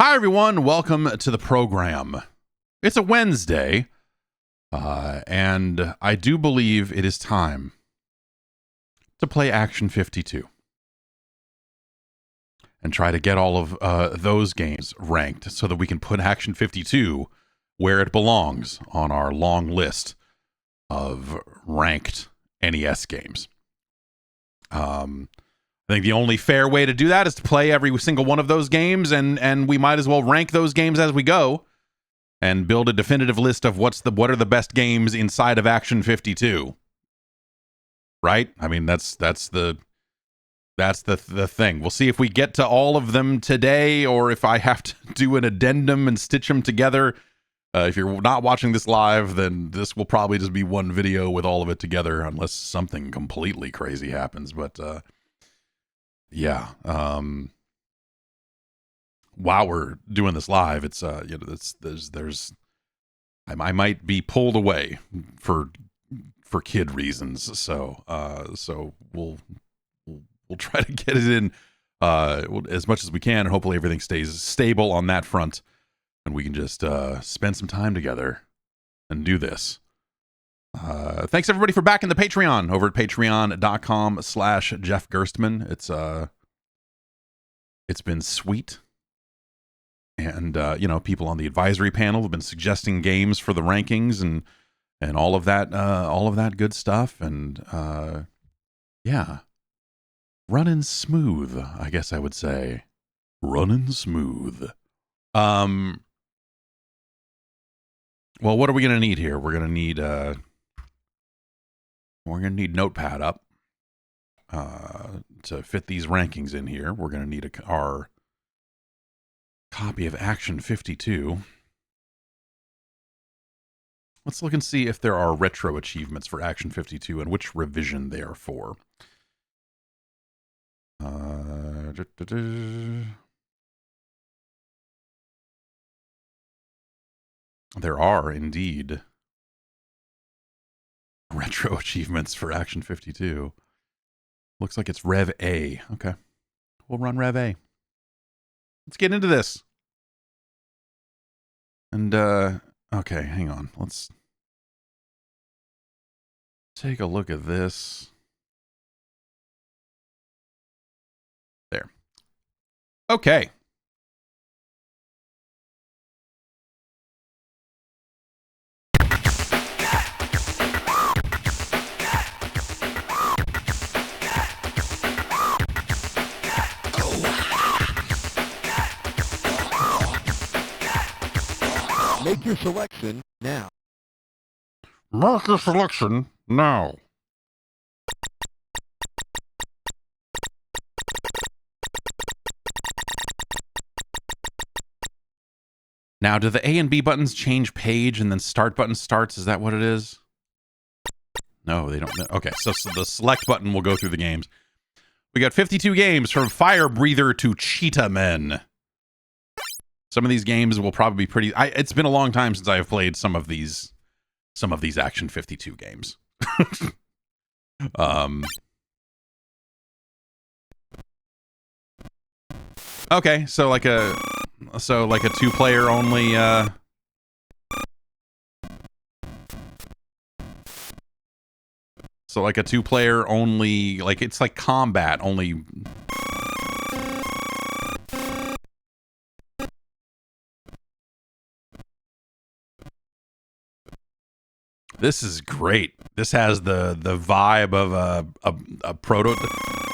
Hi, everyone. Welcome to the program. It's a Wednesday, and I do believe it is time to play Action 52 and try to get all of those games ranked so that we can put Action 52 where it belongs on our long list of ranked NES games. I think the only fair way to do that is to play every single one of those games, and we might as well rank those games as we go and build a definitive list of what are the best games inside of Action 52. Right? I mean, that's the thing. We'll see if we get to all of them today, or if I have to do an addendum and stitch them together. If you're not watching this live, then this will probably just be one video with all of it together, unless something completely crazy happens. But yeah, while we're doing this live, it's I might be pulled away for kid reasons, so we'll try to get it in as much as we can, and hopefully everything stays stable on that front, and we can just spend some time together and do this. Thanks everybody for backing the Patreon over at patreon.com/Jeff Gerstmann. It's been sweet. And, people on the advisory panel have been suggesting games for the rankings and all of that good stuff. And, yeah, running smooth, I guess I would say. Running smooth. Well, what are we going to need here? We're going to need Notepad up to fit these rankings in here. We're going to need our copy of Action 52. Let's look and see if there are retro achievements for Action 52 and which revision they are for. There are indeed retro achievements for Action 52. Looks like it's Rev A. Okay. We'll run Rev A. Let's get into this. And, okay, hang on. Let's take a look at this. There. Okay. Make your selection now. Mark your selection now. Now, do the A and B buttons change page and then start button starts? Is that what it is? No, they don't. Okay, so the select button will go through the games. We got 52 games from Firebreather to Cheetahmen. Some of these games will probably be pretty... it's been a long time since I have played some of these Action 52 games. Okay, so like a two-player only... So like a two-player only... Like, it's like combat only... This is great. This has the vibe of a proto,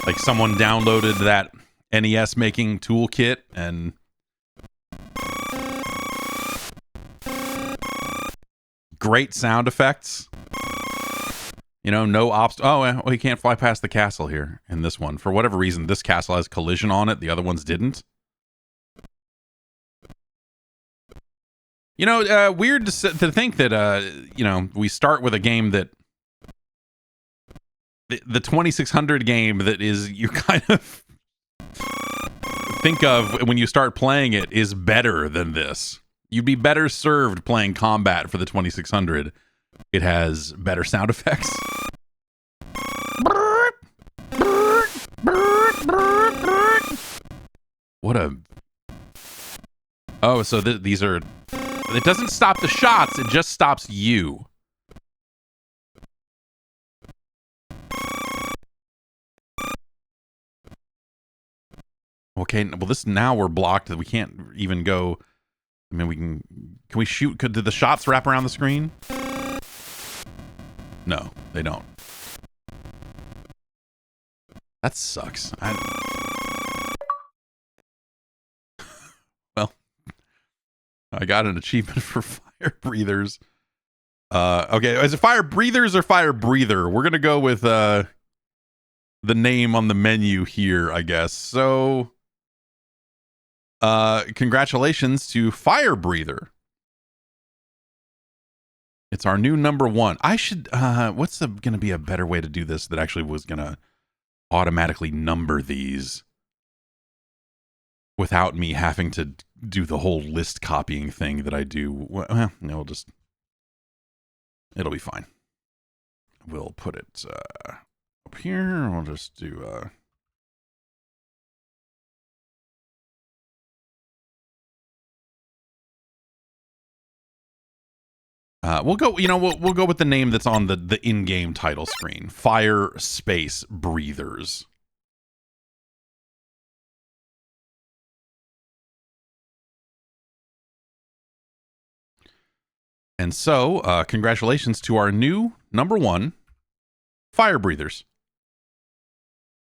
like someone downloaded that NES making toolkit and great sound effects. You know, no oh, well, he can't fly past the castle here in this one. For whatever reason, this castle has collision on it. The other ones didn't. You know, weird to think that, we start with a game that... The 2600 game that is, you kind of think of when you start playing it is better than this. You'd be better served playing Combat for the 2600. It has better sound effects. What a Oh, so these are... It doesn't stop the shots, it just stops you. Okay, well this now we're blocked that we can't even go... I mean, can we shoot? Did the shots wrap around the screen? No, they don't. That sucks. Well, I got an achievement for fire breathers. Okay, is it fire breathers or fire breather? We're gonna go with the name on the menu here, I guess. So, congratulations to Firebreather. It's our new number one. I should, what's going to be a better way to do this that actually was going to automatically number these without me having to do the whole list copying thing that I do? Well, no, it'll be fine. We'll put it up here. We'll just do, we'll go, we'll go with the name that's on the in-game title screen. Fire Space Breathers. And so, congratulations to our new number one, Fire Breathers.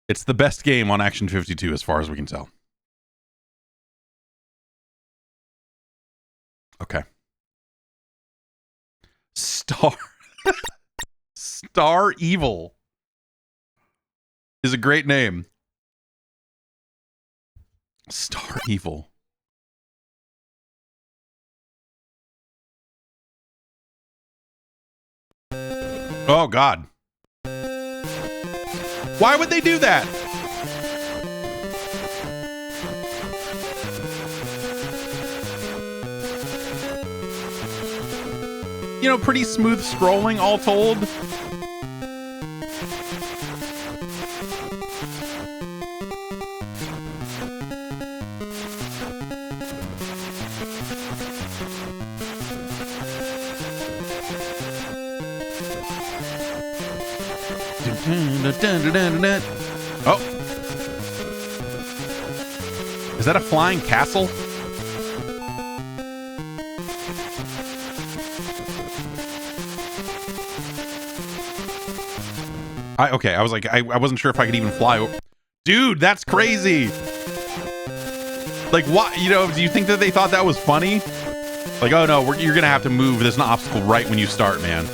It's the best game on Action 52 as far as we can tell. Okay. Star Evil is a great name. Star Evil. Oh God. Why would they do that? Pretty smooth scrolling all told. Oh. Is that a flying castle? Okay, I was like, I wasn't sure if I could even fly over. Dude, that's crazy. Like, what? Do you think that they thought that was funny? Like, oh no, you're gonna have to move. There's an obstacle right when you start, man.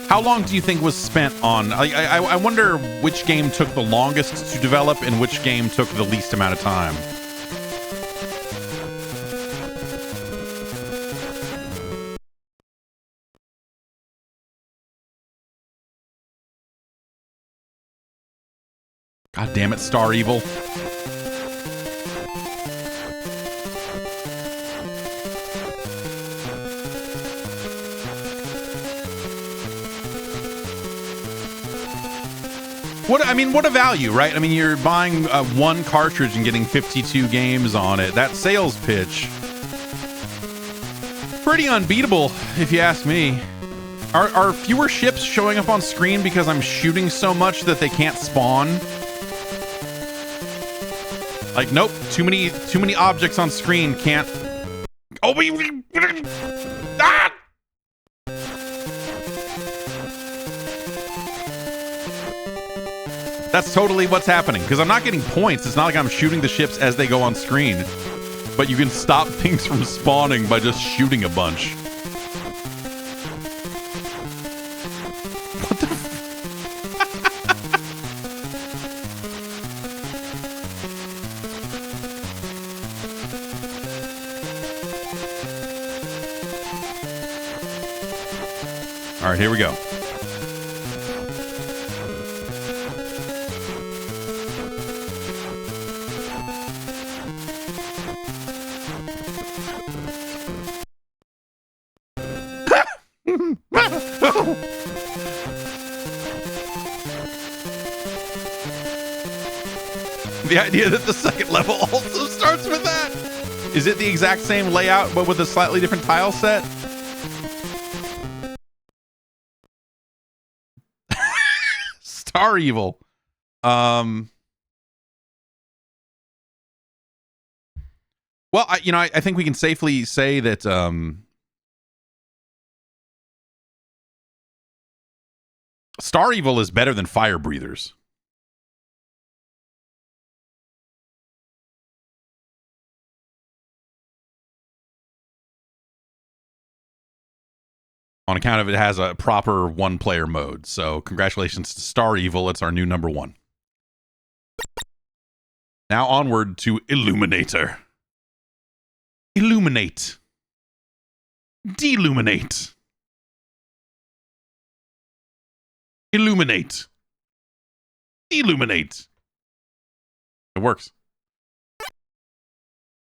How long do you think was spent on... I wonder which game took the longest to develop and which game took the least amount of time. God damn it, Star Evil. What a value, right? I mean, you're buying one cartridge and getting 52 games on it. That sales pitch, pretty unbeatable, if you ask me. Are fewer ships showing up on screen because I'm shooting so much that they can't spawn? Like, nope, too many objects on screen can't. Oh, ah! That's totally what's happening, because I'm not getting points. It's not like I'm shooting the ships as they go on screen. But you can stop things from spawning by just shooting a bunch. What the All right, here we go. The idea that the second level also starts with that. Is it the exact same layout but with a slightly different tile set? Star Evil. Well, I think we can safely say that Star Evil is better than Firebreathers. On account of it has a proper one-player mode. So congratulations to Star Evil. It's our new number one. Now onward to Illuminator. Illuminate. Deluminate. Illuminate. Illuminate. It works.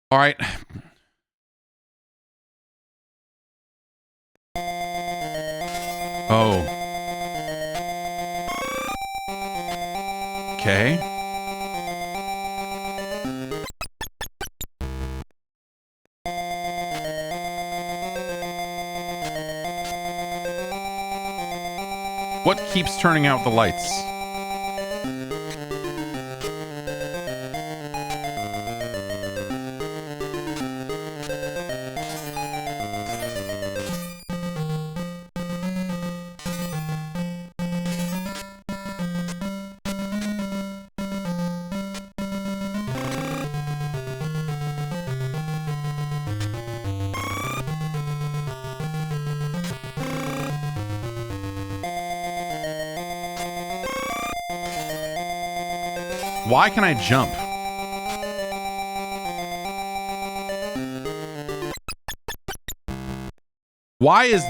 All right. Oh. Okay. What keeps turning out the lights? Why can I jump? Why is...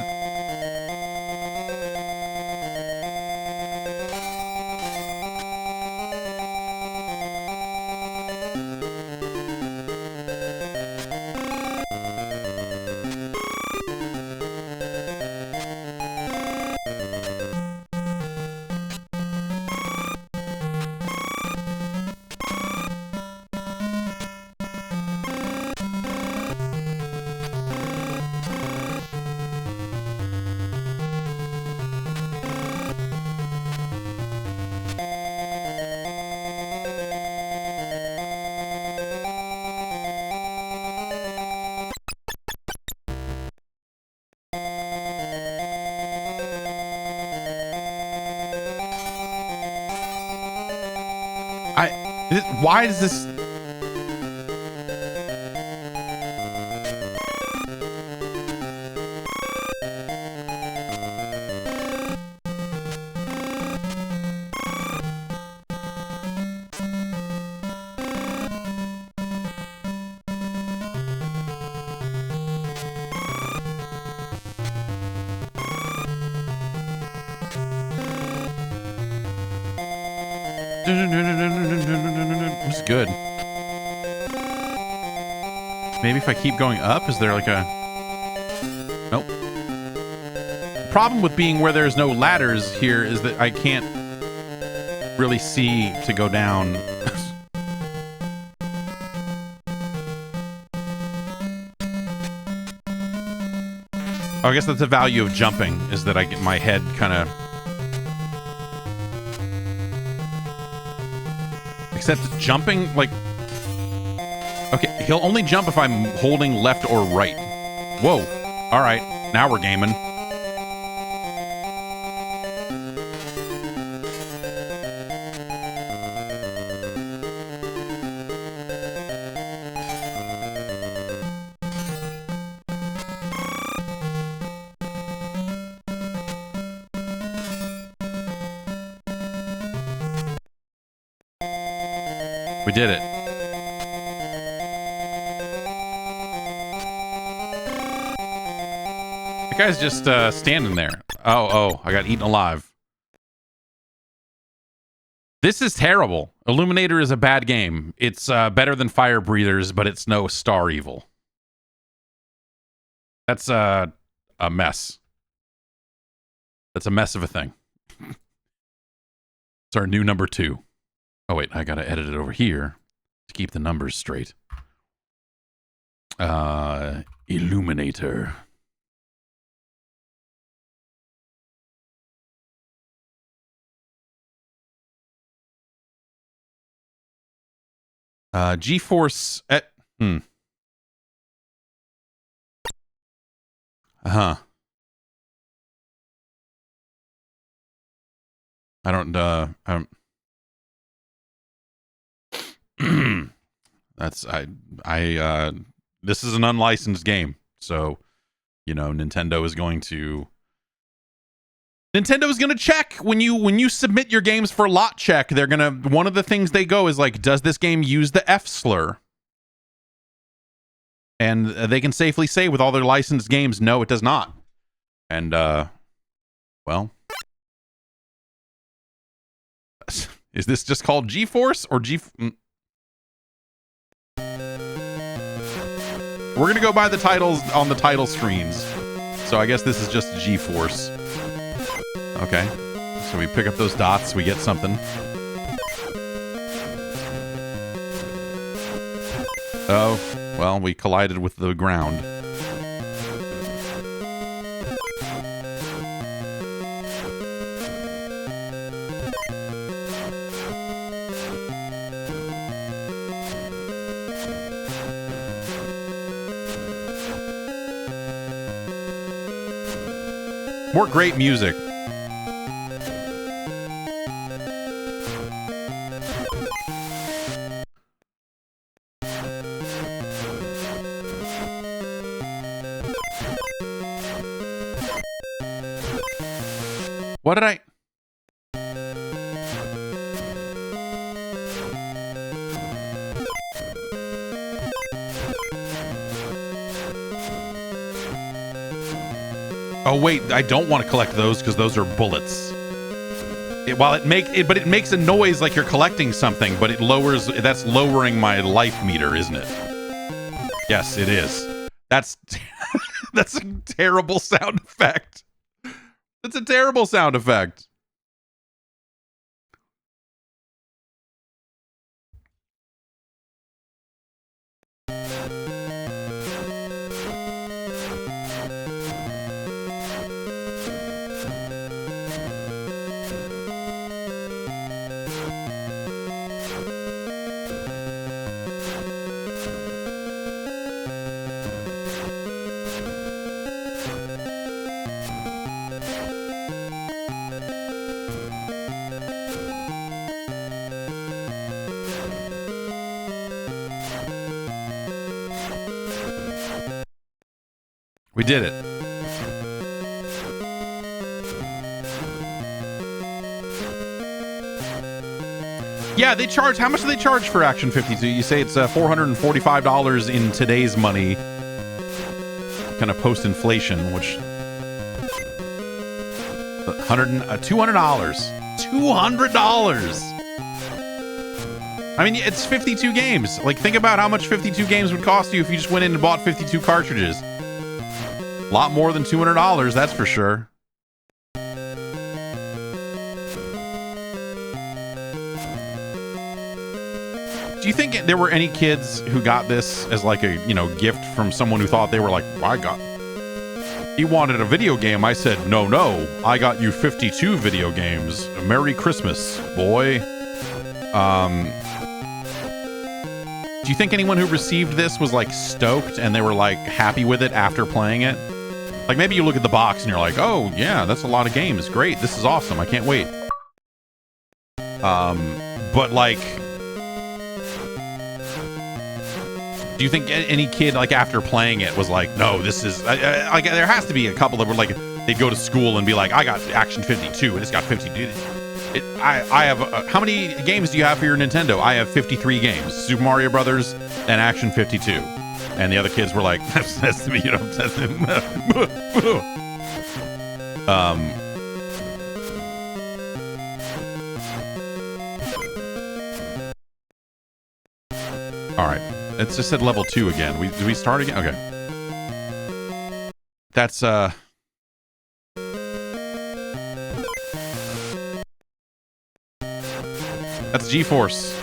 Why is this... It's good. Maybe if I keep going up, is there like a... Nope. The problem with being where there's no ladders here is that I can't really see to go down. Oh, I guess that's the value of jumping, is that I get my head kind of... Except jumping, like... Okay, he'll only jump if I'm holding left or right. Whoa. All right, now we're gaming. We did it. The guy's just standing there. Oh, I got eaten alive. This is terrible. Illuminator is a bad game. It's better than Firebreathers, but it's no Star Evil. That's a mess. That's a mess of a thing. It's our new number 2. Oh, wait, I gotta edit it over here to keep the numbers straight. Illuminator. GeForce. Uh-huh. I don't that's this is an unlicensed game. So, you know, Nintendo is going to check when you submit your games for lot check. They're going to, one of the things they go is like, does this game use the F slur? And they can safely say with all their licensed games, no, it does not. And well, is this just called GeForce or We're going to go by the titles on the title screens. So I guess this is just GeForce. Okay. So we pick up those dots, we get something. Oh, well, we collided with the ground. More great music. What did I... Oh wait, I don't want to collect those because those are bullets. But it makes a noise like you're collecting something, but it lowers. That's lowering my life meter, isn't it? Yes, it is. That's that's a terrible sound effect. That's a terrible sound effect. We did it. Yeah, they charge. How much do they charge for Action 52? You say it's $445 in today's money, kind of post-inflation, which $200. $200. I mean, it's 52 games. Like, think about how much 52 games would cost you if you just went in and bought 52 cartridges. A lot more than $200, that's for sure. Do you think there were any kids who got this as like a, you know, gift from someone who thought they were like, he wanted a video game. I said, no, I got you 52 video games. Merry Christmas, boy. Do you think anyone who received this was like stoked and they were like happy with it after playing it? Like maybe you look at the box and you're like, oh yeah, that's a lot of games. Great. This is awesome. I can't wait. But like, do you think any kid like after playing it was like, no, this is like, there has to be a couple that were like, they'd go to school and be like, I got Action 52 and it's got 52. I have, how many games do you have for your Nintendo? I have 53 games, Super Mario Brothers and Action 52. And the other kids were like, that's to me, you know, that's all right. It's just at level 2 again. Did we start again? Okay. That's G-Force.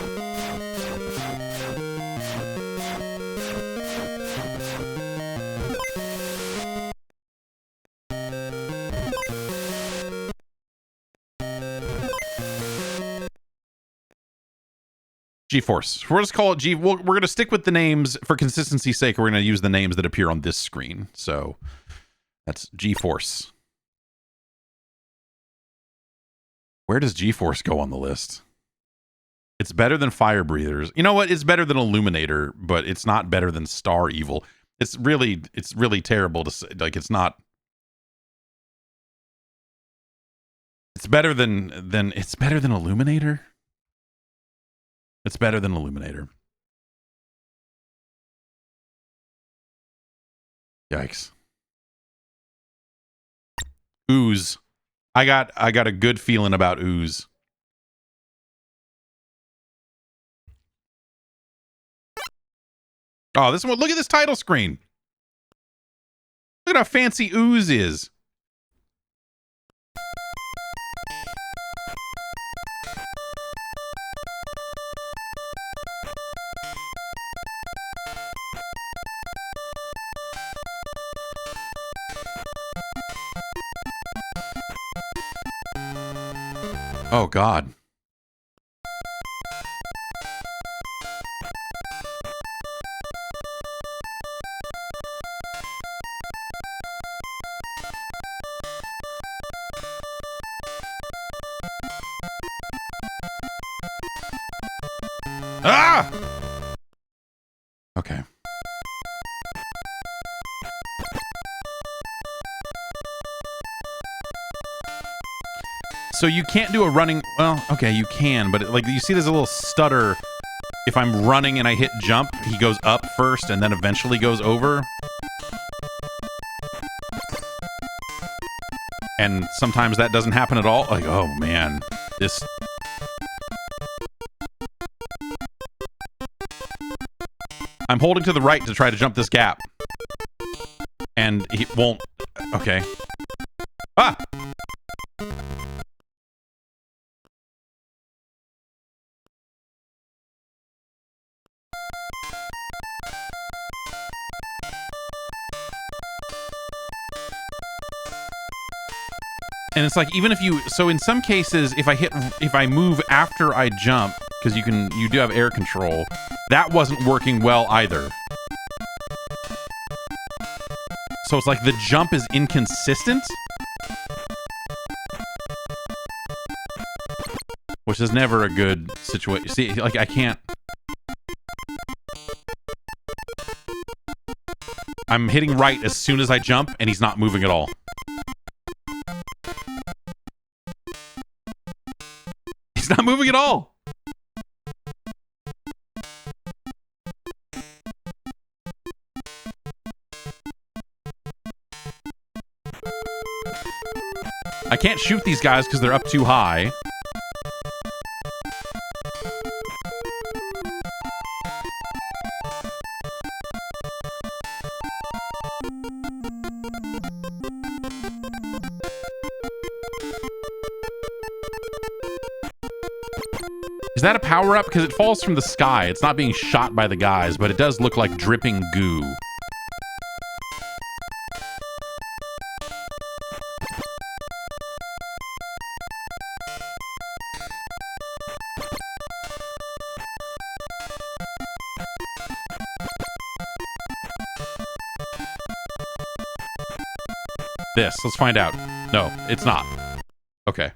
G-Force. We'll just call it G. We're going to stick with the names for consistency's sake. We're going to use the names that appear on this screen. So that's G-Force. Where does G-Force go on the list? It's better than Firebreathers. You know what? It's better than Illuminator, but it's not better than Star Evil. It's really terrible to say. Like, it's not. It's better than Illuminator. It's better than Illuminator. Yikes. Ooze. I got a good feeling about Ooze. Oh, this one, look at this title screen. Look at how fancy Ooze is. Oh, God. Ah! Okay. So you can't do a running... Well, okay, you can, but like you see there's a little stutter. If I'm running and I hit jump, he goes up first and then eventually goes over. And sometimes that doesn't happen at all. Like, oh man, this... I'm holding to the right to try to jump this gap. And he won't... Okay. Ah! And it's like, even if you, so in some cases, if I move after I jump, because you do have air control, that wasn't working well either. So it's like the jump is inconsistent, which is never a good situation. See, like I can't. I'm hitting right as soon as I jump, and he's not moving at all. Not moving at all. I can't shoot these guys because they're up too high. Is that a power-up? Because it falls from the sky. It's not being shot by the guys, but it does look like dripping goo. Let's find out. No, it's not. Okay.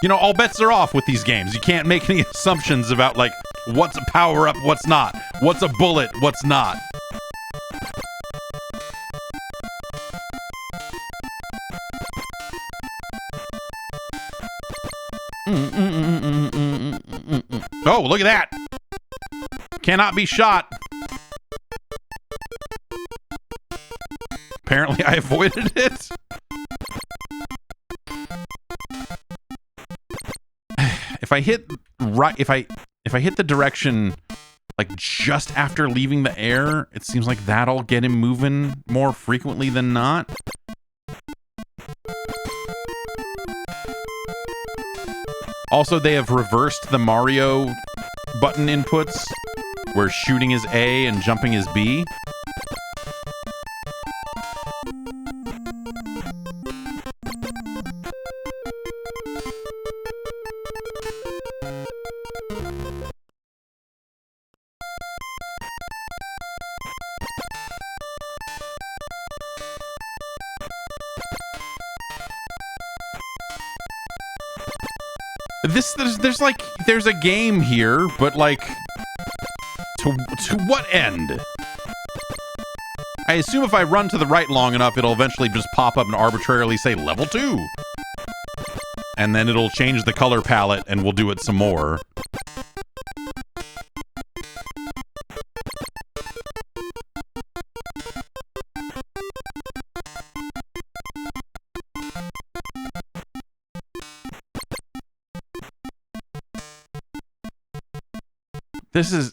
You know, all bets are off with these games. You can't make any assumptions about, like, what's a power-up, what's not. What's a bullet, what's not. Oh, look at that. Cannot be shot. Apparently I avoided it. if I hit right, if I hit the direction like just after leaving the air, it seems like that'll get him moving more frequently than not. Also, they have reversed the Mario button inputs, where shooting is A and jumping is B. There's a game here, but like, to what end? I assume if I run to the right long enough, it'll eventually just pop up and arbitrarily say level 2. And then it'll change the color palette and we'll do it some more. This is...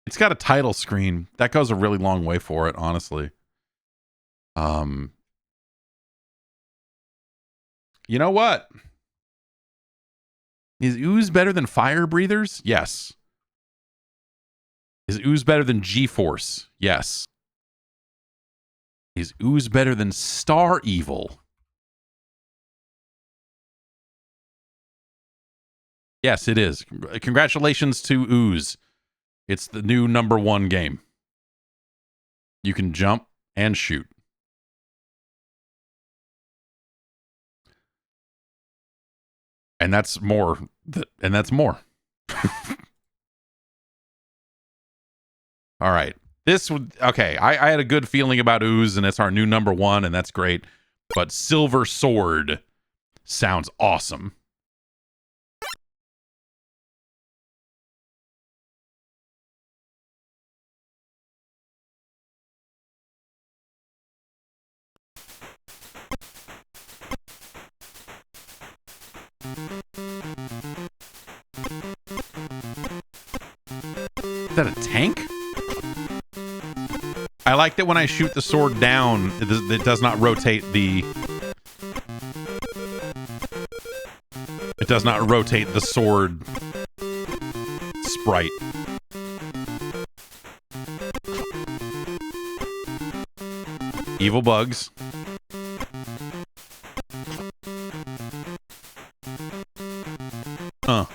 It's got a title screen. That goes a really long way for it, honestly. You know what? Is Ooze better than Firebreathers? Yes. Is Ooze better than G-Force? Yes. Is Ooze better than Star Evil? Yes, it is. Congratulations to Ooze. It's the new #1 game. You can jump and shoot. And that's more. And that's more. All right. This would... Okay, I had a good feeling about Ooze, and it's our new #1, and that's great. But Silver Sword sounds awesome. Is that a tank? I like that when I shoot the sword down, it does not rotate the... It does not rotate the sword sprite. Evil bugs. Huh.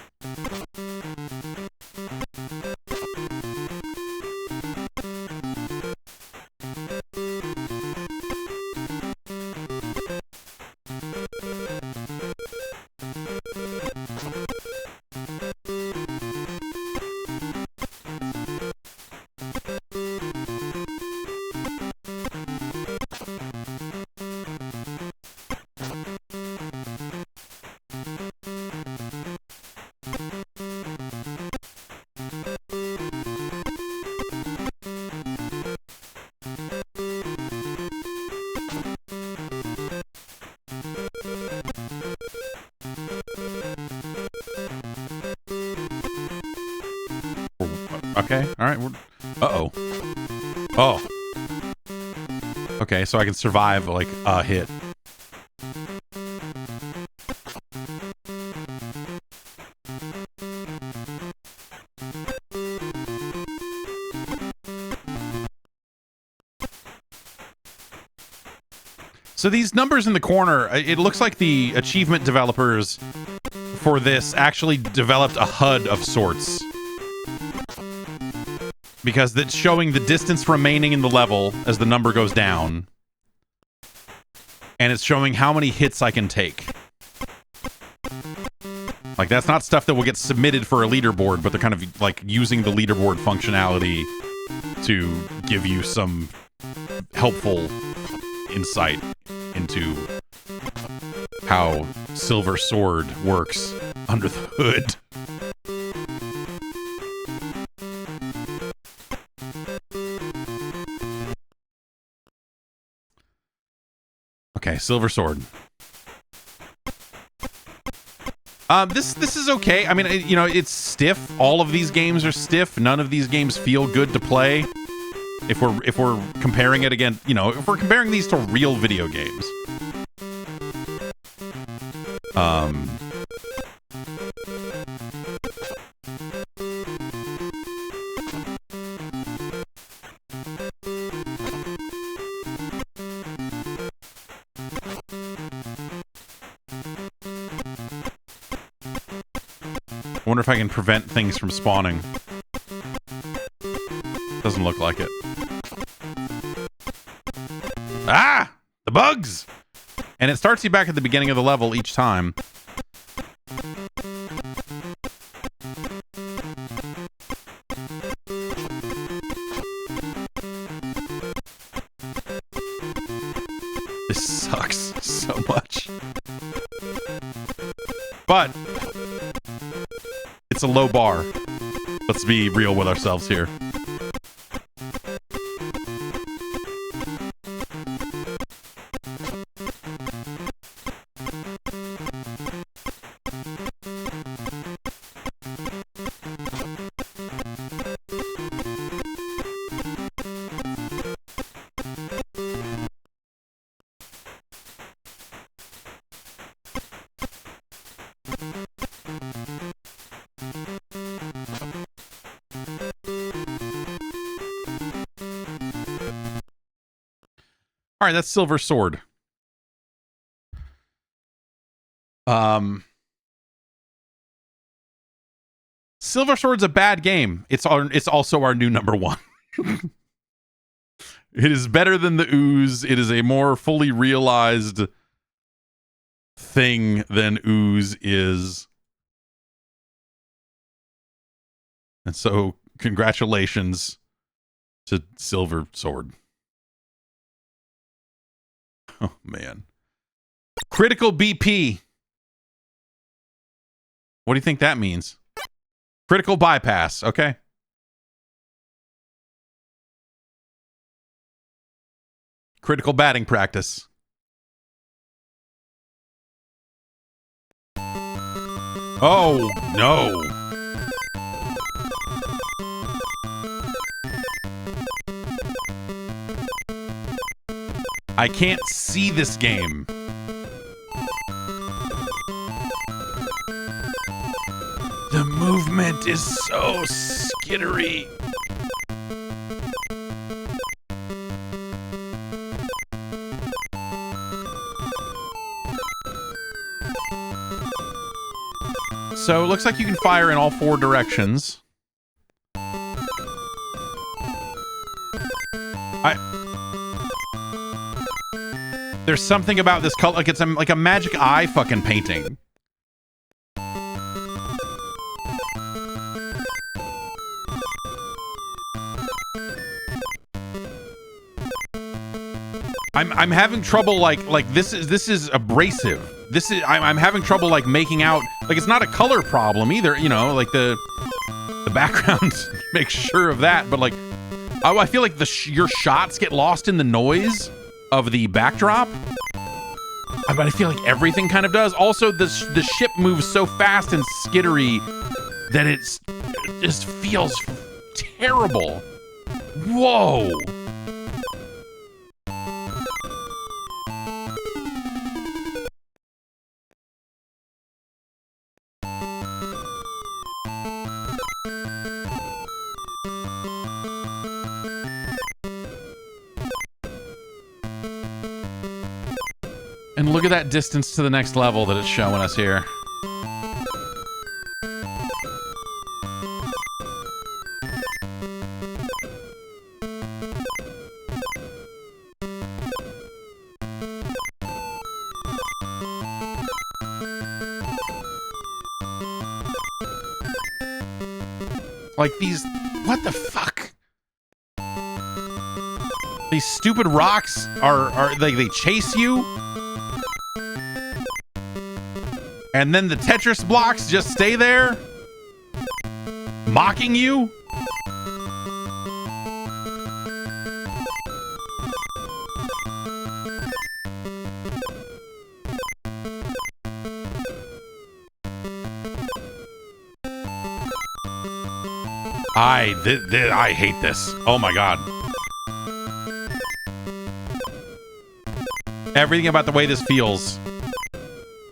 Okay, alright. Uh-oh. Oh. Okay, so I can survive, like, a hit. So these numbers in the corner, it looks like the achievement developers for this actually developed a HUD of sorts. Because it's showing the distance remaining in the level as the number goes down. And it's showing how many hits I can take. Like, that's not stuff that will get submitted for a leaderboard, but they're kind of, like, using the leaderboard functionality to give you some helpful insight into how Silver Sword works under the hood. Okay, Silver Sword. This is okay. I mean, you know, it's stiff. All of these games are stiff. None of these games feel good to play. If we're comparing it again, you know, if we're comparing these to real video games. I wonder if I can prevent things from spawning. Doesn't look like it. Ah! The bugs! And it starts you back at the beginning of the level each time. This sucks so much. But it's a low bar. Let's be real with ourselves here. All right, that's Silver Sword. Silver Sword's a bad game. It's also our new number one. It is better than the Ooze. It is a more fully realized thing than Ooze is. And so, congratulations to Silver Sword. Oh, man. Critical BP. What do you think that means? Critical bypass, okay? Critical batting practice. Oh, no. I can't see this game. The movement is so skittery. So it looks like you can fire in all four directions. There's something about this color, like it's like a magic eye fucking painting. I'm having trouble like this is abrasive. I'm having trouble like making out, like it's not a color problem either, you know, like the background makes sure of that, but like I feel like your shots get lost in the noise of the backdrop. But I feel like everything kind of does. Also, the ship moves so fast and skittery that it just feels terrible. Whoa. And look at that distance to the next level that it's showing us here. Like these, what the fuck? These stupid rocks are they chase you? And then the Tetris blocks just stay there, mocking you. I hate this. Oh my god. Everything about the way this feels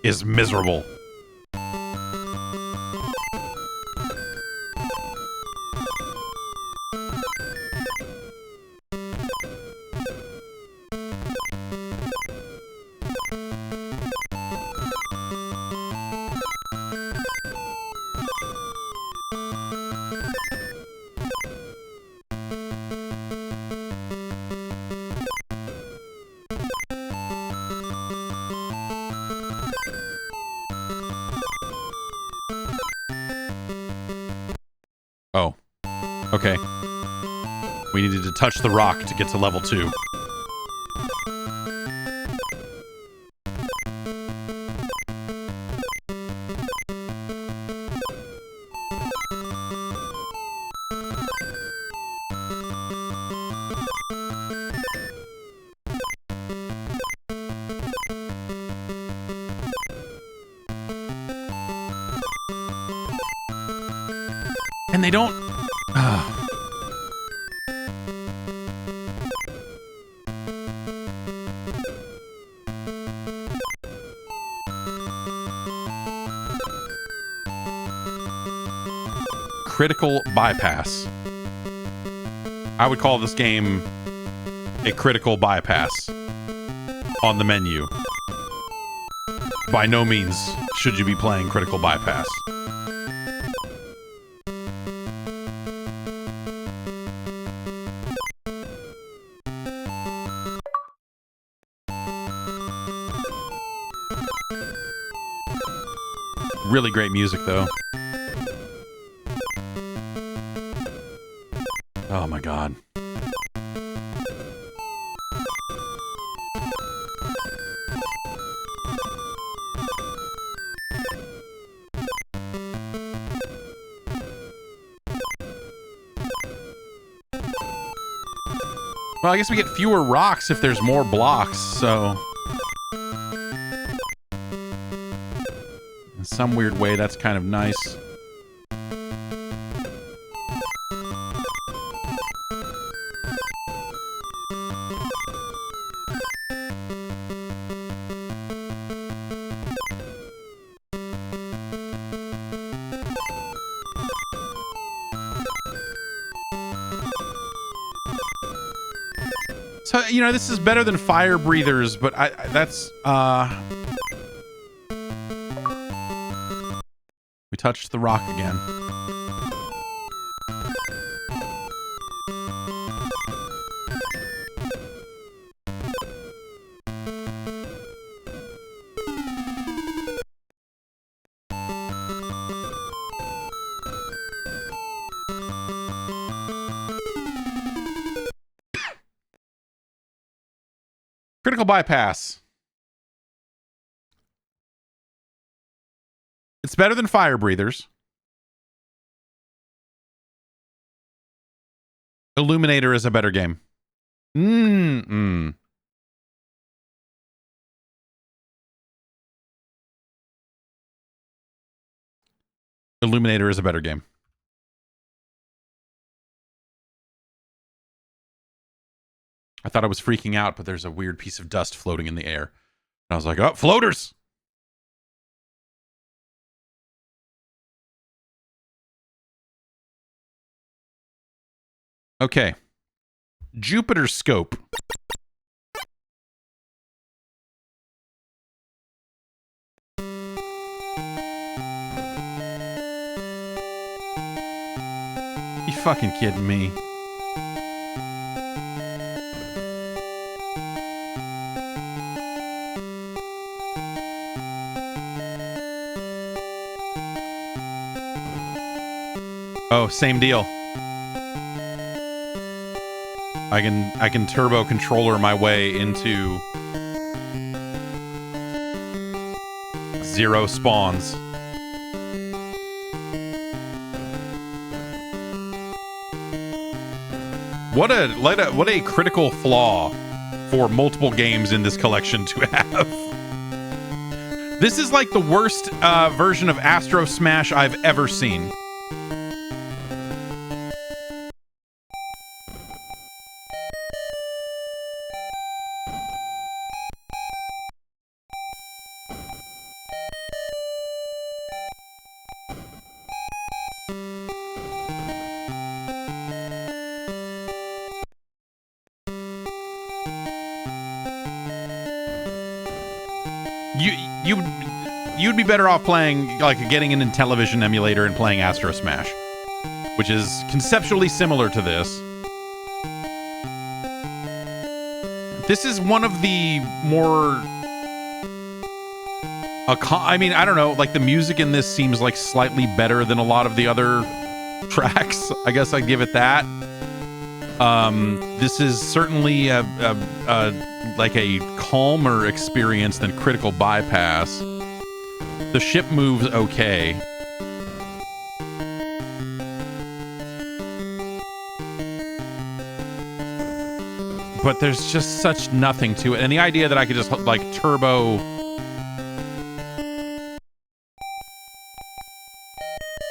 is miserable. Oh. Okay. We needed to touch the rock to get to level 2. And they don't... Critical bypass. I would call this game a critical bypass on the menu. By no means should you be playing critical bypass. Really great music, though. Oh my god. Well, I guess we get fewer rocks if there's more blocks, so... In some weird way, that's kind of nice. So, you know, this is better than Firebreathers, but that's, we touched the rock again. Critical bypass. It's better than Firebreathers. Illuminator is a better game. Illuminator is a better game. I thought I was freaking out, but there's a weird piece of dust floating in the air. And I was like, oh, floaters! Okay. Jupiter Scope. You fucking kidding me? Oh, same deal. I can turbo controller my way into 0 spawns. What a critical flaw for multiple games in this collection to have. This is like the worst version of Astro Smash I've ever seen. you'd be better off playing, like, getting an Intellivision emulator and playing Astro Smash, which is conceptually similar to this. This is one of the more... I mean, I don't know, like, the music in this seems like slightly better than a lot of the other tracks. I guess I'd give it that. This is certainly like a calmer experience than Critical Bypass. The ship moves okay. But there's just such nothing to it. And the idea that I could just, like, turbo...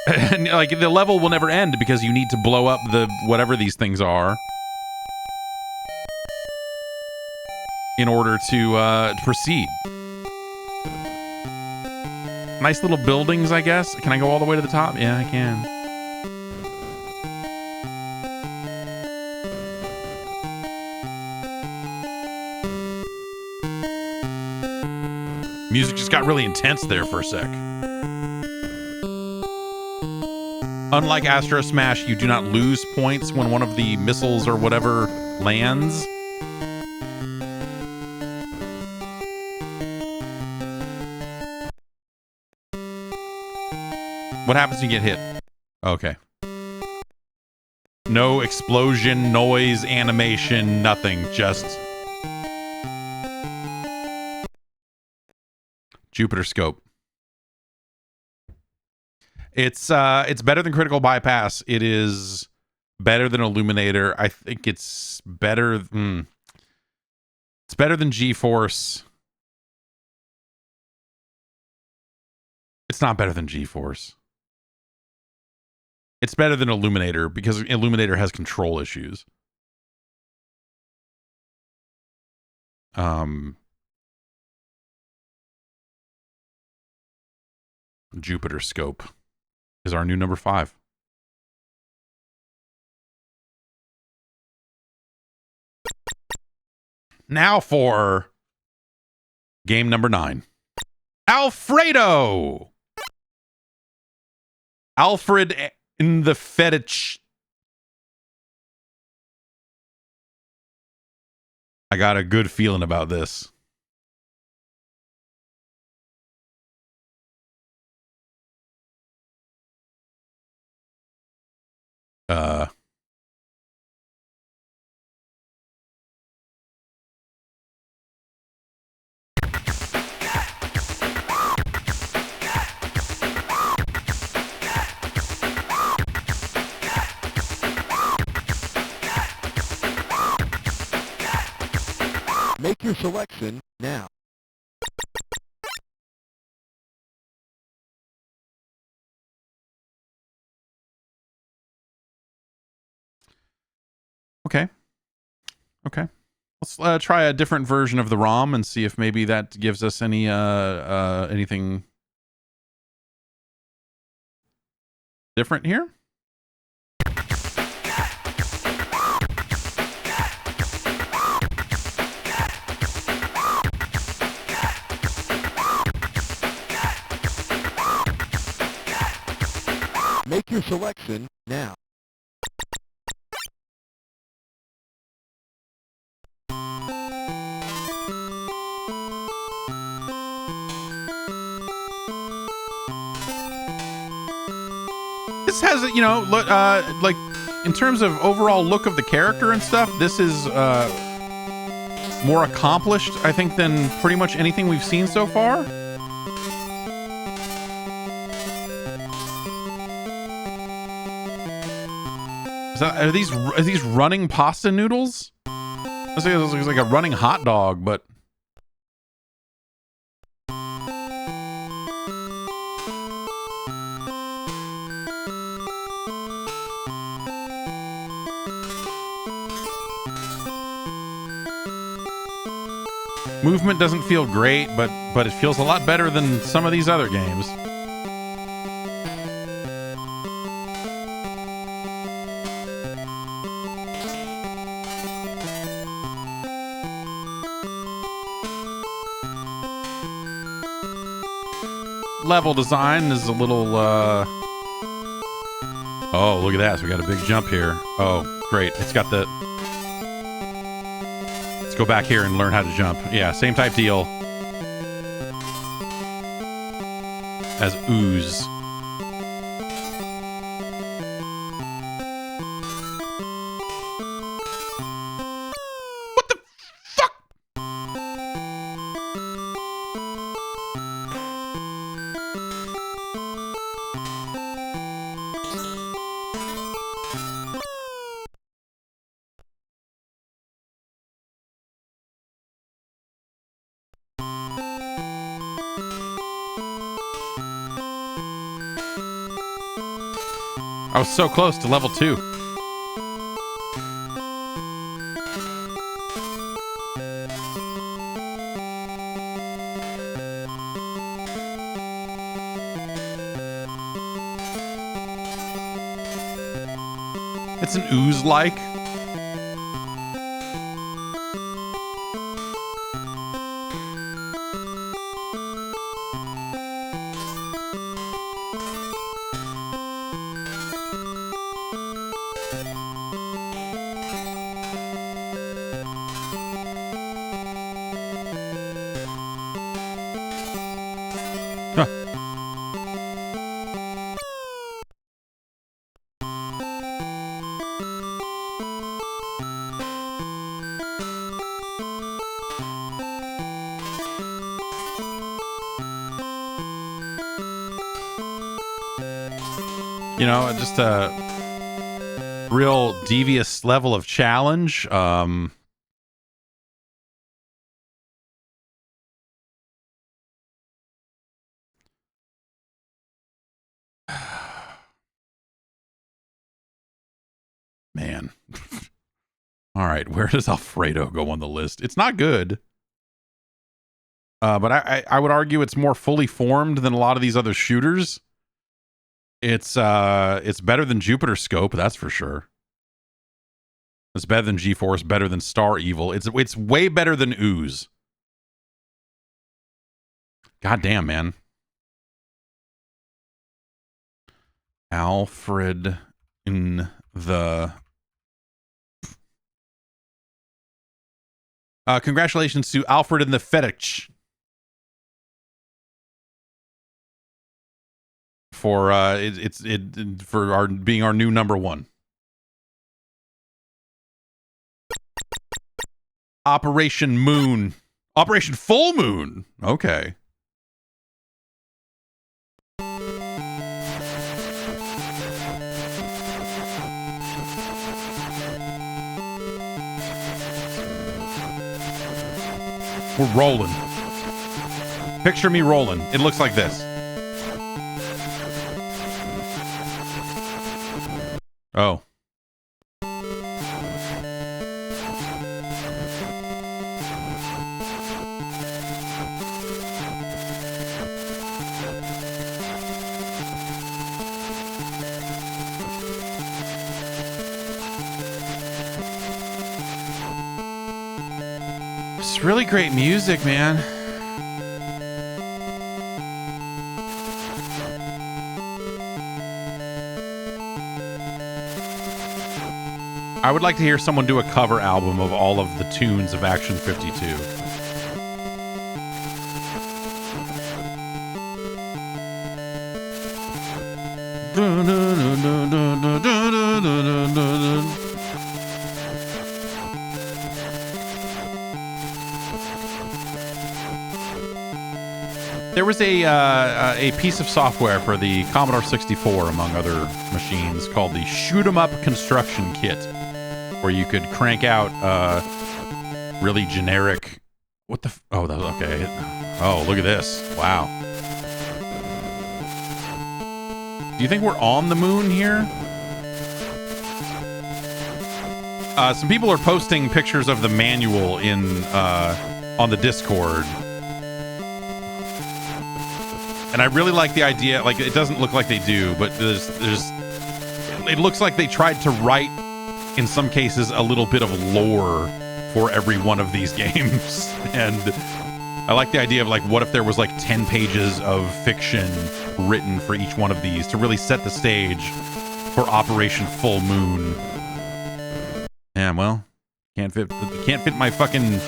and, like, the level will never end because you need to blow up the whatever these things are in order to proceed. Nice little buildings, I guess. Can I go all the way to the top? Yeah, I can. Music just got really intense there for a sec. Unlike Astro Smash, you do not lose points when one of the missiles or whatever lands. What happens when you get hit? Okay. No explosion, noise, animation, nothing. Just Jupiter Scope. It's better than Critical Bypass. It is better than Illuminator. I think it's better. It's better than G-Force. It's not better than G-Force. It's better than Illuminator because Illuminator has control issues. Jupiter Scope is our new number 5. Now for game number 9. Alfredo! Alfred N The Fettuc. I got a good feeling about this. Make your selection now. Okay. Let's try a different version of the ROM and see if maybe that gives us any anything different here. Make your selection now. This has, you know, like in terms of overall look of the character and stuff, this is more accomplished, I think, than pretty much anything we've seen so far. Are these running pasta noodles? It looks like a running hot dog, but movement doesn't feel great, but it feels a lot better than some of these other games. level design is a little, oh, look at that. So we got a big jump here. Oh, great. It's got the... Let's go back here and learn how to jump. Yeah, same type deal as Ooze. What the fuck? I was so close to level 2. It's an Ooze-like. You know, just a real devious level of challenge. Man. All right, where does Alfredo go on the list? It's not good. But I would argue it's more fully formed than a lot of these other shooters. It's better than Jupiter Scope, that's for sure. It's better than G-Force, better than Star Evil. It's way better than Ooze. God damn, man. Alfred N The... congratulations to Alfred N The Fettuc for for being our new number 1. Operation Moon. Operation Full Moon. Okay. We're rolling. Picture me rolling. It looks like this. Oh. It's really great music, man. I would like to hear someone do a cover album of all of the tunes of Action 52. There was a piece of software for the Commodore 64, among other machines, called the Shoot 'em Up Construction Kit, where you could crank out really generic... What the... Oh, that was okay. Oh, look at this. Wow. Do you think we're on the moon here? Some people are posting pictures of the manual in on the Discord. And I really like the idea. Like, it doesn't look like they do, but there's it looks like they tried to write, in some cases, a little bit of lore for every one of these games. And I like the idea of like, what if there was like 10 pages of fiction written for each one of these to really set the stage for Operation Full Moon. Yeah, well, can't fit my fucking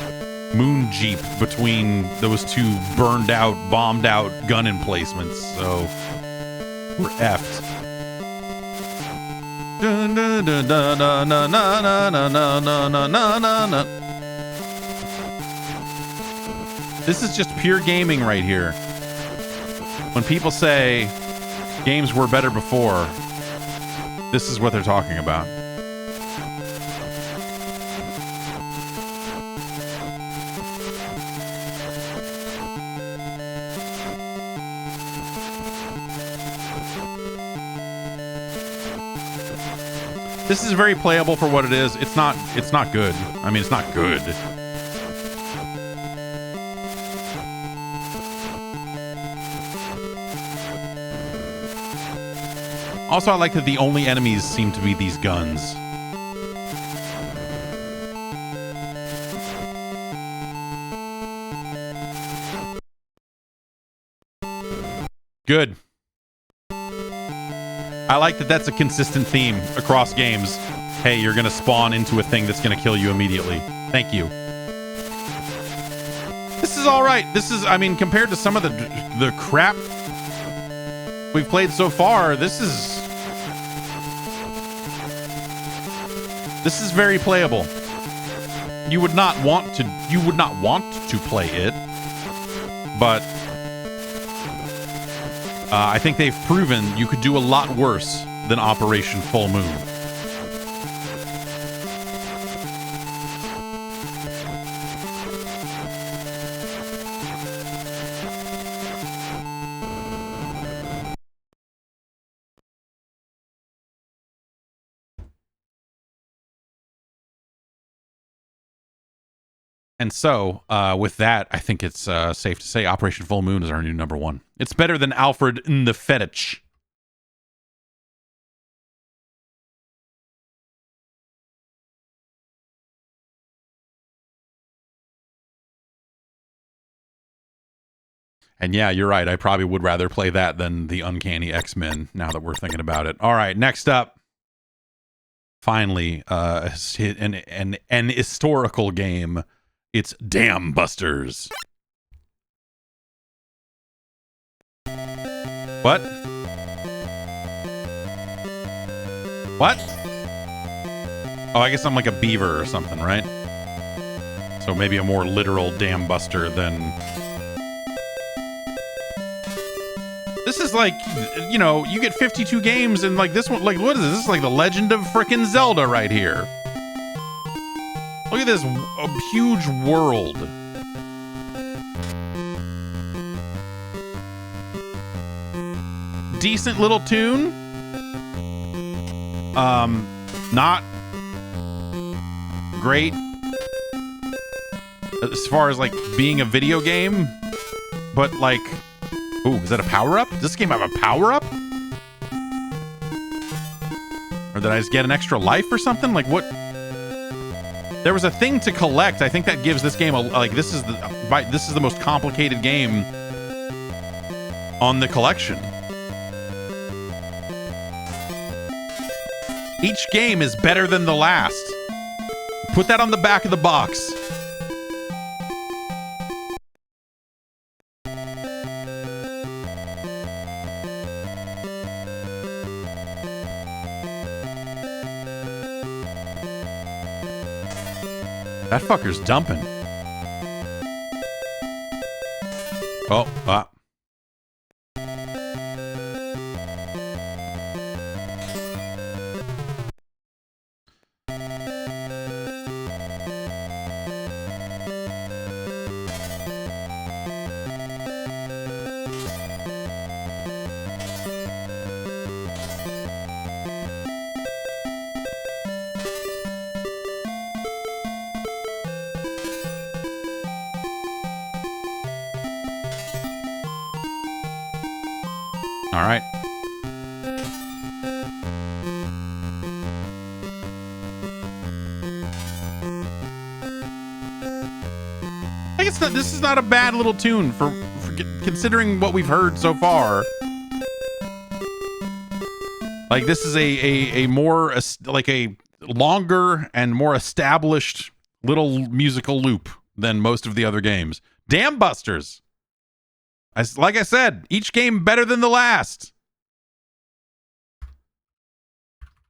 moon jeep between those two burned out, bombed out gun emplacements, so we're effed. This is just pure gaming right here. When people say games were better before, this is what they're talking about. This is very playable for what it is. It's not good. I mean, it's not good. Also, I like that the only enemies seem to be these guns. Good. I like that that's a consistent theme across games. Hey, you're gonna spawn into a thing that's gonna kill you immediately. Thank you. This is all right. This is, I mean, compared to some of the crap we've played so far, this is very playable. You would not want to play it, but I think they've proven you could do a lot worse than Operation Full Moon. And so, with that, I think it's safe to say Operation Full Moon is our new number one. It's better than Alfred N The Fettuc. And yeah, you're right. I probably would rather play that than the Uncanny X-Men, now that we're thinking about it. All right, next up. Finally, an historical game. It's Dam Busters. What? What? Oh, I guess I'm like a beaver or something, right? So maybe a more literal dam buster than... This is like, you know, you get 52 games and like this one, like what is this? This is like the Legend of frickin' Zelda right here. Look at this huge world. Decent little tune. Not great as far as like being a video game, but like, ooh, is that a power-up? Does this game have a power-up? Or did I just get an extra life or something? Like what? There was a thing to collect. I think that gives this game a, like, this is the most complicated game on the collection. Each game is better than the last. Put that on the back of the box. That fucker's dumping. Oh, all right. it's not. This is not a bad little tune for considering what we've heard so far. Like, this is a more like a longer and more established little musical loop than most of the other games. Dam Busters. Like I said, each game better than the last.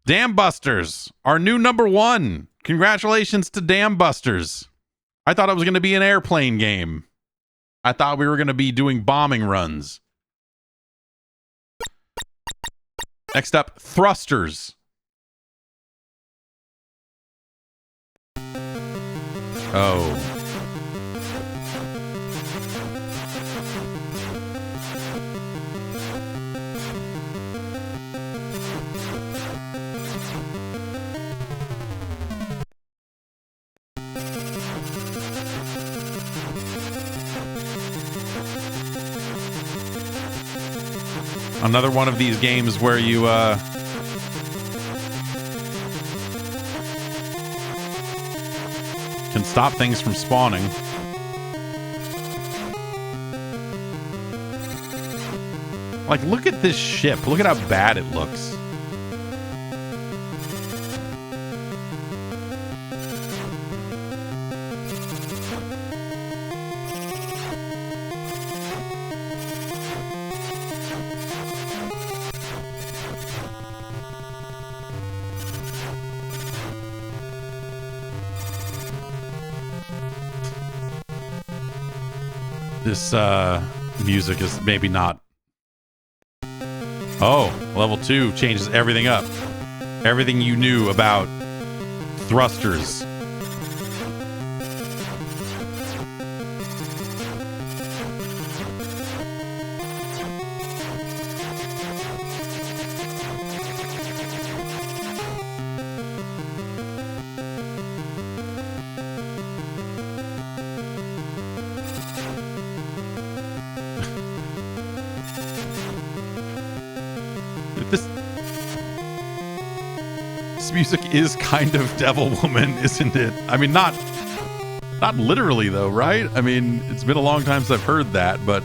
Dam Busters, our new #1. Congratulations to Dam Busters. I thought it was going to be an airplane game. I thought we were going to be doing bombing runs. Next up, Thrusters. Oh. Another one of these games where you can stop things from spawning. Like, look at this ship. Look at how bad it looks. This music is maybe not. Oh, level 2 changes everything up. Everything you knew about thrusters. This music is kind of Devil Woman, isn't it? I mean, not literally though, right? I mean, it's been a long time since I've heard that, but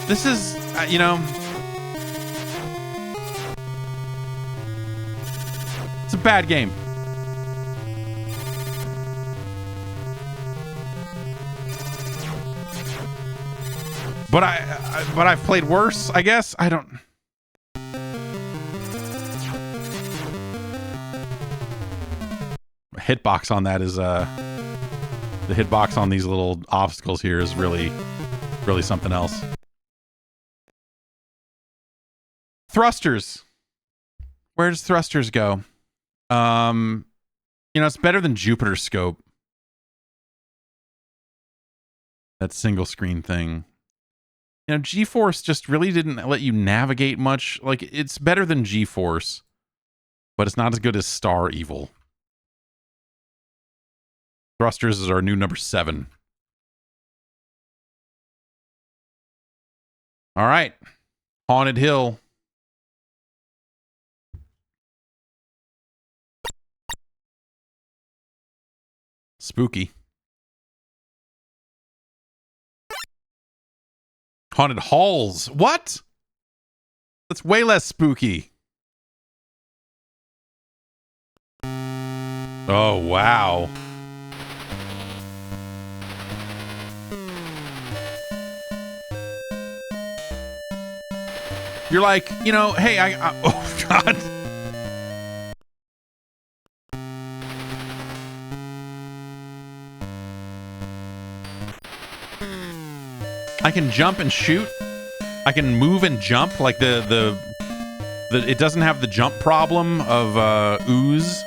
this is, you know, it's a bad game. But I've played worse, I guess. I don't. Hitbox on that is the hitbox on these little obstacles here is really something else. Thrusters. Where does Thrusters go? You know, it's better than Jupiter Scope. That single screen thing. You know, G-Force just really didn't let you navigate much. Like, it's better than G-Force, but it's not as good as Star Evil. Thrusters is our new #7. All right. Haunted Hill. Spooky. Haunted Halls. What? That's way less spooky. Oh, wow. You're like, you know, hey, oh, God. I can jump and shoot. I can move and jump. Like it doesn't have the jump problem of Ooze.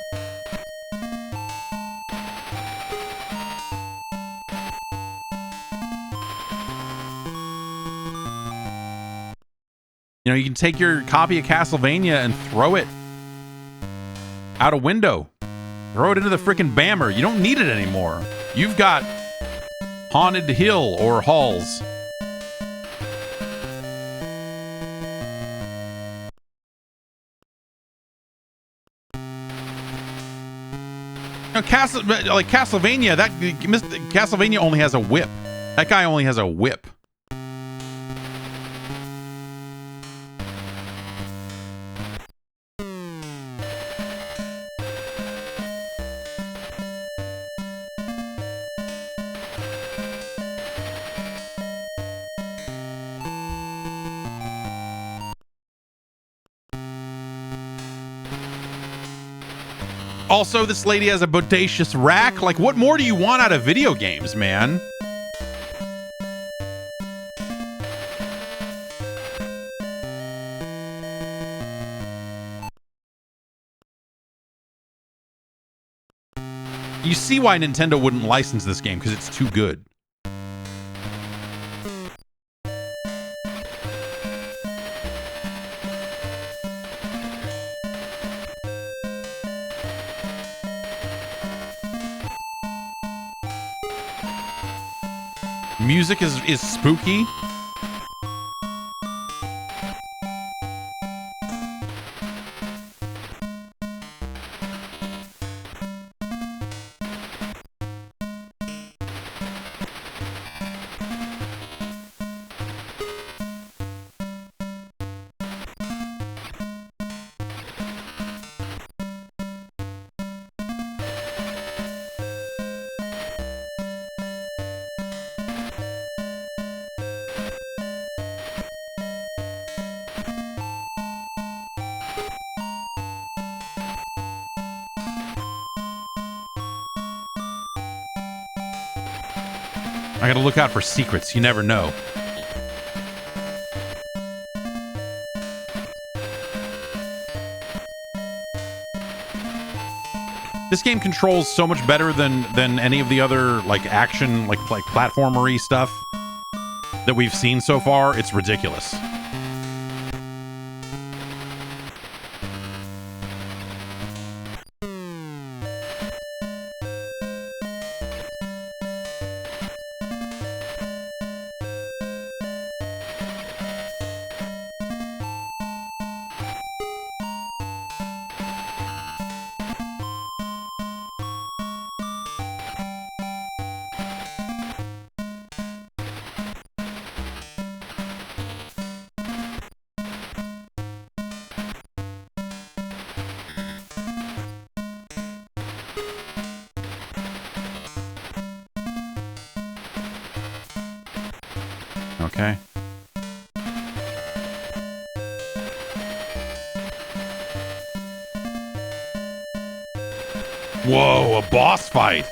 You know, you can take your copy of Castlevania and throw it out a window. Throw it into the frickin' Bammer. You don't need it anymore. You've got Haunted Hill or Halls. Now, Castlevania, Castlevania only has a whip. That guy only has a whip. Also, this lady has a bodacious rack. Like, what more do you want out of video games, man? You see why Nintendo wouldn't license this game, because it's too good. Music is spooky. I gotta look out for secrets. You never know. This game controls so much better than any of the other like action, like platformery stuff that we've seen so far. It's ridiculous. Okay. Whoa, a boss fight.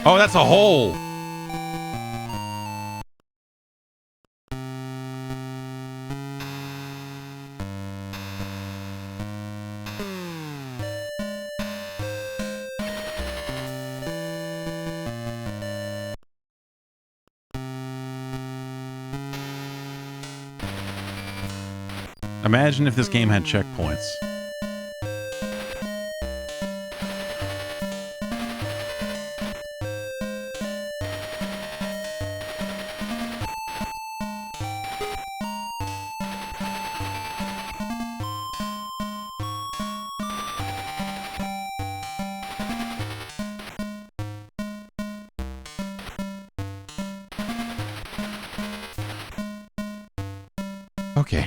Oh, that's a hole. Imagine if this game had checkpoints. Okay.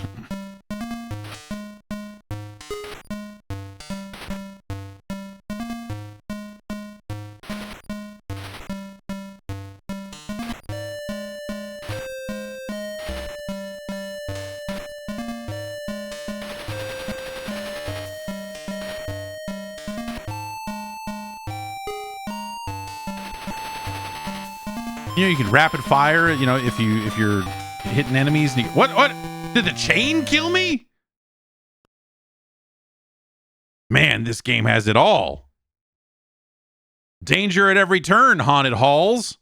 You know, you can rapid fire, you know, if you're hitting enemies and you, what did the chain kill me? Man, this game has it all. Danger at every turn, haunted halls.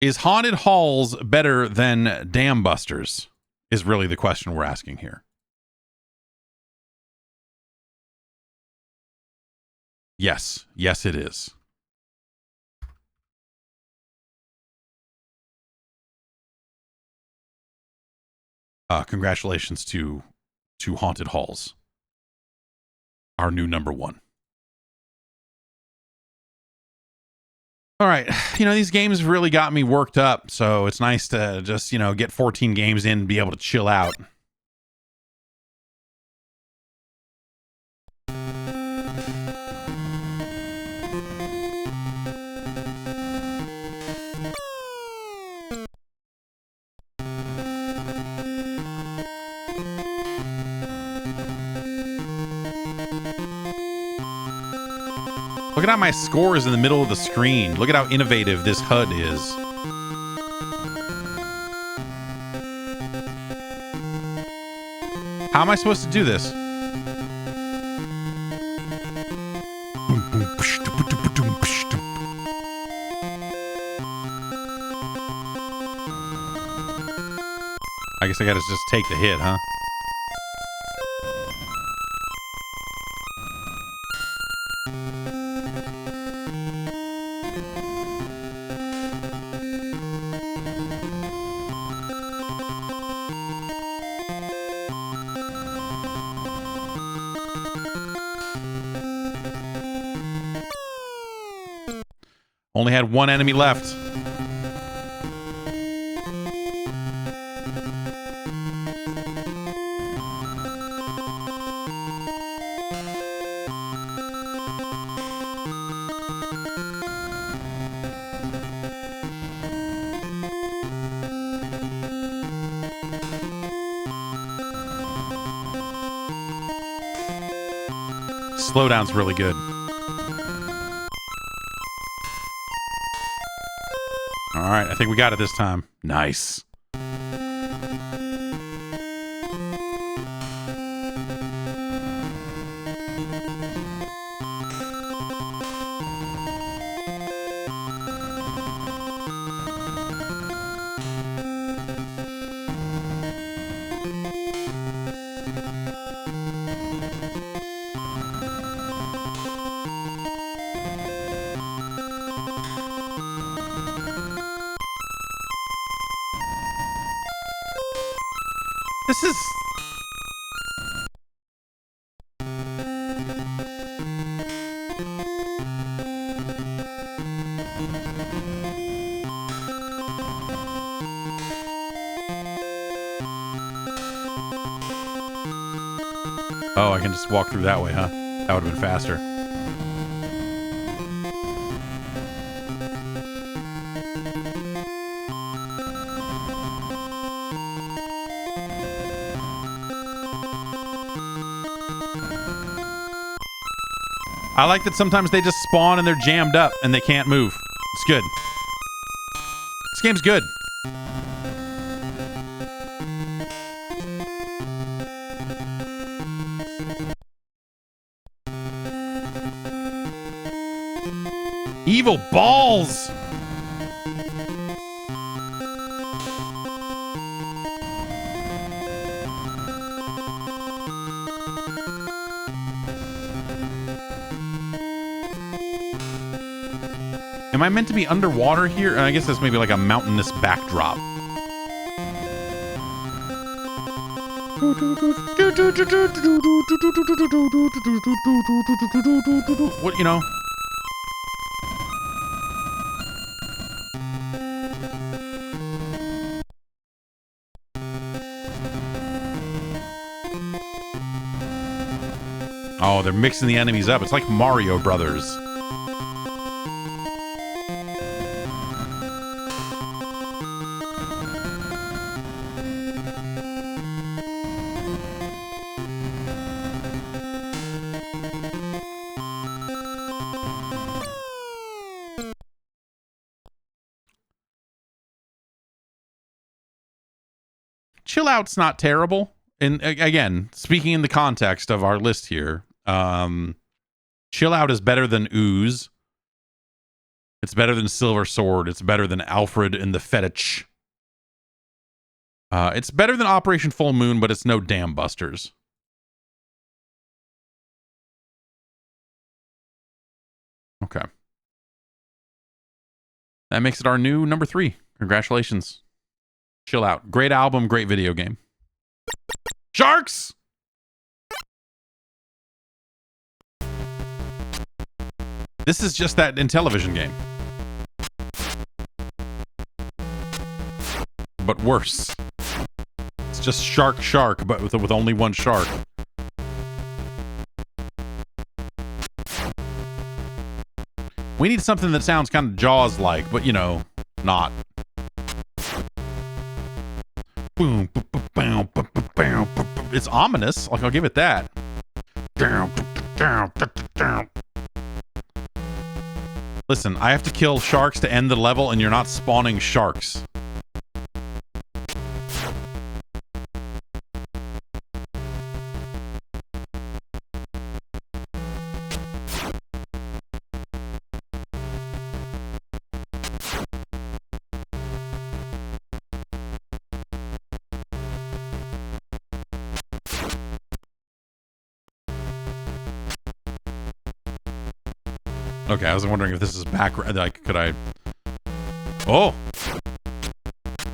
Is haunted halls better than dam busters? Is really the question we're asking here. Yes. Yes, it is. Congratulations to Haunted Halls, our new number one. All right. You know, these games really got me worked up, so it's nice to just, you know, get 14 games in and be able to chill out. Look at how my score is in the middle of the screen. Look at how innovative this HUD is. How am I supposed to do this? I guess I gotta just take the hit, huh? Only had one enemy left. Slowdown's really good. All right, I think we got it this time. Nice. This is... Oh, I can just walk through that way, huh? That would have been faster. I like that sometimes they just spawn and they're jammed up and they can't move. It's good. This game's good. Evil balls! Am I meant to be underwater here? I guess that's maybe like a mountainous backdrop. What, you know? Oh, they're mixing the enemies up. It's like Mario Brothers. Chill Out's not terrible. And again, speaking in the context of our list here, Chill Out is better than Ooze. It's better than Silver Sword. It's better than Alfred N The Fettuc. It's better than Operation Full Moon, but it's no Dam Busters. Okay. That makes it our new number 3. Congratulations. Chill Out. Great album, great video game. Sharks! This is just that Intellivision game. But worse. It's just Shark, but with only one shark. We need something that sounds kind of Jaws-like, but, you know, not. It's ominous. Like, I'll give it that. Listen, I have to kill sharks to end the level, and you're not spawning sharks. Okay, I was wondering if this is back. Like, could I? Oh,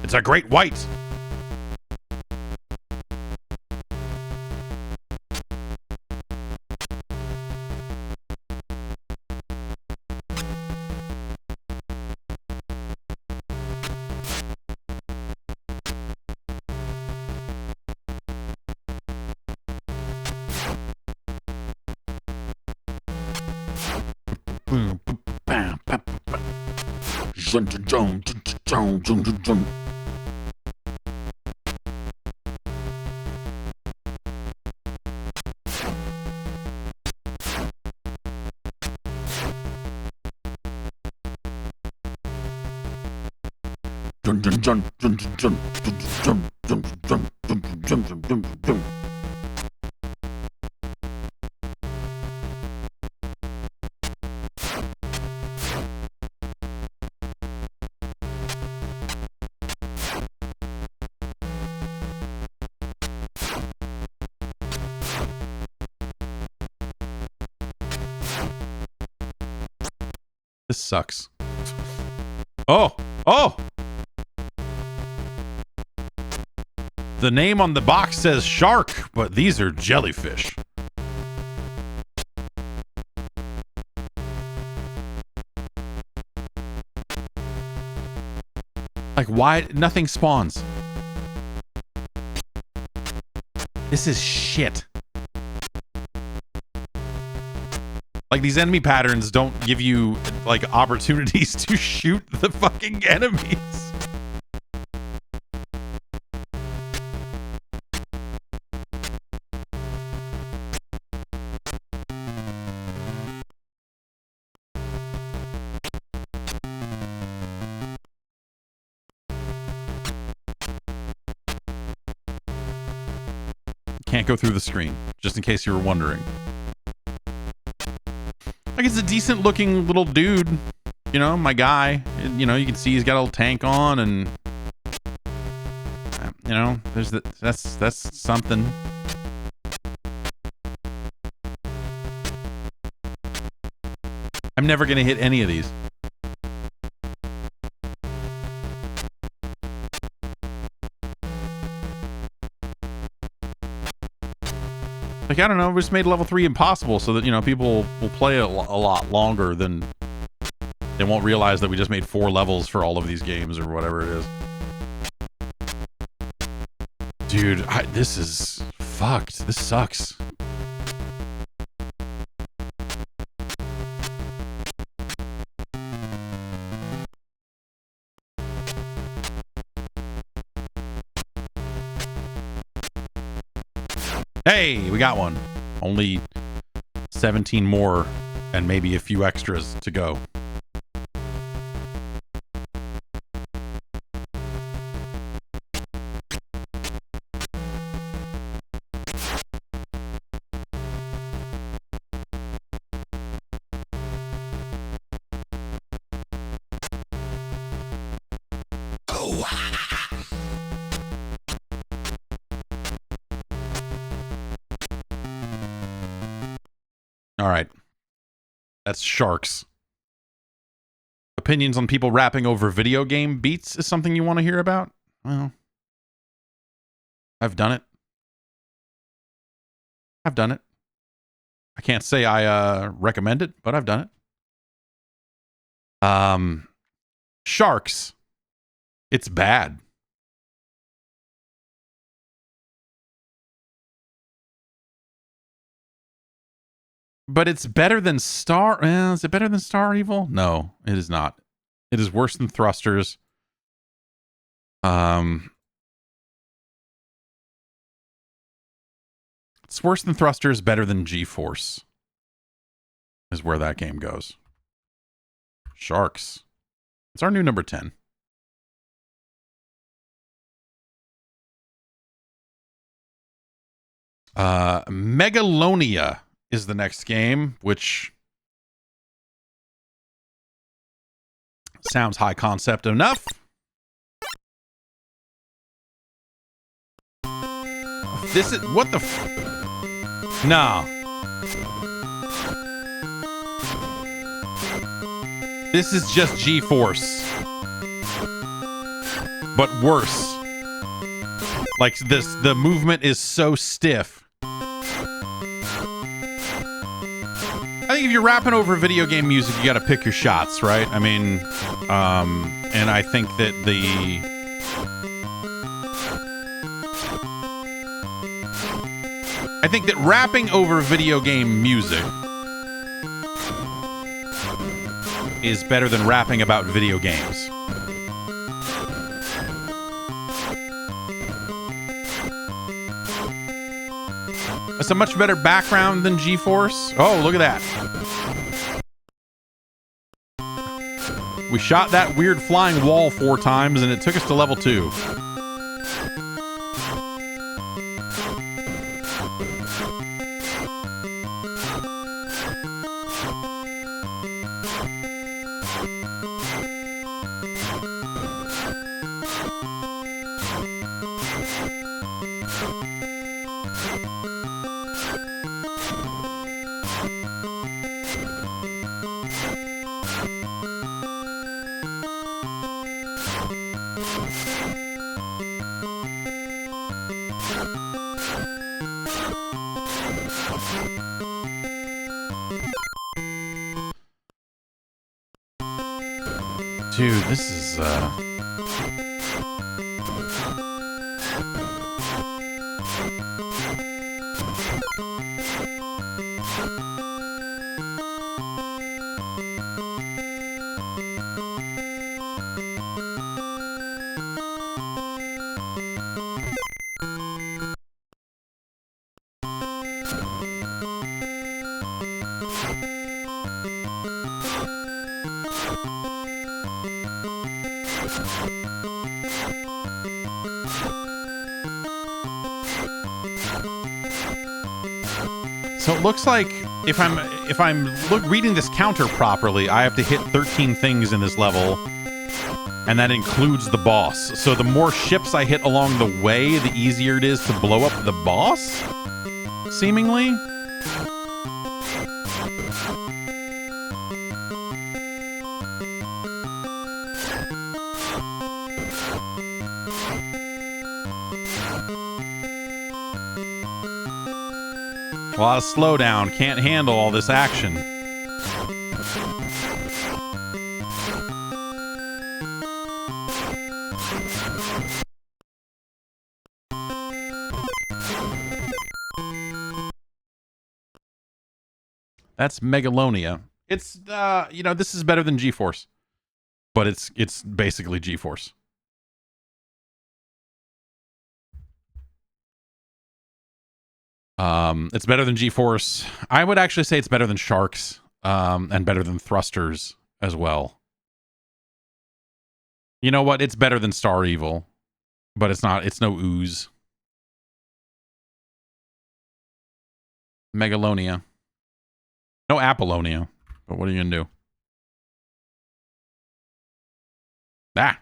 it's a great white. This sucks. Oh! Oh! The name on the box says shark, but these are jellyfish. Like, why? Nothing spawns. This is shit. Like, these enemy patterns don't give you, like, opportunities to shoot the fucking enemies. Can't go through the screen, just in case you were wondering. Like, it's a decent looking little dude, you know, my guy. You know, you can see he's got a little tank on, and you know, there's that's something. I'm never gonna hit any of these. Like, I don't know, we just made level 3 impossible so that, you know, people will play a lot longer than they won't realize that we just made 4 levels for all of these games or whatever it is. Dude, this is fucked. This sucks. Hey, we got one. Only 17 more and maybe a few extras to go. All right. That's Sharks. Opinions on people rapping over video game beats is something you want to hear about? Well, I've done it. I can't say I recommend it, but I've done it. Sharks. It's bad. But it's better than Star... is it better than Star Evil? No, it is not. It is worse than Thrusters. It's worse than Thrusters, better than G-Force. Is where that game goes. Sharks. It's our new number 10. Megalonia is the next game, which sounds high concept enough. This is... What the No. This is just G-Force. But worse. Like, the movement is so stiff. I think if you're rapping over video game music, you gotta pick your shots, right? I mean, and I think that rapping over video game music is better than rapping about video games. It's a much better background than G-Force. Oh, look at that. We shot that weird flying wall 4 times and it took us to level 2. Dude, this is, So it looks like if I'm reading this counter properly, I have to hit 13 things in this level, and that includes the boss. So the more ships I hit along the way, the easier it is to blow up the boss, seemingly. A lot of slowdown. Can't handle all this action. That's Megalonia. It's this is better than G-Force, but it's basically G-Force. It's better than G-Force. I would actually say it's better than Sharks, and better than Thrusters as well. You know what? It's better than Star Evil, but it's not. It's no Ooze. Megalonia. No Apollonia. But what are you gonna do? Ah.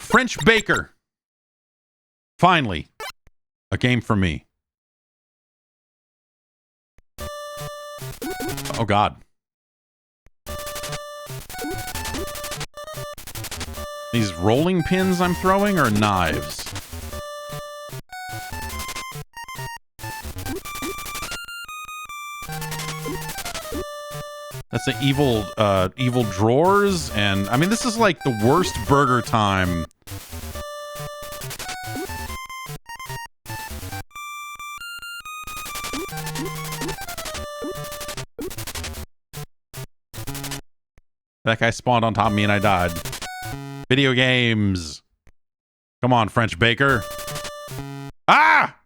French Baker. Finally, a game for me. Oh, God. These rolling pins I'm throwing are knives. That's the evil drawers, and I mean, this is like the worst burger time. That guy spawned on top of me and I died. Video games. Come on, French Baker. Ah!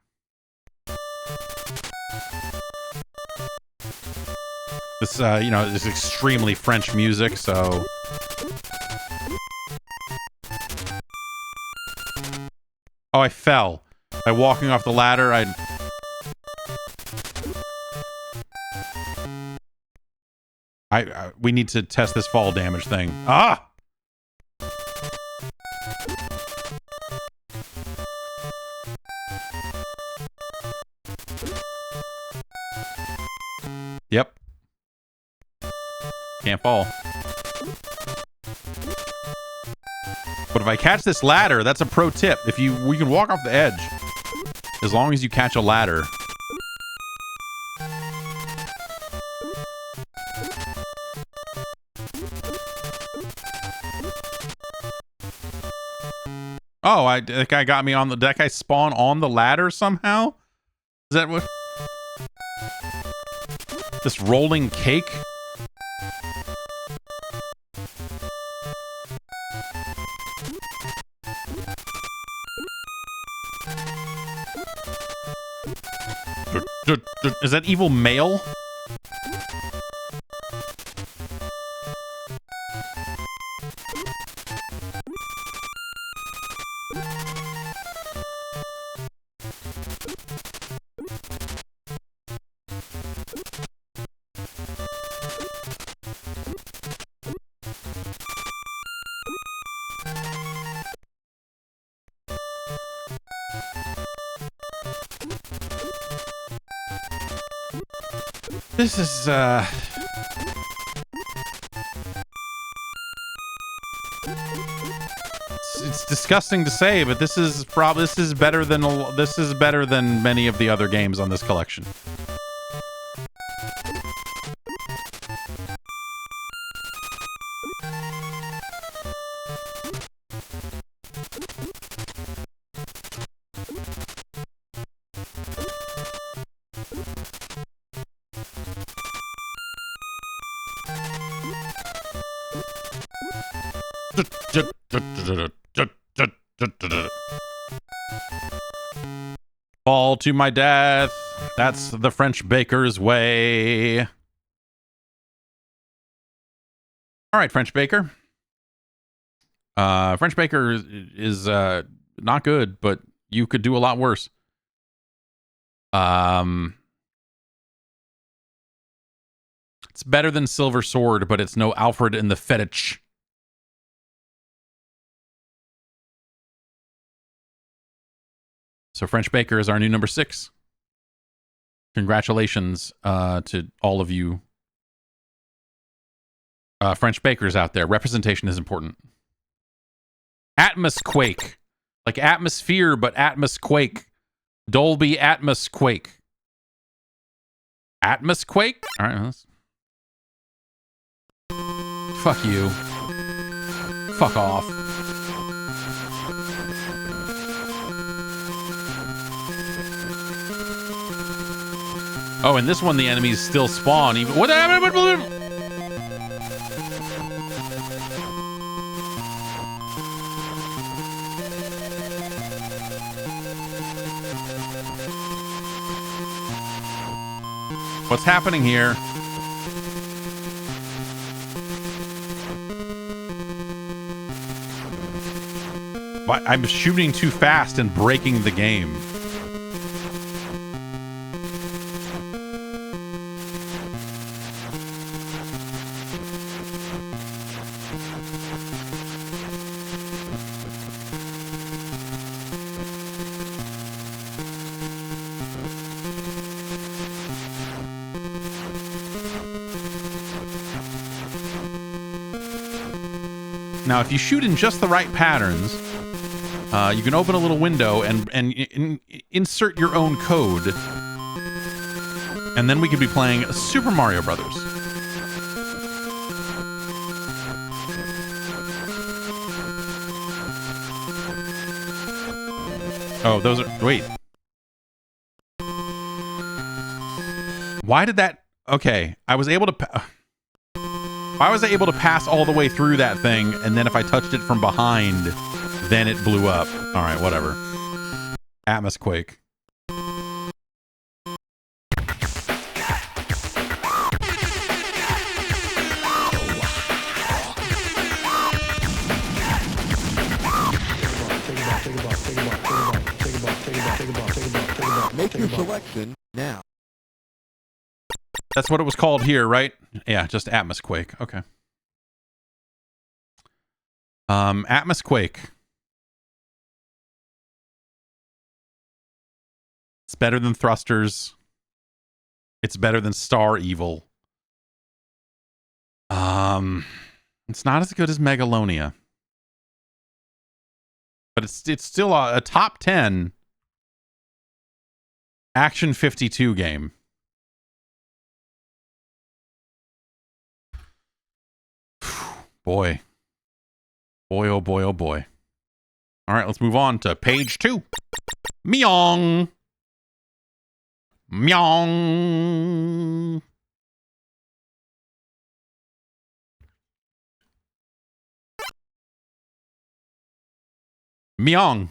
This, you know, is extremely French music, so... Oh, I fell. By walking off the ladder, we need to test this fall damage thing. Ah! Yep. Can't fall. But if I catch this ladder, that's a pro tip. We can walk off the edge as long as you catch a ladder. Oh, that guy got me on the... That guy spawned on the ladder somehow? Is that what... This rolling cake? Is that evil male? This is, it's disgusting to say, but this is better than many of the other games on this collection. Fall to my death. That's the French Baker's way. All right, French Baker. French Baker is not good, but you could do a lot worse. It's better than Silver Sword, but it's no Alfred N The Fettuc. So French Baker is our new number 6. Congratulations to all of you French bakers out there. Representation is important. Atmos Quake. Like atmosphere, but Atmos Quake. Dolby Atmos Quake. Atmos Quake? All right. Let's... Fuck you. Fuck off. Oh, and this one the enemies still spawn. Even what? What's happening here? I'm shooting too fast and breaking the game. Now, if you shoot in just the right patterns, you can open a little window and insert your own code. And then we could be playing Super Mario Brothers. Oh, those are... Wait. Why did that... Okay, I was able to... Why was I able to pass all the way through that thing, and then if I touched it from behind, then it blew up? All right, whatever. Atmos Quake. Make your selection now. That's what it was called here, right? Yeah, just Atmos Quake. Okay. Atmos Quake. It's better than Thrusters. It's better than Star Evil. It's not as good as Megalonia. But it's still a top 10 Action 52 game. Boy. Boy, oh boy, oh boy. All right, let's move on to page 2. Meong. Meong. Meong.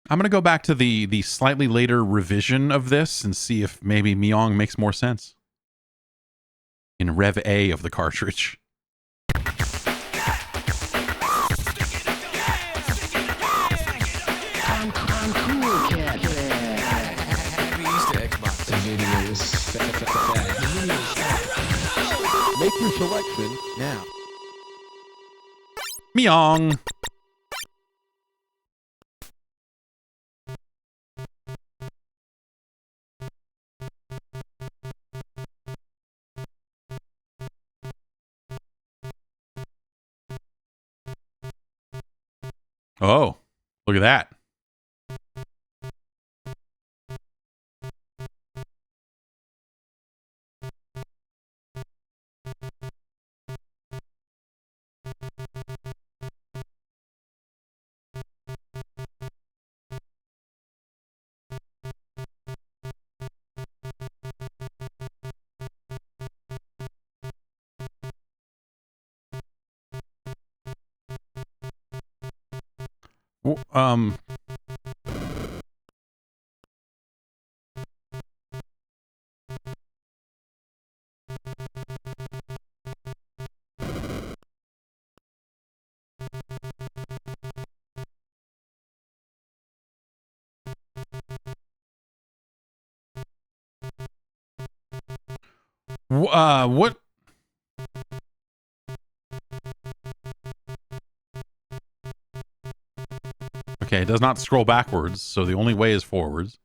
I'm going to go back to the slightly later revision of this and see if maybe Meong makes more sense. In Rev A of the cartridge. Make your selection now. Meong. Oh, look at that. Um, what? Okay, it does not scroll backwards, so the only way is forwards.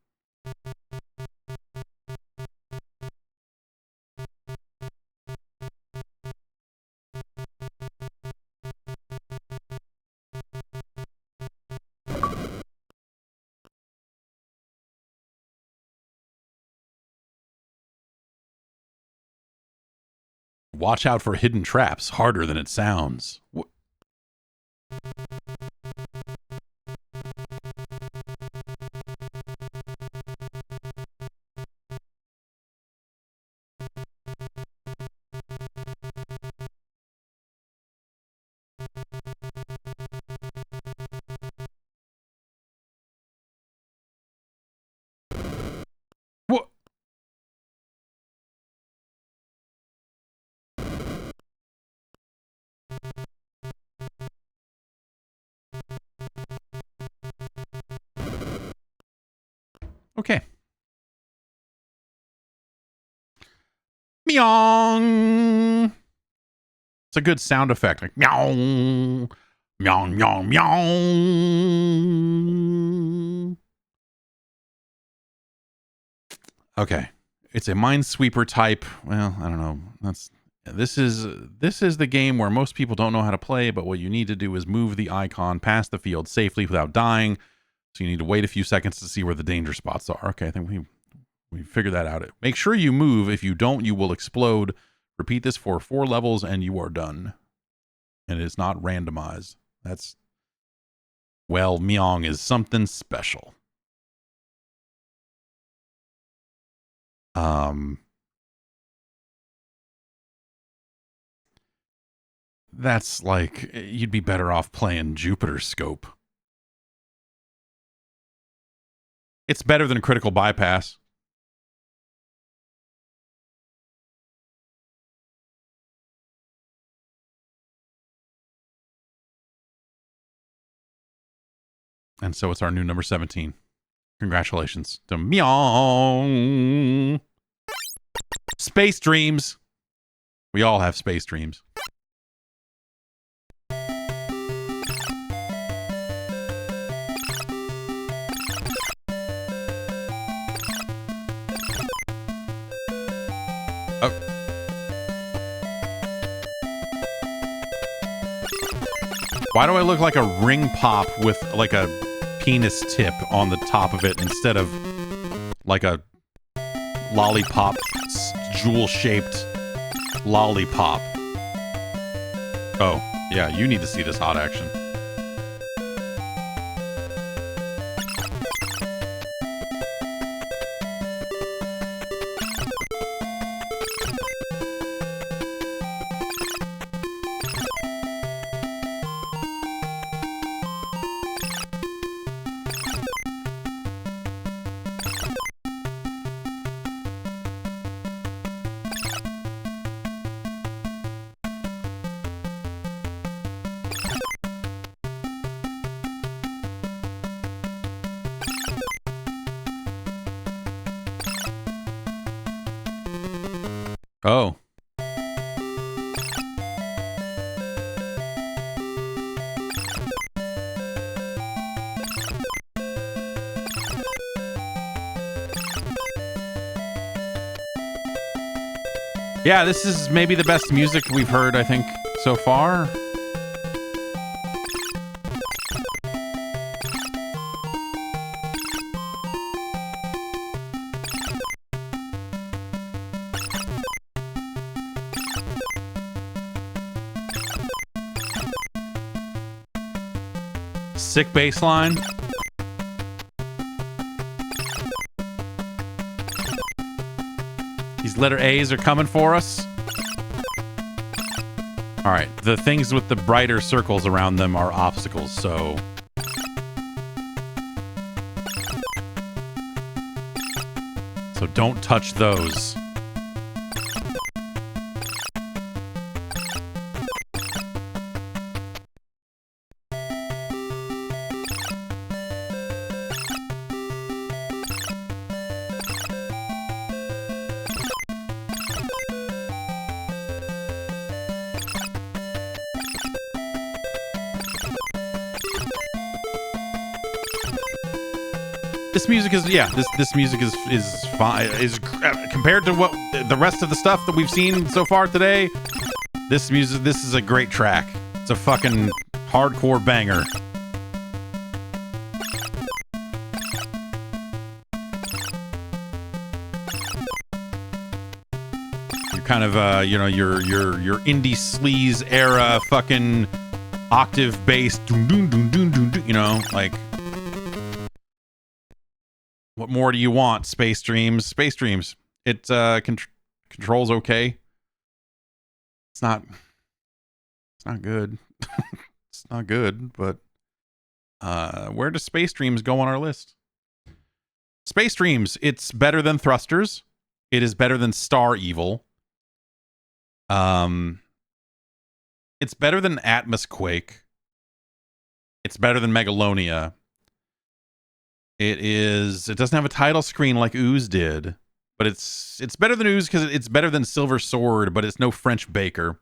Watch out for hidden traps, harder than it sounds. What? Okay. Meong. It's a good sound effect. Like meong. Meong, meong, meong. Okay. It's a Minesweeper type. Well, I don't know. This is the game where most people don't know how to play, but what you need to do is move the icon past the field safely without dying. So you need to wait a few seconds to see where the danger spots are. Okay, I think we figured that out. Make sure you move. If you don't, you will explode. Repeat this for 4 levels and you are done. And it is not randomized. Well, Meong is something special. That's like, you'd be better off playing Jupiter Scope. It's better than Critical Bypass. And so it's our new number 17. Congratulations to Meong. Space dreams. We all have space dreams. Why do I look like a ring pop with like a penis tip on the top of it instead of like a lollipop, jewel-shaped lollipop? Oh, yeah, you need to see this hot action. Oh. Yeah, this is maybe the best music we've heard, I think, so far. Sick bass line. These letter A's are coming for us. All right, the things with the brighter circles around them are obstacles, so... So don't touch those. This music is, yeah, this music is fine. Is compared to what the rest of the stuff that we've seen so far today. This is a great track. It's a fucking hardcore banger. You're kind of you know, your indie sleaze era fucking octave bass, you know, like. What more do you want? Space Dreams. Space Dreams. It controls okay. It's not good. It's not good, but where does Space Dreams go on our list? Space Dreams, it's better than Thrusters. It is better than Star Evil. It's better than Atmos Quake. It's better than Megalonia. It doesn't have a title screen like Ooze did, but it's better than Ooze because it's better than Silver Sword, but it's no French baker.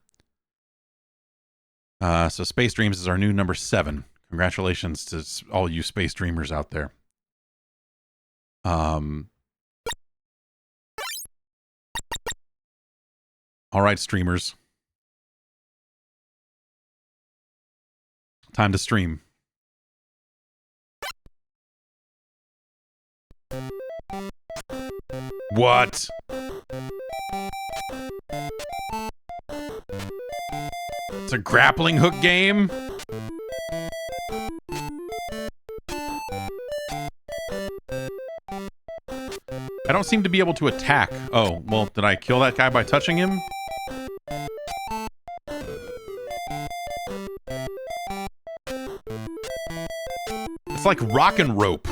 So Space Dreams is our new number 7. Congratulations to all you Space Dreamers out there. All right, streamers. Time to stream. What? It's a grappling hook game? I don't seem to be able to attack. Oh, well, did I kill that guy by touching him? It's like rock and rope.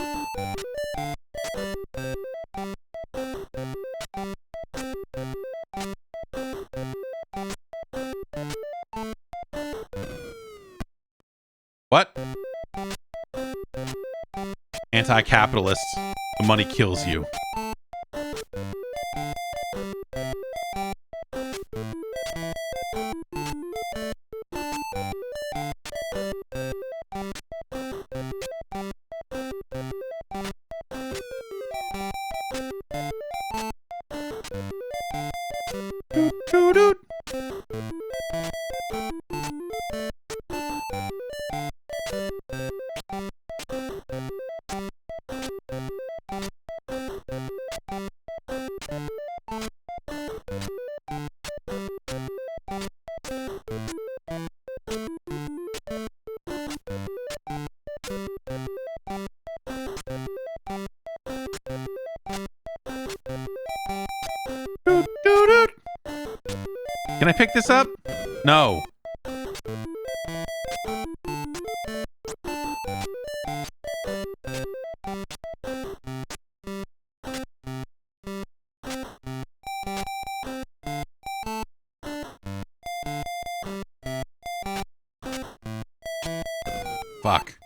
What? Anti-capitalists. The money kills you. Can I pick this up? No. Fuck.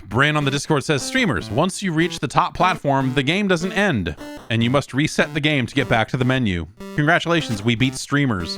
Brain on the Discord says, Streamers, once you reach the top platform, the game doesn't end, and you must reset the game to get back to the menu. Congratulations, we beat Streamers.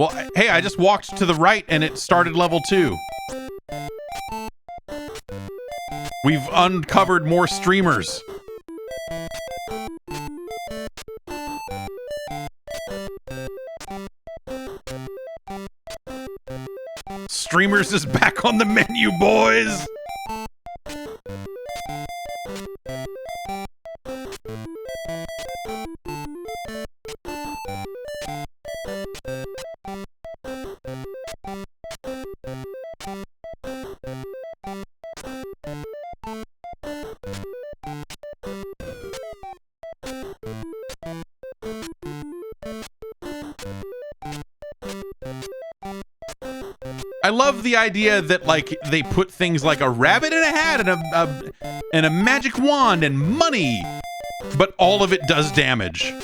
Well, hey, I just walked to the right and it started level 2. We've uncovered more Streemers. Streemers is back on the menu, boys! I love the idea that, like, they put things like a rabbit in a hat and a magic wand and money, but all of it does damage.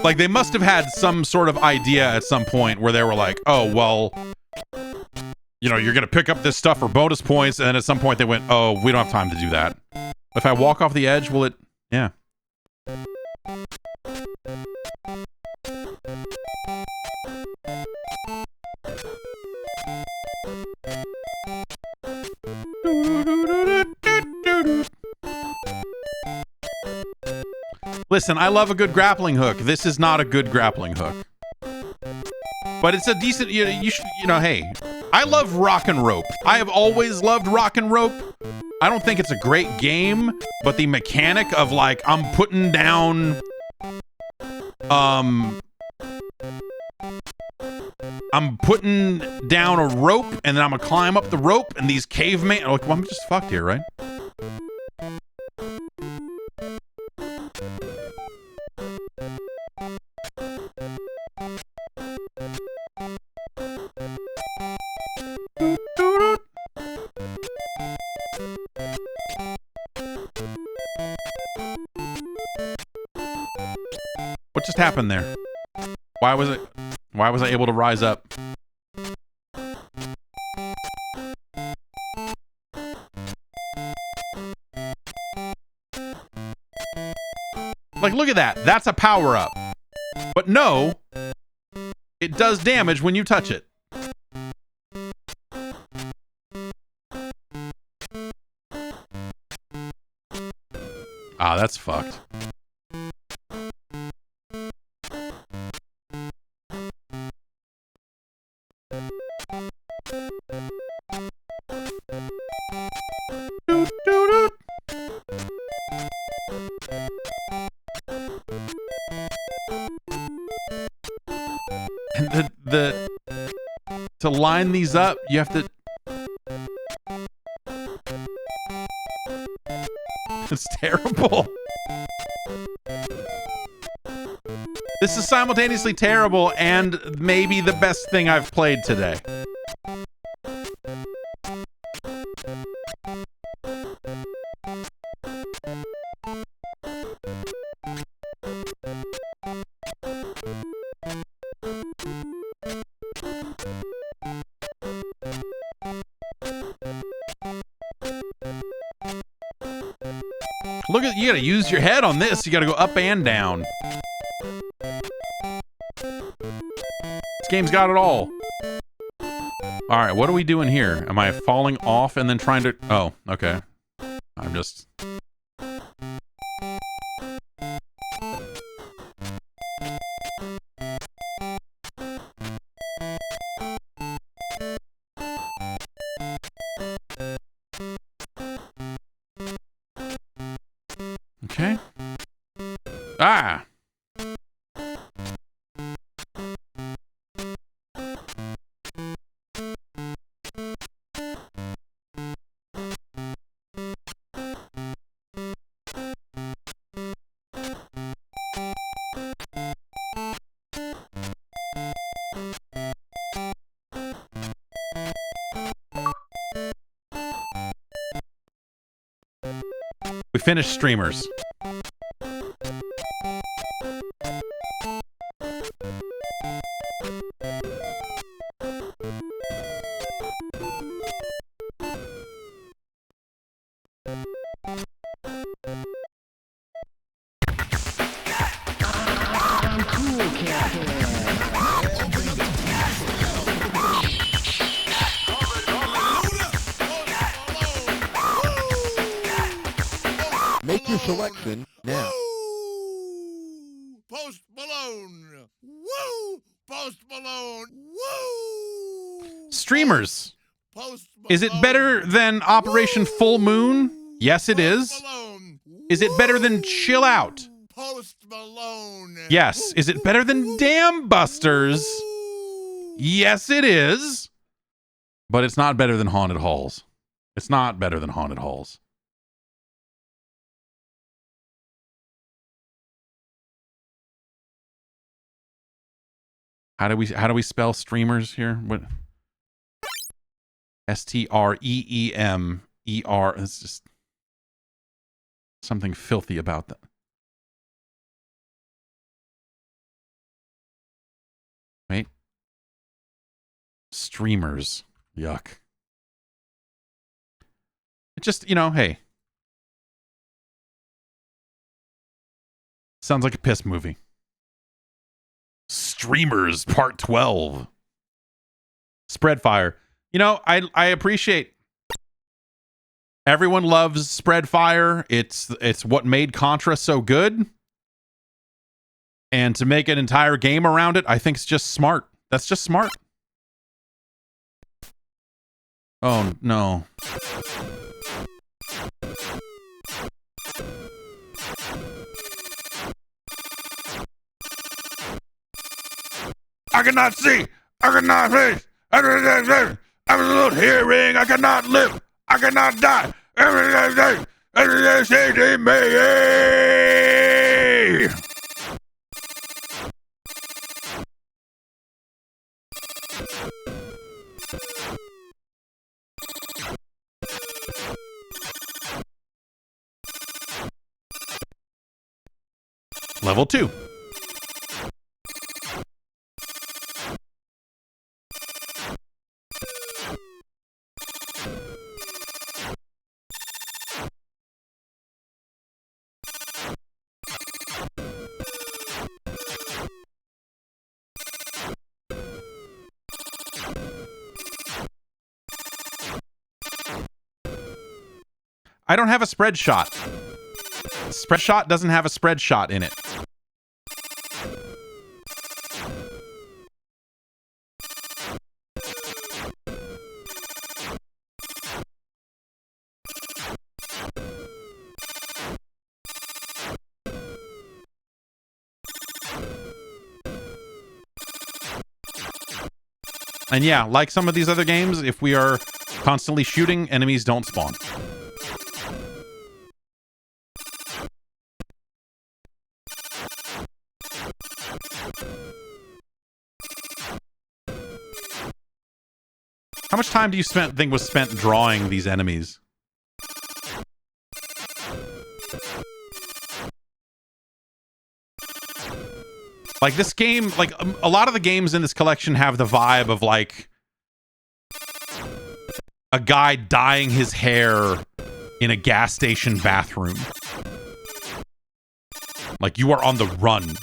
Like, they must have had some sort of idea at some point where they were like, oh, well, you know, you're going to pick up this stuff for bonus points, and then at some point they went, oh, we don't have time to do that. If I walk off the edge, will it... Yeah. Listen, I love a good grappling hook. This is not a good grappling hook. But it's a decent, you know, hey, I love rock and rope. I have always loved rock and rope. I don't think it's a great game, but the mechanic of like I'm putting down a rope and then I'm gonna climb up the rope and these cavemen like, well, I'm just fucked here, right? What just happened there? Why was I able to rise up? Like, look at that. That's a power up. But no, it does damage when you touch it. Ah, that's fucked. To line these up, you have to... It's terrible. This is simultaneously terrible and maybe the best thing I've played today. Look at, you gotta use your head on this. You gotta go up and down. This game's got it all. All right, what are we doing here? Am I falling off and then trying to... Oh, okay. I'm just... Okay. Ah! We finished Streemerz. Make your selection now. Woo! Post Malone. Woo! Post Malone. Woo! Streemerz. Post Malone. Is it better than Operation Full Moon? Yes, it is. Malone. Is it better than Chill Out? Post Malone. Yes. Is it better than Dam Busters? Yes, it is. But it's not better than Haunted Halls. It's not better than Haunted Halls. How do we spell Streemerz here? What? Streemer. It's just something filthy about that. Wait. Streemerz. Yuck. It just, you know, hey. Sounds like a piss movie. Streemerz Part 12. Spread Fire. You know, I appreciate everyone loves Spread Fire. It's what made Contra so good. And to make an entire game around it, I think it's just smart. That's just smart. Oh, no. I cannot see. I cannot face. Absolute hearing. I cannot live. I cannot die. Everything me. Level 2. I don't have a spread shot. Spread shot doesn't have a spread shot in it. And yeah, like some of these other games, if we are constantly shooting, enemies don't spawn. How much time do you think was spent drawing these enemies? Like this game, like a lot of the games in this collection have the vibe of like a guy dyeing his hair in a gas station bathroom. Like you are on the run.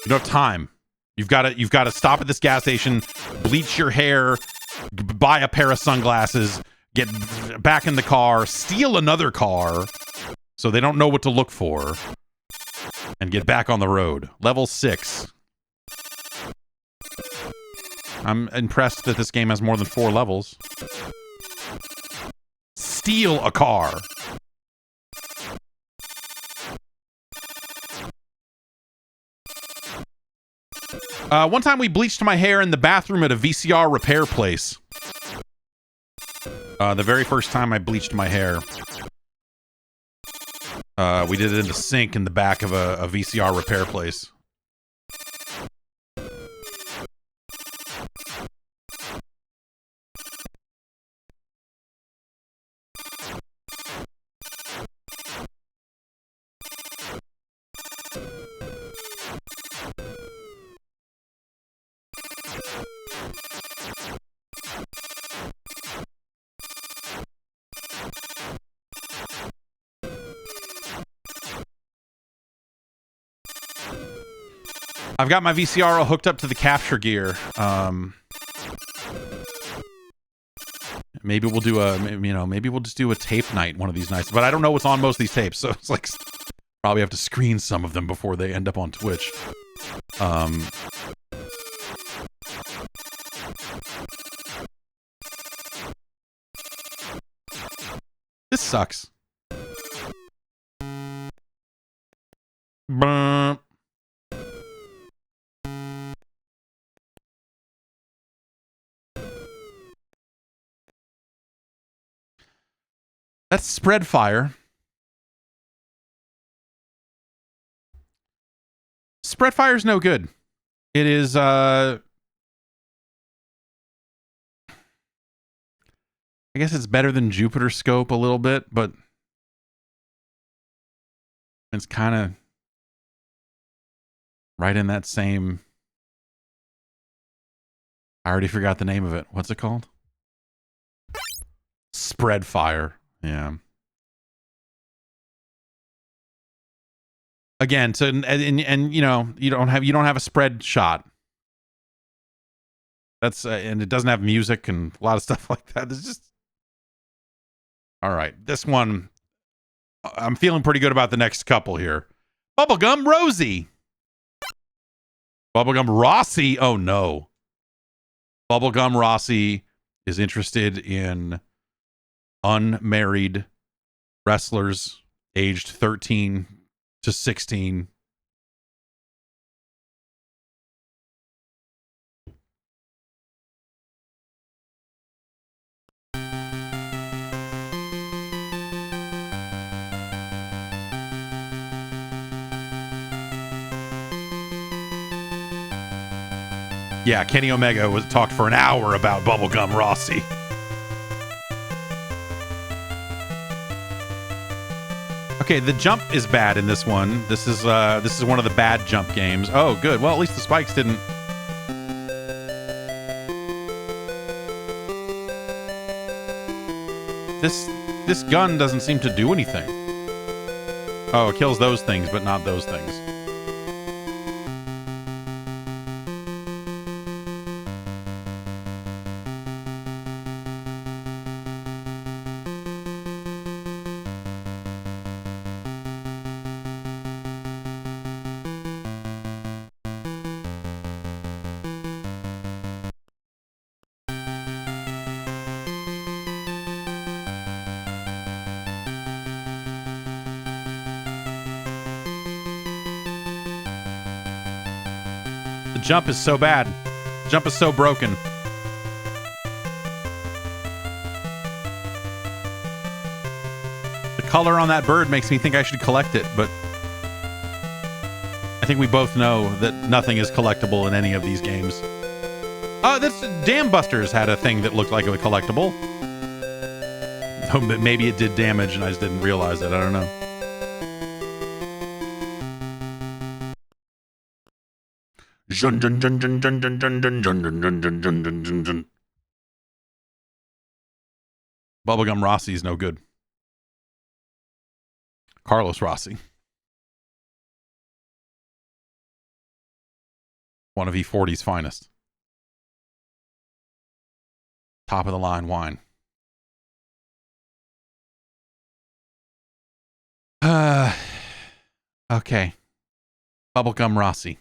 You don't have time. You've got to stop at this gas station, bleach your hair, buy a pair of sunglasses, get back in the car, steal another car so they don't know what to look for, and get back on the road. Level 6. I'm impressed that this game has more than 4 levels. Steal a car. One time we bleached my hair in the bathroom at a VCR repair place. The very first time I bleached my hair. We did it in the sink in the back of a VCR repair place. I've got my VCR hooked up to the capture gear. Maybe we'll do maybe we'll just do a tape night one of these nights. But I don't know what's on most of these tapes, so it's like probably have to screen some of them before they end up on Twitch. This sucks. Bump. That's spread fire. Spread fire is no good. It is I guess it's better than Jupiter Scope a little bit, but it's kind of right in that same. I already forgot the name of it. What's it called? Spread fire. Yeah. Again, so and you know, you don't have a spread shot. That's and it doesn't have music and a lot of stuff like that. It's just all right. This one, I'm feeling pretty good about the next couple here. Bubblegum Rosie. Bubblegum Rossie. Oh no. Bubblegum Rossie is interested in unmarried wrestlers aged 13 to 16. Yeah, Kenny Omega talked for an hour about Bubblegum Rossie. Okay, the jump is bad in this one. This is one of the bad jump games. Oh, good. Well, at least the spikes didn't. This gun doesn't seem to do anything. Oh, it kills those things, but not those things. The jump is so bad. The jump is so broken. The color on that bird makes me think I should collect it, but I think we both know that nothing is collectible in any of these games. Oh, this Dam Busters had a thing that looked like it was collectible. Maybe it did damage and I just didn't realize it. I don't know. Bubblegum Rossie is no good. Carlos Rossi. One of E40's finest. Top of the line wine. Okay. Bubblegum Rossie.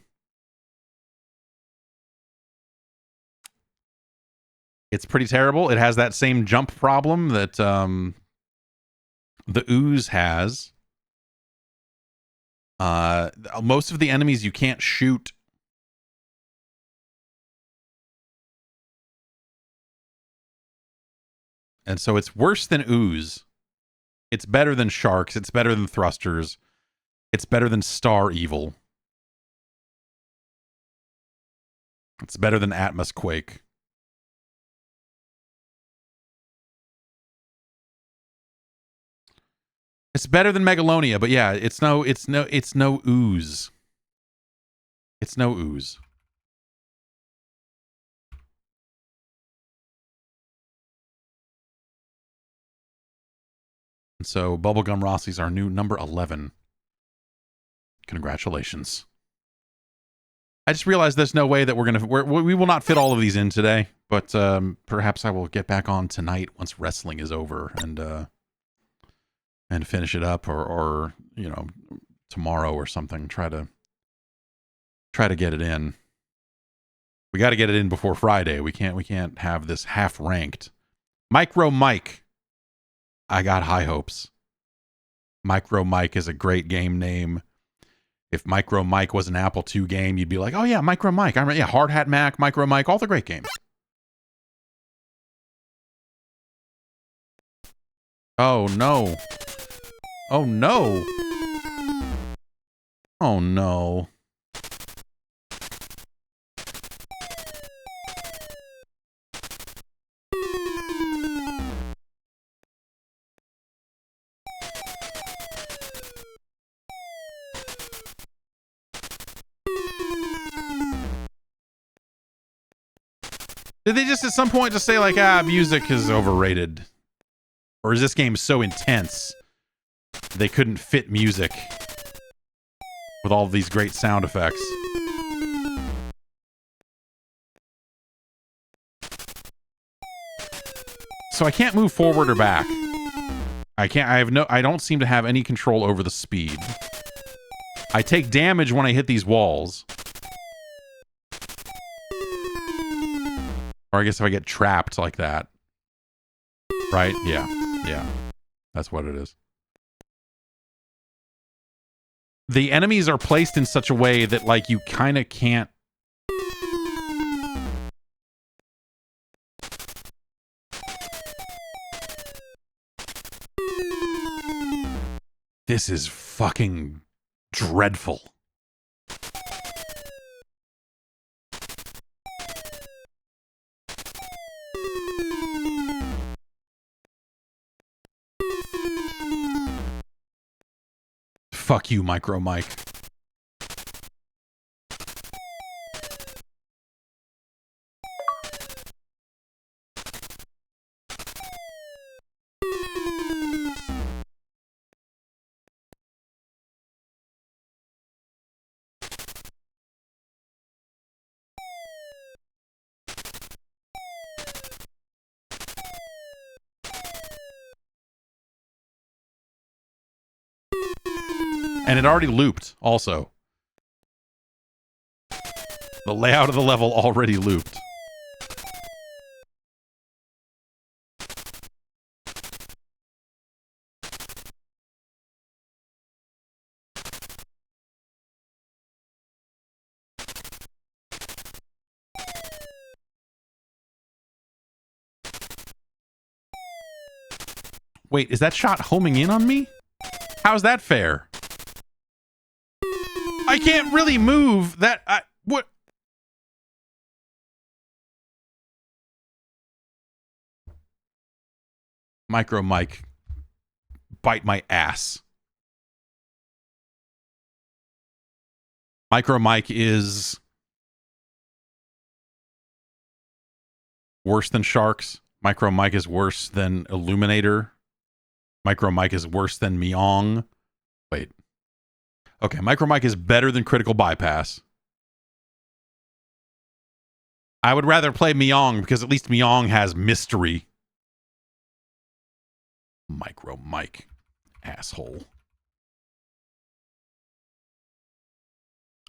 It's pretty terrible. It has that same jump problem that the Ooze has. Most of the enemies you can't shoot. And so it's worse than Ooze. It's better than Sharks. It's better than Thrusters. It's better than Star Evil. It's better than Atmos Quake. It's better than Megalonia, but yeah, it's no Ooze. It's no Ooze. And so Bubblegum Rossie's our new number 11. Congratulations. I just realized there's no way that we will not fit all of these in today, but perhaps I will get back on tonight once wrestling is over and finish it up, or you know, tomorrow or something. Try to get it in. We got to get it in before Friday. We can't have this half ranked. Micro Mike. I got high hopes. Micro Mike is a great game name. If Micro Mike was an Apple II game, you'd be like, oh yeah, Micro Mike. Yeah, Hard Hat Mac, Micro Mike, all the great games. Oh no. Oh no. Oh no. Did they just at some point just say like, music is overrated? Or is this game so intense they couldn't fit music with all of these great sound effects? So I can't move forward or back. I don't seem to have any control over the speed. I take damage when I hit these walls. Or I guess if I get trapped like that. Right? Yeah. Yeah. That's what it is. The enemies are placed in such a way that, like, you kind of can't... This is fucking dreadful. Fuck you, Micro Mike. And it already looped, also. The layout of the level already looped. Wait, is that shot homing in on me? How's that fair? I can't really move that. What? Micro Mike, bite my ass. Micro Mike is worse than Sharks. Micro Mike is worse than Illuminator. Micro Mike is worse than Meong. Wait. Okay, Micro Mike is better than Critical Bypass. I would rather play Meong because at least Meong has mystery. Micro Mike, asshole.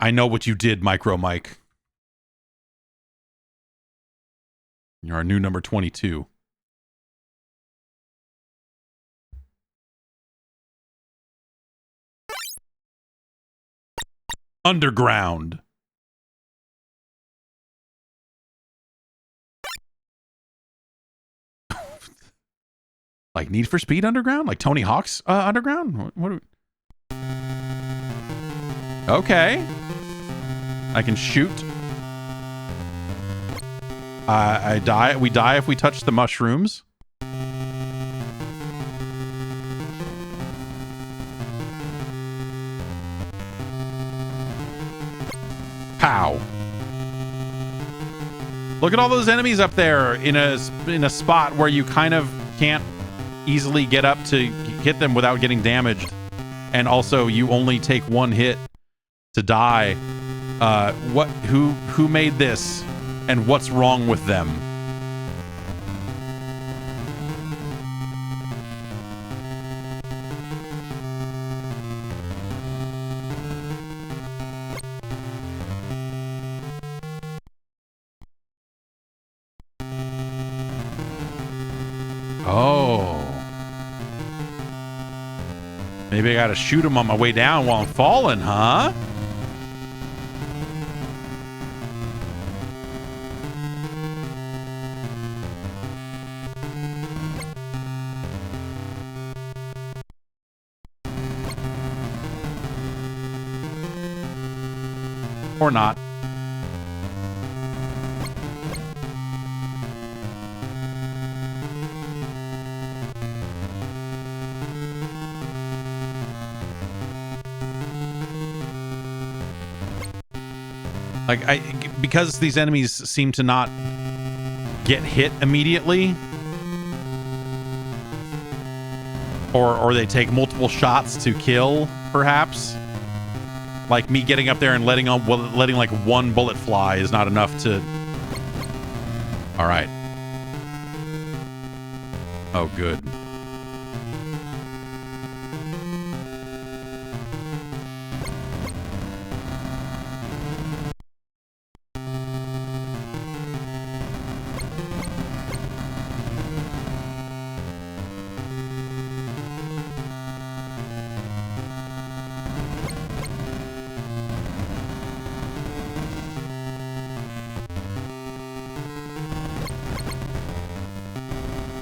I know what you did, Micro Mike. You're our new number 22. Underground. Like Need for Speed Underground? Like Tony Hawk's Underground? What okay. I can shoot. I die. We die if we touch the mushrooms. Pow. Look at all those enemies up there in a spot where you kind of can't easily get up to hit them without getting damaged. And also you only take one hit to die. Who made this and what's wrong with them? Oh. Maybe I gotta shoot him on my way down while I'm falling, huh? Or not. Like, because these enemies seem to not get hit immediately, or they take multiple shots to kill, perhaps. Like me getting up there and letting like one bullet fly is not enough to. All right. Oh, good.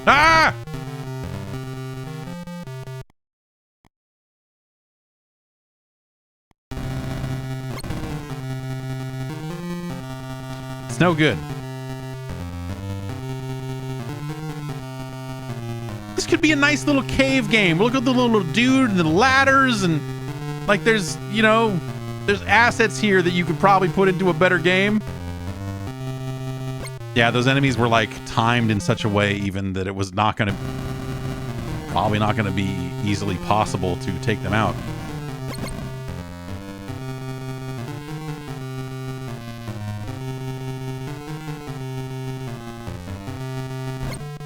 Ah! It's no good. This could be a nice little cave game. Look at the little dude and the ladders and like there's, you know, there's assets here that you could probably put into a better game. Yeah, those enemies were like timed in such a way even that it was probably not gonna be easily possible to take them out.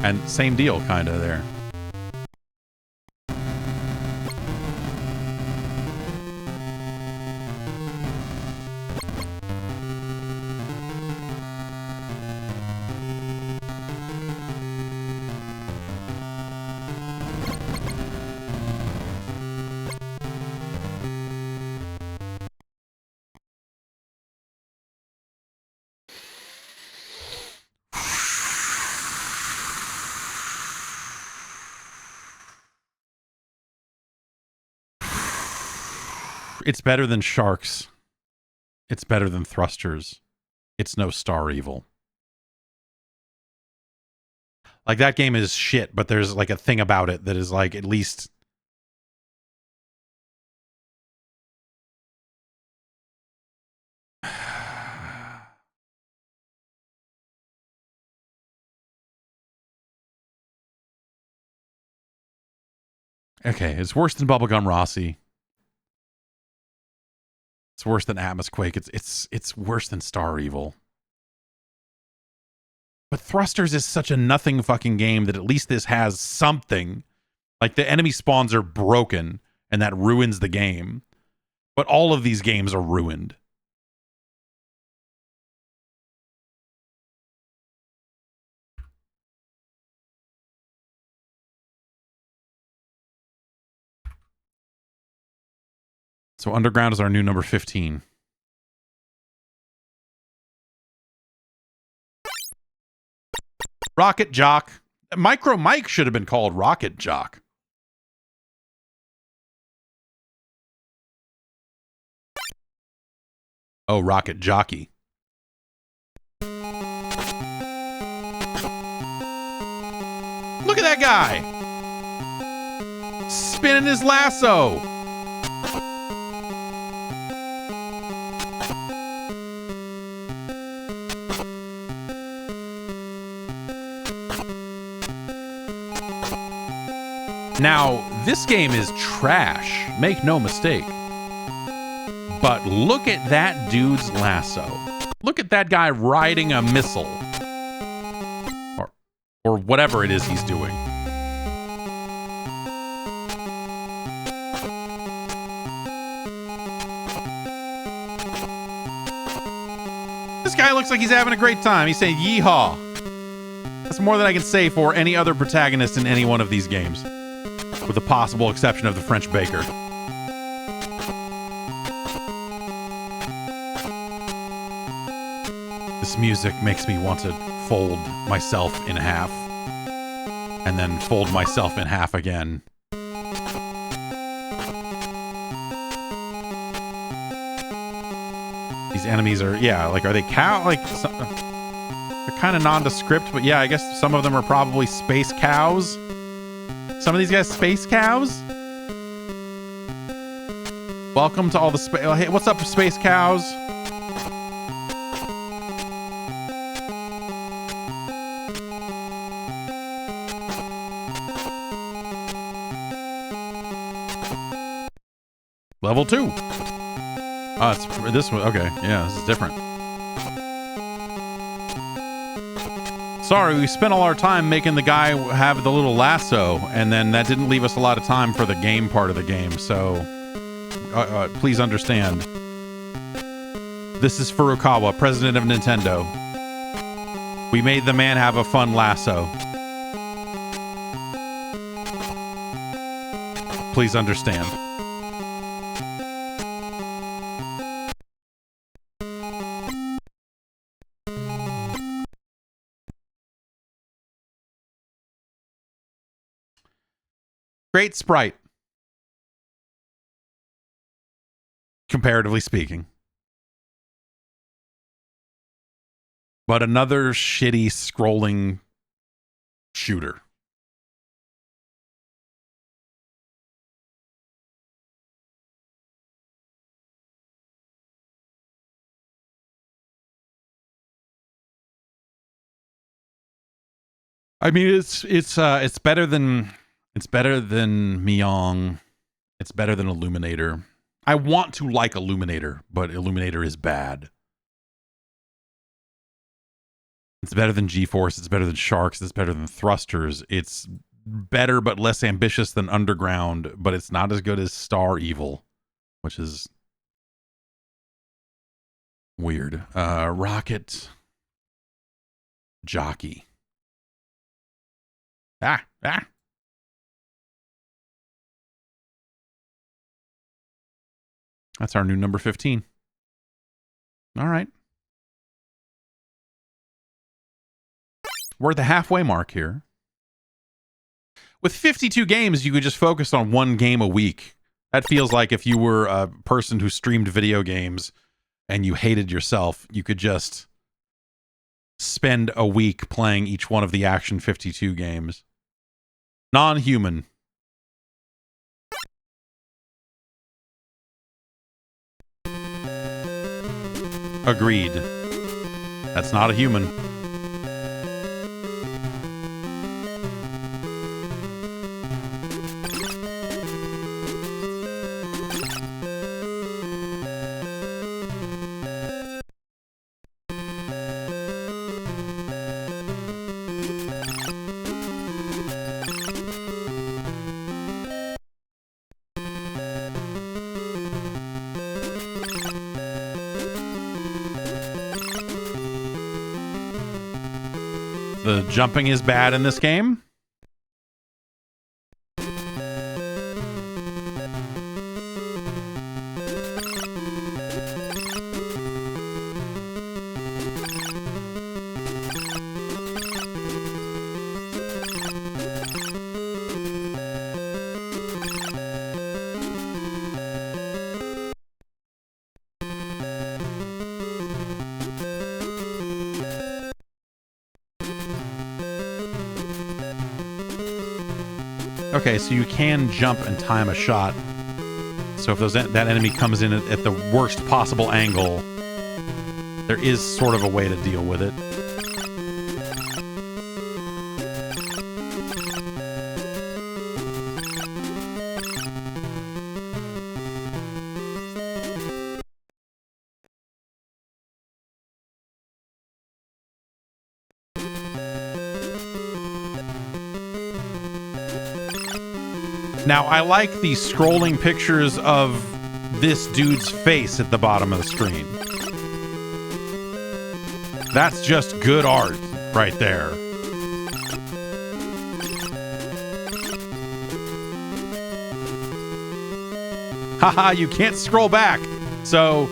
And same deal kind of there. It's better than Sharks. It's better than Thrusters. It's no Star Evil. Like, that game is shit, but there's like a thing about it that is like at least... Okay, it's worse than Bubblegum Rossie. It's worse than Atmos Quake. It's worse than Star Evil. But Thrusters is such a nothing fucking game that at least this has something. Like, the enemy spawns are broken, and that ruins the game. But all of these games are ruined. So Underground is our new number 15. Rocket Jock. Micro Mike should have been called Rocket Jock. Oh, Rocket Jockey. Look at that guy. Spinning his lasso. Now, this game is trash, make no mistake. But look at that dude's lasso. Look at that guy riding a missile. Or whatever it is he's doing. This guy looks like he's having a great time. He's saying yeehaw. That's more than I can say for any other protagonist in any one of these games. With the possible exception of the French baker. This music makes me want to fold myself in half. And then fold myself in half again. These enemies are, yeah, like, are they cow? Like, they're kind of nondescript, but yeah, I guess some of them are probably space cows. Some of these guys, space cows? Welcome to all the space... Hey, what's up, space cows? Level 2. Oh, it's this one. Okay, yeah, this is different. Sorry, we spent all our time making the guy have the little lasso, and then that didn't leave us a lot of time for the game part of the game, so please understand. This is Furukawa, president of Nintendo. We made the man have a fun lasso. Please understand. Great sprite, comparatively speaking. But another shitty scrolling shooter. I mean, it's better than Meong. It's better than Illuminator. I want to like Illuminator, but Illuminator is bad. It's better than G-Force. It's better than Sharks. It's better than Thrusters. It's better but less ambitious than Underground, but it's not as good as Star Evil, which is weird. Rocket Jockey. Ah. That's our new number 15. All right. We're at the halfway mark here. With 52 games, you could just focus on one game a week. That feels like if you were a person who streamed video games and you hated yourself, you could just spend a week playing each one of the Action 52 games. Non-human. Agreed. That's not a human. The jumping is bad in this game. Okay, so you can jump and time a shot. So if that enemy comes in at the worst possible angle, there is sort of a way to deal with it. Now, I like the scrolling pictures of this dude's face at the bottom of the screen. That's just good art right there. Haha, you can't scroll back. So,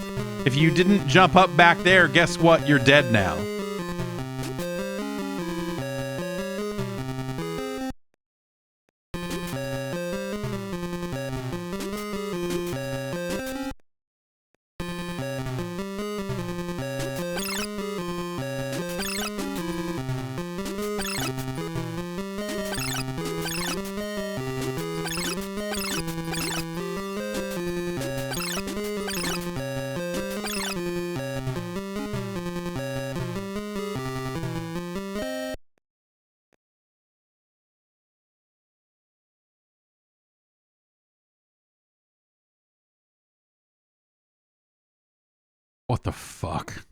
if you didn't jump up back there, guess what? You're dead now. What the fuck?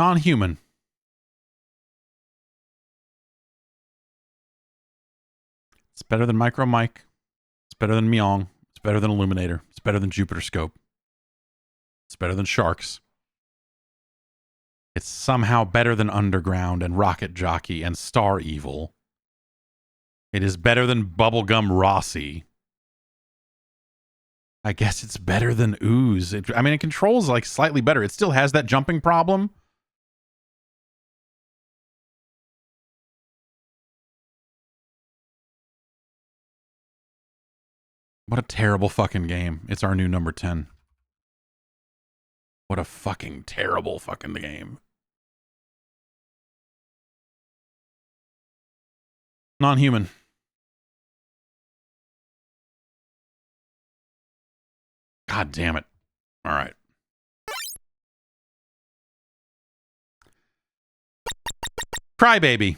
Non-human. It's better than Micro Mike. It's better than Meong. It's better than Illuminator. It's better than Jupiter Scope. It's better than Sharks. It's somehow better than Underground and Rocket Jockey and Star Evil. It is better than Bubblegum Rossie. I guess it's better than Ooze. It controls like slightly better. It still has that jumping problem. What a terrible fucking game. It's our new number 10. What a fucking terrible fucking game. Non-human. God damn it. All right. Crybaby.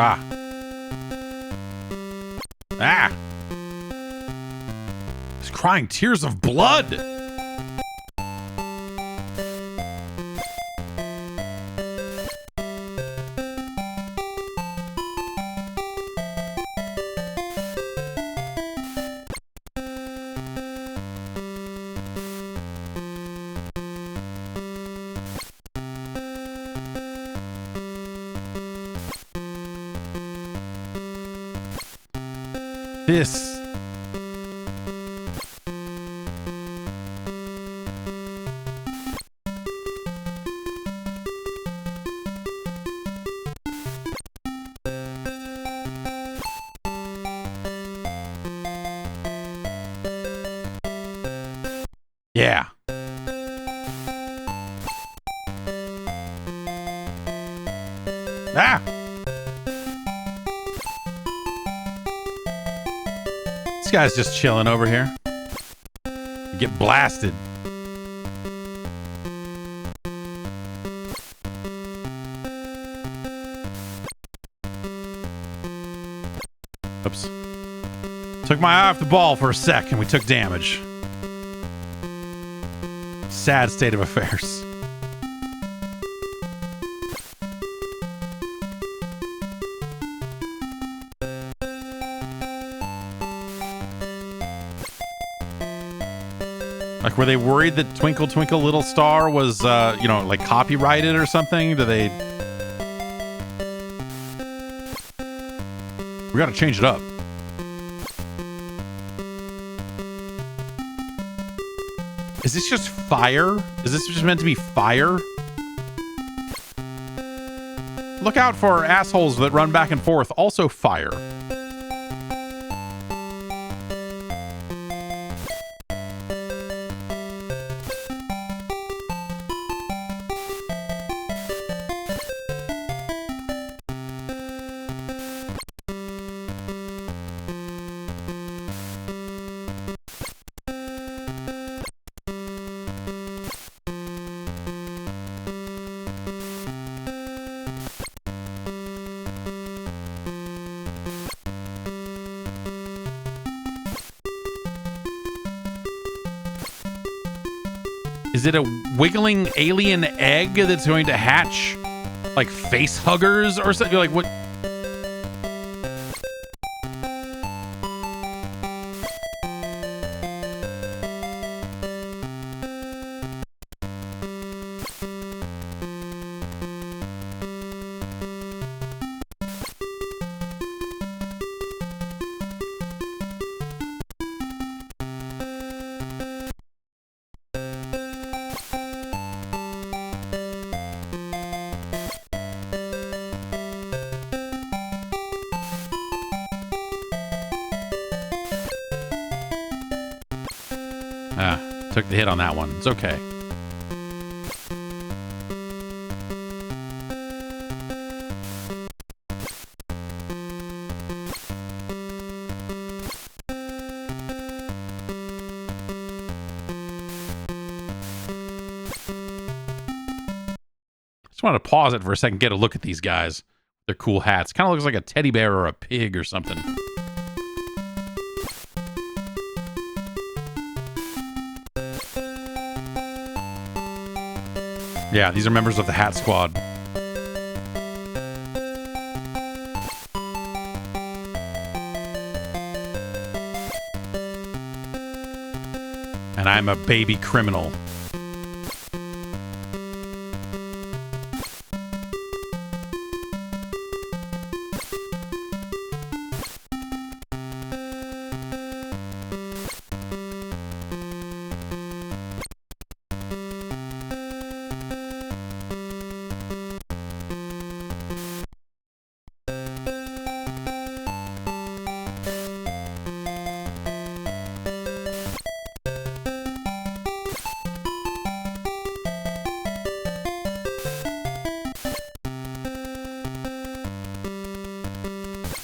Ah. Ah. He's crying tears of blood. This. Yeah. Ah. This guy's just chilling over here. You get blasted. Oops. Took my eye off the ball for a sec and we took damage. Sad state of affairs. Like, were they worried that Twinkle Twinkle Little Star was, like copyrighted or something? Do they... We gotta change it up. Is this just fire? Is this just meant to be fire? Look out for assholes that run back and forth. Also fire. Is it a wiggling alien egg that's going to hatch like face huggers or something? Like what? Took the hit on that one. It's okay. Just wanted to pause it for a second, get a look at these guys. Their cool hats. Kind of looks like a teddy bear or a pig or something. Yeah, these are members of the Hat Squad. And I'm a baby criminal.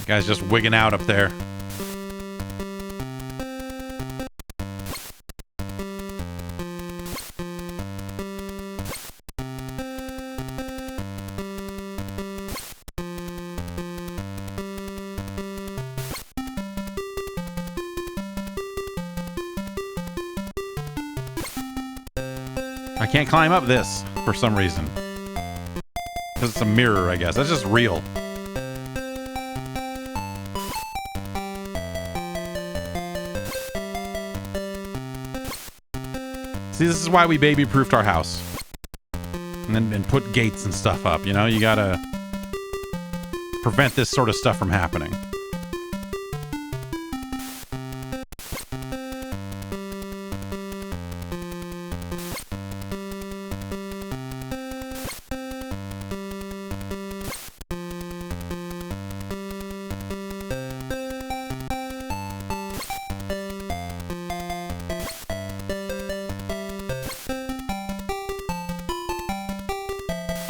Guy's just wigging out up there. I can't climb up this for some reason. Because it's a mirror, I guess. That's just real. See, this is why we baby-proofed our house. And put gates and stuff up, you know? You gotta prevent this sort of stuff from happening.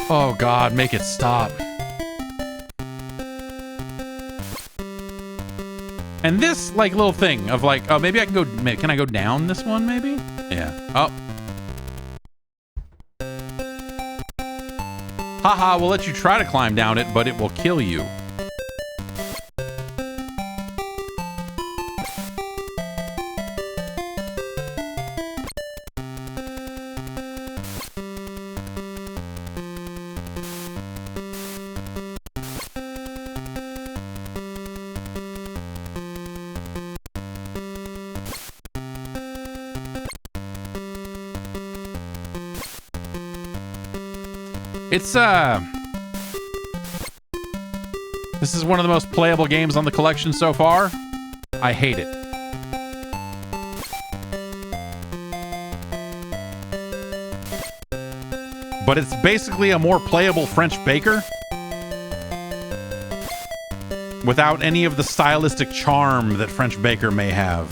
Oh God, make it stop. And this like little thing of like, oh, maybe I can go, can I go down this one maybe? Yeah. Oh. Haha, we'll let you try to climb down it, but it will kill you. It's, this is one of the most playable games on the collection so far. I hate it. But it's basically a more playable French Baker. Without any of the stylistic charm that French Baker may have.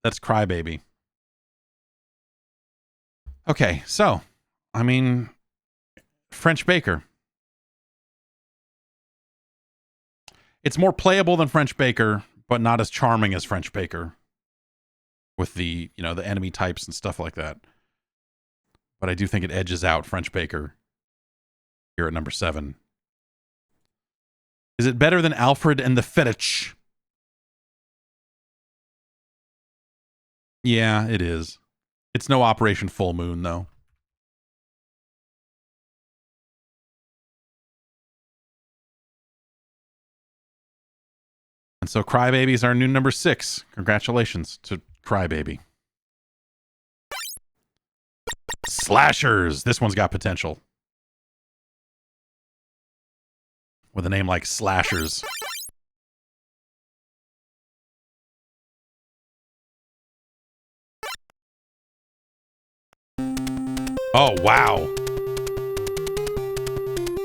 That's Crybaby. Okay, so, I mean, French Baker. It's more playable than French Baker, but not as charming as French Baker. With the, you know, the enemy types and stuff like that. But I do think it edges out French Baker here at number 7. Is it better than Alfred and the Fettuc? Yeah, it is. It's no Operation Full Moon, though. And so Crybaby is our new number 6. Congratulations to Crybaby. Slashers. This one's got potential. With a name like Slashers. Oh, wow.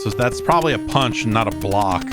So that's probably a punch and not a block.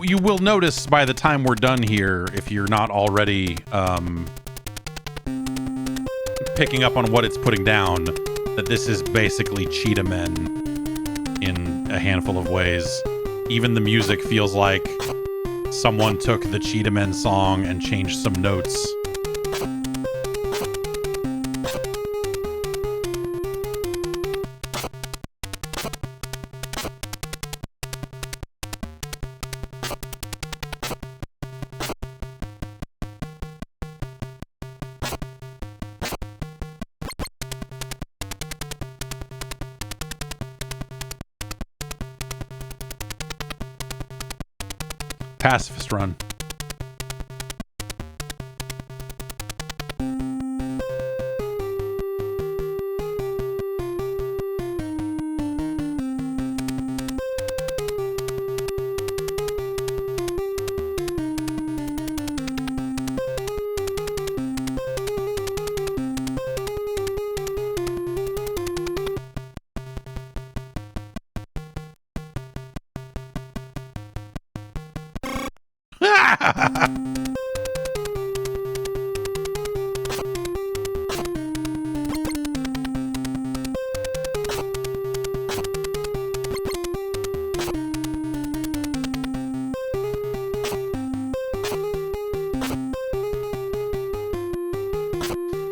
You will notice by the time we're done here, if you're not already picking up on what it's putting down, that this is basically Cheetahmen in a handful of ways. Even the music feels like someone took the Cheetahmen song and changed some notes. Pacifist run.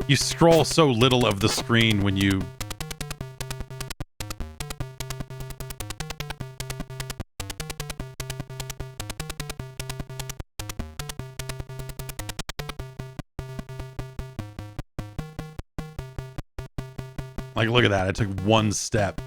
You scroll so little of the screen when you... Like, look at that. It took one step.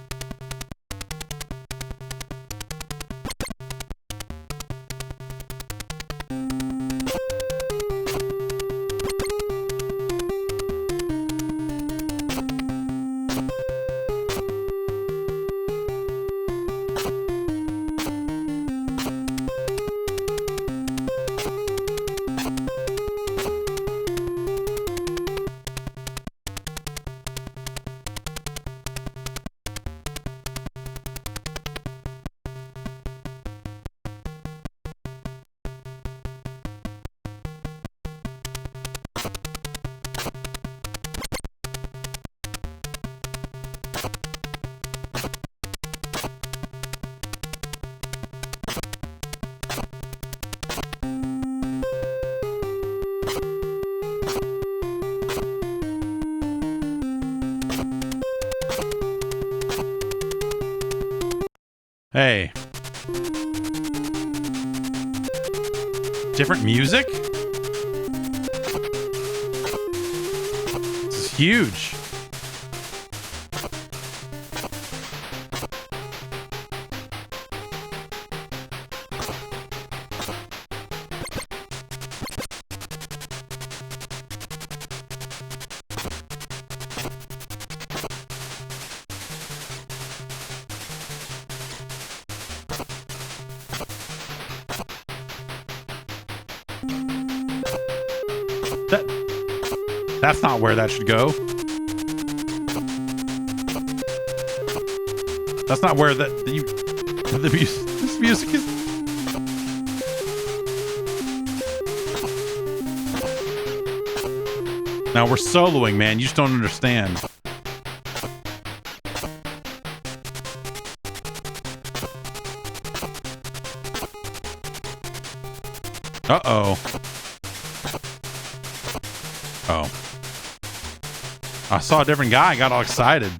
Hey. Different music? This is huge. That's not where that should go. That's not where this music is. Now we're soloing, man. You just don't understand. Uh-oh. Oh. I saw a different guy. I got all excited.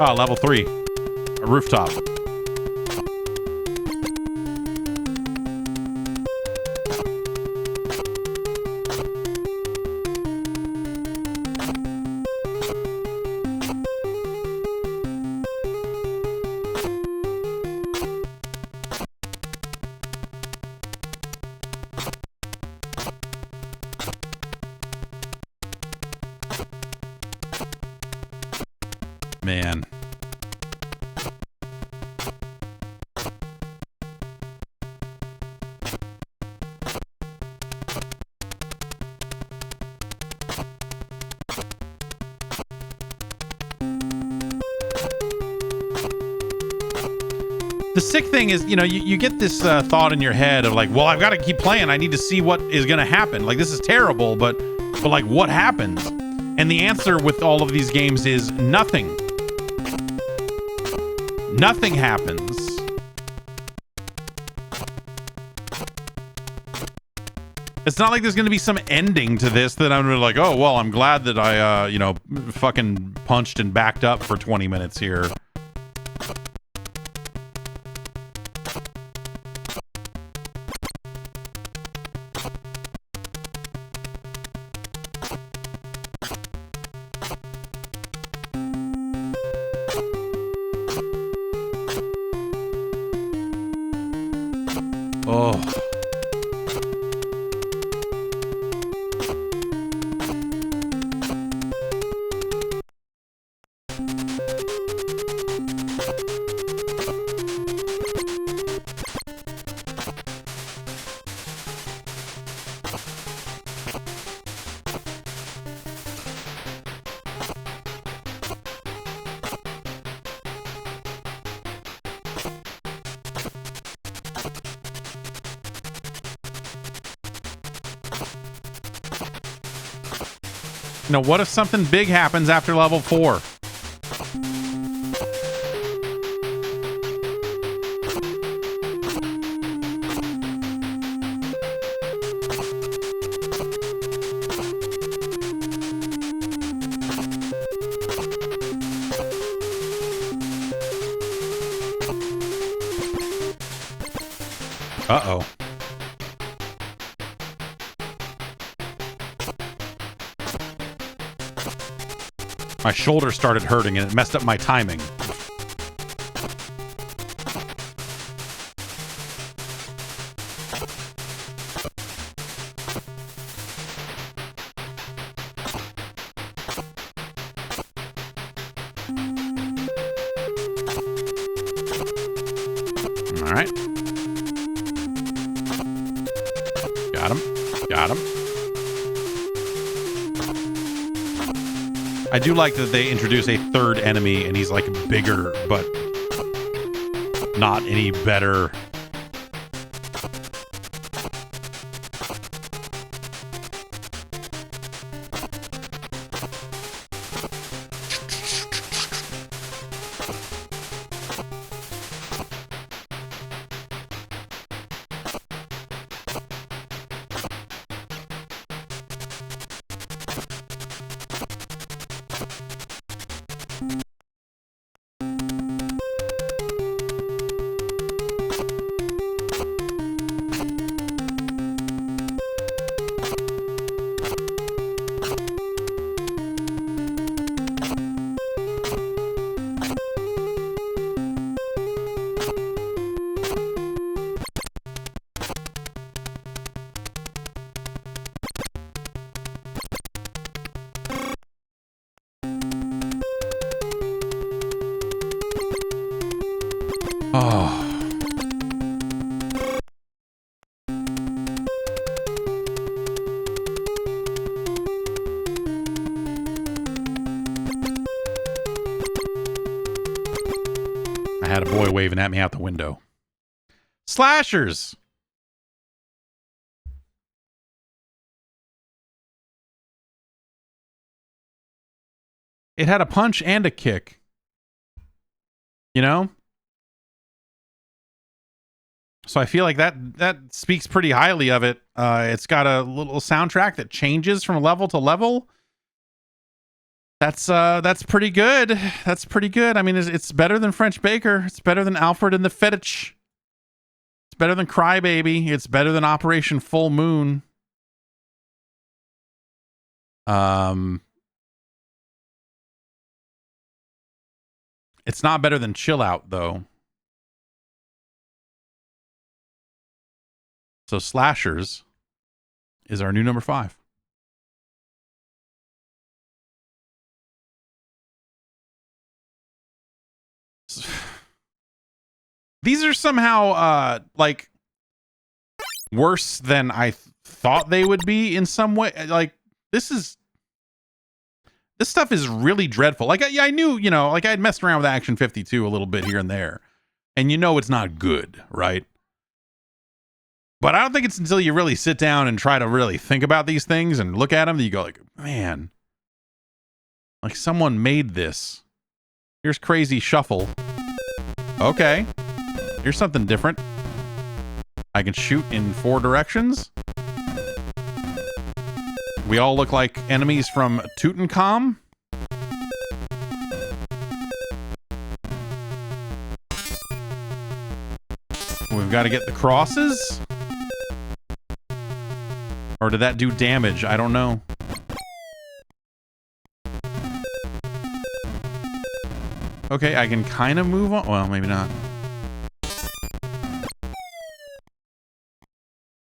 Oh, level 3. A rooftop. Man. The sick thing is, you know, you get this thought in your head of like, well, I've got to keep playing. I need to see what is going to happen. Like, this is terrible, but like, what happens? And the answer with all of these games is nothing. Nothing happens. It's not like there's going to be some ending to this that I'm like, oh, well, I'm glad that I, you know, fucking punched and backed up for 20 minutes here. Oh. Now, what if something big happens after level 4? Uh-oh. My shoulder started hurting and it messed up my timing. All right. Got him. Got him. I do like that they introduce a third enemy and he's like bigger, but not any better. Oh. I had a boy waving at me out the window. Slashers. It had a punch and a kick. You know? So I feel like that speaks pretty highly of it. It's got a little soundtrack that changes from level to level. That's pretty good. That's pretty good. I mean, it's better than French Baker. It's better than Alfred N The Fettuc. It's better than Crybaby. It's better than Operation Full Moon. It's not better than Chill Out, though. So Slashers is our new number 5. These are somehow like worse than I thought they would be in some way. Like this stuff is really dreadful. Like I knew, you know, like I'd messed around with Action 52 a little bit here and there. and you know it's not good, right? But I don't think it's until you really sit down and try to really think about these things and look at them that you go like, man, like someone made this. Here's Crazy Shuffle. Okay. Here's something different. I can shoot in 4 directions. We all look like enemies from Tutankhamun. We've got to get the crosses. Or did that do damage? I don't know. Okay, I can kind of move on. Well, maybe not.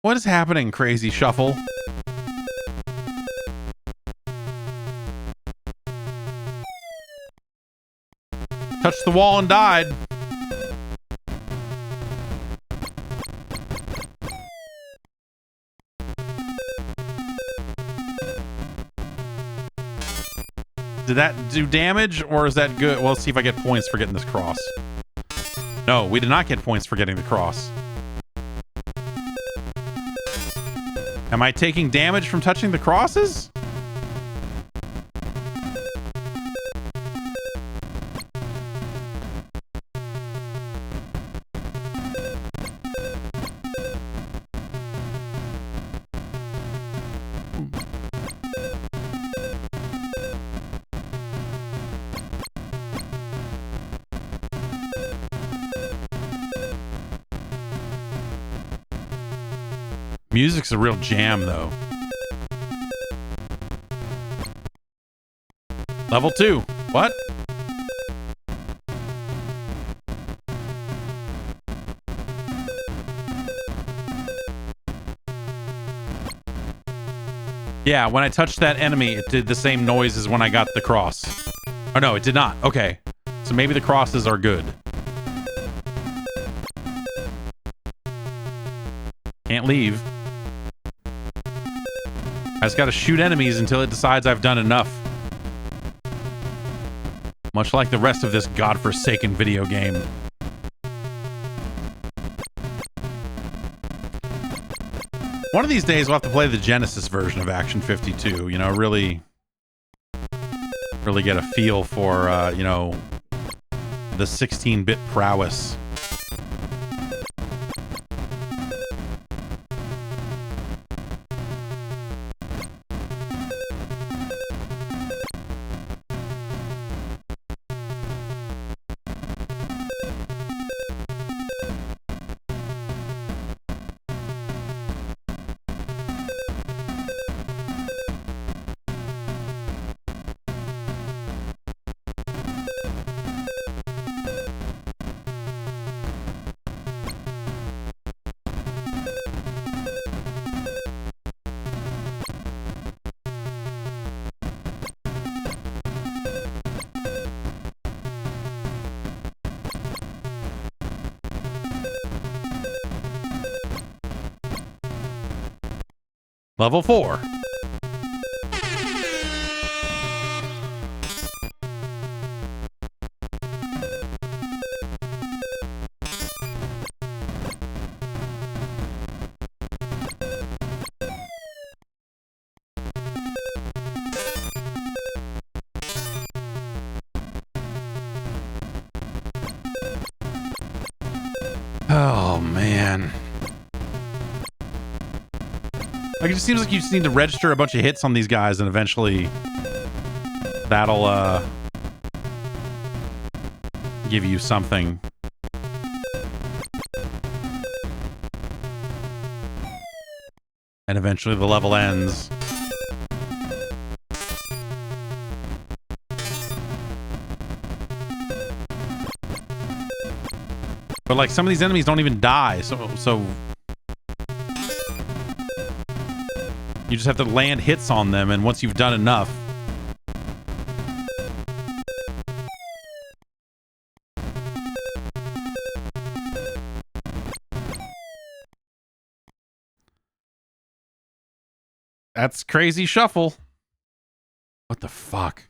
What is happening, Crazy Shuffle? Touched the wall and died. Did that do damage, or is that good? Well, let's see if I get points for getting this cross. No, we did not get points for getting the cross. Am I taking damage from touching the crosses? Music's a real jam, though. Level 2. What? Yeah, when I touched that enemy, it did the same noise as when I got the cross. Oh, no, it did not. Okay. So maybe the crosses are good. Can't leave. I just gotta shoot enemies until it decides I've done enough. Much like the rest of this godforsaken video game. One of these days we'll have to play the Genesis version of Action 52, you know, really get a feel for, you know, the 16-bit prowess. Level 4. Oh, man. Like, it just seems like you just need to register a bunch of hits on these guys, and eventually that'll give you something. And eventually the level ends. But like, some of these enemies don't even die, so you just have to land hits on them, and once you've done enough, that's Crazy Shuffle. What the fuck?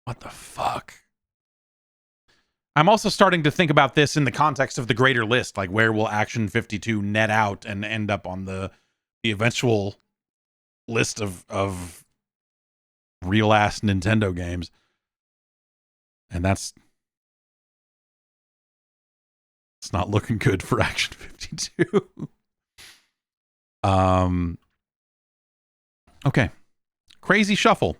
What the fuck? I'm also starting to think about this in the context of the greater list. Like, where will Action 52 net out and end up on the eventual list of real ass Nintendo games? And it's not looking good for Action 52. Okay. Crazy Shuffle.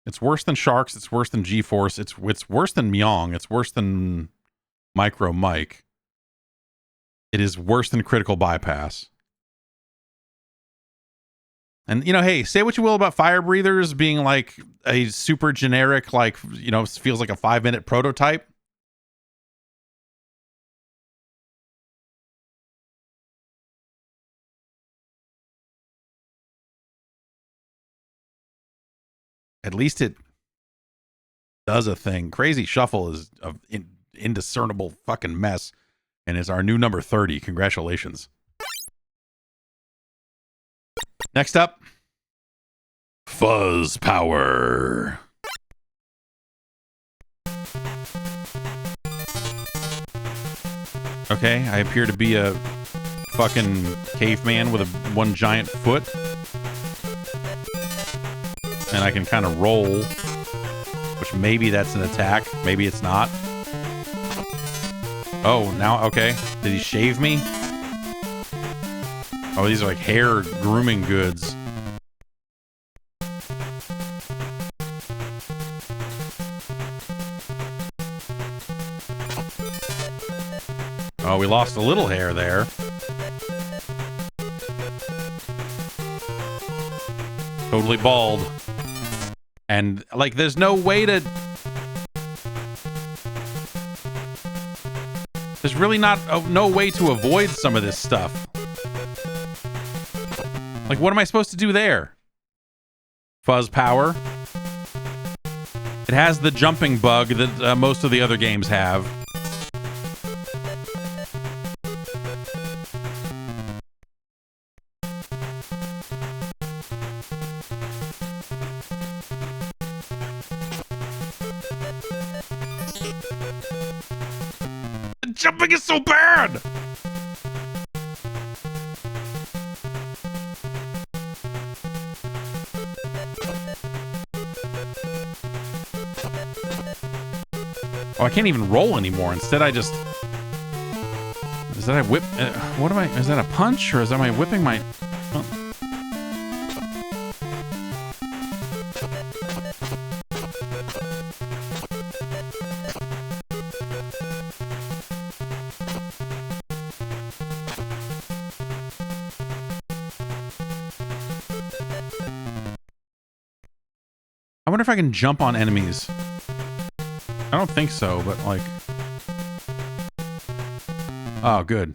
It's worse than Sharks. It's worse than G-Force. It's worse than Meong. It's worse than Micro Mike. It is worse than Critical Bypass. And, you know, hey, say what you will about Firebreathers being like a super generic, like, you know, feels like a 5-minute prototype. At least it does a thing. Crazy Shuffle is an indiscernible fucking mess, and is our new number 30. Congratulations. Next up, Fuzz Power. Okay, I appear to be a fucking caveman with one giant foot. And I can kind of roll, which maybe that's an attack. Maybe it's not. Oh, now, okay. Did he shave me? Oh, these are like hair grooming goods. Oh, we lost a little hair there. Totally bald. And, like, there's no way to... There's really no way to avoid some of this stuff. Like, what am I supposed to do there? Fuzz Power. It has the jumping bug that most of the other games have. Jumping is so bad! Oh, I can't even roll anymore. Instead, I just... Is that a whip? What am I... Is that a punch? Or am I whipping my... Oh. I wonder if I can jump on enemies. I don't think so, but like... Oh, good.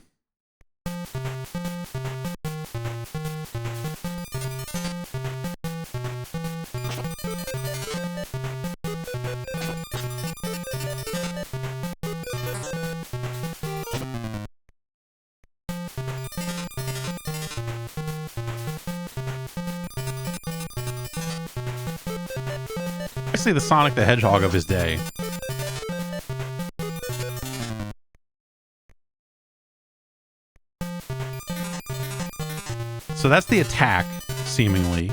Basically the Sonic the Hedgehog of his day. So that's the attack, seemingly.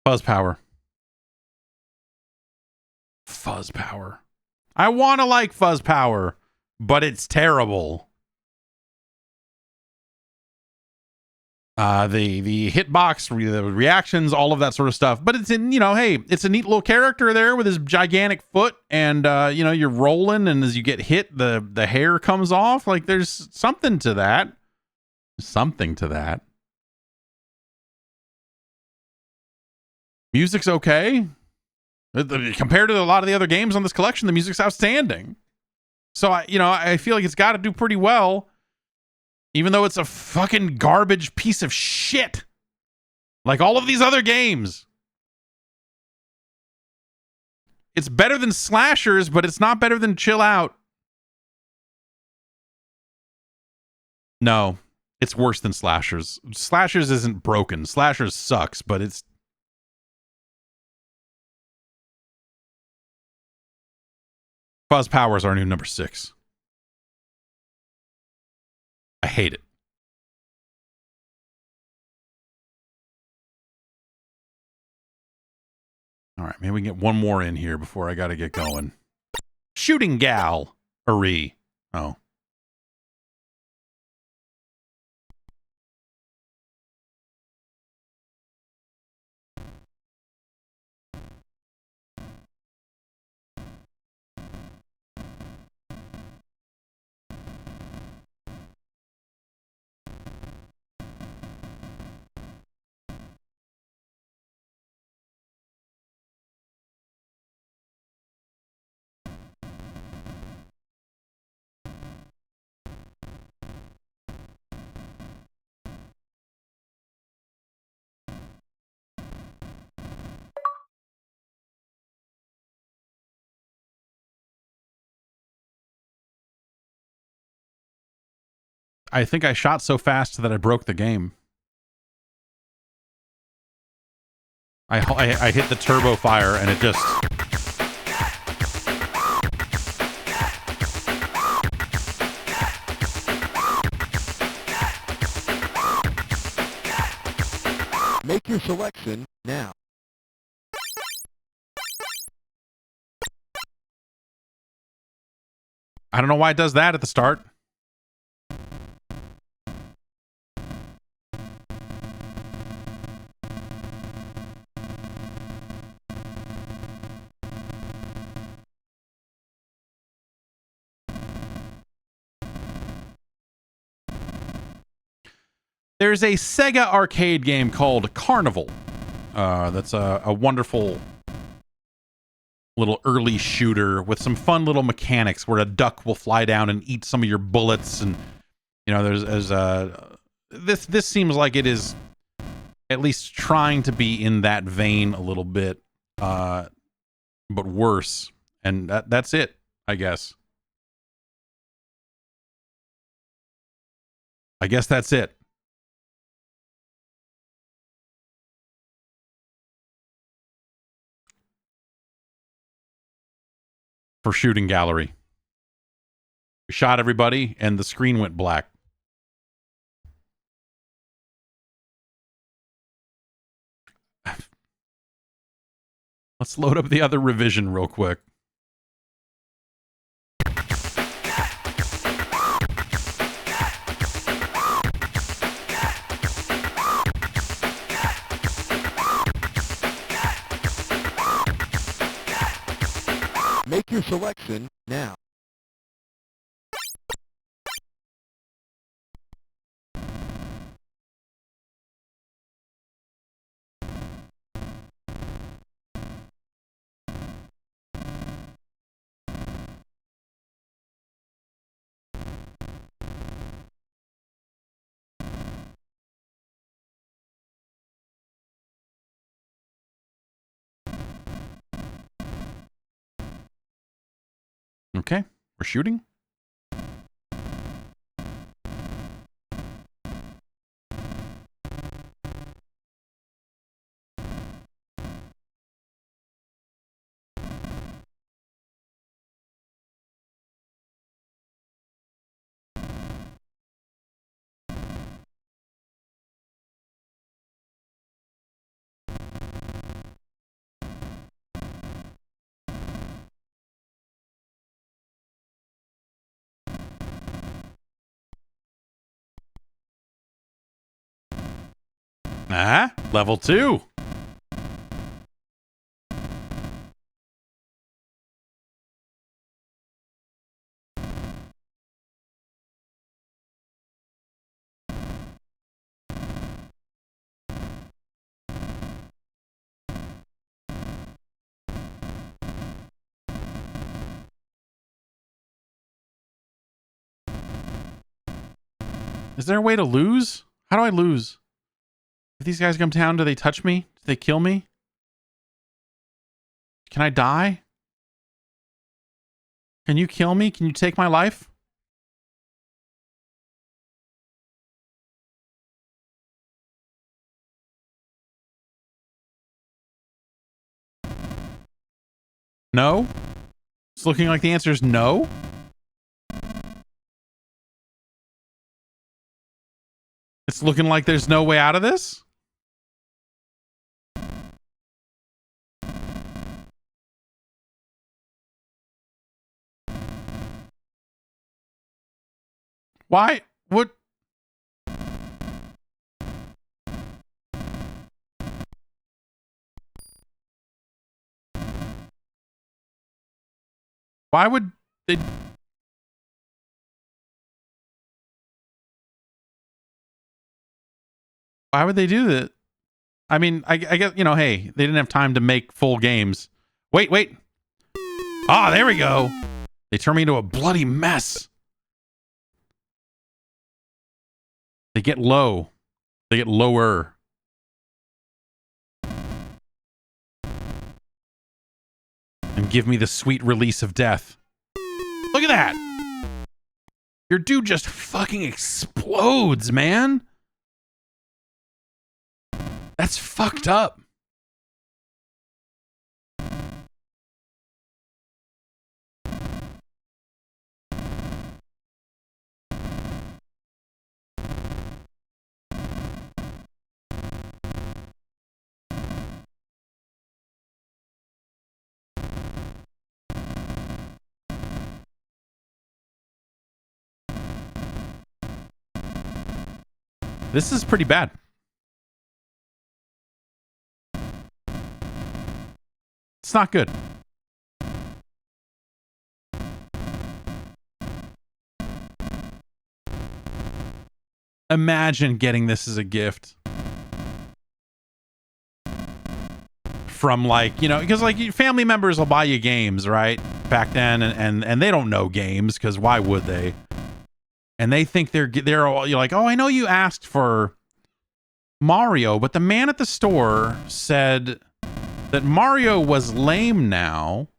Fuzz Power. Fuzz Power. I want to like Fuzz Power, but it's terrible. the hitbox, the reactions, all of that sort of stuff. But it's in, hey, it's a neat little character there with his gigantic foot, and you're rolling, and as you get hit, the hair comes off. Like there's something to that. Something to that. Music's okay. Compared to a lot of the other games on this collection, the music's outstanding. So I feel like it's got to do pretty well, even though it's a fucking garbage piece of shit, like all of these other games. It's better than Slashers, but it's not better than Chill Out. No, it's worse than Slashers. Slashers isn't broken. Slashers sucks, but it's... Fuzz Power is our new number 6. I hate it. All right, maybe we can get one more in here before I got to get going. Shooting Gal. Oh. I think I shot so fast that I broke the game. I hit the turbo fire and it just... Make your selection now. I don't know why it does that at the start. There's a Sega arcade game called Carnival. That's a wonderful little early shooter with some fun little mechanics where a duck will fly down and eat some of your bullets, and this seems like it is at least trying to be in that vein a little bit, but worse. And that's it, I guess. I guess that's it. For Shooting Gallery. We shot everybody and the screen went black. Let's load up the other revision real quick. Make your selection now. Okay, we're shooting. Ah, level 2. Is there a way to lose? How do I lose? If these guys come down, do they touch me? Do they kill me? Can I die? Can you kill me? Can you take my life? No? It's looking like the answer is no. It's looking like there's no way out of this. Why? What? Why would they? Why would they do that? I mean, I guess, you know, hey, they didn't have time to make full games. Wait. Ah, there we go. They turn me into a bloody mess. They get low. They get lower. And give me the sweet release of death. Look at that. Your dude just fucking explodes, man. That's fucked up. This is pretty bad. It's not good. Imagine getting this as a gift. From, like, you know, because like family members will buy you games, right? Back then, and they don't know games, because why would they? And they think they're all, you're like, oh, I know you asked for Mario, but the man at the store said that Mario was lame now,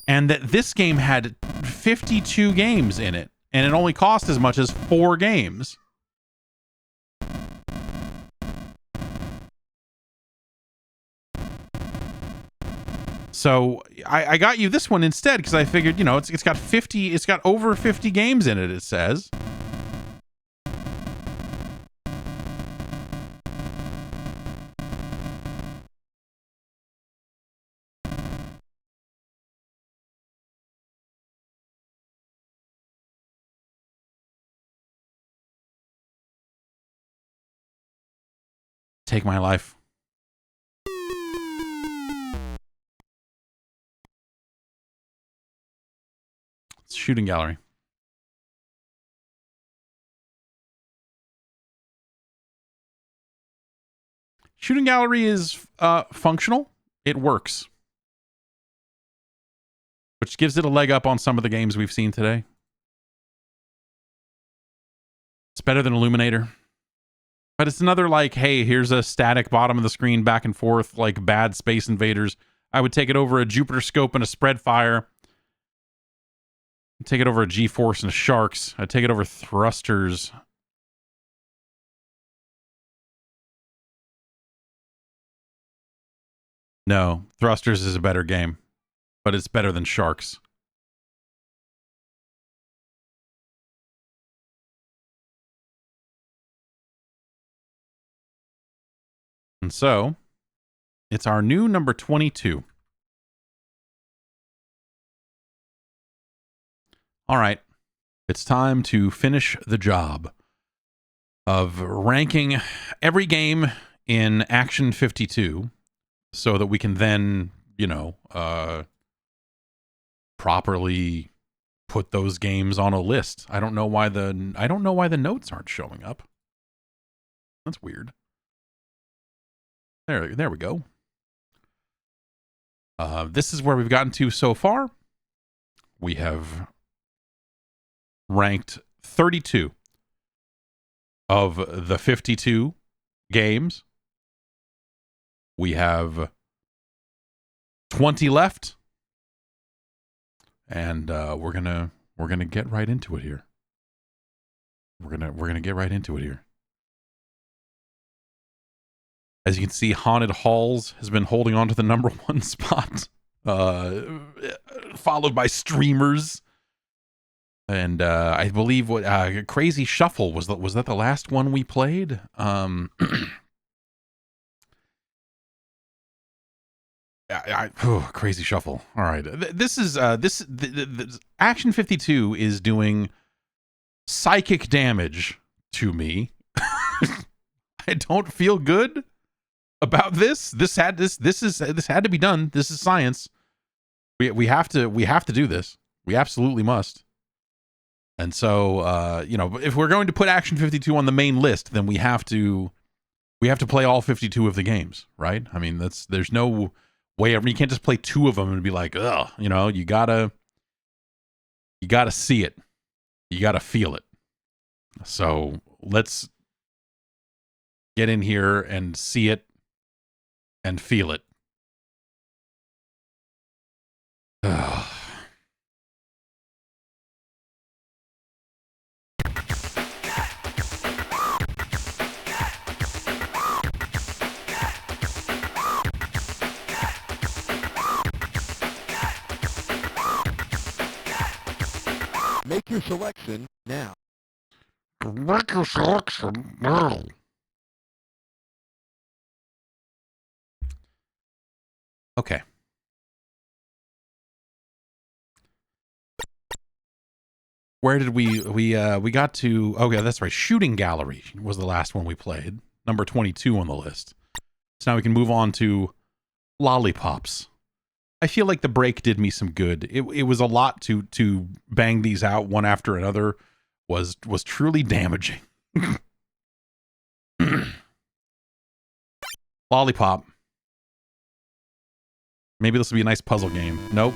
and that this game had 52 games in it, and it only cost as much as 4 games. So I got you this one instead, because I figured, you know, it's got over 50 games in it, it says. Take my life. Shooting gallery. Shooting gallery is functional. It works, which gives it a leg up on some of the games we've seen today. It's better than Illuminator, but it's another, like, hey, here's a static bottom of the screen back and forth, like bad Space Invaders. I would take it over a Jupiter Scope and a Spread Fire. I'd take it over a G-Force and a Sharks. I'd take it over Thrusters. No, Thrusters is a better game, but it's better than Sharks. And so, it's our new number 22. All right, it's time to finish the job. of ranking every game in Action 52 so that we can then, properly put those games on a list. I don't know why the notes aren't showing up. That's weird. There we go. This is where we've gotten to so far. We have ranked 32 of the 52 games. We have 20 left. And we're gonna get right into it here. We're gonna get right into it here. As you can see, Haunted Halls has been holding on to the number 1 spot, followed by Streemerz, and I believe what Crazy Shuffle was that the last one we played. Crazy Shuffle. All right, this is this Action 52 is doing psychic damage to me. I don't feel good about this. This had to be done. This is science. We have to do this. We absolutely must. And so if we're going to put Action 52 on the main list, then we have to play all 52 of the games, right? I mean, there's no way. You can't just play 2 of them and be like, ugh. You gotta see it. You gotta feel it. So let's get in here and see it and feel it. Ugh. Make your selection now. Make your selection now. Okay. Where did we got to? Oh yeah, that's right. Shooting Gallery was the last one we played. Number 22 on the list. So now we can move on to Lollipops. I feel like the break did me some good. It was a lot to bang these out one after another. Was truly damaging. Lollipop. Maybe this will be a nice puzzle game. Nope.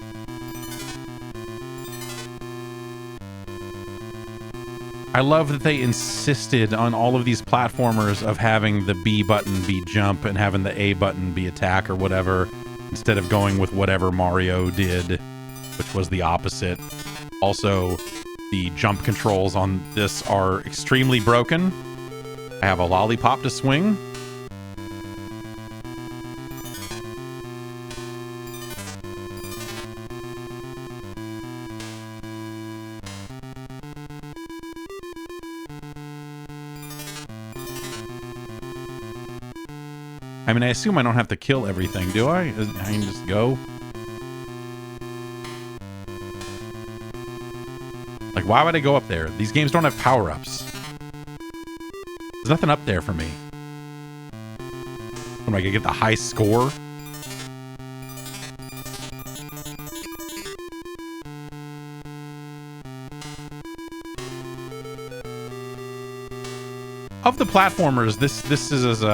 I love that they insisted on all of these platformers of having the B button be jump and having the A button be attack or whatever, instead of going with whatever Mario did, which was the opposite. Also, the jump controls on this are extremely broken. I have a lollipop to swing. I mean, I assume I don't have to kill everything, do I? I can just go. Like, why would I go up there? These games don't have power-ups. There's nothing up there for me. Am I gonna get the high score? Of the platformers, this is as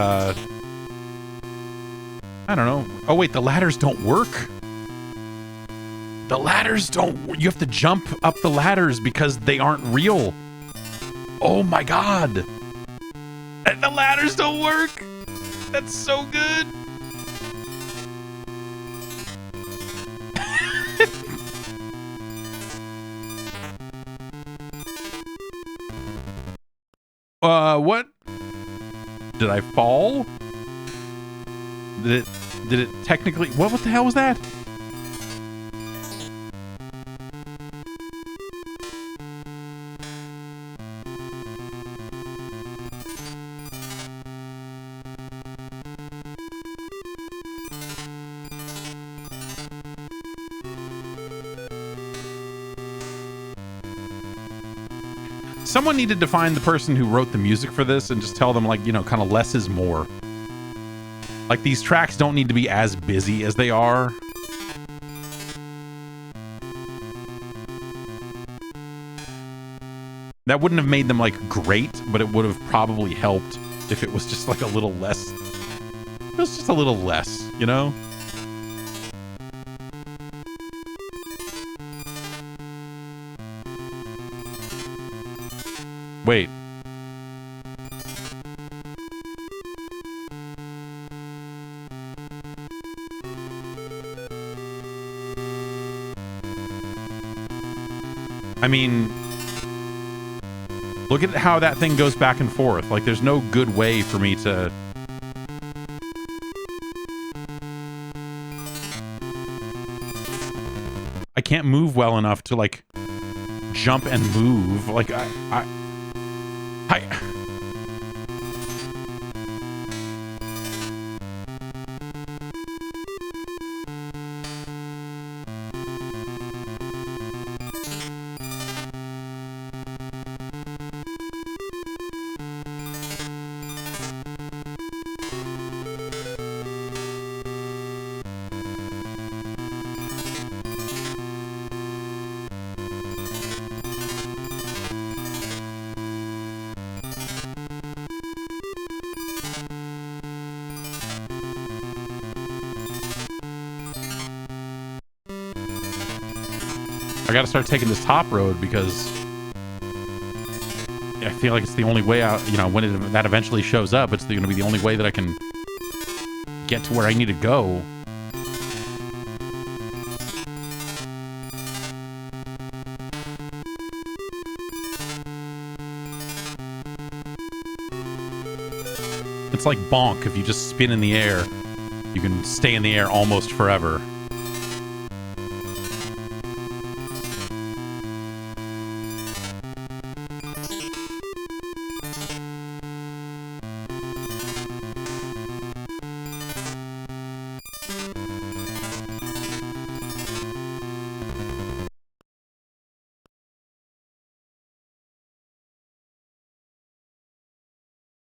I don't know. Oh wait, the ladders don't work. The ladders don't. You have to jump up the ladders because they aren't real. Oh my god. And the ladders don't work. That's so good. What? Did I fall? Did it technically... What the hell was that? Someone needed to find the person who wrote the music for this and just tell them, like, you know, kind of less is more. Like, these tracks don't need to be as busy as they are. That wouldn't have made them, like, great, but it would have probably helped if it was just, like, a little less. It was just a little less, you know? Wait. I mean, look at how that thing goes back and forth. Like, there's no good way for me to... I can't move well enough to, like, jump and move. Like, I gotta start taking this top road because I feel like it's the only way out, you know, when that eventually shows up, it's gonna be the only way that I can get to where I need to go. It's like Bonk. If you just spin in the air, you can stay in the air almost forever.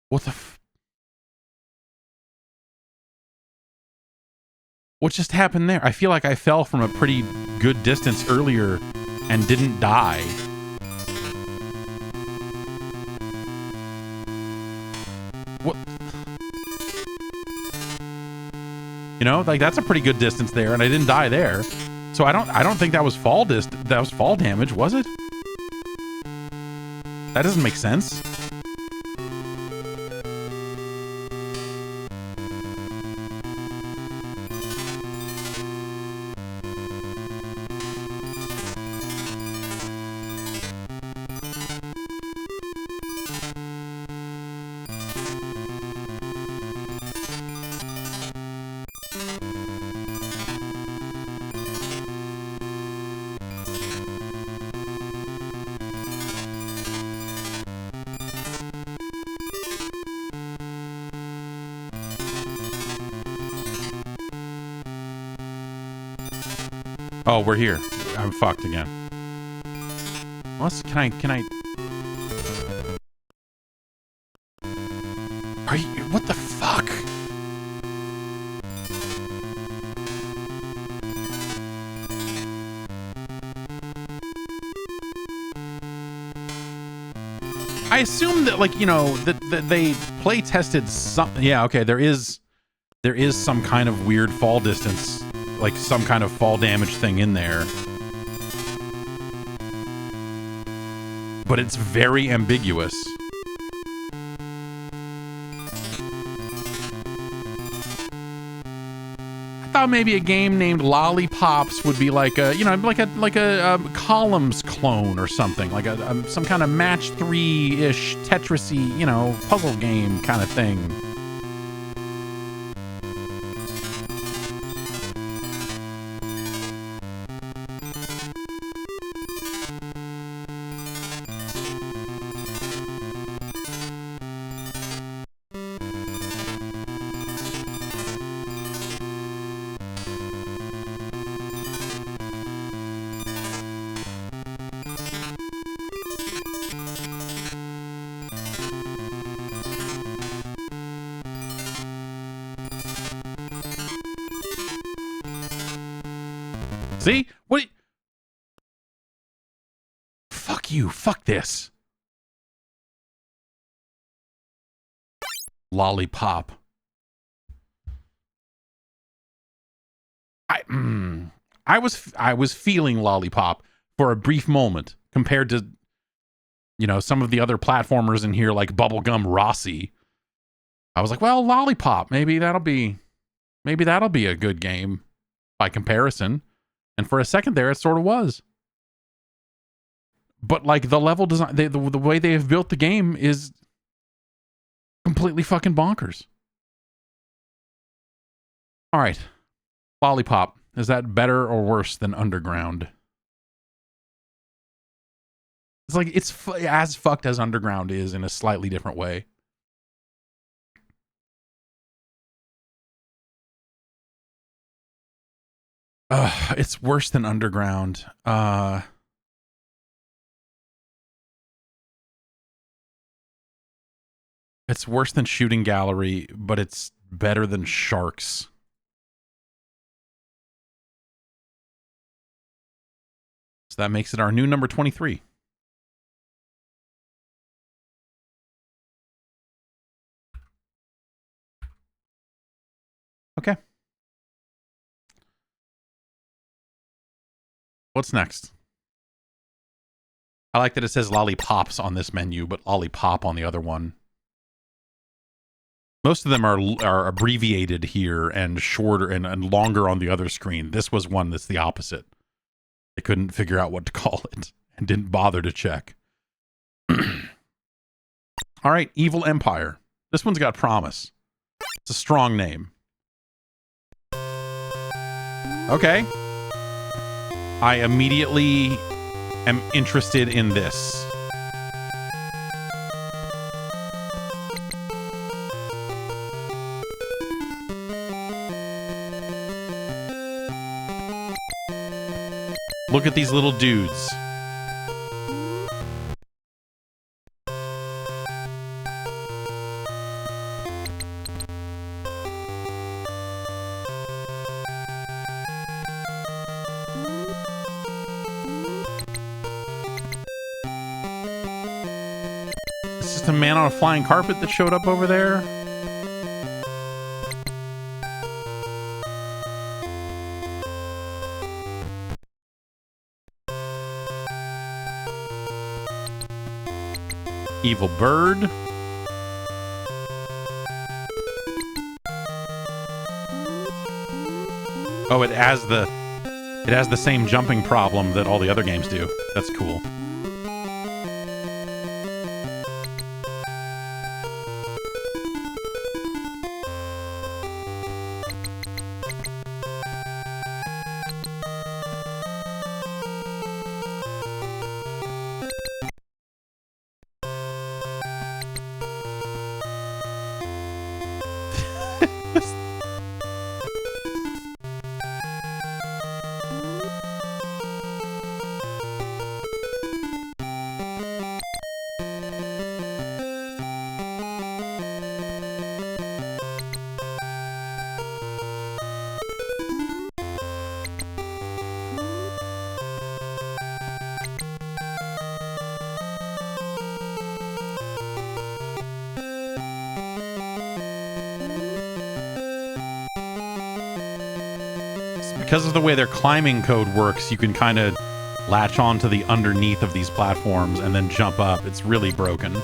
What the what just happened there? I feel like I fell from a pretty good distance earlier and didn't die. What? You know, like, that's a pretty good distance there, and I didn't die there. So I don't think that was fall damage, was it? That doesn't make sense. Oh, we're here. I'm fucked again. Can I... Are you... What the fuck? I assume that, like, you know, that they play tested some... Yeah, okay, there is some kind of weird fall distance, like some kind of fall damage thing in there. But it's very ambiguous. I thought maybe a game named Lollipops would be like a, you know, like a Columns clone or something, like some kind of match 3-ish Tetris-y, you know, puzzle game kind of thing. See? What? Fuck you. Fuck this. Lollipop. I was feeling Lollipop for a brief moment compared to, you know, some of the other platformers in here like Gum Rossie. I was like, well, Lollipop, maybe that'll be a good game by comparison. And for a second there, it sort of was. But like the level design, the way they have built the game is completely fucking bonkers. All right. Lollipop. Is that better or worse than Underground? It's like, it's as fucked as Underground is in a slightly different way. It's worse than Underground. It's worse than Shooting Gallery, but it's better than Sharks. So that makes it our new number 23. Okay. What's next? I like that it says Lollipops on this menu, but Lollipop on the other one. Most of them are abbreviated here and shorter and longer on the other screen. This was one that's the opposite. They couldn't figure out what to call it and didn't bother to check. All right, Evil Empire. This one's got promise. It's a strong name. Okay. I immediately am interested in this. Look at these little dudes. It's just a man on a flying carpet that showed up over there. Evil bird. Oh, it has the same jumping problem that all the other games do. That's cool. Because of the way their climbing code works, you can kind of latch onto the underneath of these platforms and then jump up. It's really broken.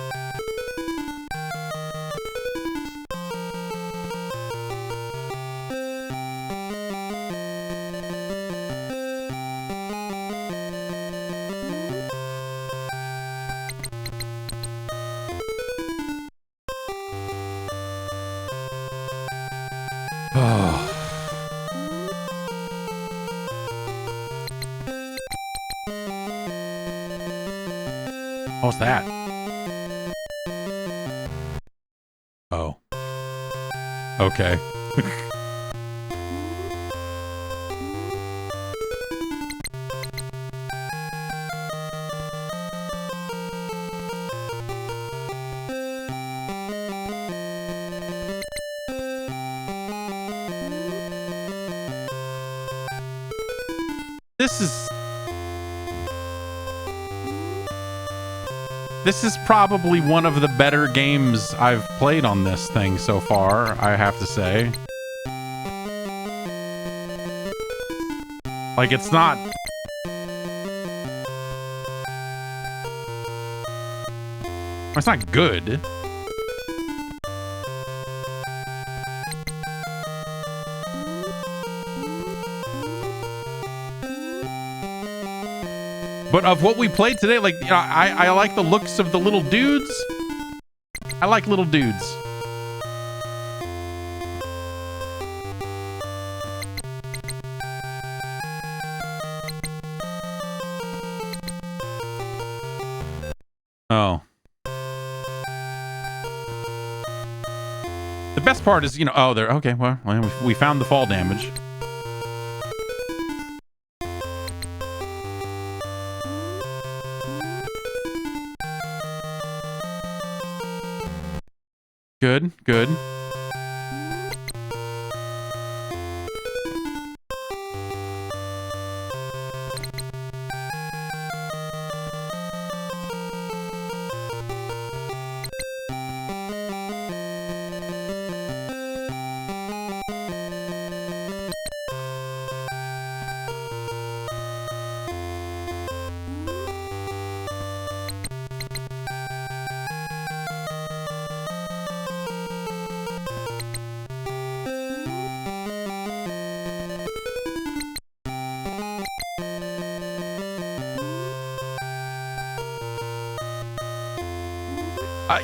What's that? Oh. Okay. This is probably one of the better games I've played on this thing so far, I have to say. Like, it's not... It's not good. But of what we played today, like, you know, I like the looks of the little dudes. I like little dudes. Oh. The best part is, you know, oh, there. Okay, well, we found the fall damage. Good, good.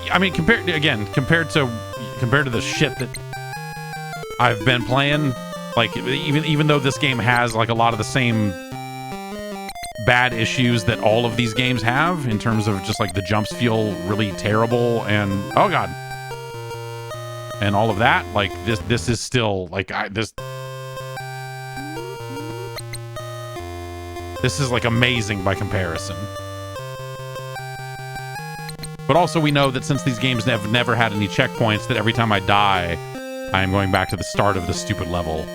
I mean, compared to the shit that I've been playing, like, even though this game has like a lot of the same bad issues that all of these games have in terms of just like the jumps feel really terrible and oh god, and all of that, like this is still like this is like amazing by comparison. But also we know that since these games have never had any checkpoints, that every time I die, I am going back to the start of the stupid level.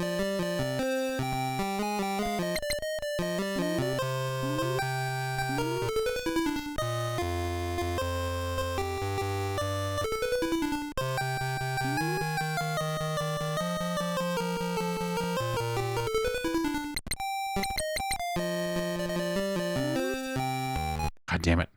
God damn it.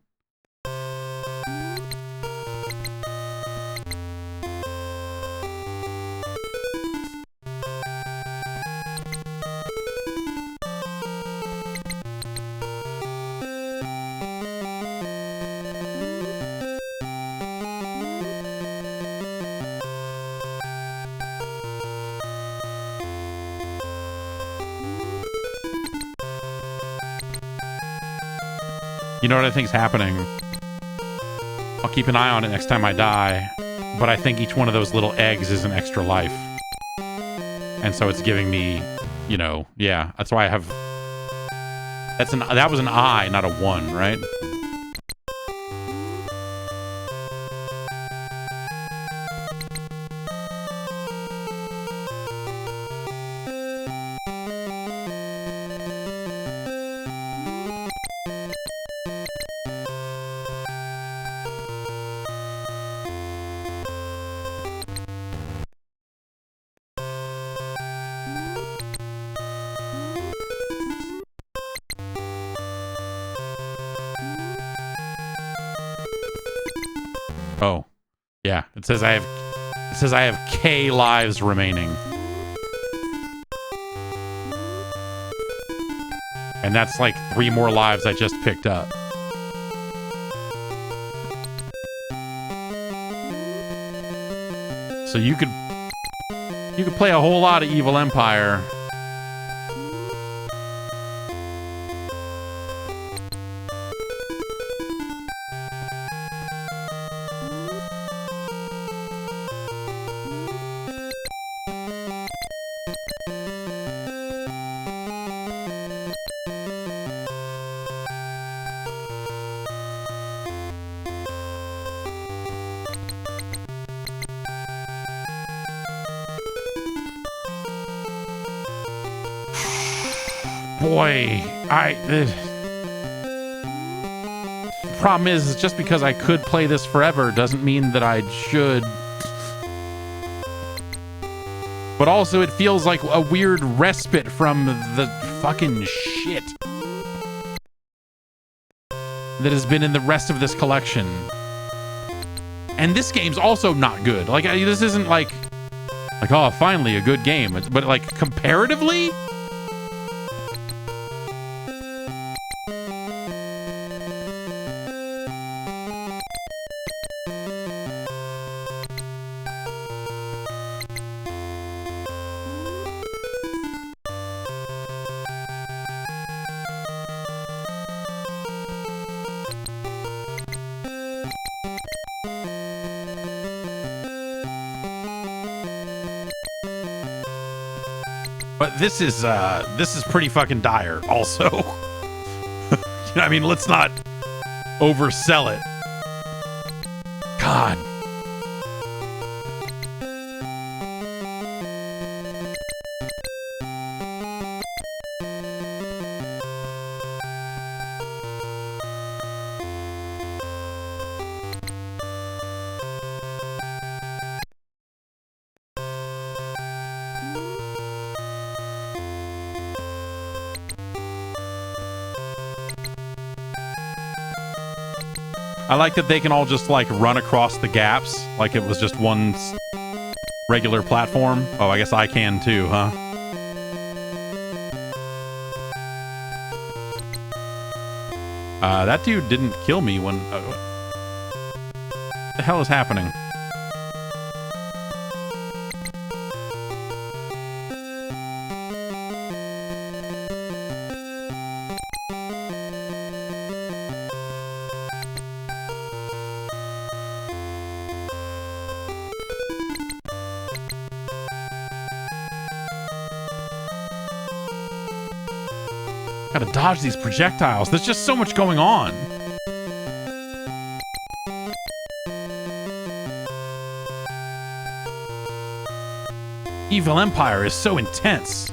You know what I think is happening? I'll keep an eye on it next time I die, but I think each one of those little eggs is an extra life. And so it's giving me, you know, yeah, that's why I have... That was an I, not a 1, right? Oh, yeah. It says I have K lives remaining. And that's like 3 more lives I just picked up. So you could play a whole lot of Evil Empire. Boy, Problem is just because I could play this forever doesn't mean that I should. But also it feels like a weird respite from the fucking shit that has been in the rest of this collection. And this game's also not good. Like, this isn't like, oh, finally a good game. But like comparatively, but this is pretty fucking dire also. I mean, let's not oversell it. God. I like that they can all just like run across the gaps like it was just one regular platform. Oh, I guess I can too, huh? That dude didn't kill me when... what the hell is happening? Gotta dodge these projectiles. There's just so much going on. Evil Empire is so intense.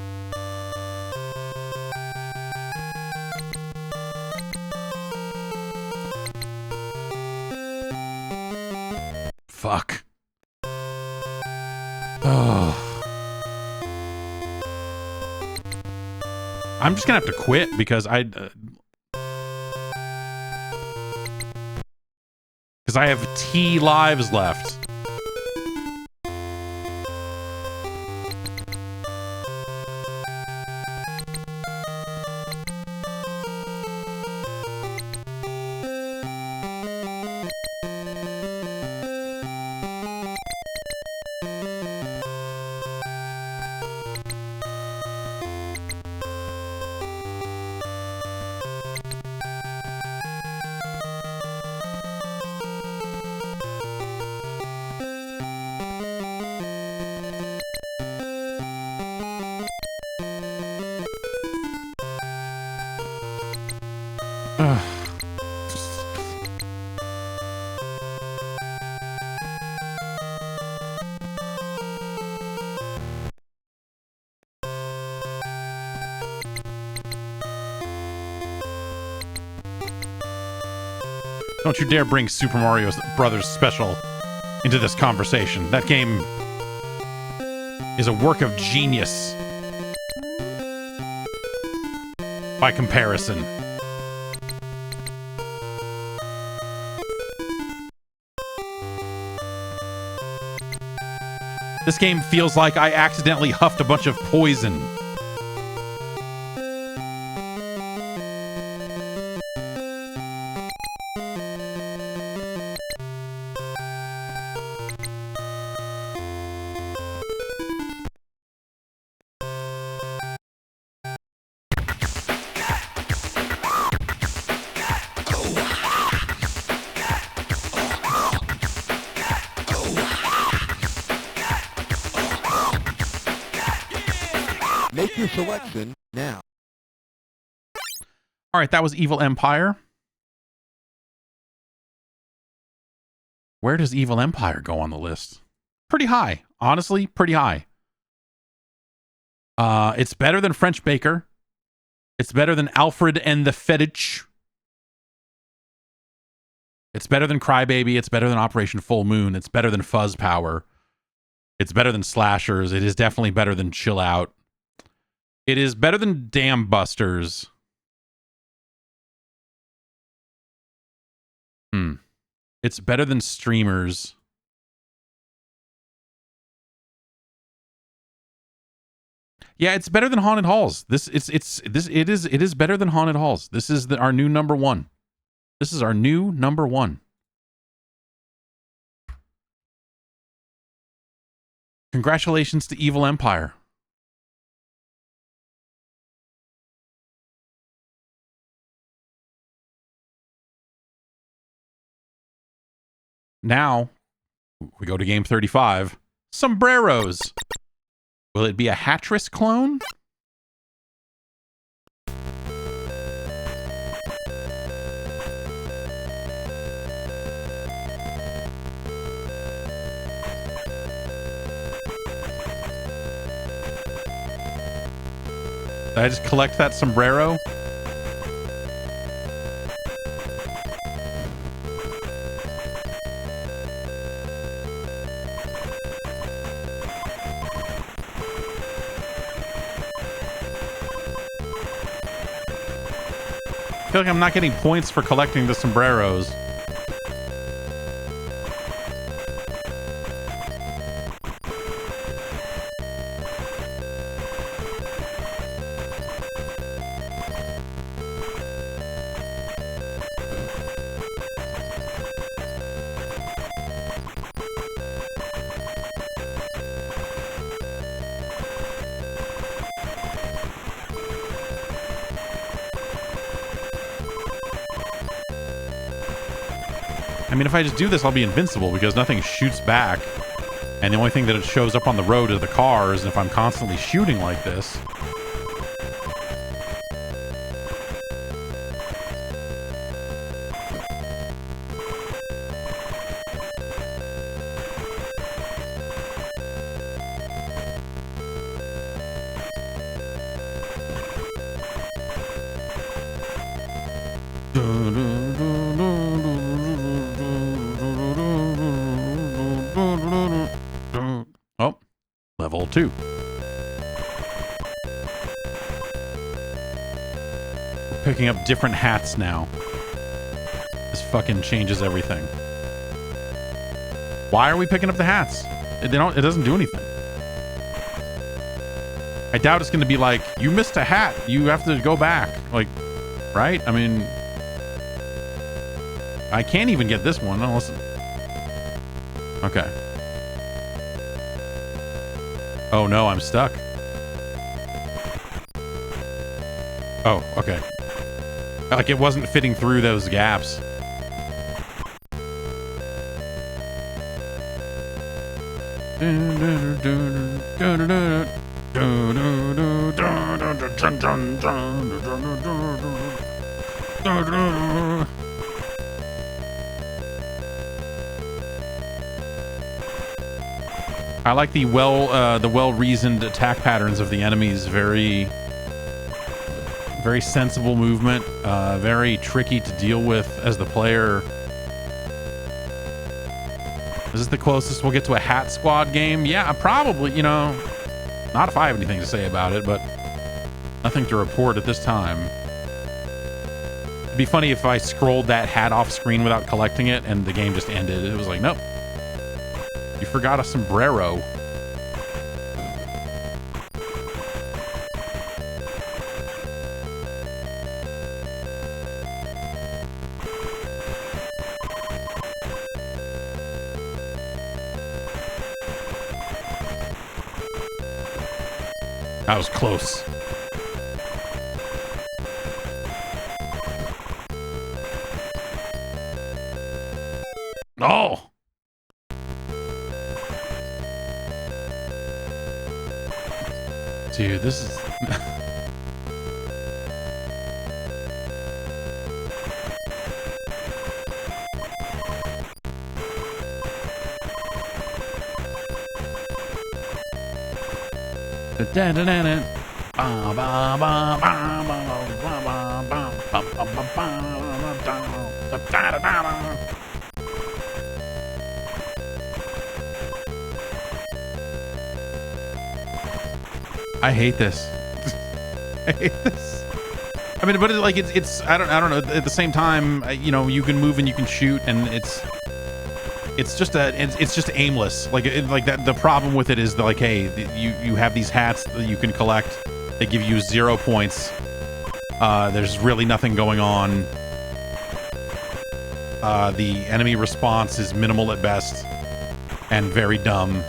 Fuck. Oh. I'm just gonna have to quit because I have T lives left. Don't you dare bring Super Mario Brothers Special into this conversation. That game is a work of genius by comparison. This game feels like I accidentally huffed a bunch of poison. Make your selection now. All right, that was Evil Empire. Where does Evil Empire go on the list? Pretty high. Honestly, pretty high. It's better than French Baker. It's better than Alfred N The Fettuc. It's better than Crybaby. It's better than Operation Full Moon. It's better than Fuzz Power. It's better than Slashers. It is definitely better than Chill Out. It is better than Dam Busters. It's better than Streemerz. Yeah, it's better than Haunted Halls. It is better than Haunted Halls. This is our new number one. This is our new number one. Congratulations to Evil Empire. Now, we go to game 35. Sombreros. Will it be a Hattress clone? Did I just collect that sombrero? I feel like I'm not getting points for collecting the sombreros. I mean, if I just do this, I'll be invincible because nothing shoots back. And the only thing that it shows up on the road are the cars. And if I'm constantly shooting like this... Oh, level 2. We're picking up different hats now. This fucking changes everything. Why are we picking up the hats? It doesn't do anything. I doubt it's going to be like, you missed a hat. You have to go back. Like, right? I mean, I can't even get this one unless... Okay. Oh no, I'm stuck. Oh, okay. Like it wasn't fitting through those gaps. I like the well-reasoned attack patterns of the enemies. Very sensible movement. Very tricky to deal with as the player. Is this the closest we'll get to a Hat Squad game? Yeah, probably. You know, not if I have anything to say about it, but nothing to report at this time. It'd be funny if I scrolled that hat off screen without collecting it and the game just ended. It was like, nope. You forgot a sombrero. That was close. Oh! Dude, this is... I hate this. I hate this. I mean, but it's I don't know. At the same time, you know, you can move and you can shoot, and it's just aimless. Like that. The problem with it is that, like, hey, you have these hats that you can collect. They give you 0 points. There's really nothing going on. The enemy response is minimal at best and very dumb.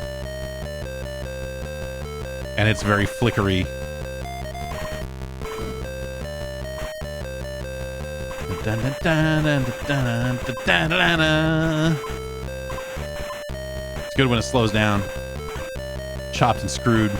And it's very flickery. It's good when it slows down. Chopped and screwed.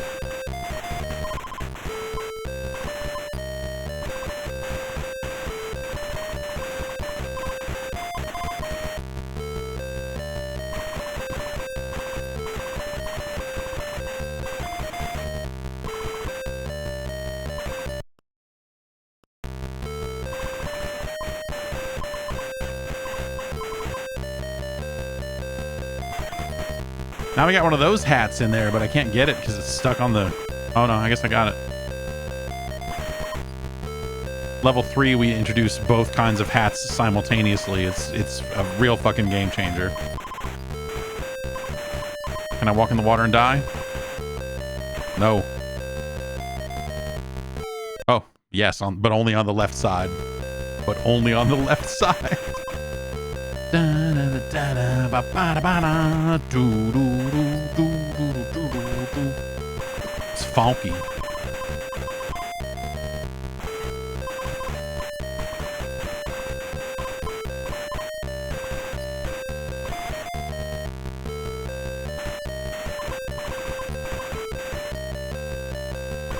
Now we got one of those hats in there, but I can't get it because it's stuck on the... Oh no, I guess I got it. Level 3, we introduce both kinds of hats simultaneously. It's a real fucking game changer. Can I walk in the water and die? No. Oh, yes, but only on the left side. But only on the left side. It's funky.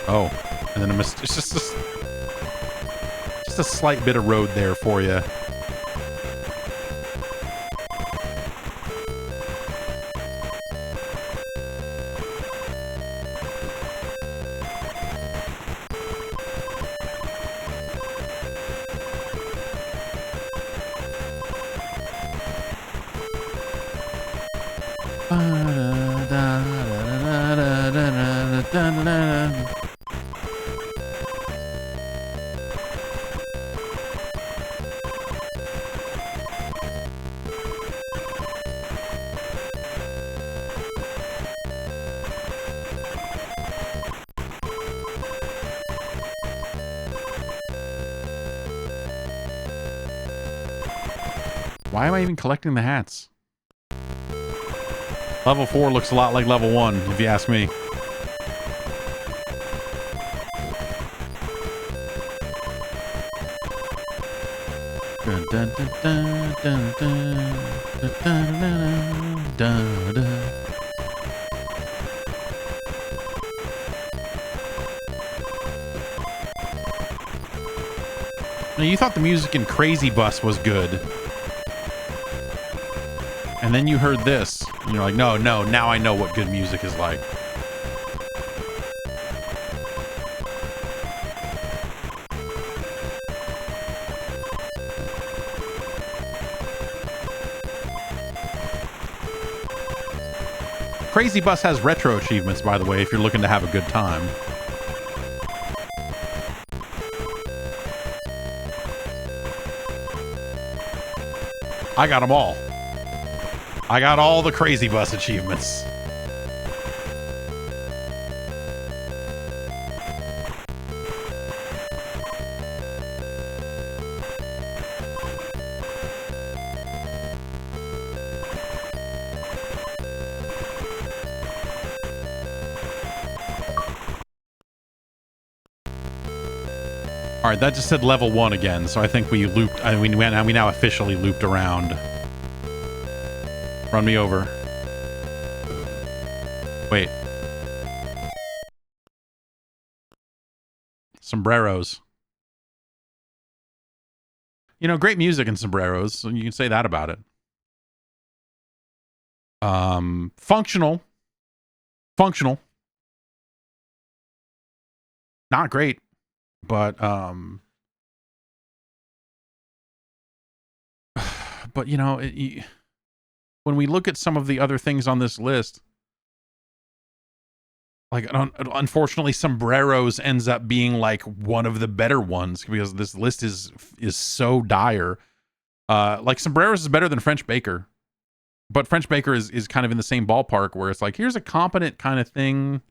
Oh, and then it's just a slight bit of road there for you. Why am I even collecting the hats? Level 4 looks a lot like level 1, if you ask me. Now, you thought the music in Crazy Bus was good. And then you heard this, and you're like, no, now I know what good music is like. Crazy Bus has retro achievements, by the way, if you're looking to have a good time. I got them all. I got all the Crazy Bus achievements. All right, that just said level 1 again, so I think we looped. I mean, we now officially looped around. Run me over. Wait. Sombreros. You know, great music in Sombreros, so you can say that about it. Functional. Not great, but but you know, when we look at some of the other things on this list, like unfortunately, Sombreros ends up being like one of the better ones because this list is so dire. Like Sombreros is better than French Baker, but French Baker is kind of in the same ballpark where it's like, here's a competent kind of thing.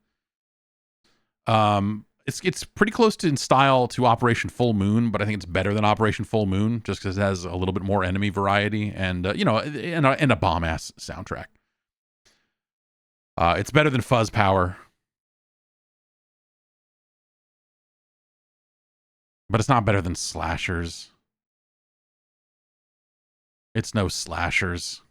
It's pretty close in style to Operation Full Moon, but I think it's better than Operation Full Moon just because it has a little bit more enemy variety and you know, and a bomb ass soundtrack. It's better than Fuzz Power, but it's not better than Slashers. It's no Slashers.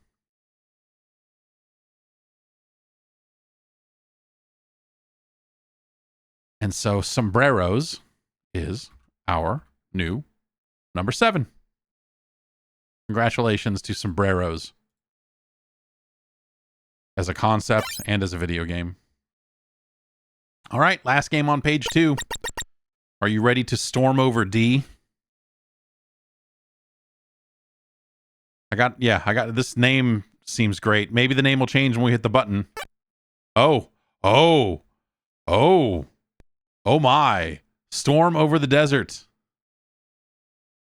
And so Sombreros is our new number 7. Congratulations to Sombreros as a concept and as a video game. All right, last game on page 2. Are you ready to storm over D? I got this name seems great. Maybe the name will change when we hit the button. Oh my. Storm Over the Desert.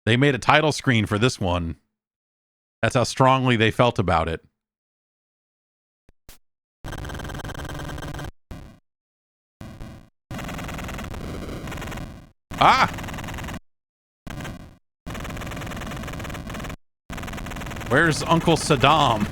They made a title screen for this one. That's how strongly they felt about it. Ah! Where's Uncle Saddam?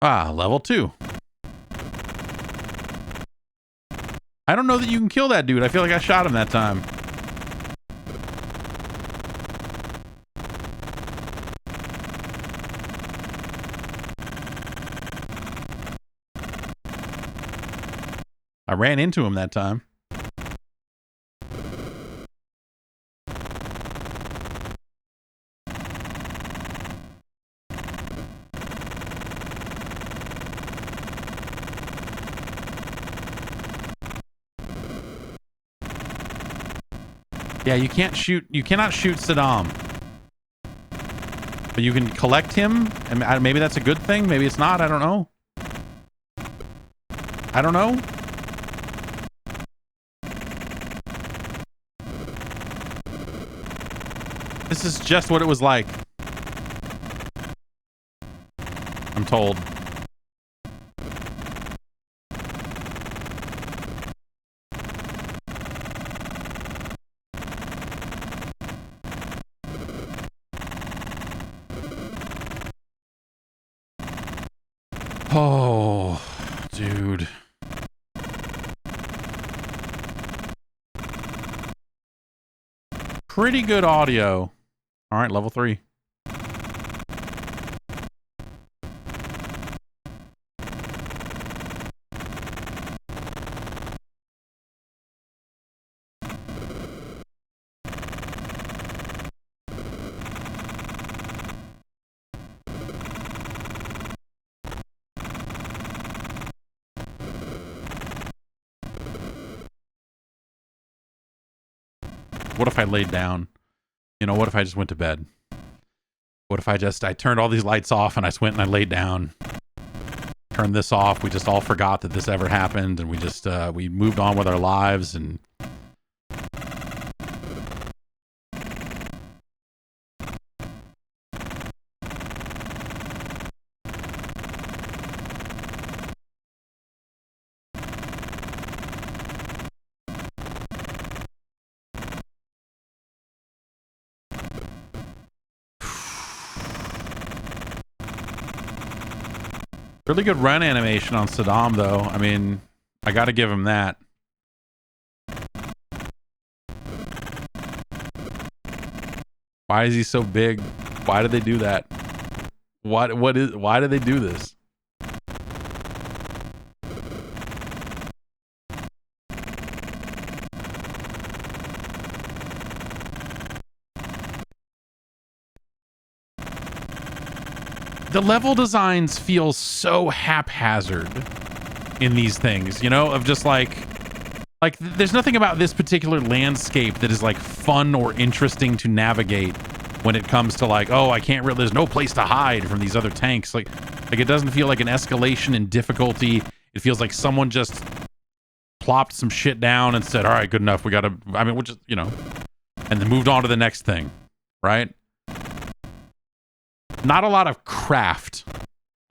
Ah, level 2. I don't know that you can kill that dude. I feel like I shot him that time. I ran into him that time. Yeah, you cannot shoot Saddam. But you can collect him, and maybe that's a good thing, maybe it's not, I don't know. I don't know. This is just what it was like. I'm told. Oh, dude. Pretty good audio. All right, level 3. What if I laid down? You know, what if I just went to bed? What if I turned all these lights off and I just went and I laid down? Turned this off. We just all forgot that this ever happened and we just, we moved on with our lives and... Really good run animation on Saddam, though. I mean, I gotta give him that. Why is he so big? Why did they do that? Why did they do this? the level designs feel so haphazard in these things, you know, of just like there's nothing about this particular landscape that is like fun or interesting to navigate when it comes to like, oh, I can't really, there's no place to hide from these other tanks. Like it doesn't feel like an escalation in difficulty. It feels like someone just plopped some shit down and said, all right, good enough. We got to, I mean, we'll just, you know, and then moved on to the next thing, right? Not a lot of craft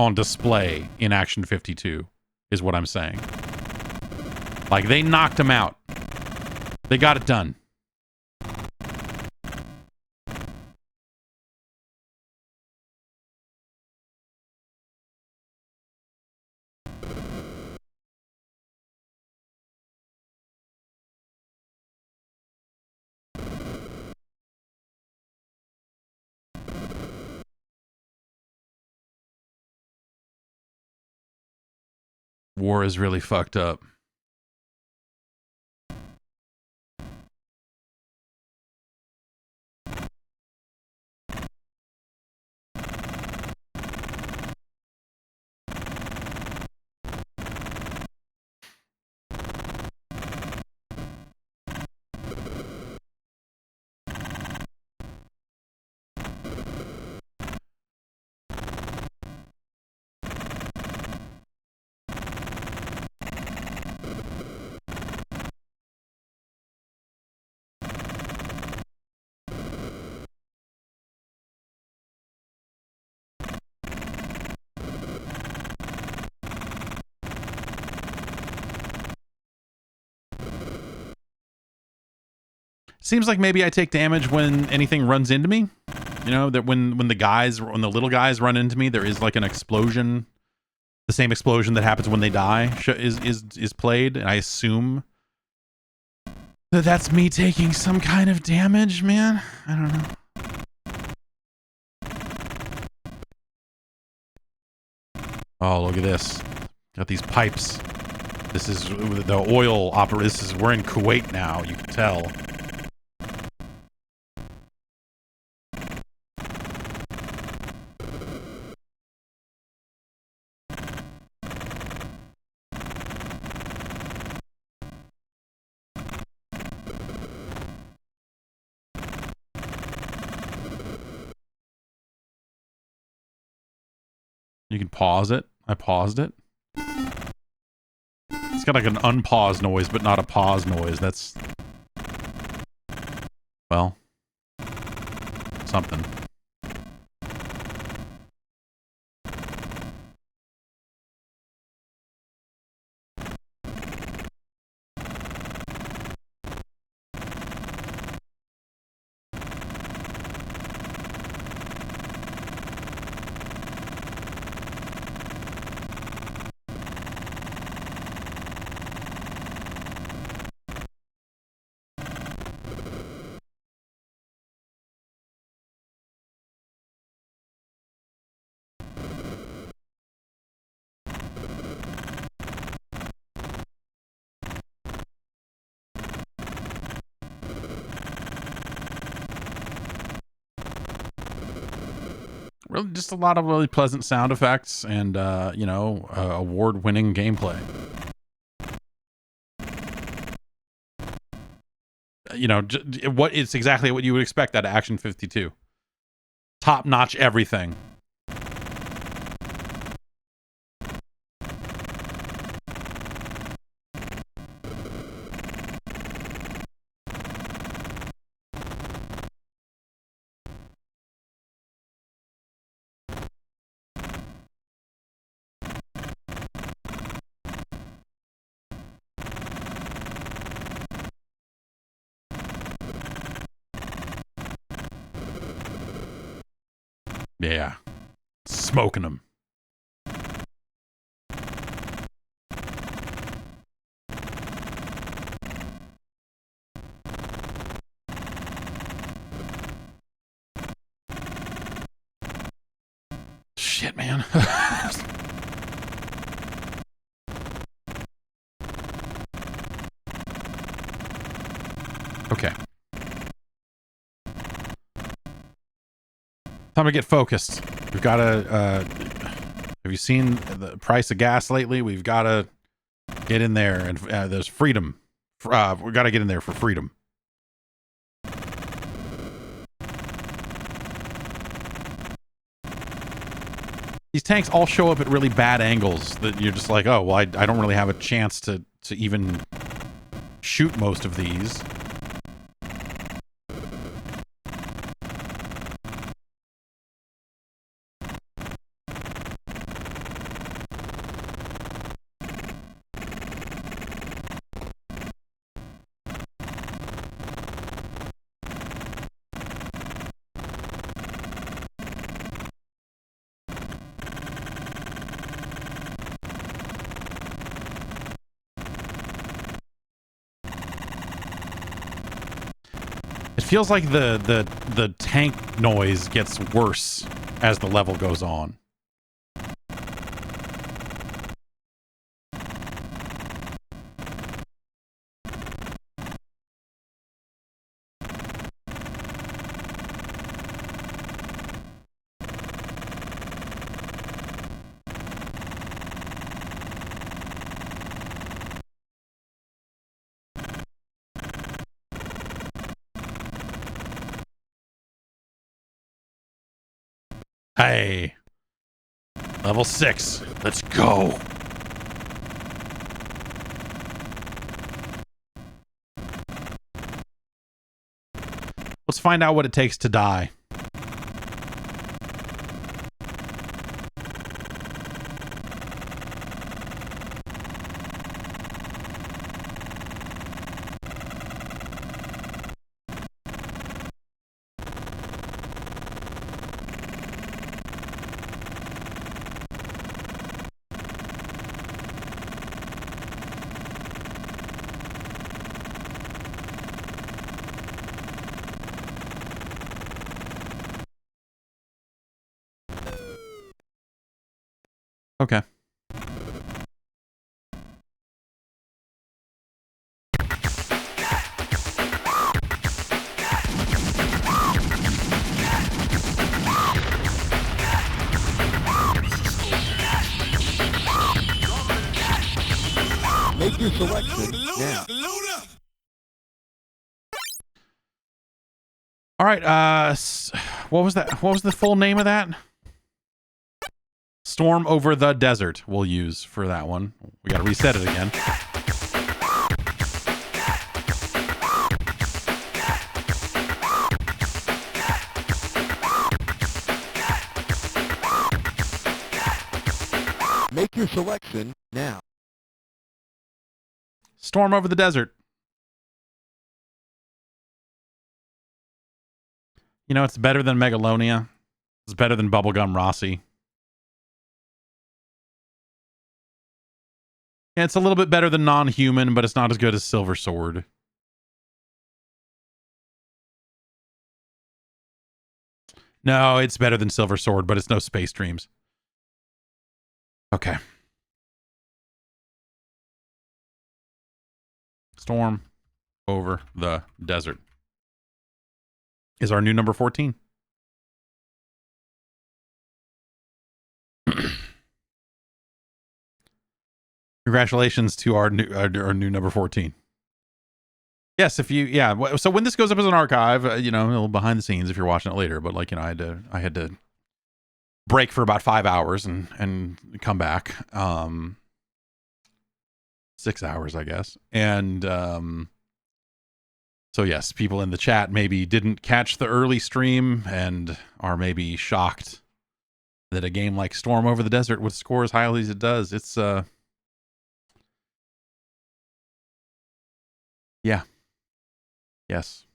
on display in Action 52 is what I'm saying. Like, they knocked him out. They got it done. War is really fucked up. Seems like maybe I take damage when anything runs into me. You know, that when the little guys run into me, there is like an explosion. The same explosion that happens when they die is played. And I assume that that's me taking some kind of damage, man. I don't know. Oh, look at this. Got these pipes. This is the oil opera. We're in Kuwait now, you can tell. You can pause it. I paused it. It's got like an unpause noise, but not a pause noise. That's, well, something. Really, just a lot of really pleasant sound effects and, you know, award-winning gameplay. You know, it's exactly what you would expect out of Action 52. Top-notch everything. Yeah. Smoking them. Shit, man. Okay. Time to get focused. We've got to, have you seen the price of gas lately? We've got to get in there, and there's freedom. We got to get in there for freedom. These tanks all show up at really bad angles that you're just like, oh, well, I don't really have a chance to even shoot most of these. It feels like the tank noise gets worse as the level goes on. Hey, level 6. Let's go. Let's find out what it takes to die. Okay. Make your selection now. All right. What was that? What was the full name of that? Storm Over the Desert we'll use for that one. We got to reset it again. Make your selection now. Storm Over the Desert. You know, it's better than Megalonia. It's better than Gum Rossie. Yeah, it's a little bit better than Non-Human, but it's not as good as Silver Sword. No, it's better than Silver Sword, but it's no Space Dreams. Okay. Storm Over the Desert is our new number 14. Congratulations to our new number 14. Yes, if you, yeah. So when this goes up as an archive, you know, a little behind the scenes if you're watching it later, but like, you know, I had to break for about 5 hours and come back. 6 hours, I guess. And so yes, people in the chat maybe didn't catch the early stream and are maybe shocked that a game like Storm Over the Desert would score as highly as it does. It's yeah. Yes.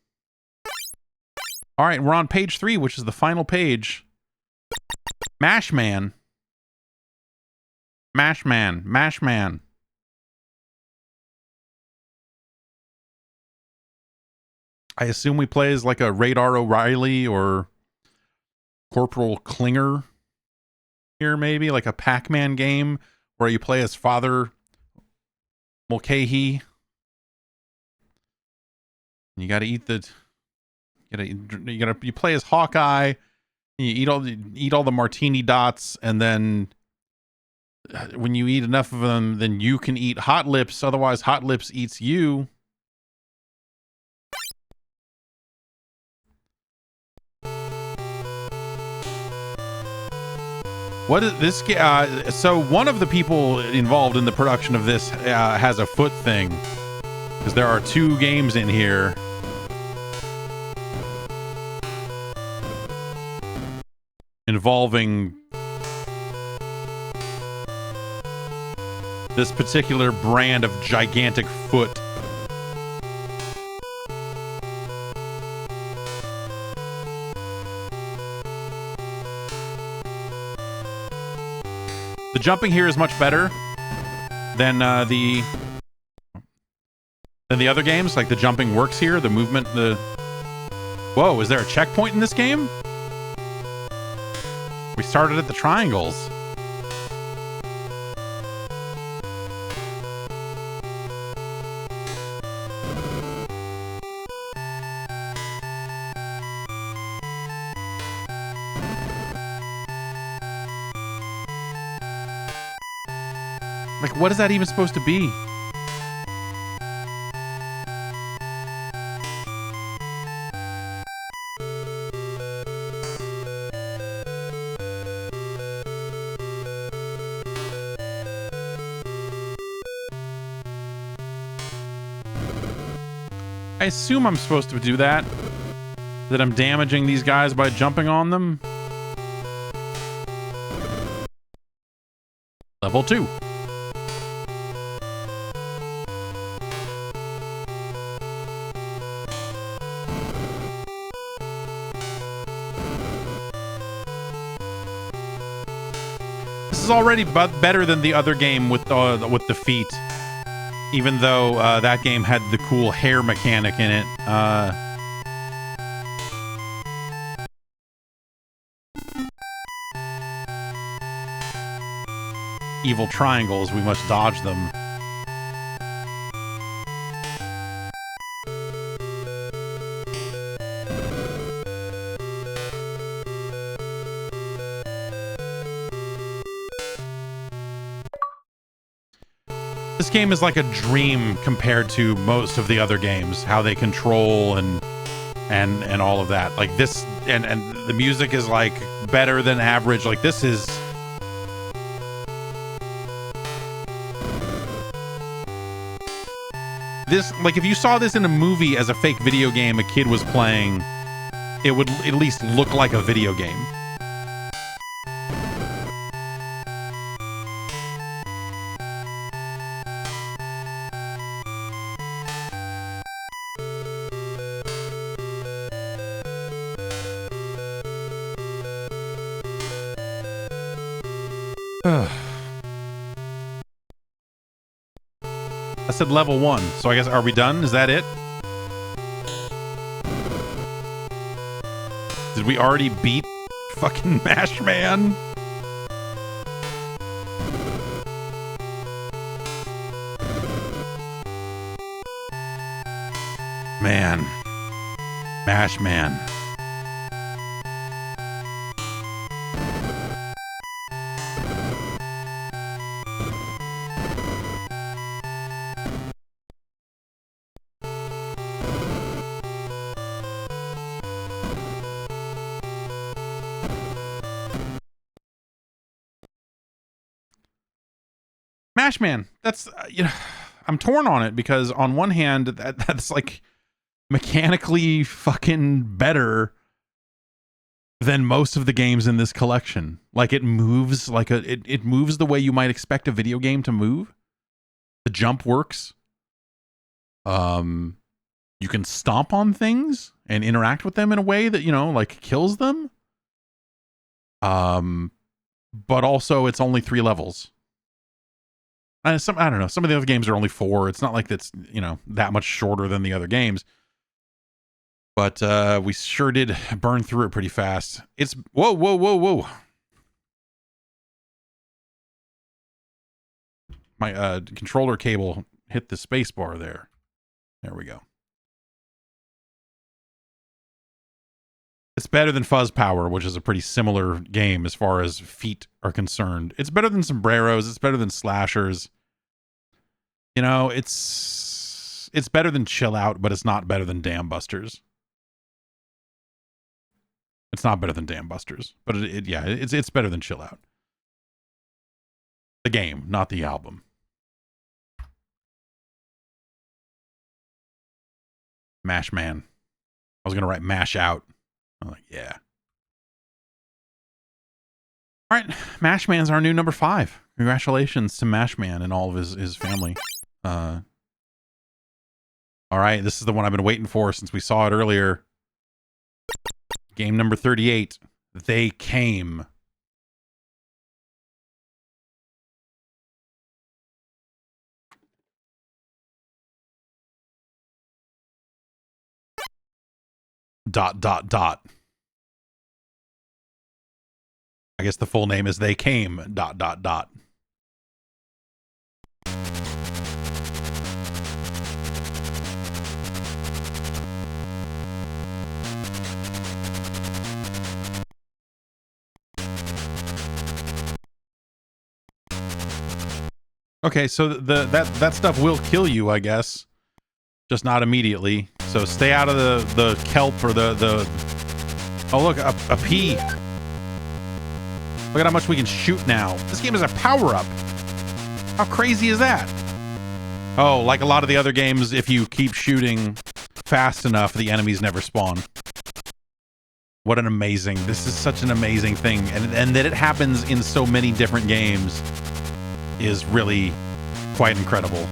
All right, we're on page 3, which is the final page. Mashman. Mashman. I assume we play as like a Radar O'Reilly or Corporal Klinger here, maybe like a Pac-Man game where you play as Father Mulcahy. You got to eat the. You play as Hawkeye, You eat all the martini dots, and then when you eat enough of them, then you can eat Hot Lips. Otherwise, Hot Lips eats you. What is this? So one of the people involved in the production of this has a foot thing, because there are 2 games in here. Involving this particular brand of gigantic foot. The jumping here is much better than the other games. Like, the jumping works here. The movement, Whoa, is there a checkpoint in this game? We started at the triangles. Like, what is that even supposed to be? I assume I'm supposed to do that. That I'm damaging these guys by jumping on them. Level 2. This is already better than the other game with the feet. Even though that game had the cool hair mechanic in it. Evil triangles, we must dodge them. This game is like a dream compared to most of the other games. How they control and all of that. Like this, and the music is like better than average. Like this is. This, like, if you saw this in a movie as a fake video game a kid was playing, it would at least look like a video game. I said level 1, so I guess, are we done? Is that it? Did we already beat fucking Mash Man? Man. Mash Man. Mash Man, that's you know, I'm torn on it because on one hand that's like mechanically fucking better than most of the games in this collection. Like it moves like it moves the way you might expect a video game to move. The jump works. You can stomp on things and interact with them in a way that, you know, like kills them. But also it's only 3 levels. I don't know. Some of the other games are only 4. It's not like that's, you know, that much shorter than the other games. But we sure did burn through it pretty fast. It's whoa. My controller cable hit the space bar there. There we go. It's better than Fuzz Power, which is a pretty similar game as far as feet are concerned. It's better than Sombreros. It's better than Slashers. You know, it's better than Chill Out, but it's not better than Dam Busters. It's not better than Dam Busters, but it's better than Chill Out. The game, not the album. Mash Man. I was gonna write Mash Out. I'm like, yeah. All right, Mash Man's our new number 5. Congratulations to Mash Man and all of his family. All right, this is the one I've been waiting for since we saw it earlier. Game number 38. They Came. Dot, dot, dot. I guess the full name is They Came, dot, dot, dot. Okay, so that stuff will kill you, I guess. Just not immediately. So stay out of the kelp or the oh look, a pea. Look at how much we can shoot now. This game is a power-up. How crazy is that? Oh, like a lot of the other games, if you keep shooting fast enough, the enemies never spawn. What an amazing, this is such an amazing thing. And that it happens in so many different games is really quite incredible.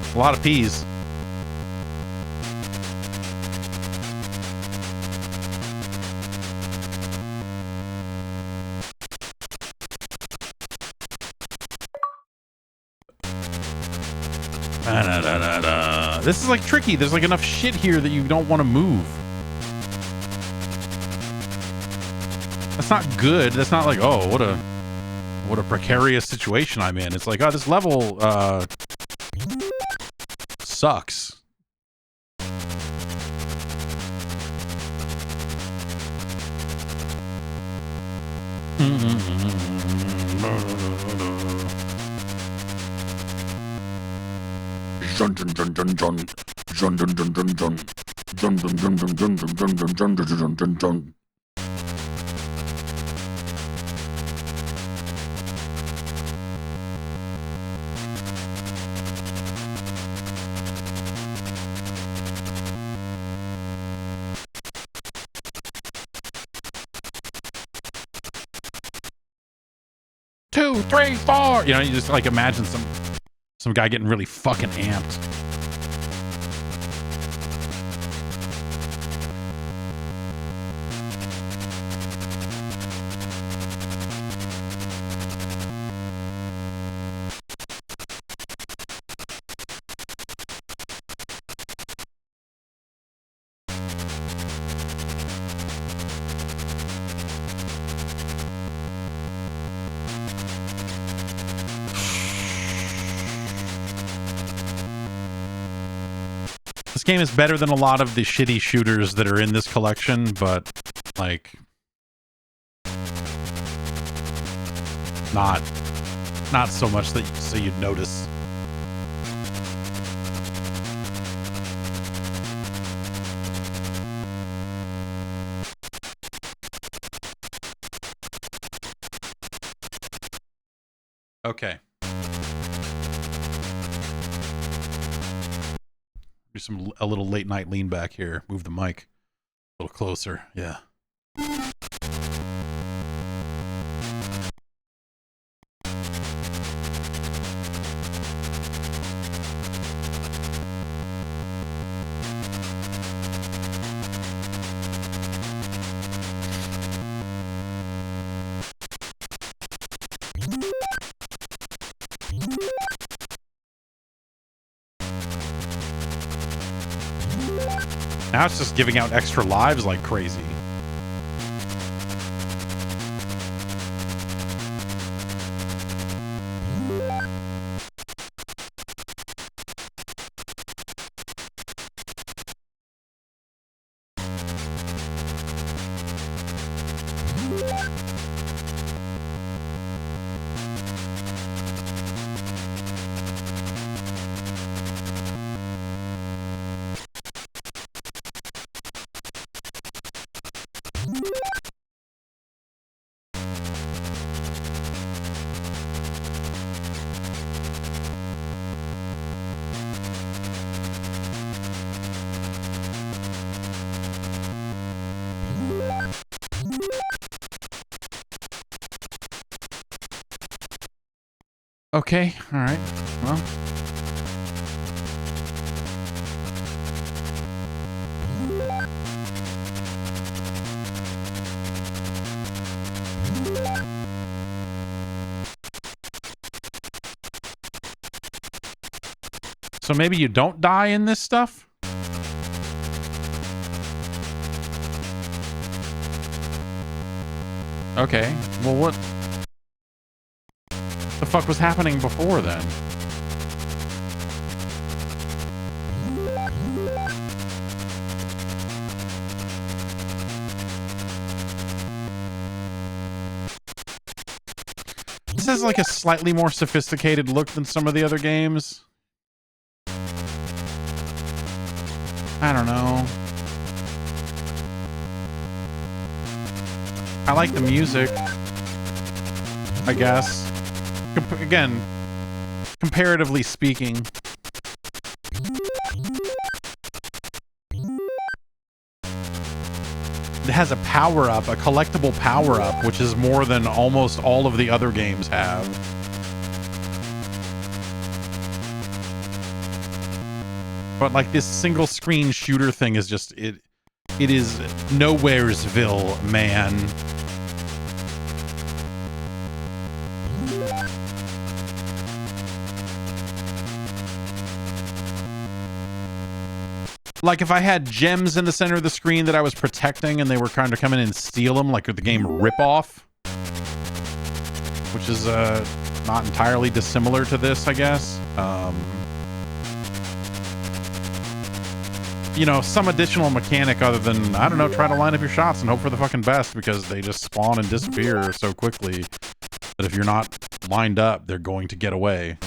A lot of peas. This is like tricky. There's like enough shit here that you don't want to move. That's not good. That's not like, oh, what a precarious situation I'm in. It's like, oh, this level sucks. Two, three, four. You know, you just like imagine some guy getting really fucking amped. This game is better than a lot of the shitty shooters that are in this collection, but like not so much that so you'd notice. Okay. Do a little late night lean back here. Move the mic a little closer. Yeah. Now it's just giving out extra lives like crazy. Okay, all right. Well. So maybe you don't die in this stuff? Okay. Well, what the fuck was happening before then? This has like a slightly more sophisticated look than some of the other games. I don't know. I like the music, I guess. Again, comparatively speaking. It has a power-up, a collectible power-up, which is more than almost all of the other games have. But like this single screen shooter thing is just, it is Nowheresville, man. Like if I had gems in the center of the screen that I was protecting and they were trying to come in and steal them, like with the game Ripoff, which is not entirely dissimilar to this, I guess. You know, some additional mechanic other than, I don't know, try to line up your shots and hope for the fucking best, because they just spawn and disappear so quickly that if you're not lined up, they're going to get away.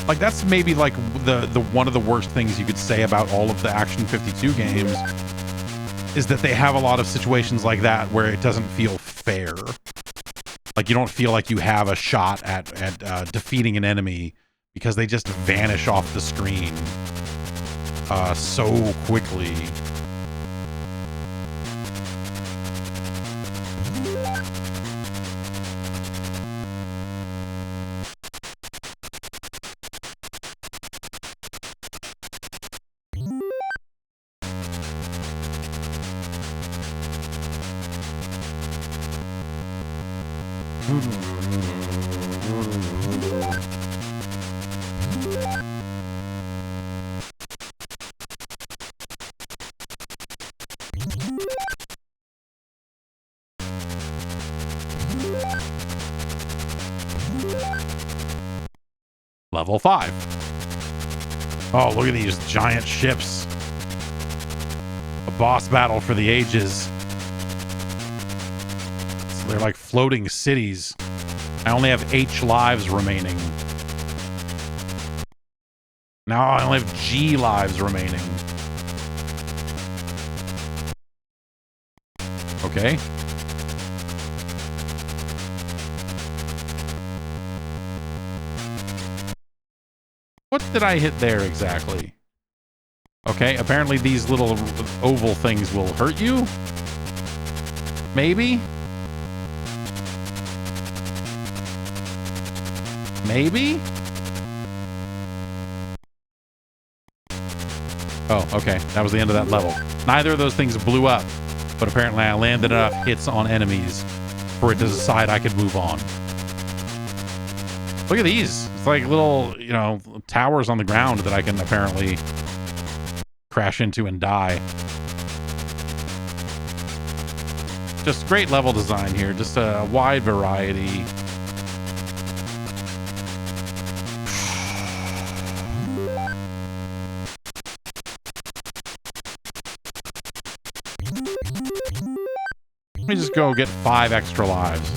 Like, that's maybe like the one of the worst things you could say about all of the Action 52 games, is that they have a lot of situations like that where it doesn't feel fair. Like, you don't feel like you have a shot at defeating an enemy because they just vanish off the screen so quickly. Level 5. Oh, look at these giant ships. A boss battle for the ages. So they're like floating cities. I only have H lives remaining. Now I only have G lives remaining. Okay. What did I hit there exactly? Okay, apparently these little oval things will hurt you? Maybe? Maybe? Oh, okay. That was the end of that level. Neither of those things blew up, but apparently I landed enough hits on enemies for it to decide I could move on. Look at these. It's like little, you know, towers on the ground that I can apparently crash into and die. Just great level design here. Just a wide variety. Let me just go get 5 extra lives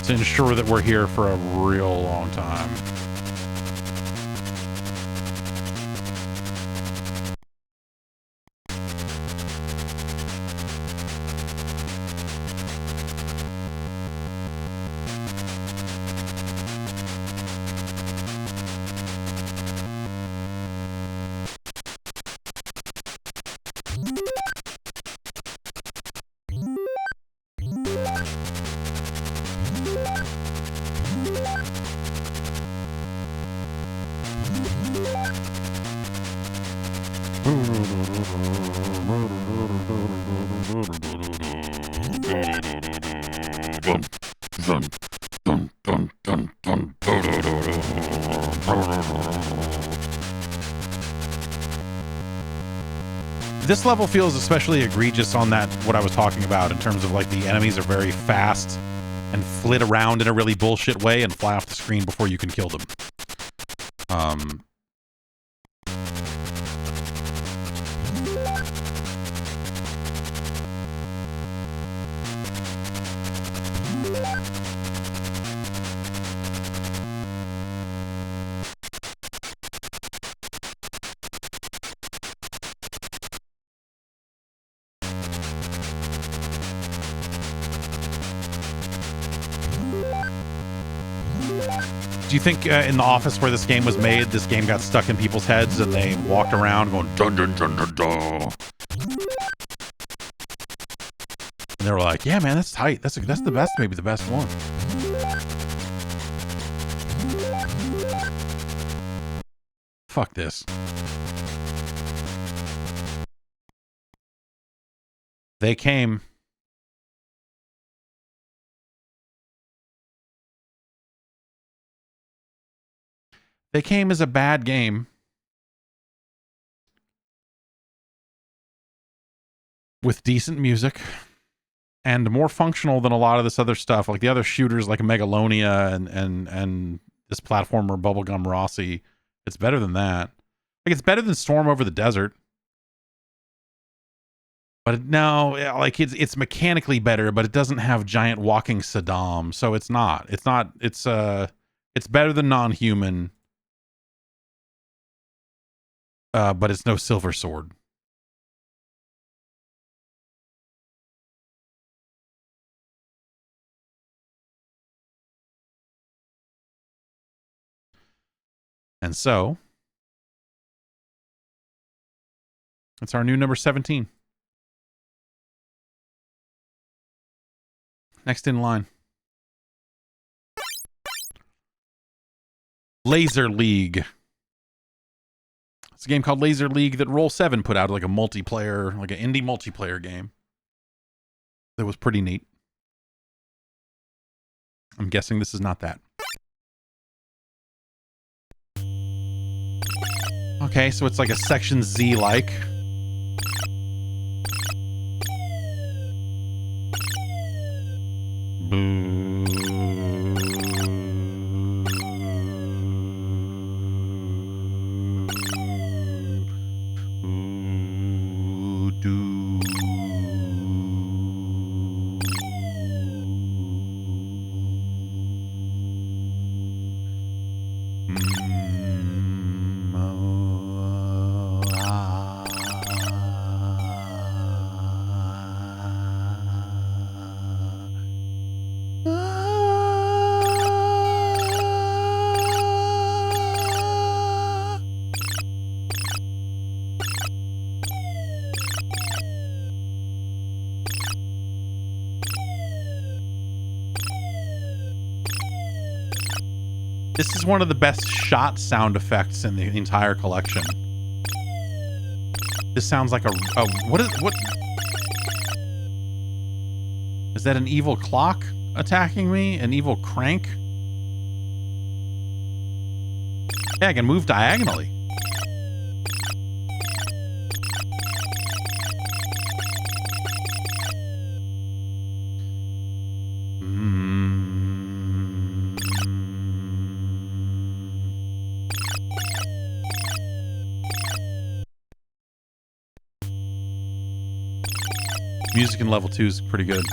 to ensure that we're here for a real long time. This level feels especially egregious on that, what I was talking about, in terms of like the enemies are very fast and flit around in a really bullshit way and fly off the screen before you can kill them. Do you think in the office where this game was made, this game got stuck in people's heads and they walked around going dun dun dun dun dun? And they were like, "Yeah, man, that's tight. That's the best, maybe the best one." Fuck this. They came. They Came as a bad game with decent music and more functional than a lot of this other stuff, like the other shooters like Megalonia and this platformer Gum Rossie. It's better than that. Like, it's better than Storm Over the Desert. But no, like it's mechanically better, but it doesn't have giant walking Saddam, so it's better than Non-Human. But it's no Silver Sword. And so, it's our new number 17. Next in line. Lazer League. It's a game called Lazer League that Roll7 put out, like a multiplayer, like an indie multiplayer game. That was pretty neat. I'm guessing this is not that. Okay, so it's like a Section Z-like. Boo. This is one of the best shot sound effects in the entire collection. This sounds like what is that, an evil clock attacking me? An evil crank? Yeah, I can move diagonally. Music in level 2 is pretty good.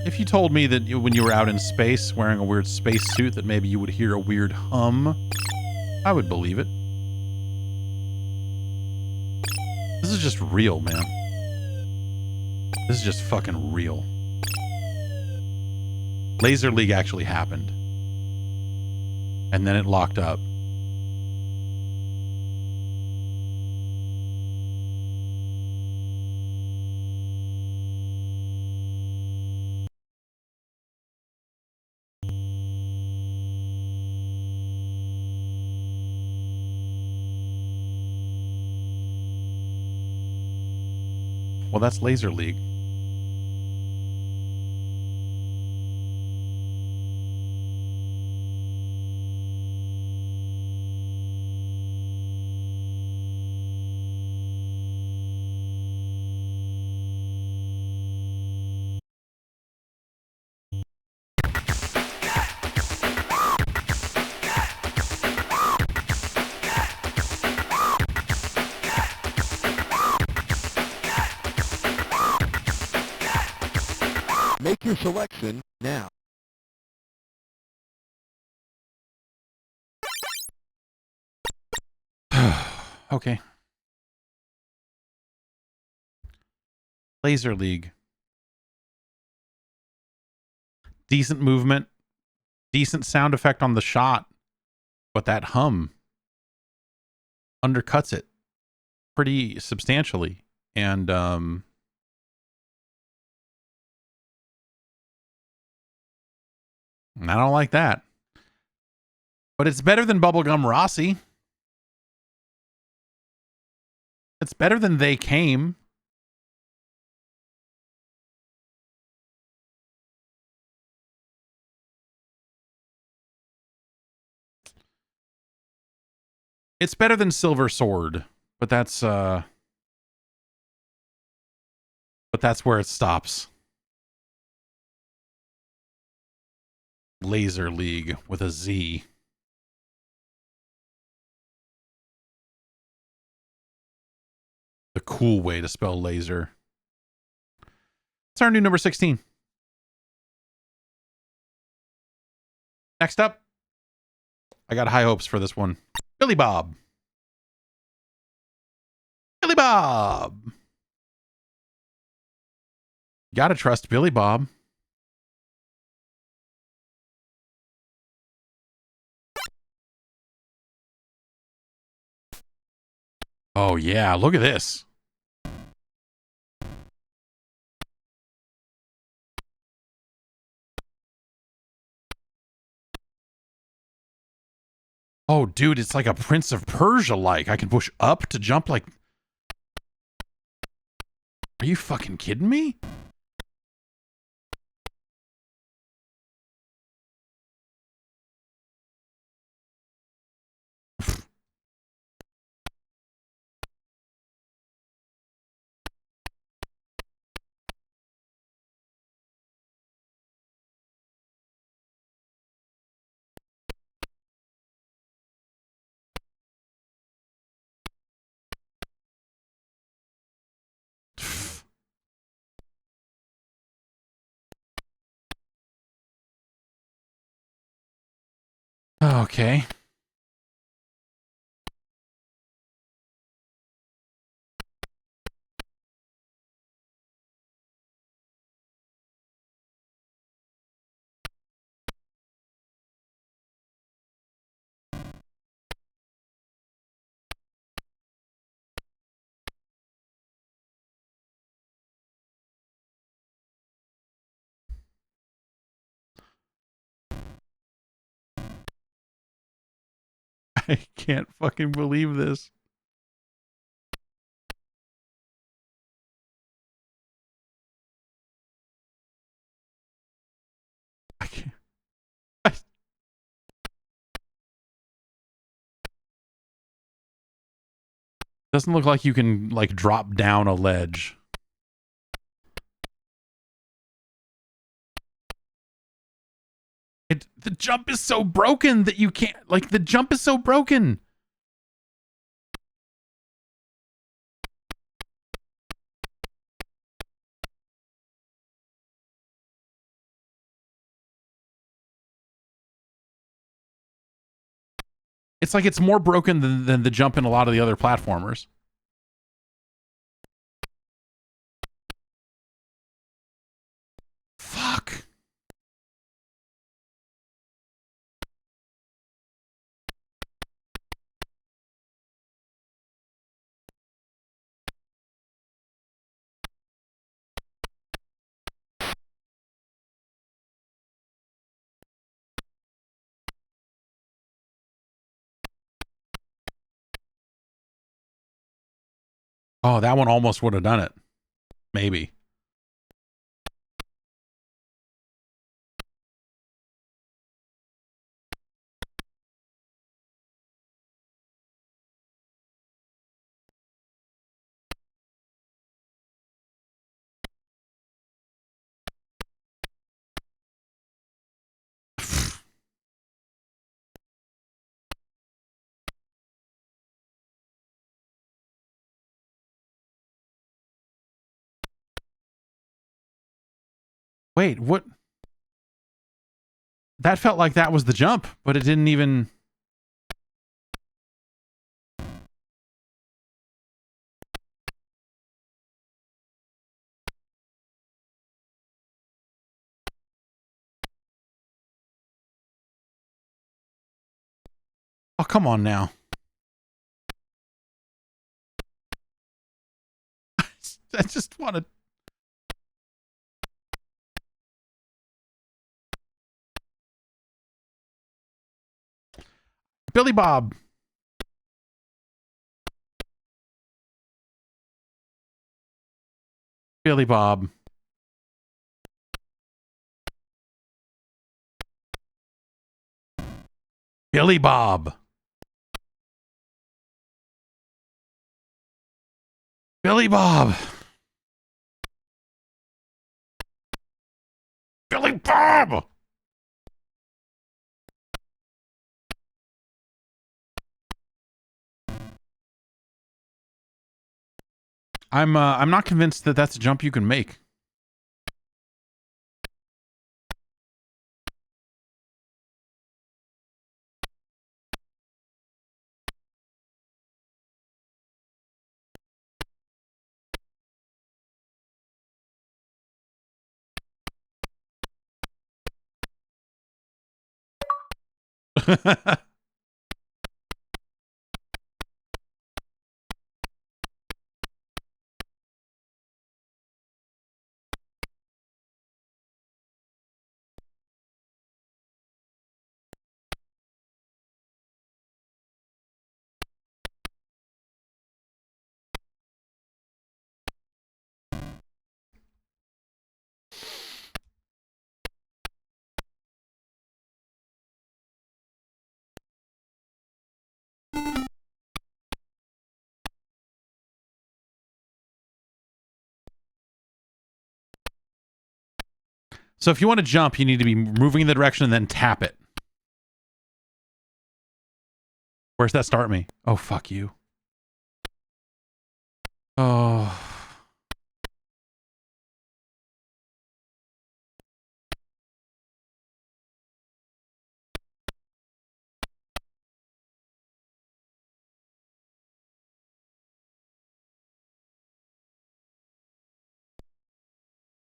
If you told me that when you were out in space wearing a weird space suit that maybe you would hear a weird hum, I would believe it. This is just real, man. This is just fucking real. Lazer League actually happened. And then it locked up. Well, that's Lazer League. Make your selection now. Okay. Lazer League. Decent movement. Decent sound effect on the shot. But that hum undercuts it pretty substantially. And I don't like that. But it's better than Gum Rossie. It's better than They Came. It's better than Silver Sword, but that's where it stops. Lazer League with a Z. The cool way to spell laser. It's our new number 16. Next up, I got high hopes for this one. Billy Bob. Billy Bob. Gotta trust Billy Bob. Oh, yeah. Look at this. Oh, dude, it's like a Prince of Persia like. I can push up to jump like... Are you fucking kidding me? Okay. I can't fucking believe this. I can't. Doesn't look like you can like drop down a ledge. The jump is so broken that you can't, like, the jump is so broken. It's like it's more broken than the jump in a lot of the other platformers. Fuck. Oh, that one almost would have done it. Maybe. Wait, what? That felt like that was the jump, but it didn't even... Oh, come on now. I just want to... Billy Bob. Billy Bob. Billy Bob. Billy Bob. Billy Bob. I'm not convinced that that's a jump you can make. So if you want to jump, you need to be moving in the direction and then tap it. Where's that start me? Oh, fuck you. Oh.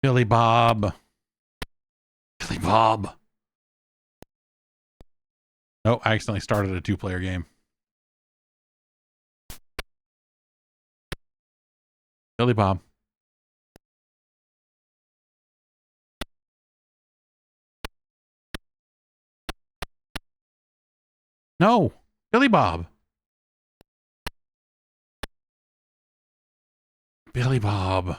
Billy Bob. Billy Bob. Oh, I accidentally started a 2-player game. Billy Bob. No. Billy Bob. Billy Bob.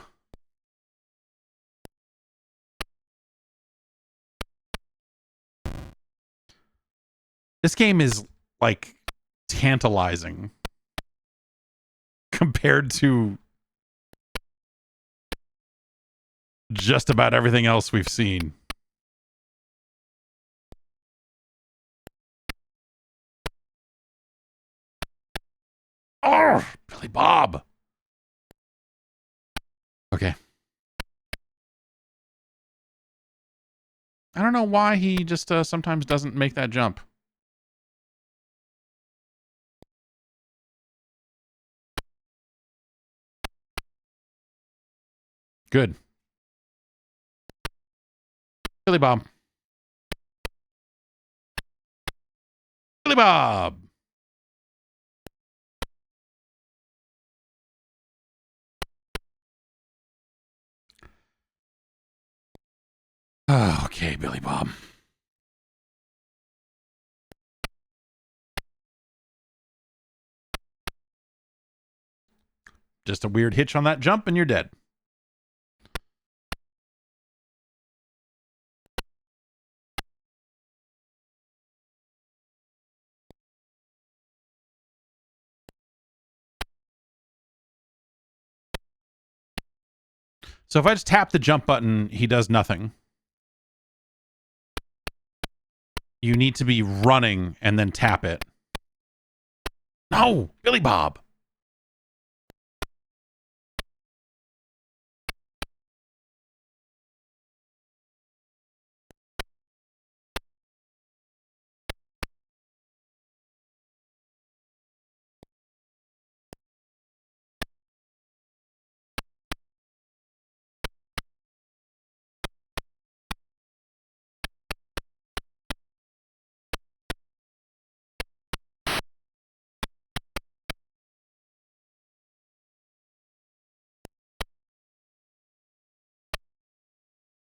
This game is like tantalizing compared to just about everything else we've seen. Oh, Billy Bob. Okay. I don't know why he just sometimes doesn't make that jump. Good. Billy Bob. Billy Bob. Oh, okay, Billy Bob. Just a weird hitch on that jump and you're dead. So if I just tap the jump button, he does nothing. You need to be running and then tap it. No, Billy Bob.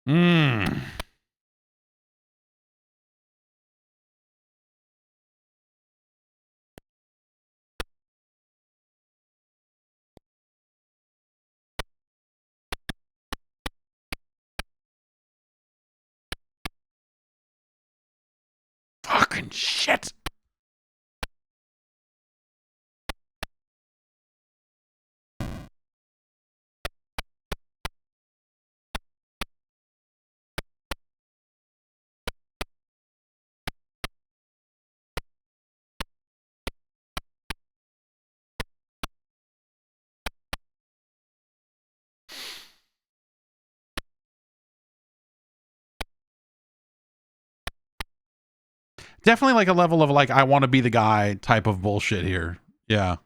Mmm. Fucking shit. Definitely like a level of like, I want to be the guy type of bullshit here. Yeah.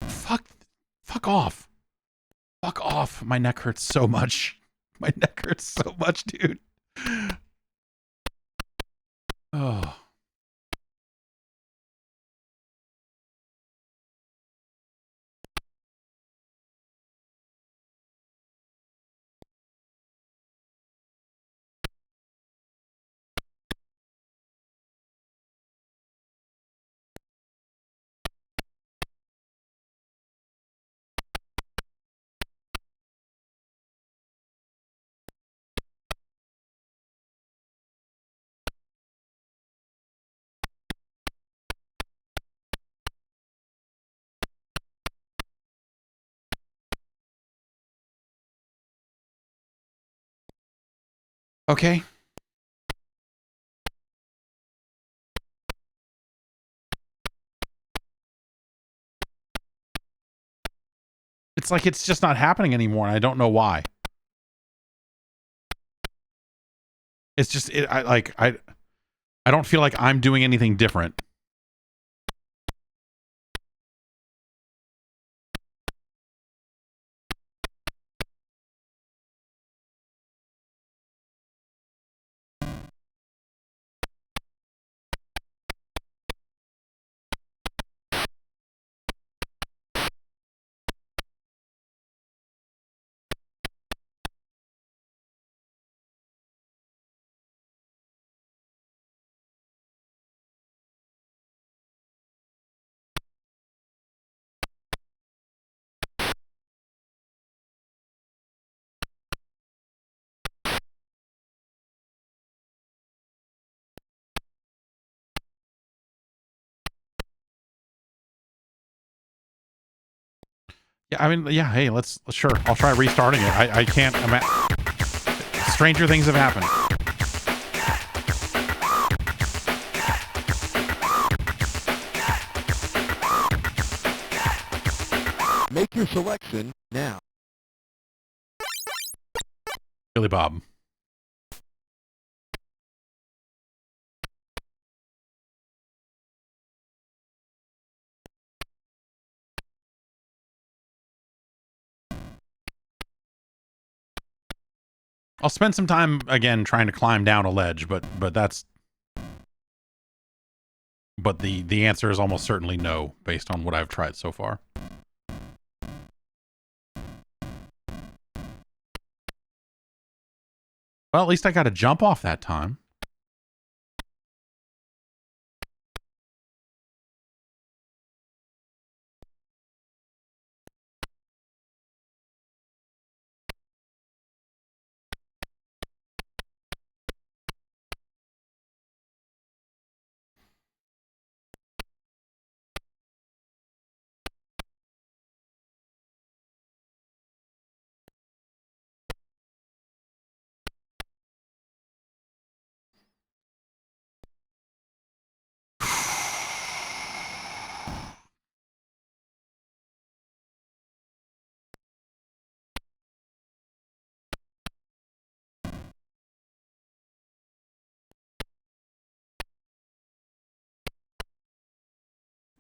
Fuck off. Fuck off. My neck hurts so much. My neck hurts so much, dude. Oh. Okay. It's like it's just not happening anymore, and I don't know why. It's just I don't feel like I'm doing anything different. Yeah, I mean, yeah. Hey, sure. I'll try restarting it. I can't imagine. Stranger things have happened. Make your selection now. Billy Bob. I'll spend some time again trying to climb down a ledge, but the answer is almost certainly no based on what I've tried so far. Well, at least I got a jump off that time.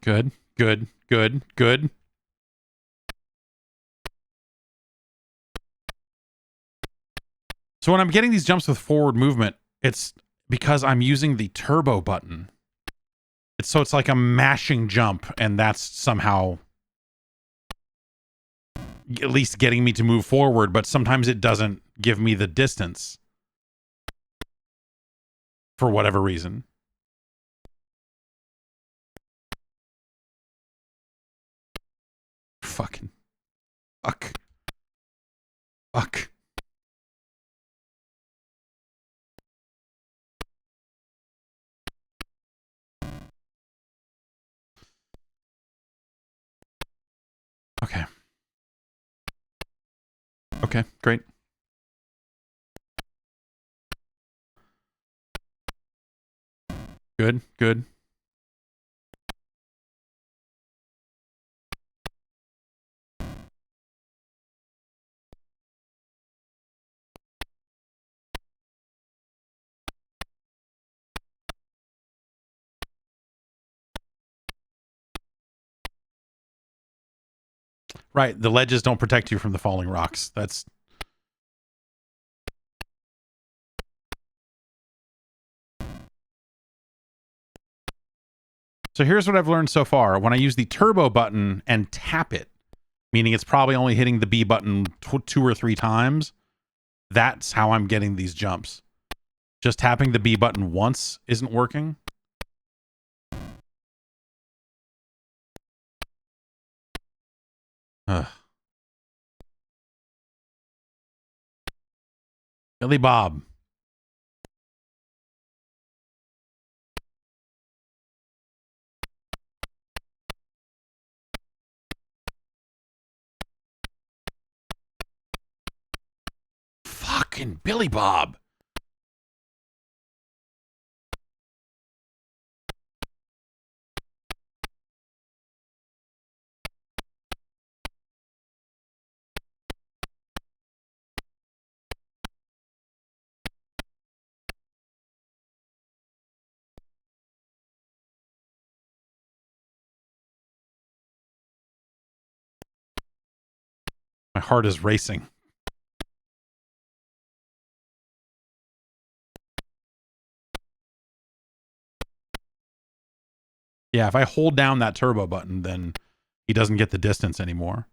Good, good, good, good. So when I'm getting these jumps with forward movement, it's because I'm using the turbo button. It's like a mashing jump, and that's somehow at least getting me to move forward, but sometimes it doesn't give me the distance for whatever reason. Fucking fuck. Fuck. Okay. Okay, great. Good, good. Right, the ledges don't protect you from the falling rocks. That's So here's what I've learned so far. When I use the turbo button and tap it, meaning it's probably only hitting the B button 2 or 3 times, that's how I'm getting these jumps. Just tapping the B button once isn't working. Ugh. Billy Bob. Fucking Billy Bob. My heart is racing. Yeah, if I hold down that turbo button, then he doesn't get the distance anymore.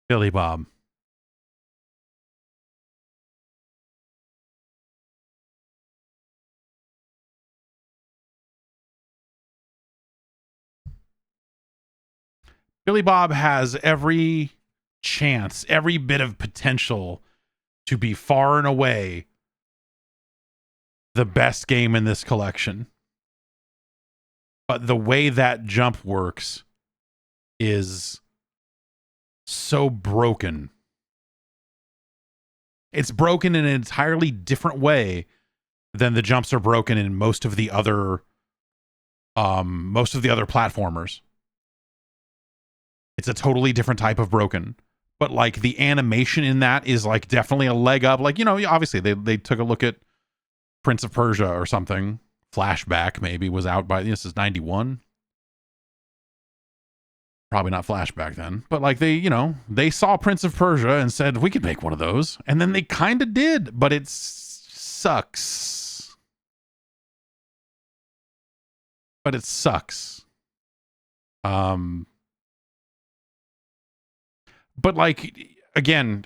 Billy Bob. Billy Bob has every chance, every bit of potential to be far and away the best game in this collection. But the way that jump works is so broken. It's broken in an entirely different way than the jumps are broken in most of the other platformers. It's a totally different type of broken. But like the animation in that is like definitely a leg up. Like, you know, obviously they took a look at Prince of Persia or something. Flashback maybe was out by, this is 91. Probably not Flashback then. But like they, you know, they saw Prince of Persia and said, we could make one of those. And then they kind of did, but it sucks. But it sucks. But like, again,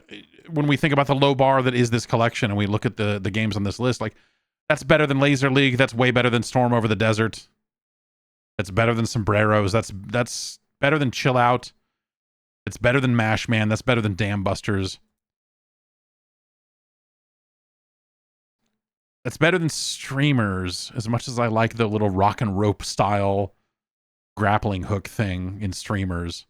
when we think about the low bar that is this collection and we look at the games on this list, like that's better than Lazer League. That's way better than Storm Over the Desert. That's better than Sombreros. That's better than Chill Out. It's better than Mash Man. That's better than Dam Busters. That's better than Streemerz, as much as I like the little rock and rope style grappling hook thing in Streemerz.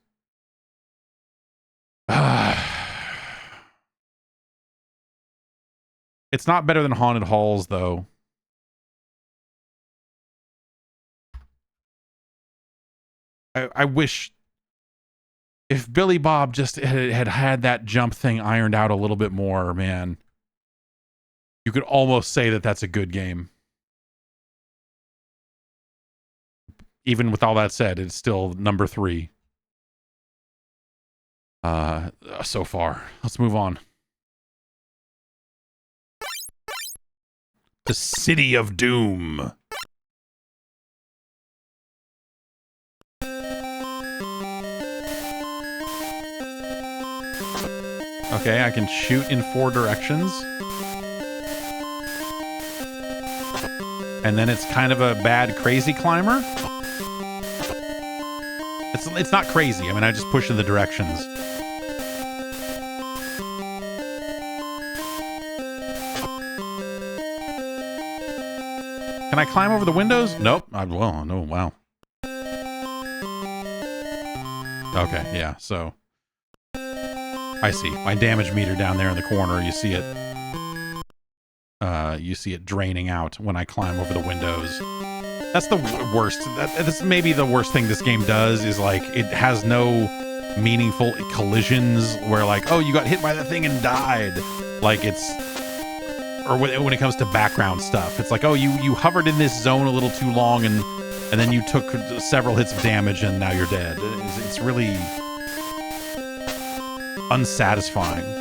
It's not better than Haunted Halls, though. I wish if Billy Bob just had that jump thing ironed out a little bit more, man. You could almost say that that's a good game. Even with all that said, it's still number 3. So far. Let's move on. The City of Doom. Okay, I can shoot in 4 directions. And then it's kind of a bad crazy climber. It's not crazy. I mean, I just push in the directions. Can I climb over the windows? Nope. Well, no, wow. Okay, yeah, so I see. My damage meter down there in the corner, you see it. You see it draining out when I climb over the windows. That's the worst. That's maybe the worst thing this game does is like it has no meaningful collisions where like, oh, you got hit by that thing and died. Like it's, or when it comes to background stuff, it's like, oh, you hovered in this zone a little too long and then you took several hits of damage and now you're dead. It's really unsatisfying.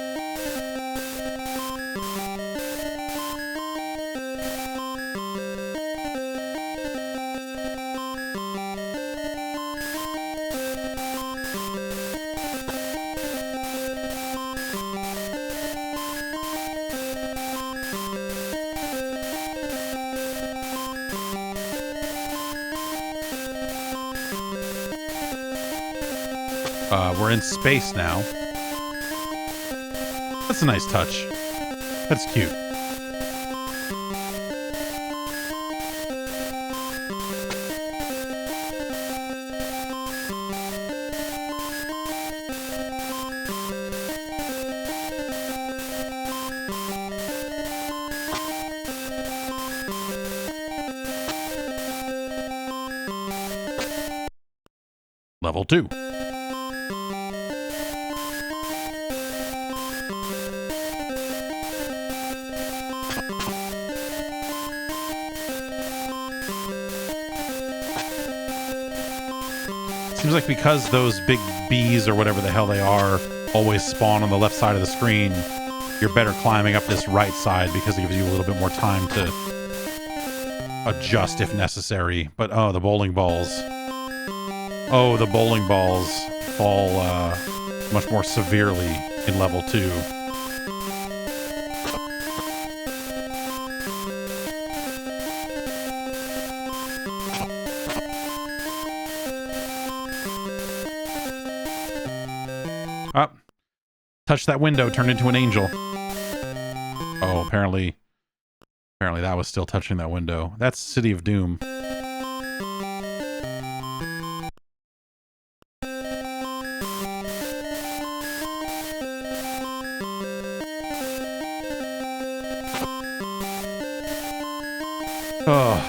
We're in space now. That's a nice touch. That's cute. Level 2. Seems like because those big bees or whatever the hell they are always spawn on the left side of the screen, you're better climbing up this right side because it gives you a little bit more time to adjust if necessary. But oh, the bowling balls. Oh, the bowling balls fall much more severely in level 2. Up. Touch that window, turn into an angel. Oh, apparently that was still touching that window. That's City of Doom. Oh.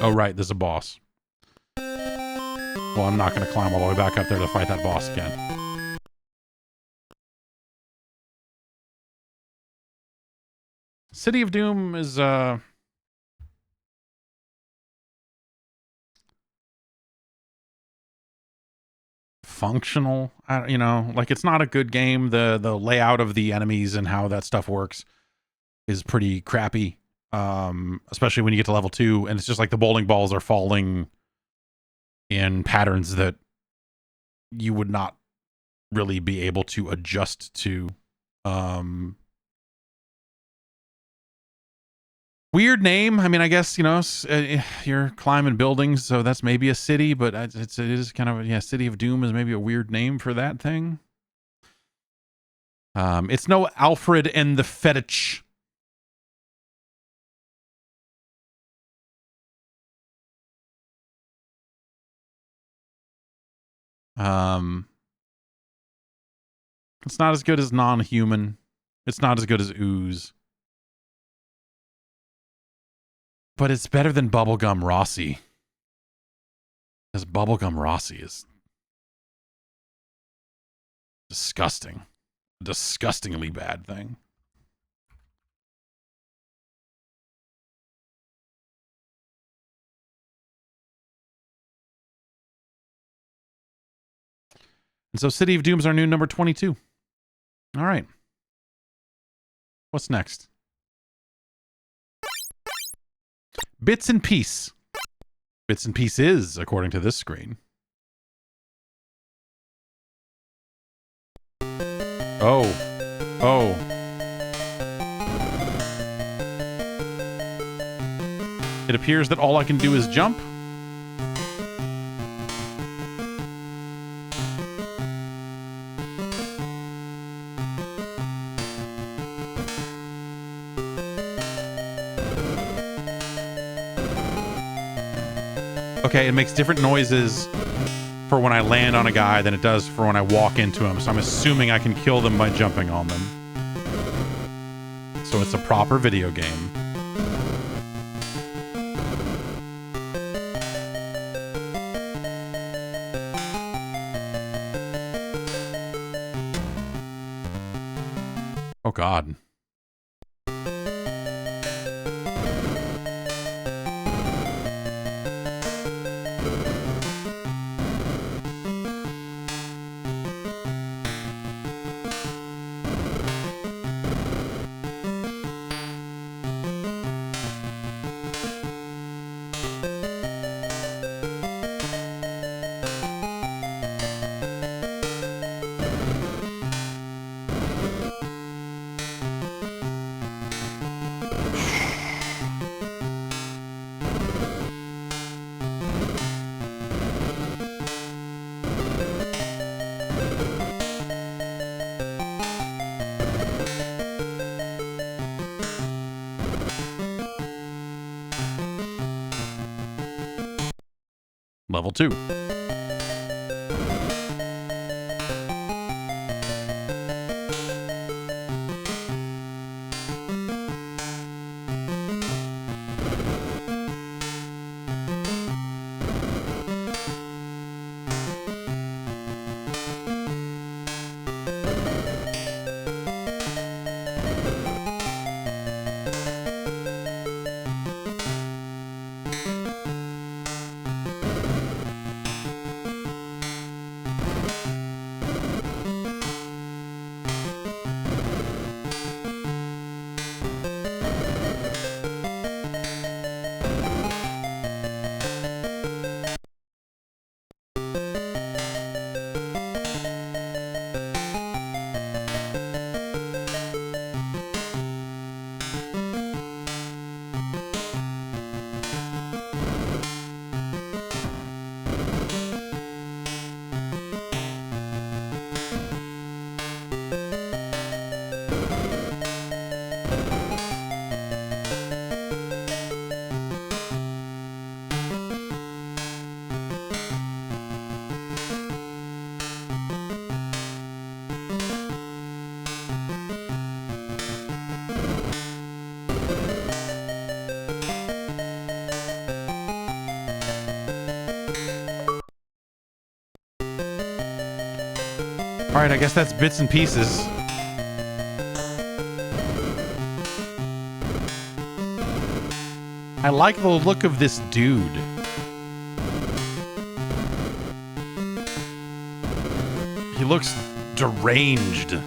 Oh, right, there's a boss. Well, I'm not going to climb all the way back up there to fight that boss again. City of Doom is, functional. You know, like, it's not a good game. The layout of the enemies and how that stuff works is pretty crappy. Especially when you get to level 2, and it's just like the bowling balls are falling in patterns that you would not really be able to adjust to. Weird name. I mean, I guess, you know, you're climbing buildings, so that's maybe a city, but it is kind of, yeah, City of Doom is maybe a weird name for that thing. It's no Alfred N The Fettuc. It's not as good as Non-Human. It's not as good as Ooze. But it's better than Gum Rossie. Because Gum Rossie is disgusting. A disgustingly bad thing. And so City of Doom is our new number 22. All right. What's next? Bits and Piece. Bits and Pieces, according to this screen. Oh. Oh. It appears that all I can do is jump. Okay, it makes different noises for when I land on a guy than it does for when I walk into him. So I'm assuming I can kill them by jumping on them. So it's a proper video game. Oh, God. Level 2. All right, I guess that's bits and pieces. I like the look of this dude. He looks deranged.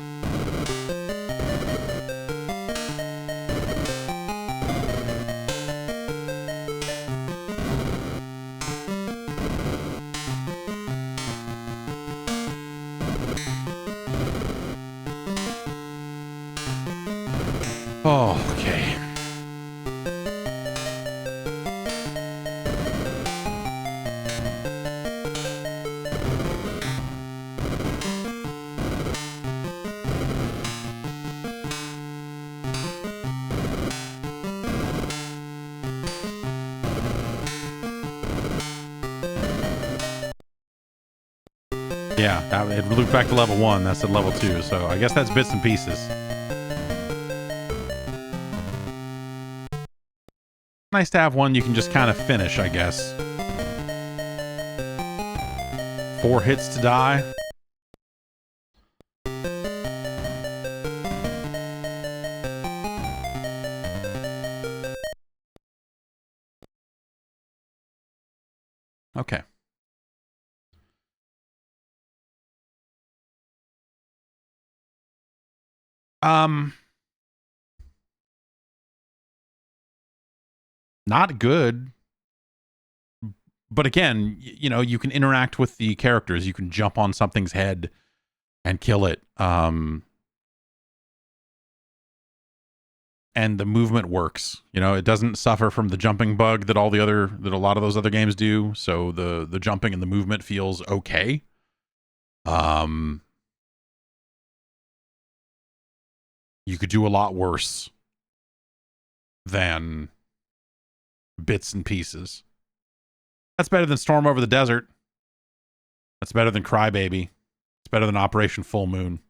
Oh, okay. Yeah, it looped back to level 1. That's at level 2. So I guess that's bits and pieces. Nice to have one you can just kind of finish, I guess. 4 hits to die. Okay. Not good. But again, you know, you can interact with the characters. You can jump on something's head and kill it. And the movement works. You know, it doesn't suffer from the jumping bug that a lot of those other games do. So the jumping and the movement feels okay. You could do a lot worse than bits and pieces. That's better than Storm Over the Desert. That's better than Crybaby. It's better than Operation Full Moon.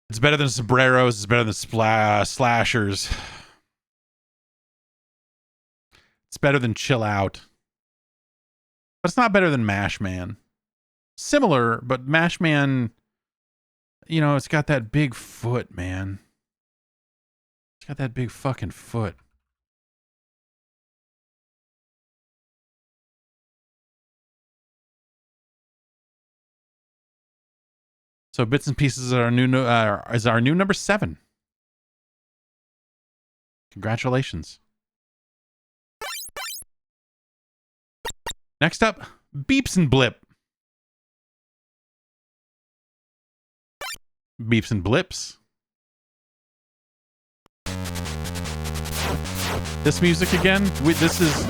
It's better than Sombreros. It's better than Slashers. It's better than Chill Out. But it's not better than Mash Man. Similar, but Mash Man, you know, it's got that big foot, man. It's got that big fucking foot. So bits and pieces is our new number 7. Congratulations. Next up, Beeps and Blip. Beeps and Blips. This music again? This is...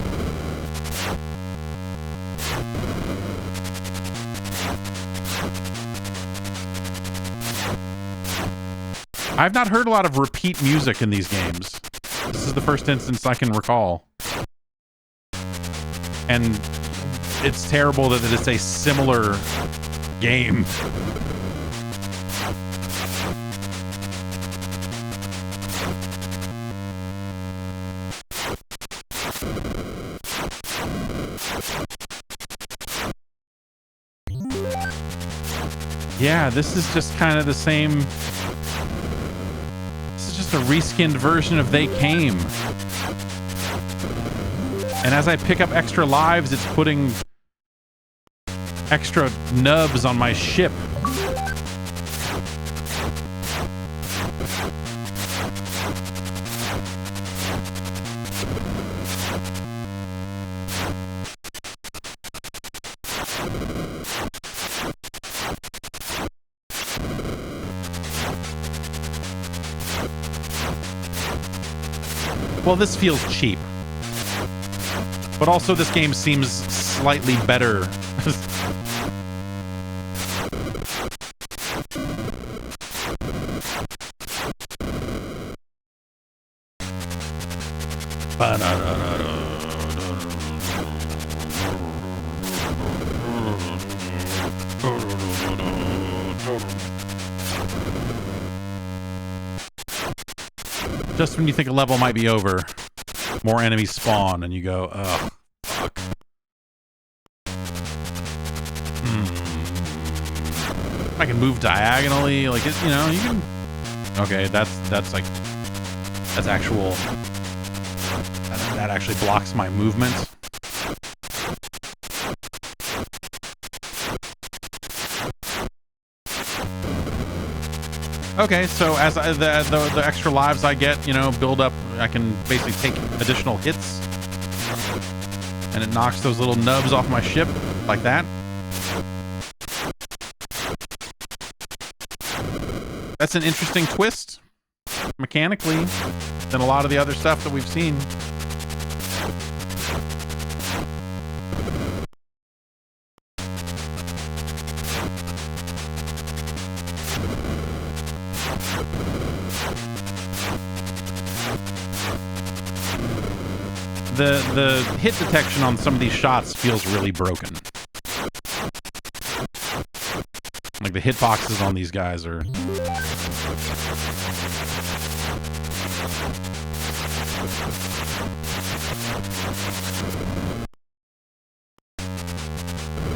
I've not heard a lot of repeat music in these games. This is the first instance I can recall. And it's terrible that it's a similar game. Yeah, this is just kind of the same. This is just a reskinned version of They Came. And as I pick up extra lives, it's putting extra nubs on my ship. Well, this feels cheap. But also this game seems slightly better. Just when you think a level might be over, more enemies spawn and you go, oh, fuck. I can move diagonally, like, you know, you can... Okay, that's actual... That actually blocks my movement. Okay, so as the extra lives I get, you know, build up, I can basically take additional hits. And it knocks those little nubs off my ship, like that. That's an interesting twist, mechanically, than a lot of the other stuff that we've seen. The hit detection on some of these shots feels really broken. Like the hitboxes on these guys are...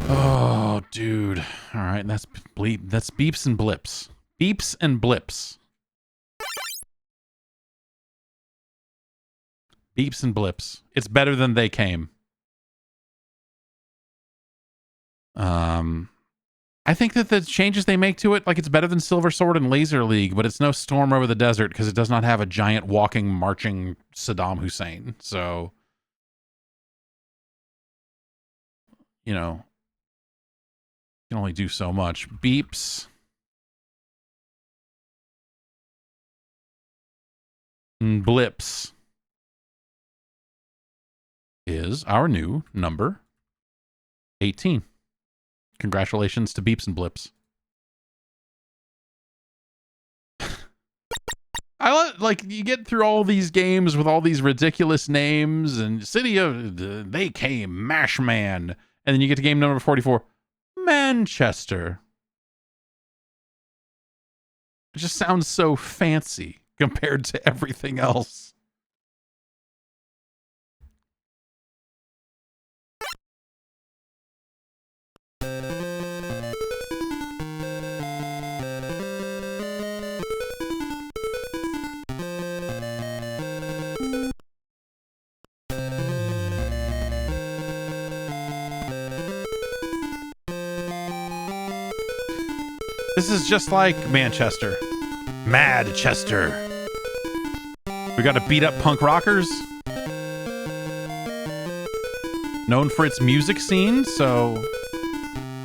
Oh, dude. All right, that's Beeps and Blips. Beeps and Blips. Beeps and Blips. It's better than They Came. I think that the changes they make to it, like, it's better than Silver Sword and Lazer League, but it's no Storm Over the Desert because it does not have a giant walking, marching Saddam Hussein. So, you know, you can only do so much. Beeps and Blips is our new number 18. Congratulations to Beeps and Blips. Like, you get through all these games with all these ridiculous names and City of They Came, Mash Man, and then you get to game number 44, Manchester. It just sounds so fancy compared to everything else. This is just like Manchester. Mad Chester. We got to beat up punk rockers. Known for its music scene, so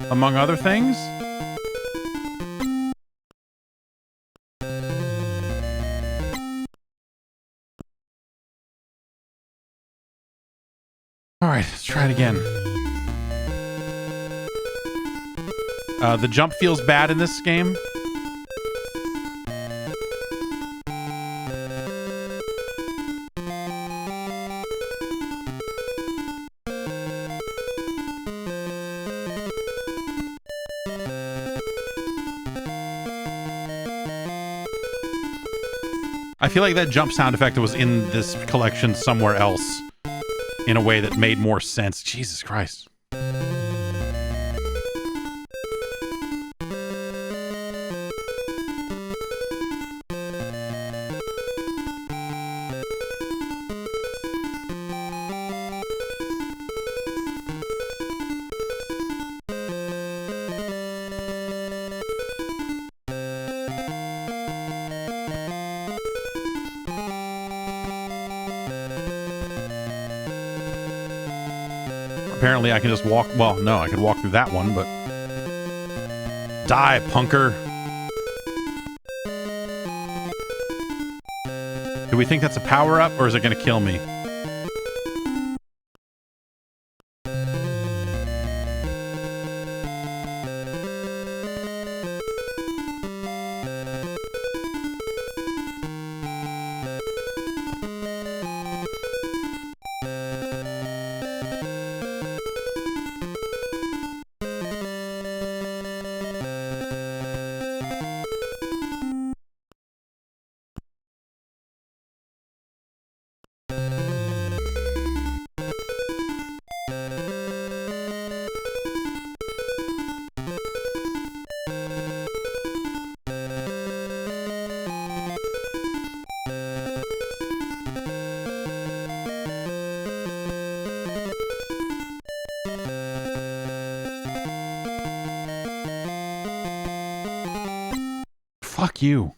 among other things. All right, let's try it again. The jump feels bad in this game. I feel like that jump sound effect was in this collection somewhere else in a way that made more sense. Jesus Christ. Apparently I can just walk. Well, no, I could walk through that one, but... Die, punker. Do we think that's a power-up, or is it going to kill me? Fuck you.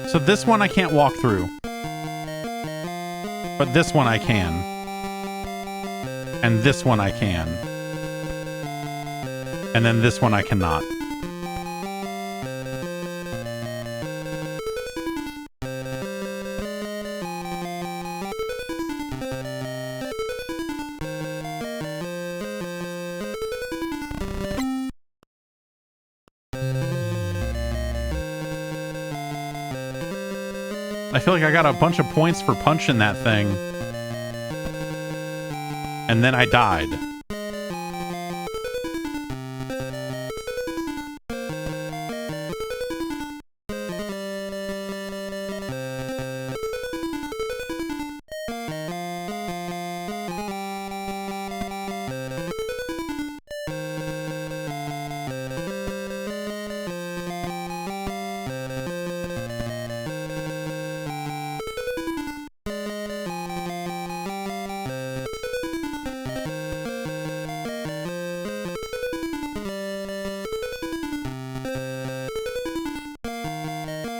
So this one I can't walk through. But this one I can. And this one I can. And then this one I cannot. I feel like I got a bunch of points for punching that thing. And then I died.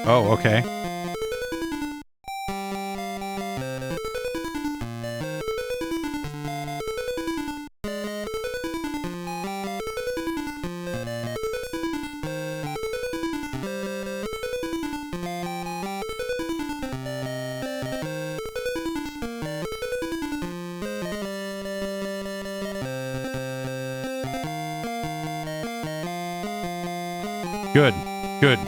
Oh, okay. Good. Good.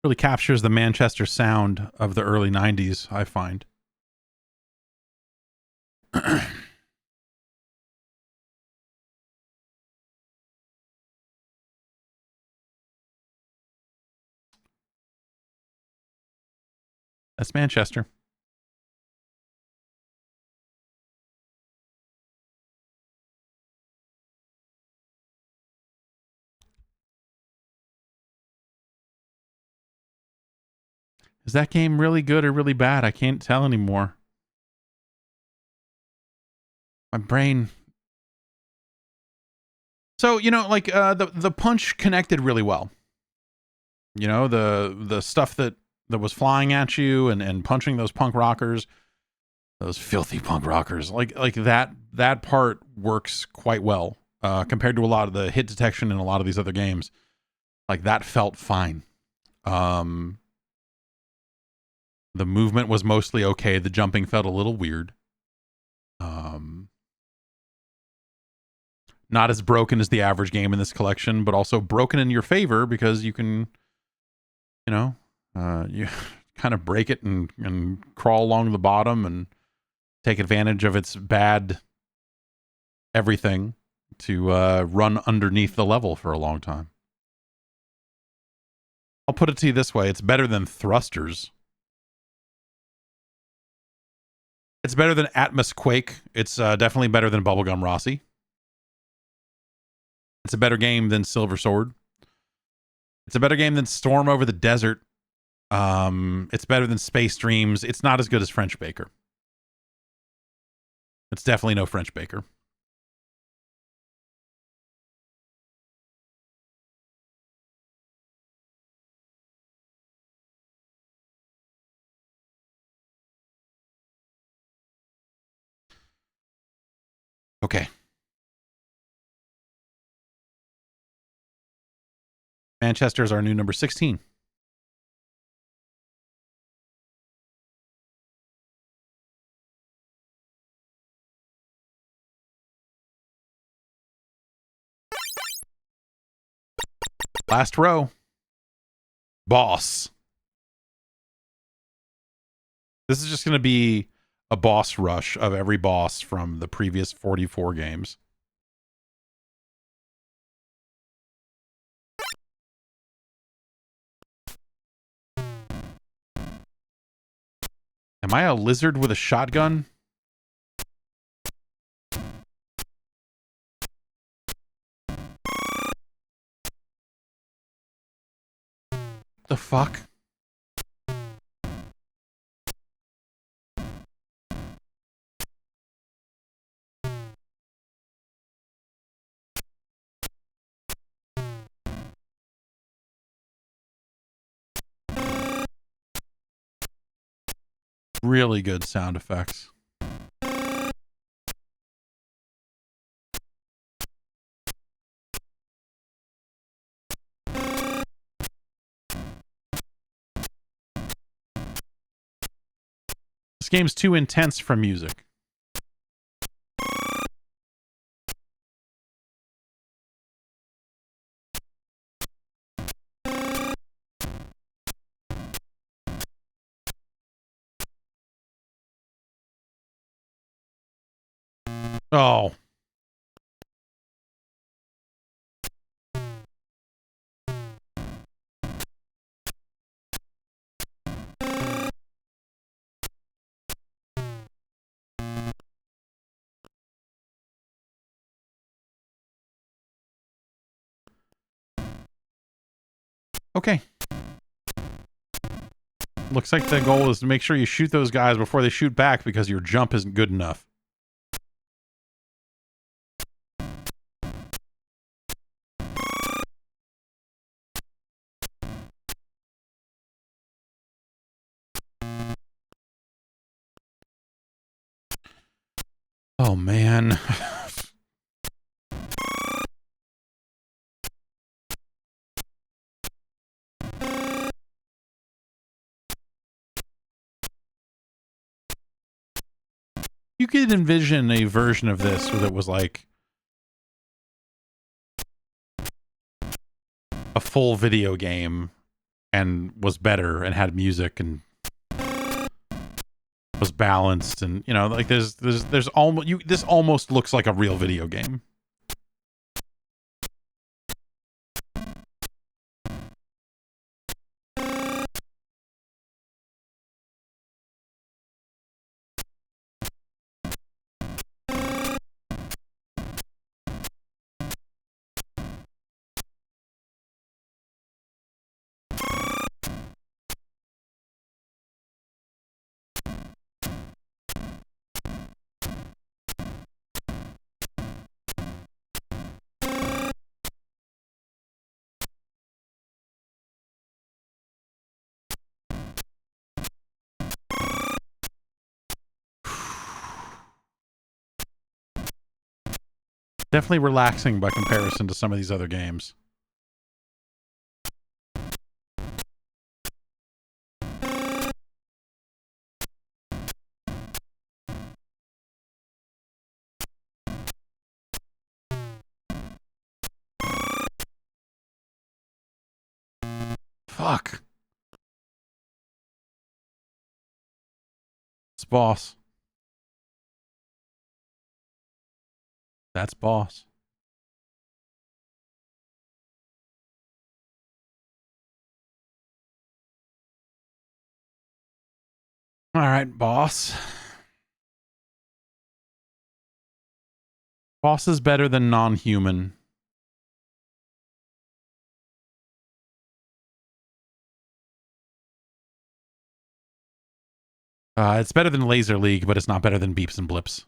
Really captures the Manchester sound of the early 90s, I find. That's Manchester. that game really good or really bad? I can't tell anymore. My brain. So, you know, like the punch connected really well. You know, the stuff that was flying at you and punching those punk rockers, those filthy punk rockers, like that part works quite well compared to a lot of the hit detection in a lot of these other games. Like that felt fine. The movement was mostly okay. The jumping felt a little weird. Not as broken as the average game in this collection, but also broken in your favor because you can, you know, you kind of break it and crawl along the bottom and take advantage of its bad everything to run underneath the level for a long time. I'll put it to you this way. It's better than Thrusters. It's better than Atmos Quake. It's definitely better than Bubblegum Rossie. It's a better game than Silver Sword. It's a better game than Storm Over the Desert. It's better than Space Dreams. It's not as good as French Baker. It's definitely no French Baker. Okay. Manchester's our new number 16. Last row. Boss. This is just going to be a boss rush of every boss from the previous 44 games. Am I a lizard with a shotgun? The fuck? Really good sound effects. This game's too intense for music. Oh. Okay. Looks like the goal is to make sure you shoot those guys before they shoot back because your jump isn't good enough. Oh, man. You could envision a version of this that was like a full video game and was better and had music and was balanced and, you know, like there's almost this almost looks like a real video game. Definitely relaxing by comparison to some of these other games. Fuck. It's boss. That's boss. All right, boss. Boss is better than non-human. It's better than Lazer League, but it's not better than Beeps and Blips.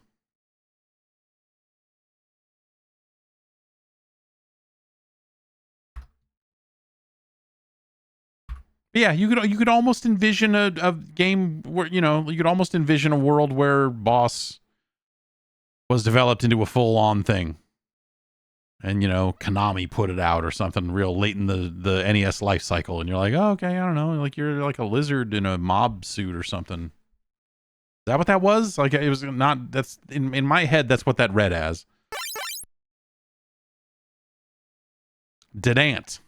Yeah, you could almost envision a game where, you know, you could almost envision a world where Boss was developed into a full-on thing. And, you know, Konami put it out or something real late in the NES life cycle. And you're like, oh, okay, I don't know. Like, you're like a lizard in a mob suit or something. Is that what that was? Like, it was not, that's, in my head, that's what that read as. Dedant.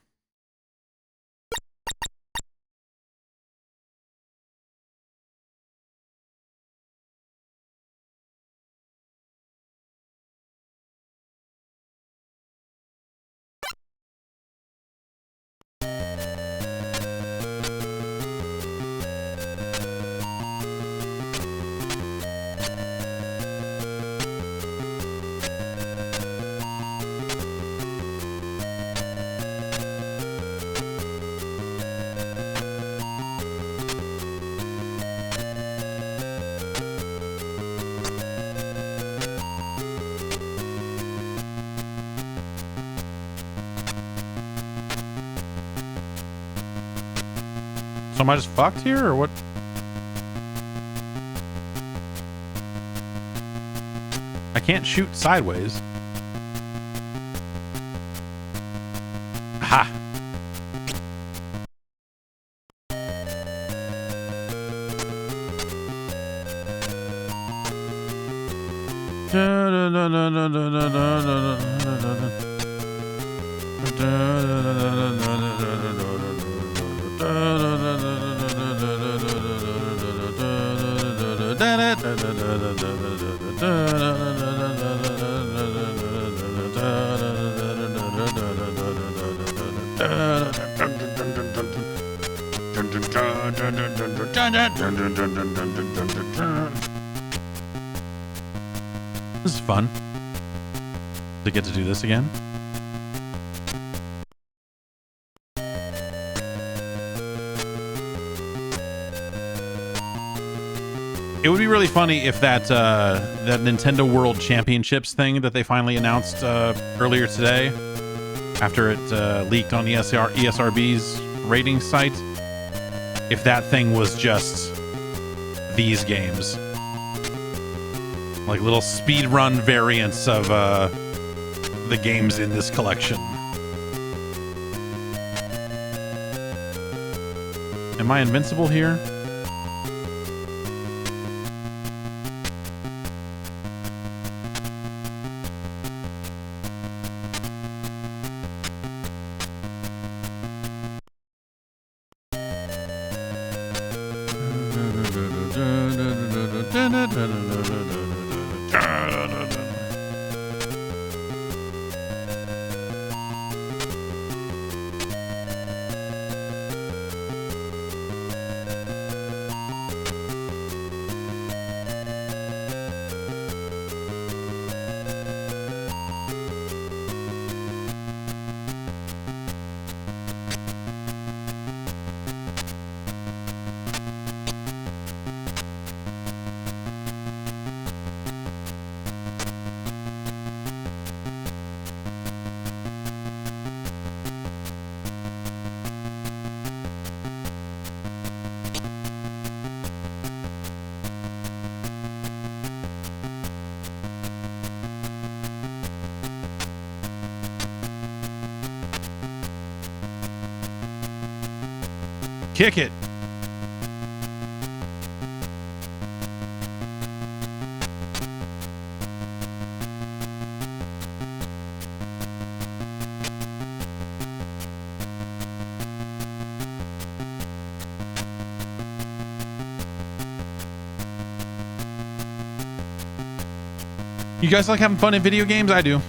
So am I just fucked here, or what? I can't shoot sideways. Ha! This is fun to get to do this again. It would be really funny if that that Nintendo World Championships thing that they finally announced earlier today, after it leaked on ESRB's rating site, if that thing was just these games, like little speedrun variants of the games in this collection. Am I invincible here? Kick it. You guys like having fun in video games? I do.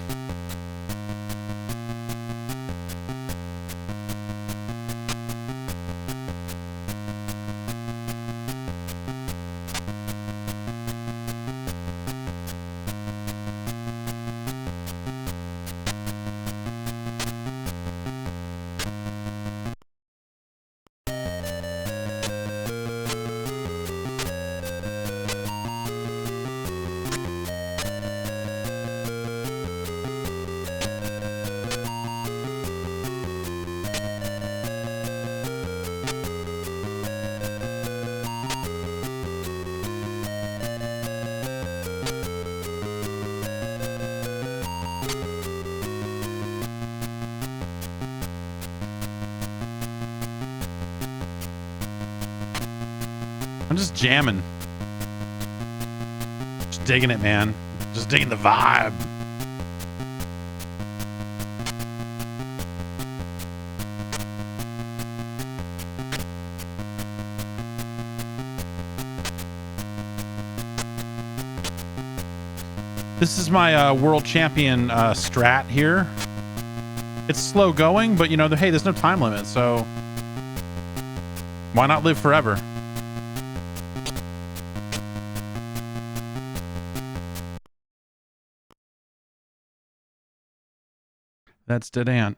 I'm just jamming. Just digging it, man. Just digging the vibe. This is my world champion strat here. It's slow going, but you know, hey, there's no time limit, so why not live forever? That's Dedant.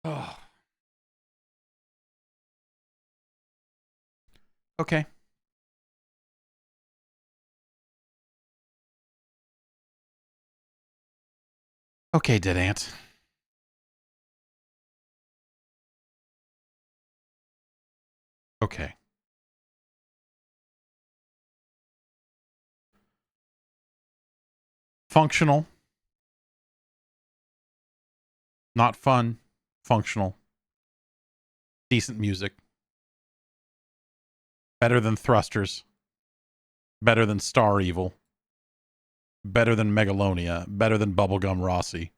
Oh. Okay. Okay, Dedant. Okay. Functional. Not fun. Functional. Decent music. Better than Thrusters. Better than Star Evil. Better than Megalonia. Better than Gum Rossie.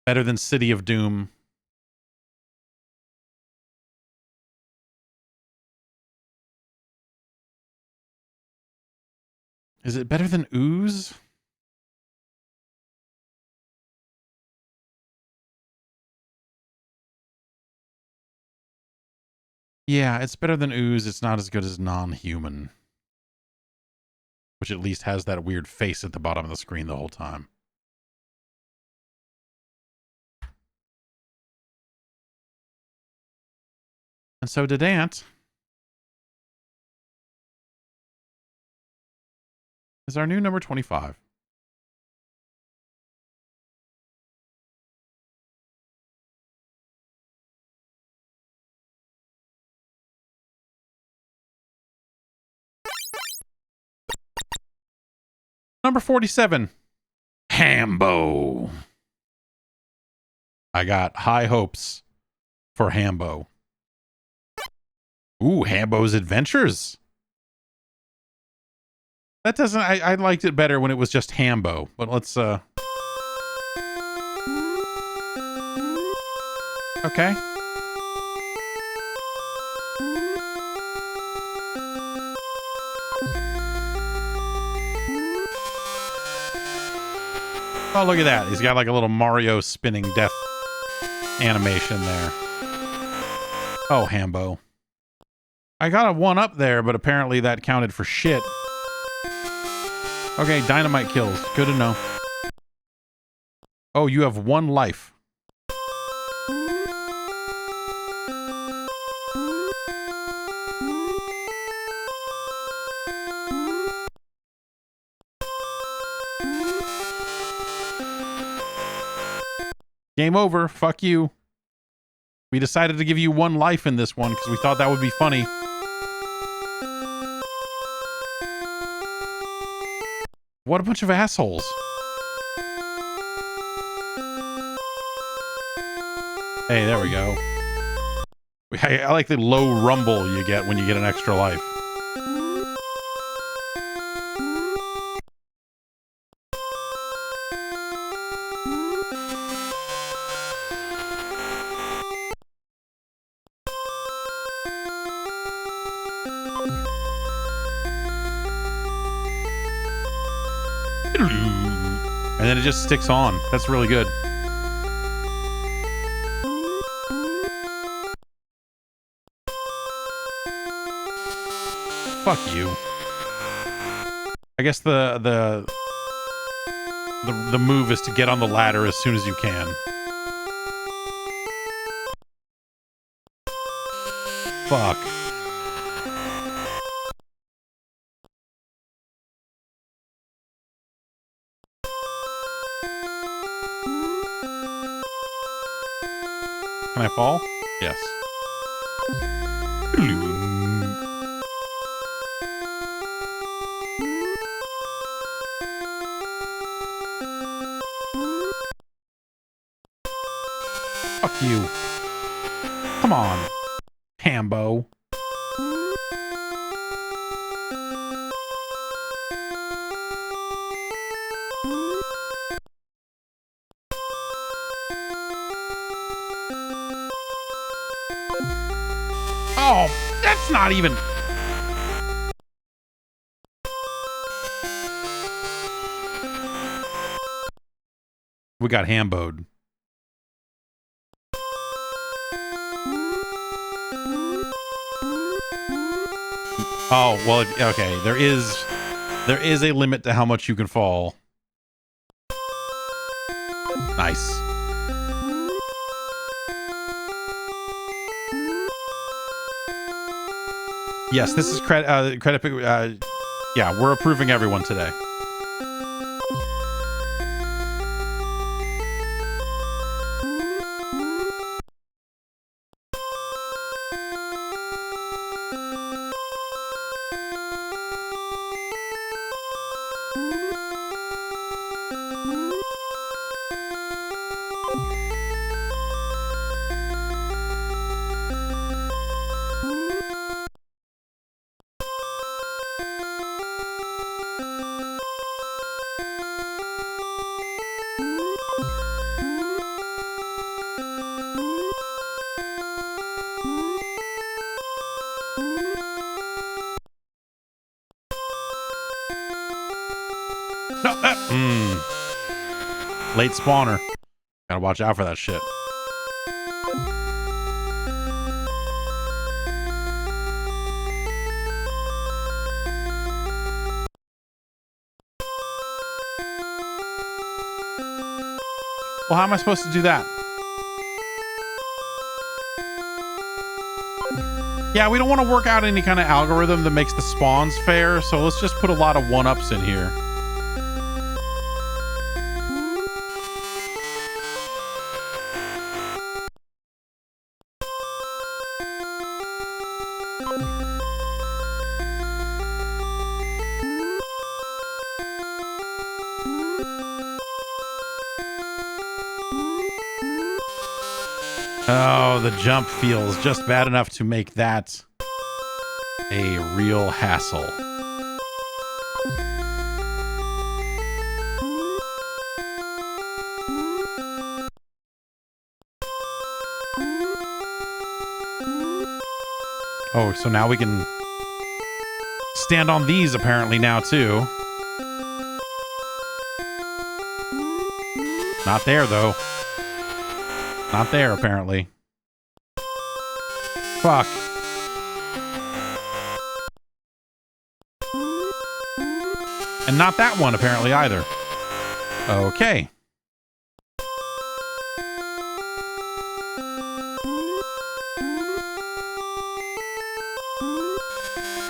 Better than City of Doom. Is it better than Ooze? Yeah, it's better than Ooze. It's not as good as Non-Human, which at least has that weird face at the bottom of the screen the whole time. And so Dedant is our new number 25. Number 47, Hambo. I got high hopes for Hambo. Ooh, Hambos Adventures. That doesn't, I liked it better when it was just Hambo, but let's, okay. Oh, look at that. He's got like a little Mario spinning death animation there. Oh, Hambo. I got a 1 up there, but apparently that counted for shit. Okay, dynamite kills. Good to know. Oh, you have 1 life. Game over. Fuck you. We decided to give you 1 life in this one because we thought that would be funny. What a bunch of assholes. Hey, there we go. I like the low rumble you get when you get an extra life. And then it just sticks on. That's really good. Fuck you. I guess the move is to get on the ladder as soon as you can. Fuck. Can I fall? Yes. Fuck you. Come on, Hambo. Oh, that's not even... We got Hamboed. Oh, well, okay. There is a limit to how much you can fall. Nice. Yes, this is credit. Yeah, we're approving everyone today. Late spawner. Gotta watch out for that shit. Well, how am I supposed to do that? Yeah, we don't want to work out any kind of algorithm that makes the spawns fair, so let's just put a lot of one-ups in here. Oh, the jump feels just bad enough to make that a real hassle. Oh, so now we can stand on these apparently now too. Not there though. Not there, apparently. Fuck. And not that one, apparently, either. Okay.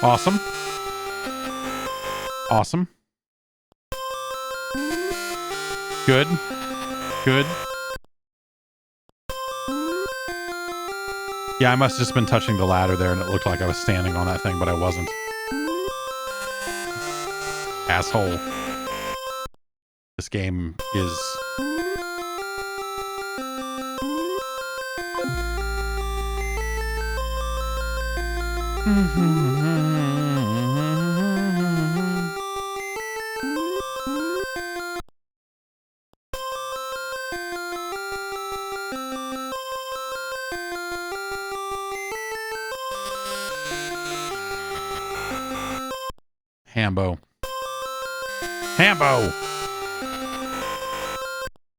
Awesome. Awesome. Good. Good. Yeah, I must have just been touching the ladder there and it looked like I was standing on that thing, but I wasn't. Asshole. This game is... Hambo. Hambo!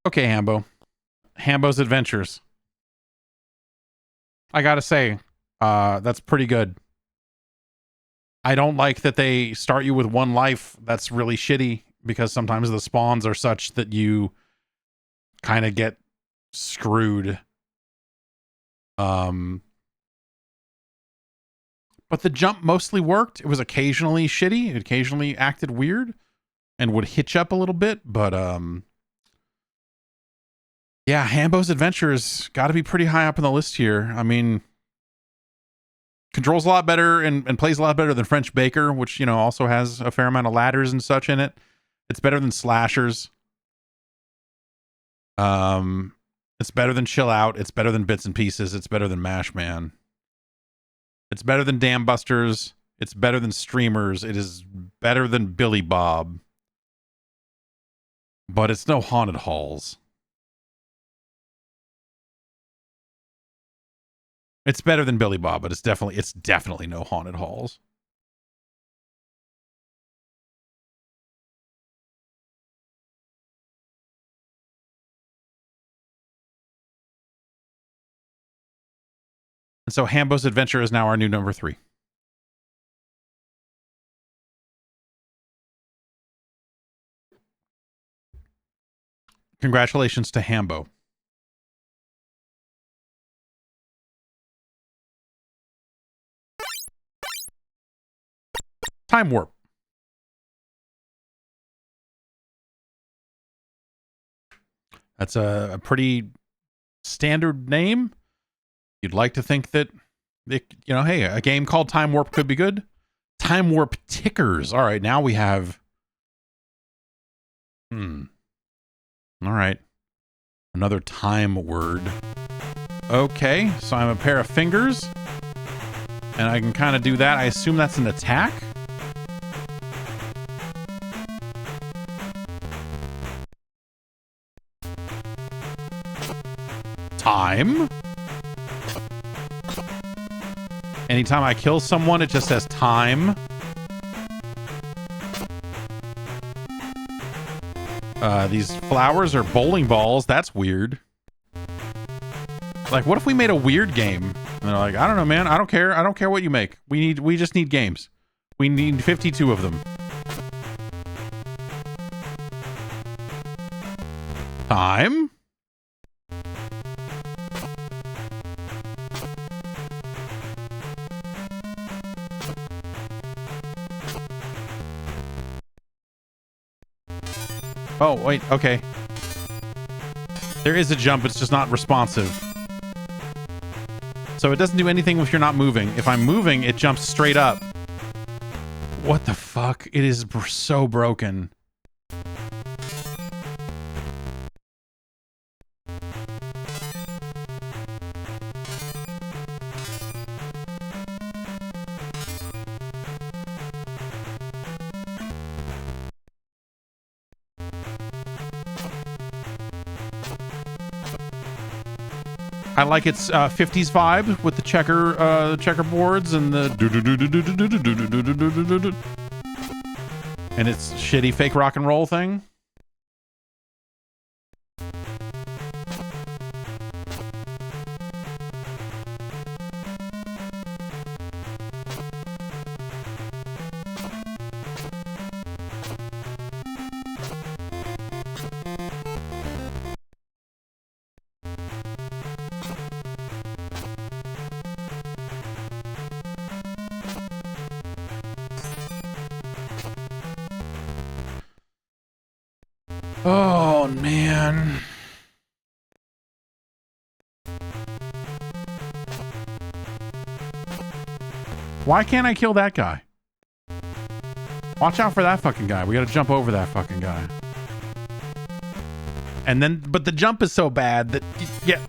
Okay, Hambo. Hambos Adventures. I gotta say, that's pretty good. I don't like that they start you with one life. That's really shitty because sometimes the spawns are such that you kind of get screwed. But the jump mostly worked. It was occasionally shitty. It occasionally acted weird and would hitch up a little bit. But yeah, Hambos Adventures got to be pretty high up on the list here. I mean, controls a lot better and plays a lot better than French Baker, which, you know, also has a fair amount of ladders and such in it. It's better than Slashers. It's better than Chill Out. It's better than Bits and Pieces. It's better than Mash Man. It's better than Dam Busters. It's better than Streemerz. It is better than Billy Bob. But it's no Haunted Halls. It's better than Billy Bob, but it's definitely no Haunted Halls. And so Hambos Adventure is now our new number 3. Congratulations to Hambo. Time Warp. That's a pretty standard name. You'd like to think that, you know, hey, a game called Time Warp could be good. Time Warp Tickers. All right, now we have... All right. Another time word. Okay, so I'm a pair of fingers. And I can kind of do that. I assume that's an attack. Time. Anytime I kill someone, it just says time. These flowers are bowling balls. That's weird. Like, what if we made a weird game? And they're like, I don't know, man. I don't care. I don't care what you make. We just need games. We need 52 of them. Time. Oh, wait, okay. There is a jump, it's just not responsive. So it doesn't do anything if you're not moving. If I'm moving, it jumps straight up. What the fuck? It is so broken. I like its 50s vibe with the checkerboards and the and its shitty fake rock and roll thing. Oh, man. Why can't I kill that guy? Watch out for that fucking guy. We gotta jump over that fucking guy. And then, but the jump is so bad that, yeah.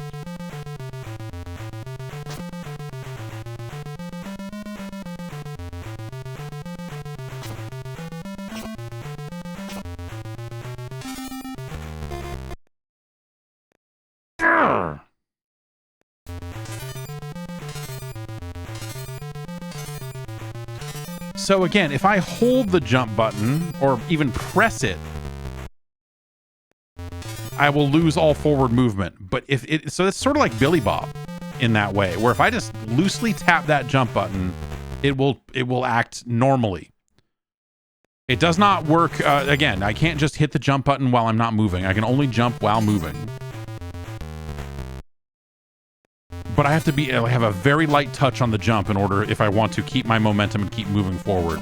So again, if I hold the jump button or even press it, I will lose all forward movement. But if it, so it's sort of like Billy Bob in that way, where if I just loosely tap that jump button, it will act normally. It does not work. Again, I can't just hit the jump button while I'm not moving. I can only jump while moving. But I have to have a very light touch on the jump in order if I want to keep my momentum and keep moving forward.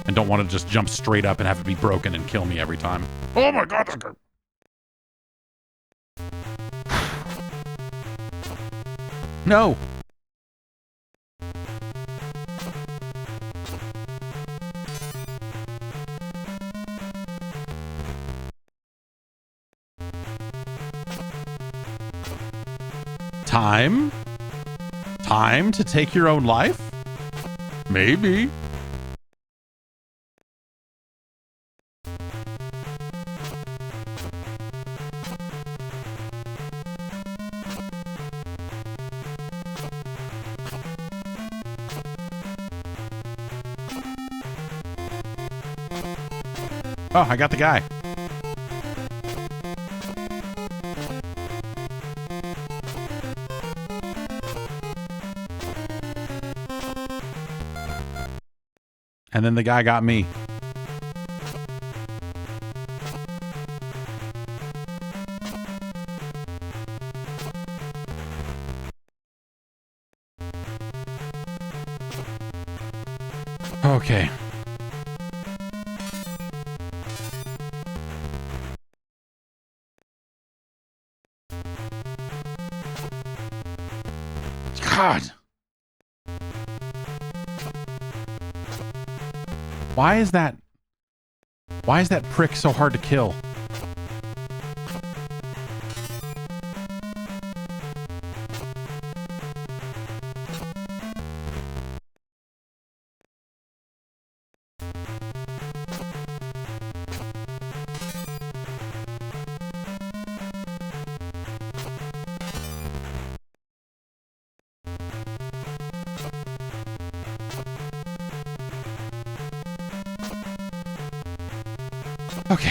And don't want to just jump straight up and have it be broken and kill me every time. Oh my god. No. Time? Time to take your own life? Maybe. Oh, I got the guy. And then the guy got me. Okay. God. Why is that prick so hard to kill? Okay.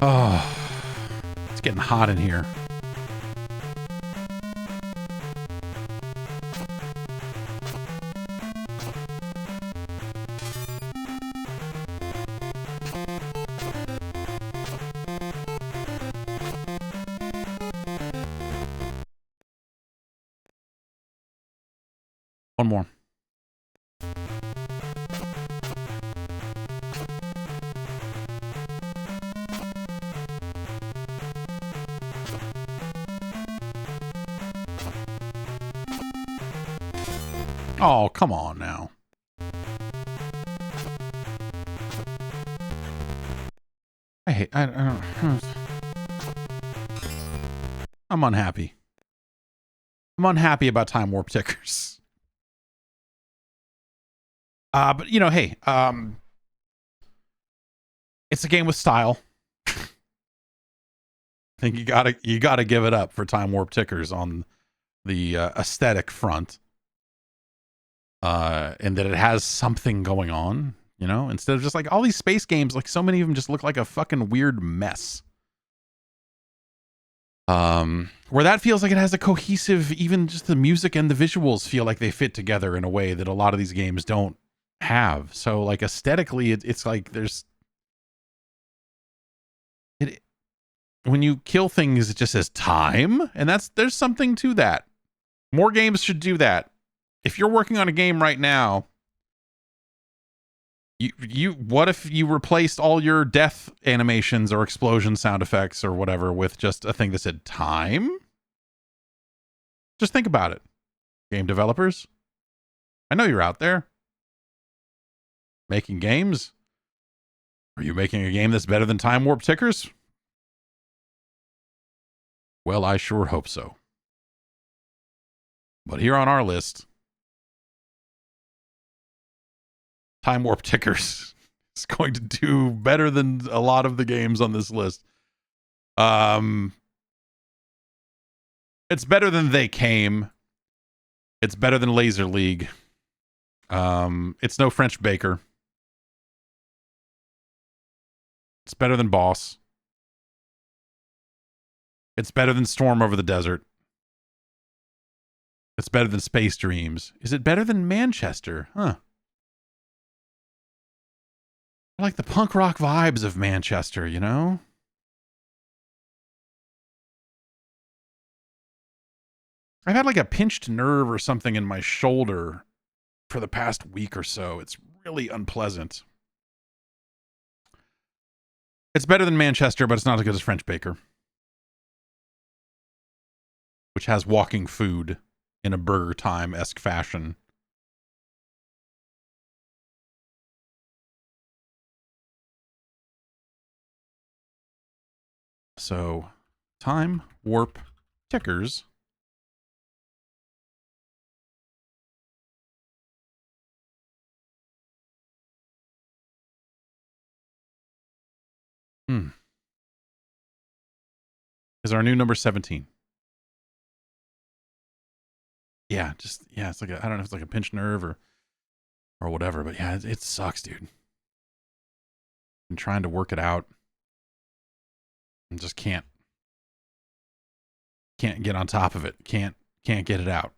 Oh, it's getting hot in here. One more. Oh, come on now. I don't. I'm unhappy. I'm unhappy about time warp tickers. But you know, hey, it's a game with style. I think you gotta give it up for time warp tickers on the aesthetic front. And that it has something going on, you know, instead of just like all these space games, like so many of them just look like a fucking weird mess. Where that feels like it has a cohesive, even just the music and the visuals feel like they fit together in a way that a lot of these games don't have. So like aesthetically, it's like when you kill things, it just says time, and there's something to that. More games should do that. If you're working on a game right now, what if you replaced all your death animations or explosion sound effects or whatever with just a thing that said time? Just think about it. Game developers, I know you're out there making games. Are you making a game that's better than time warp tickers? Well, I sure hope so. But here on our list, Time Warp Tickers is going to do better than a lot of the games on this list. It's better than They Came. It's better than Lazer League. It's no French Baker. It's better than Boss. It's better than Storm Over the Desert. It's better than Space Dreams. Is it better than Manchester? Huh. I like the punk rock vibes of Manchester, you know? I've had like a pinched nerve or something in my shoulder for the past week or so. It's really unpleasant. It's better than Manchester, but it's not as good as French Baker, which has walking food in a Burger Time-esque fashion. So, Time Warp Tickers. Is our new number 17. Yeah, it's like I don't know if it's like a pinched nerve or whatever, but yeah, it sucks, dude. I'm trying to work it out and just can't get on top of it. Can't get it out.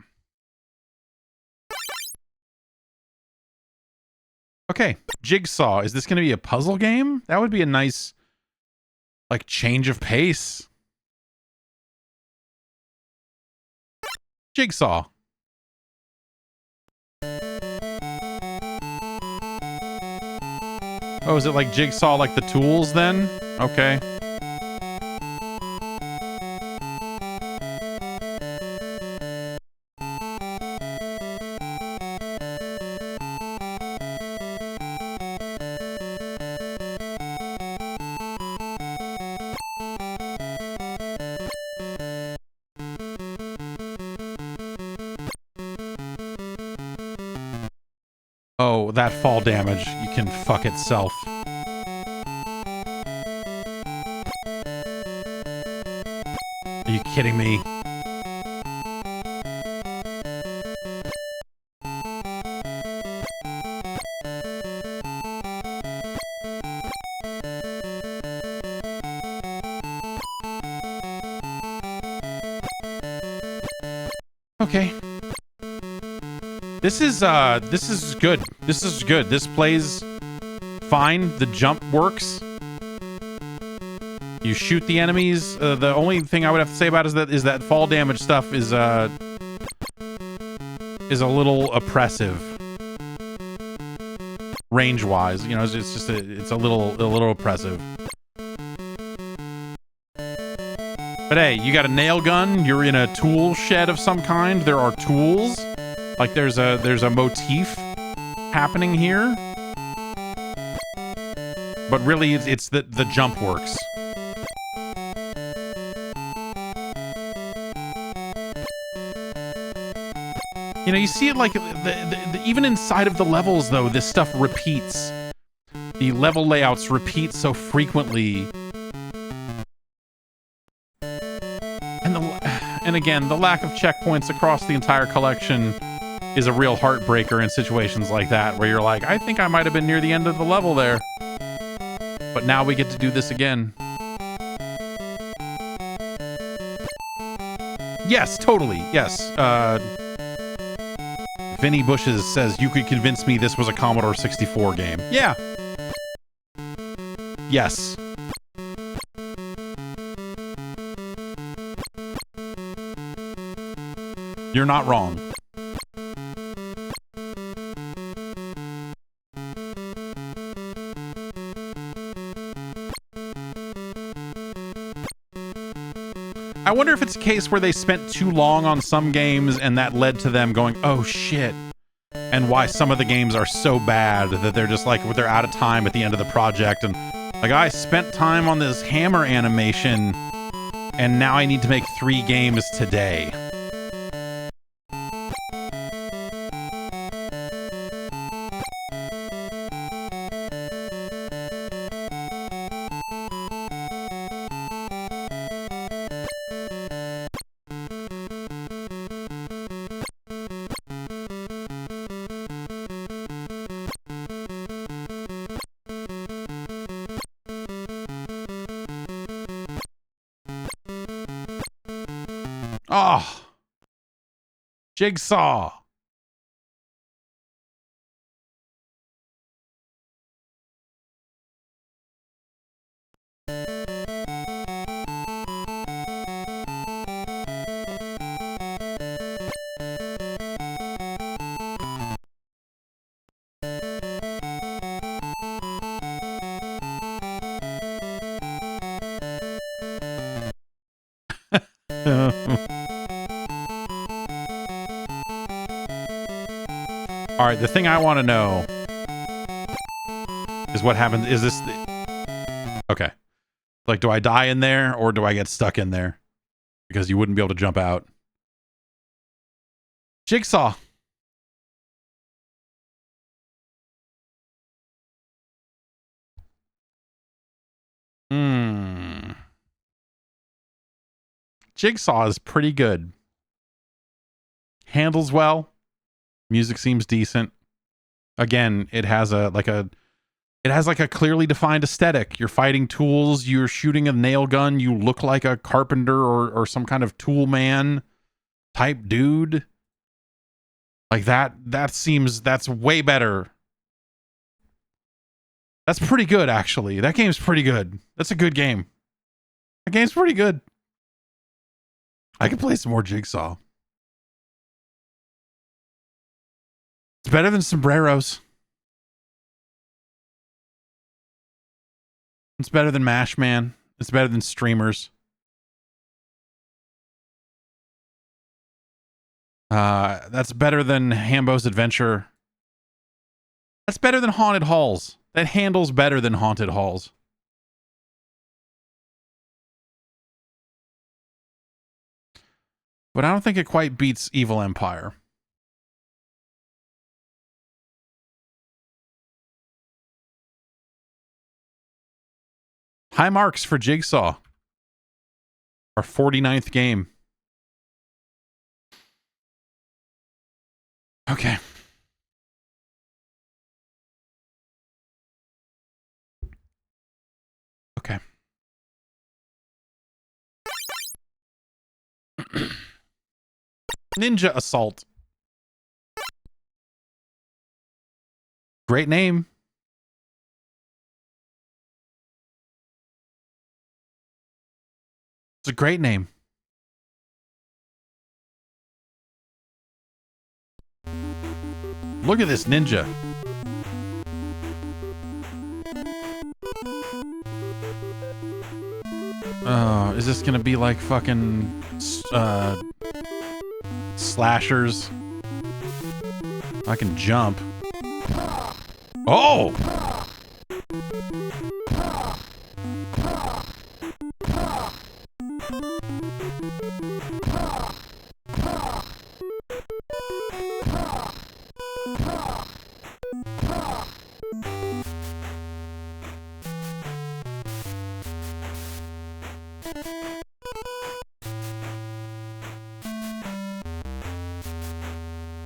Okay, Jigsaw. Is this going to be a puzzle game? That would be a nice like change of pace. Jigsaw. Oh, is it like Jigsaw like the Tools then? Okay. Oh, that fall damage. You can fuck itself. Are you kidding me? Okay. This is good. This is good. This plays fine. The jump works. You shoot the enemies. The only thing I would have to say about it is that fall damage stuff is a little oppressive. Range-wise, you know, it's a little oppressive. But hey, you got a nail gun. You're in a tool shed of some kind. There are tools. Like there's a motif happening here. But really it's the jump works. You know, you see it like even inside of the levels though, this stuff repeats. The level layouts repeat so frequently. And again, the lack of checkpoints across the entire collection is a real heartbreaker in situations like that, where you're like, I think I might have been near the end of the level there. But now we get to do this again. Yes, totally. Yes. Vinny Bushes says, you could convince me this was a Commodore 64 game. Yeah. Yes. You're not wrong. I wonder if it's a case where they spent too long on some games and that led to them going, oh shit. And why some of the games are so bad that they're just like, they're out of time at the end of the project. And like, I spent time on this hammer animation and now I need to make 3 games today. Oh, Jigsaw. All right, the thing I want to know is what happens. Is this okay? Like, do I die in there or do I get stuck in there? Because you wouldn't be able to jump out. Jigsaw. Jigsaw is pretty good. Handles well. Music seems decent. Again, it has a clearly defined aesthetic. You're fighting tools, you're shooting a nail gun, you look like a carpenter or some kind of tool man type dude. Like that's way better. That's pretty good, actually. That game's pretty good. That's a good game. That game's pretty good. I could play some more Jigsaw. It's better than Sombreros. It's better than Mash Man. It's better than Streemerz. That's better than Hambos Adventure. That's better than Haunted Halls. That handles better than Haunted Halls. But I don't think it quite beats Evil Empire. High marks for Jigsaw. Our 49th game. Okay. Okay. Ninja Assault. Great name. It's a great name. Look at this ninja. Oh, is this gonna be like fucking slashers? I can jump. Oh!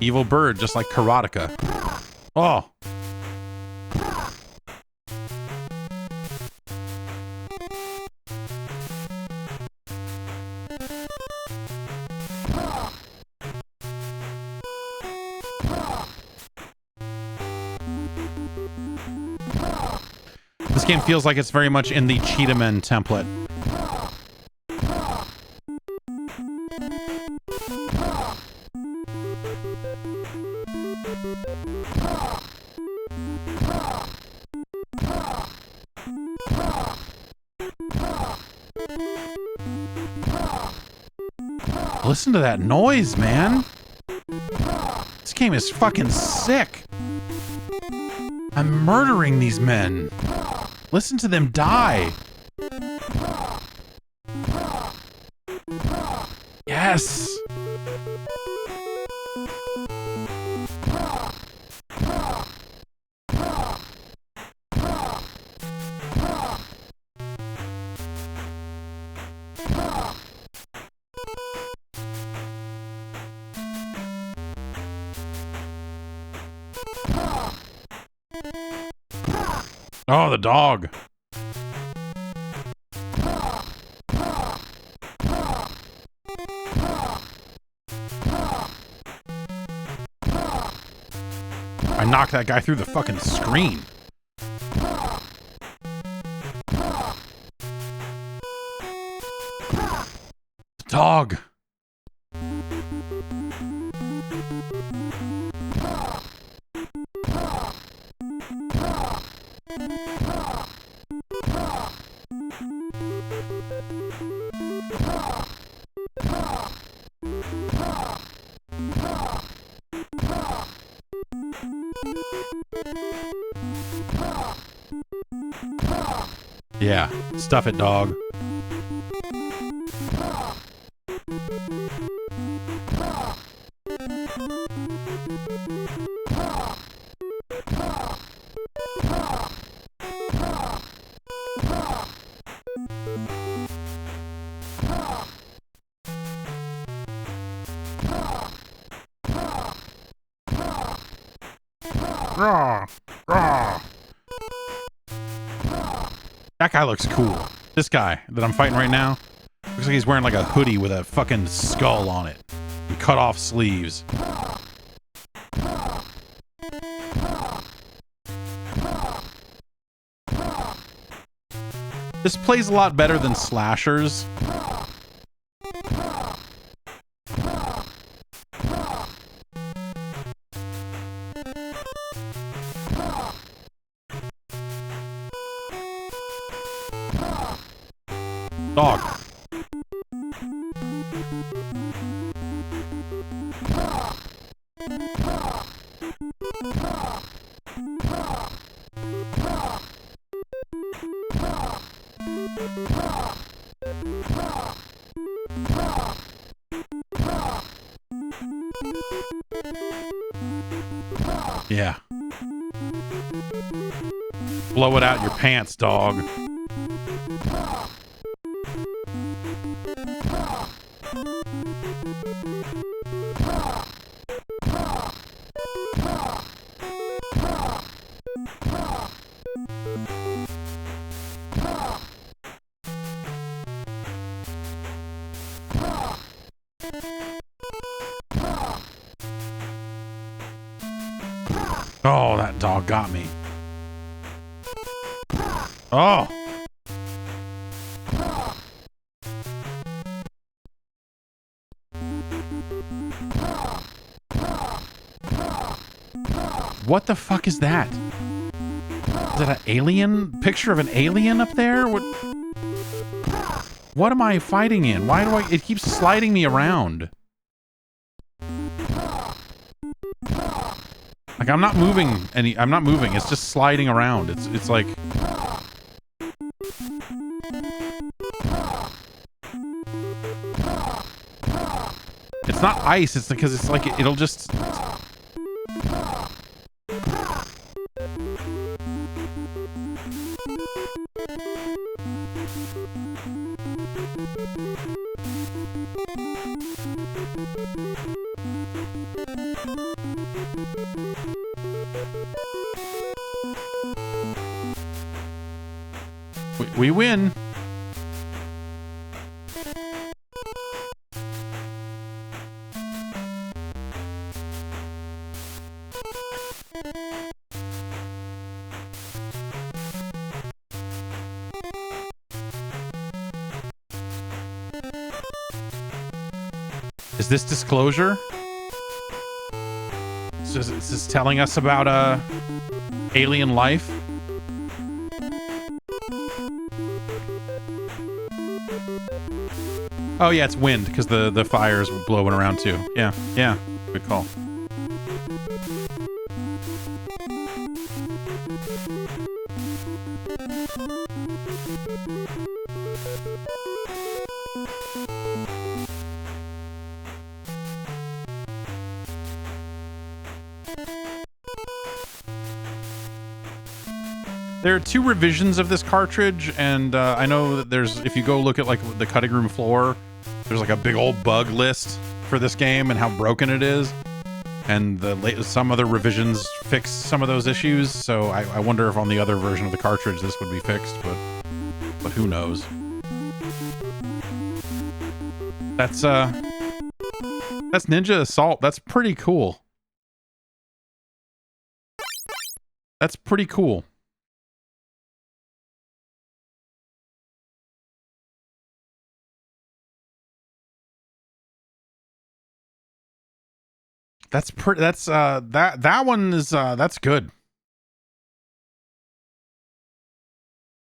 Evil bird, just like Karateka. Oh. This game feels like it's very much in the Cheetahmen template. Listen to that noise, man. This game is fucking sick. I'm murdering these men. Listen to them die. Yes. Oh, the dog. I knocked that guy through the fucking screen. The dog. Yeah, stuff it, dog. That guy looks cool. This guy that I'm fighting right now looks like he's wearing like a hoodie with a fucking skull on it and cut off sleeves. This plays a lot better than slashers. Dog. Yeah. Blow it out your pants, dog. Oh, that dog got me. Oh. What the fuck is that? Is that an alien? Picture of an alien up there? What am I fighting in? Why do it keeps sliding me around? Like I'm not moving I'm not moving. It's just sliding around. It's like it's not ice. It's because it's like it'll just we win. Is this disclosure? It's Is this telling us about alien life? Oh yeah, it's wind because the fire's blowing around too. Yeah, yeah, good call. There are 2 revisions of this cartridge, and I know that there's, if you go look at like the cutting room floor, there's like a big old bug list for this game and how broken it is. And some other revisions fix some of those issues, so I wonder if on the other version of the cartridge this would be fixed, but who knows. That's Ninja Assault. That's pretty cool. That's pretty cool. That one is that's good.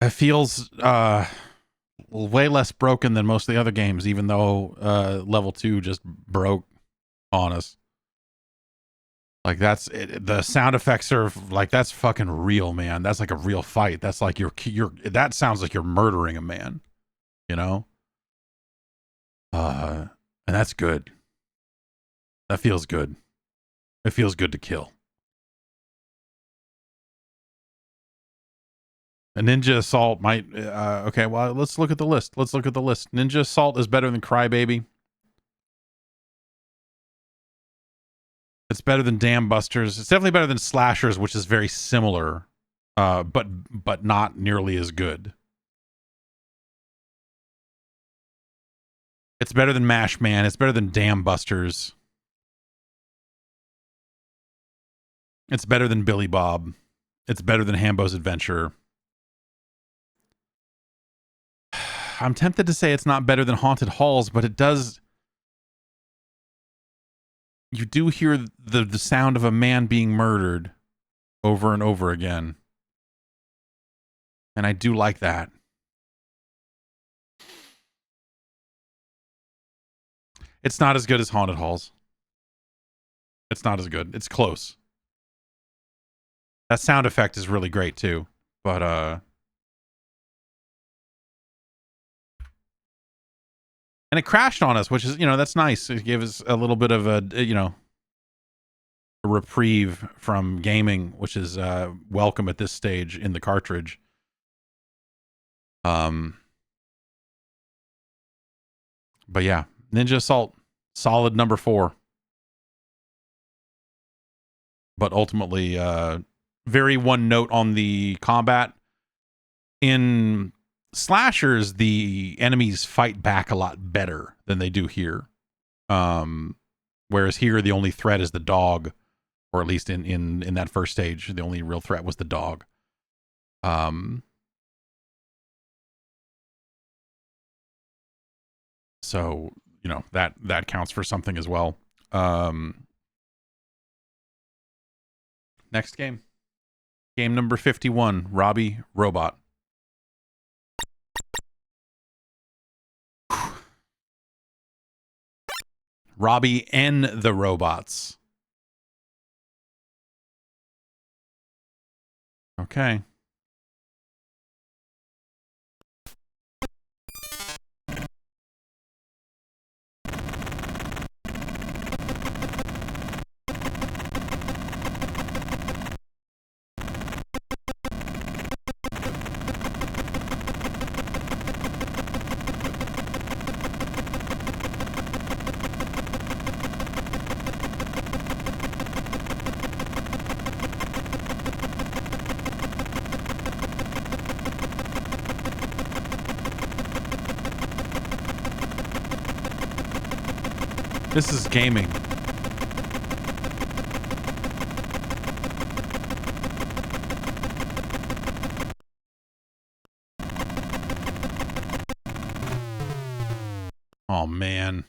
It feels way less broken than most of the other games, even though level 2 just broke on us. Like that's it, the sound effects are like, that's fucking real, man. That's like a real fight. That's like you're that sounds like you're murdering a man, you know? And that's good. That feels good. It feels good to kill. A Ninja Assault might... okay, well, let's look at the list. Let's look at the list. Ninja Assault is better than Crybaby. It's better than Dam Busters. It's definitely better than Slashers, which is very similar, but not nearly as good. It's better than Mash Man. It's better than Dam Busters. It's better than Billy Bob. It's better than Hambos Adventure. I'm tempted to say it's not better than Haunted Halls, but it does. You do hear the sound of a man being murdered over and over again. And I do like that. It's not as good as Haunted Halls. It's not as good. It's close. That sound effect is really great too, but and it crashed on us, which is, you know, that's nice. It gave us a little bit of a, you know, a reprieve from gaming, which is welcome at this stage in the cartridge. But yeah, Ninja Assault, solid number 4. But ultimately, very one note on the combat. In Slashers, the enemies fight back a lot better than they do here. Whereas here, the only threat is the dog, or at least in that first stage, the only real threat was the dog. So, you know, that counts for something as well. Next game. Game number 51, Robbie Robot. Robbie N The Robots. Okay. This is gaming. Oh, man.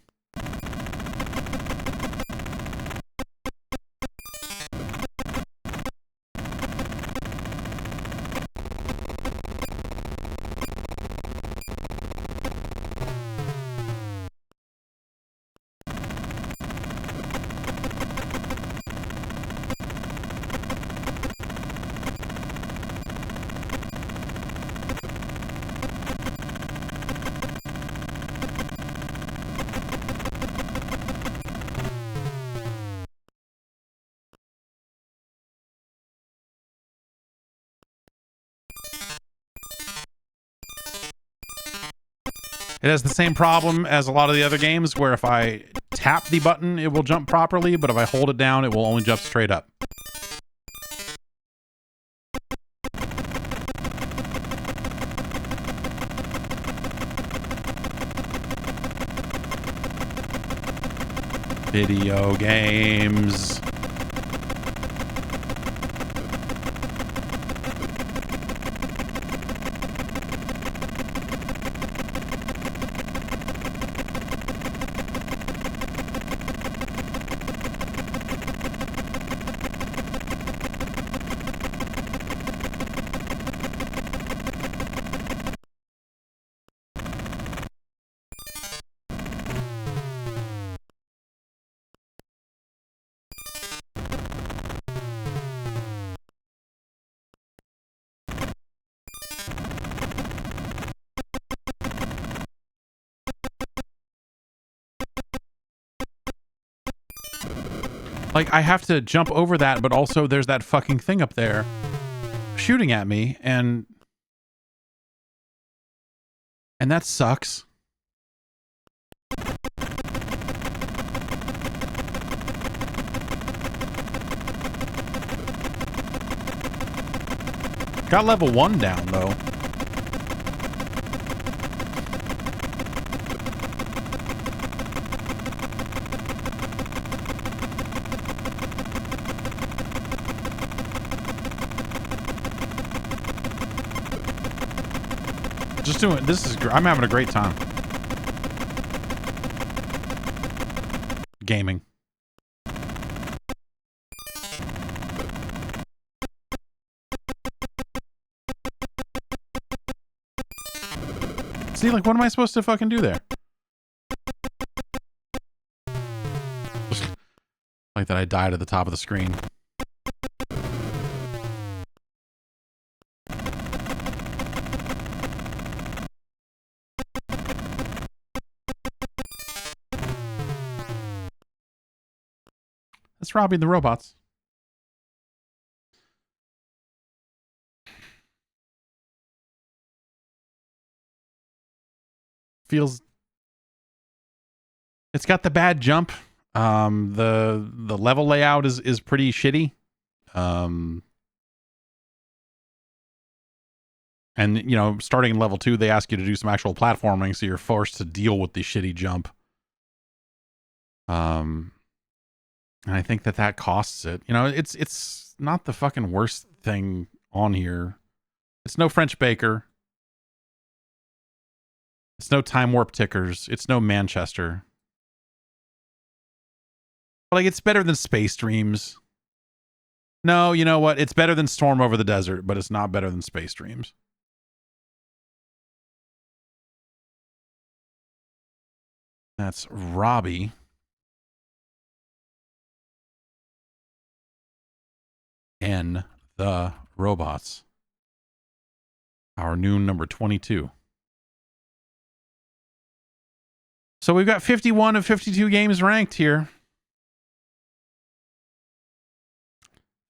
It has the same problem as a lot of the other games where if I tap the button, it will jump properly, but if I hold it down, it will only jump straight up. Video games. Like, I have to jump over that, but also there's that fucking thing up there shooting at me, and that sucks. Got level 1 down, though. Just doing this is I'm having a great time gaming. See, like, what am I supposed to fucking do there? Like that I died at the top of the screen. That's Robbie and the Robots. Feels... It's got the bad jump. The level layout is pretty shitty. And, you know, starting in level 2, they ask you to do some actual platforming, so you're forced to deal with the shitty jump. And I think that costs it. You know, it's not the fucking worst thing on here. It's no French Baker. It's no Time Warp Tickers. It's no Manchester. But, like, it's better than Space Dreams. No, you know what? It's better than Storm Over the Desert, but it's not better than Space Dreams. That's Robbie N The Robots. Our noon number 22. So we've got 51 of 52 games ranked here.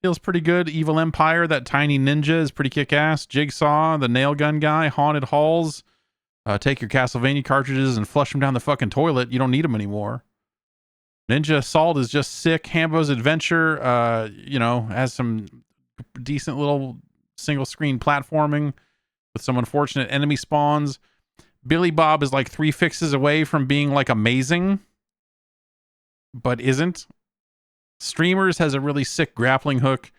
Feels pretty good. Evil Empire, that tiny ninja, is pretty kick-ass. Jigsaw, the nail gun guy. Haunted Halls. Take your Castlevania cartridges and flush them down the fucking toilet. You don't need them anymore. Ninja Assault is just sick. Hambos Adventure, you know, has some decent little single-screen platforming with some unfortunate enemy spawns. Billy Bob is like 3 fixes away from being, like, amazing, but isn't. Streemerz has a really sick grappling hook.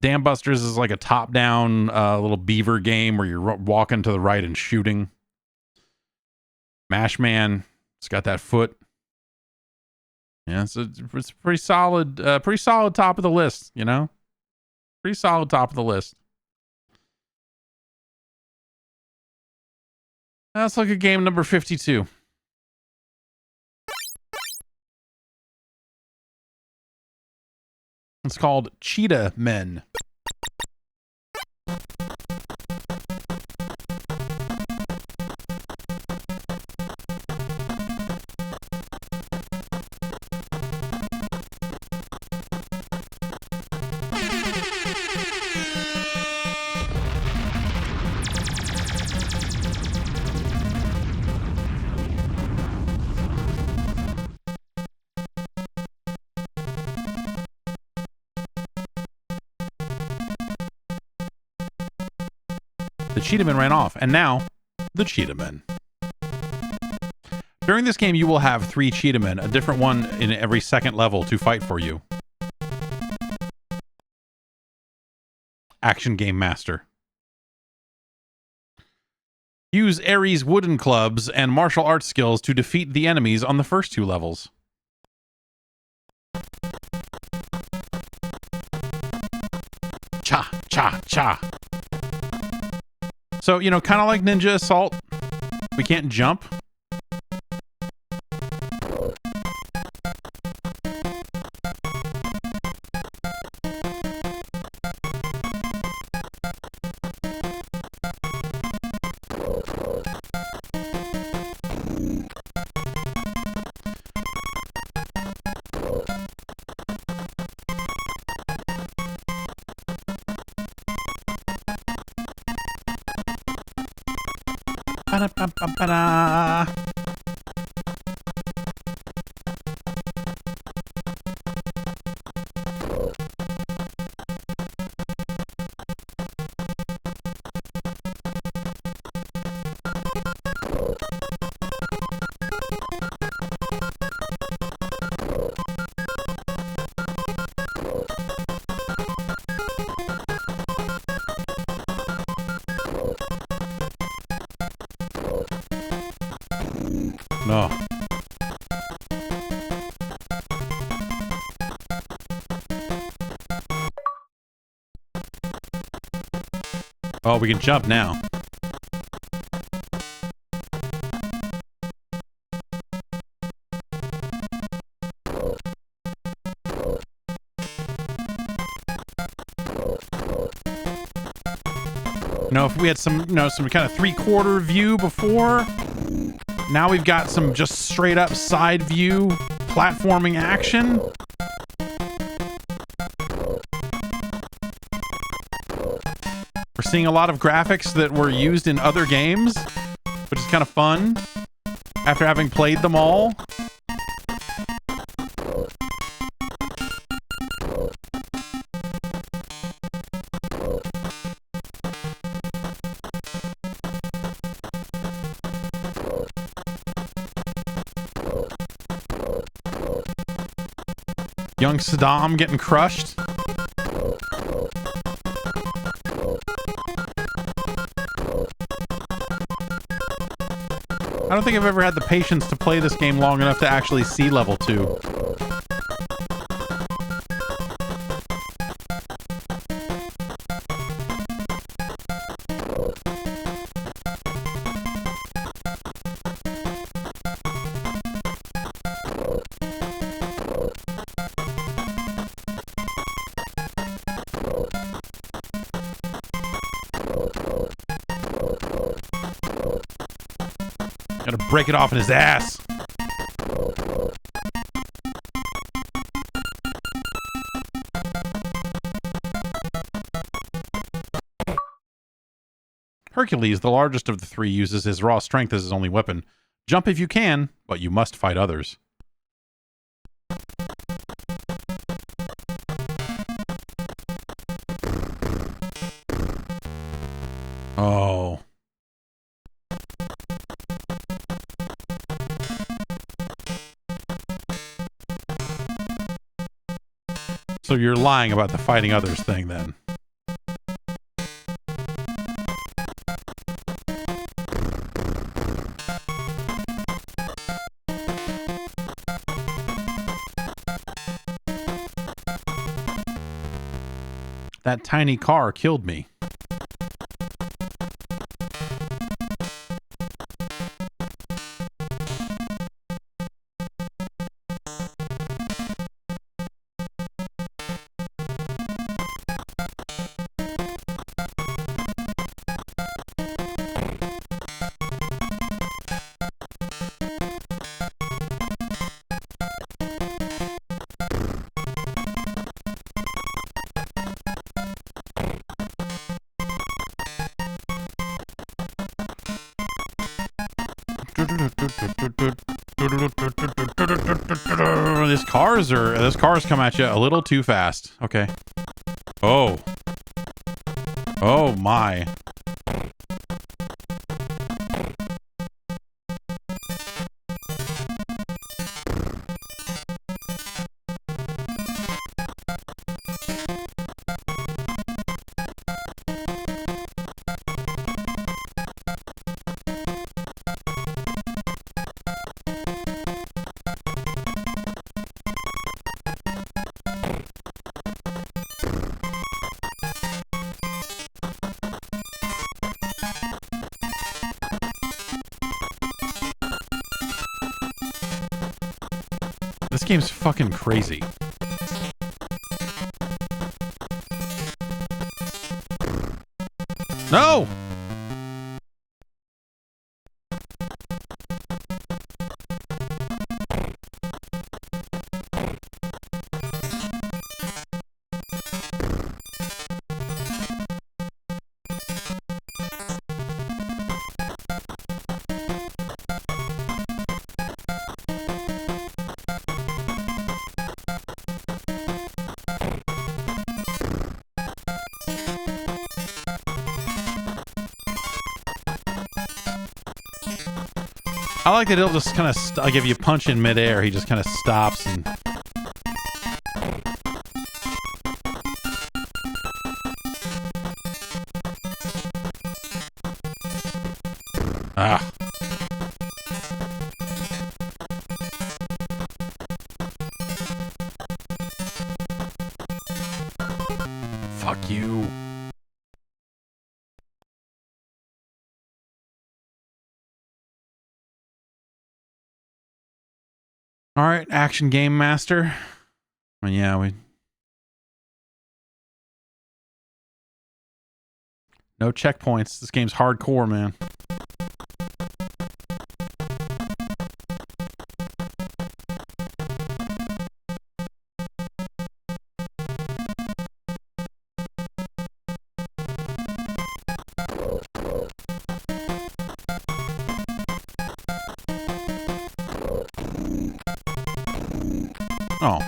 Dam Busters is like a top-down little beaver game where you're walking to the right and shooting. Mash Man, it's got that foot. Yeah, it's pretty solid top of the list, you know? Pretty solid top of the list. Let's look at game number 52. It's called Cheetahmen. The Cheetahmen ran off, and now the Cheetahmen. During this game, you will have 3 Cheetahmen, a different one in every second level to fight for you. Action Game Master. Use Ares wooden clubs and martial arts skills to defeat the enemies on the first 2 levels. Cha, cha, cha. So, you know, kind of like Ninja Assault, we can't jump. Ba-da-ba-ba-ba-da. No. Oh, we can jump now. You know, if we had some, you know, some kind of 3/4 view before, now we've got some just straight up side view platforming action. We're seeing a lot of graphics that were used in other games, which is kind of fun after having played them all. Young Saddam getting crushed. I don't think I've ever had the patience to play this game long enough to actually see level 2. Gotta break it off in his ass. Hercules, the largest of the 3, uses his raw strength as his only weapon. Jump if you can, but you must fight others. Oh. So you're lying about the fighting others thing then. That tiny car killed me. Those cars come at you a little too fast. Okay. Oh. Oh my. This game's fucking crazy. No! I like that it'll just kind of, like if you punch in midair, he just kind of stops and... Ah. Fuck you. All right, Action Game Master. And yeah, no checkpoints. This game's hardcore, man. Oh,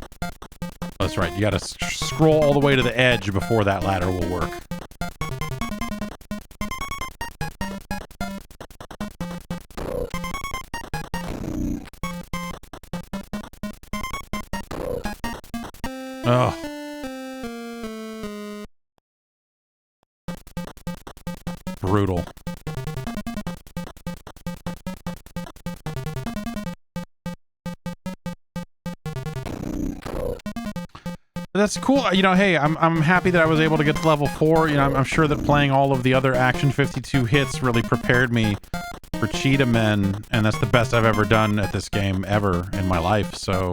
that's right. You got to scroll all the way to the edge before that ladder will work. Oh. Brutal. That's cool. You know, hey, I'm happy that I was able to get to level 4. You know, I'm sure that playing all of the other Action 52 hits really prepared me for Cheetahmen, and that's the best I've ever done at this game ever in my life. So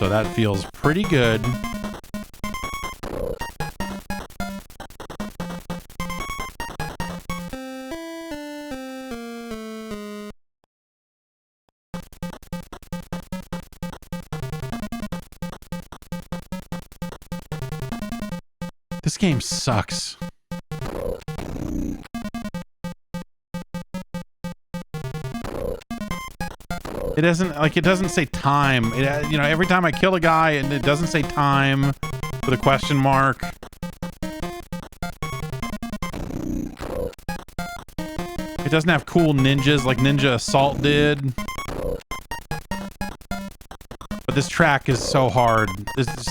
that feels pretty good. This game sucks. It doesn't say time. You know, every time I kill a guy, and it doesn't say time with a question mark. It doesn't have cool ninjas like Ninja Assault did. But this track is so hard. This is...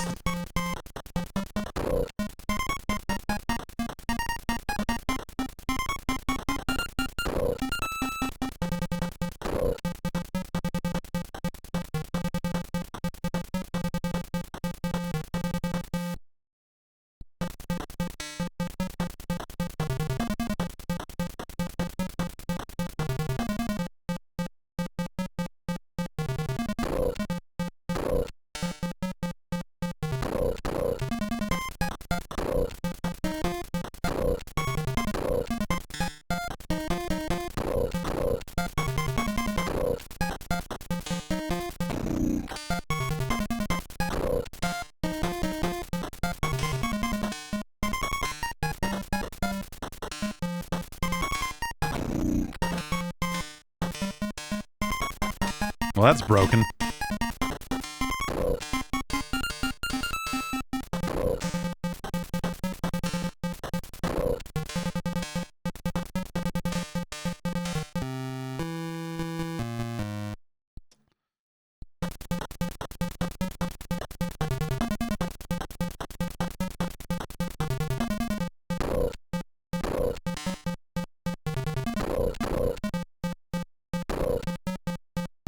Well, that's broken.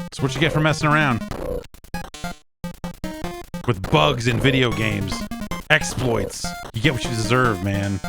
That's what you get for messing around with bugs in video games. Exploits. You get what you deserve, man.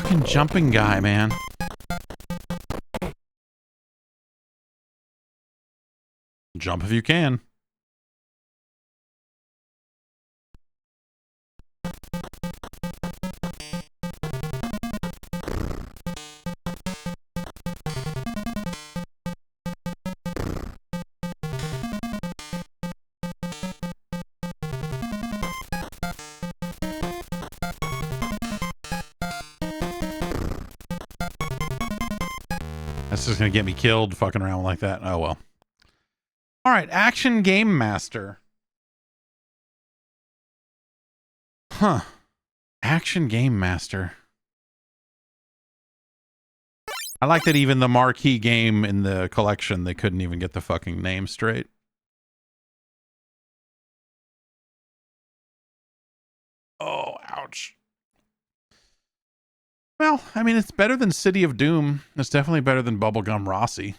Fucking jumping guy, man. Jump if you can. That's just gonna get me killed fucking around like that. Oh well. All right, Action Game Master. Huh. Action Game Master. I like that even the marquee game in the collection, they couldn't even get the fucking name straight. Oh, ouch. Well, I mean, it's better than City of Doom. It's definitely better than Gum Rossie.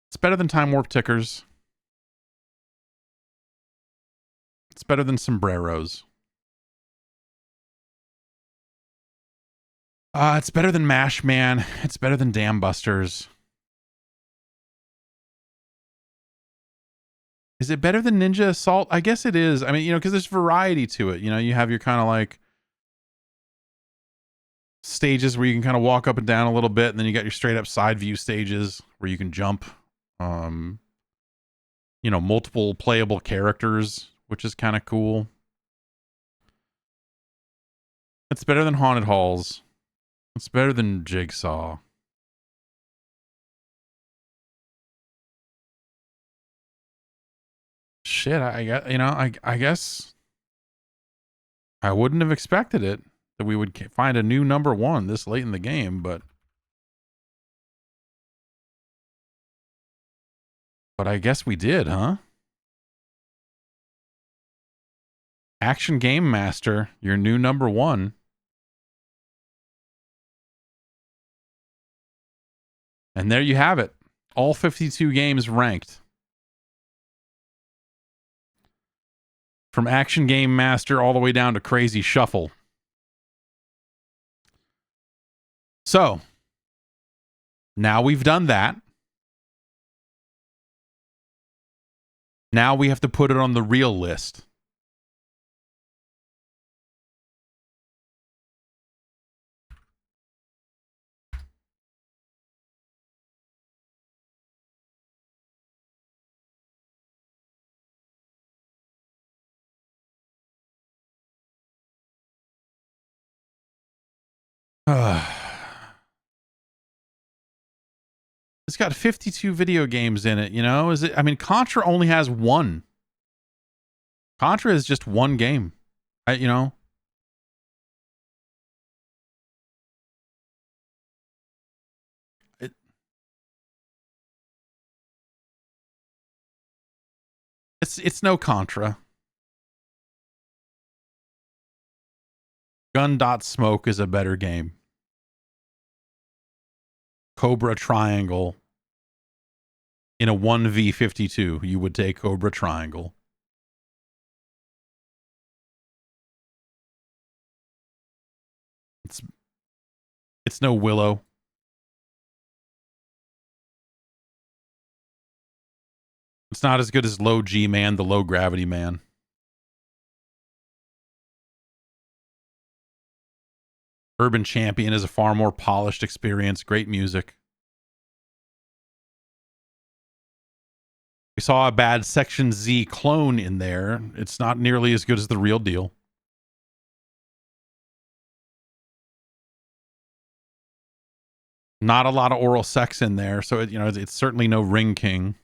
It's better than Time Warp Tickers. It's better than Sombreros. It's better than Mash Man. It's better than Dam Busters. Is it better than Ninja Assault? I guess it is. I mean, you know, because there's variety to it. You know, you have your kind of like stages where you can kind of walk up and down a little bit, and then you got your straight up side view stages where you can jump. You know, multiple playable characters, which is kind of cool. It's better than Haunted Halls. It's better than Jigsaw. Shit, I guess I wouldn't have expected it that we would find a new number one this late in the game, but I guess we did, huh? Action Game Master, your new number one. And there you have it. All 52 games ranked. From Action Game Master all the way down to Crazy Shuffle. So, now we've done that. Now we have to put it on the real list. It's got 52 video games in it, you know? I mean, Contra only has one. Contra is just one game. You know? It's no Contra. Gun.Smoke is a better game. Cobra Triangle. In a 1v52, you would take Cobra Triangle. It's no Willow. It's not as good as Low G Man, the Low Gravity Man. Urban Champion is a far more polished experience. Great music. We saw a bad Section Z clone in there. It's not nearly as good as the real deal. Not a lot of oral sex in there, so it's certainly no Ring King.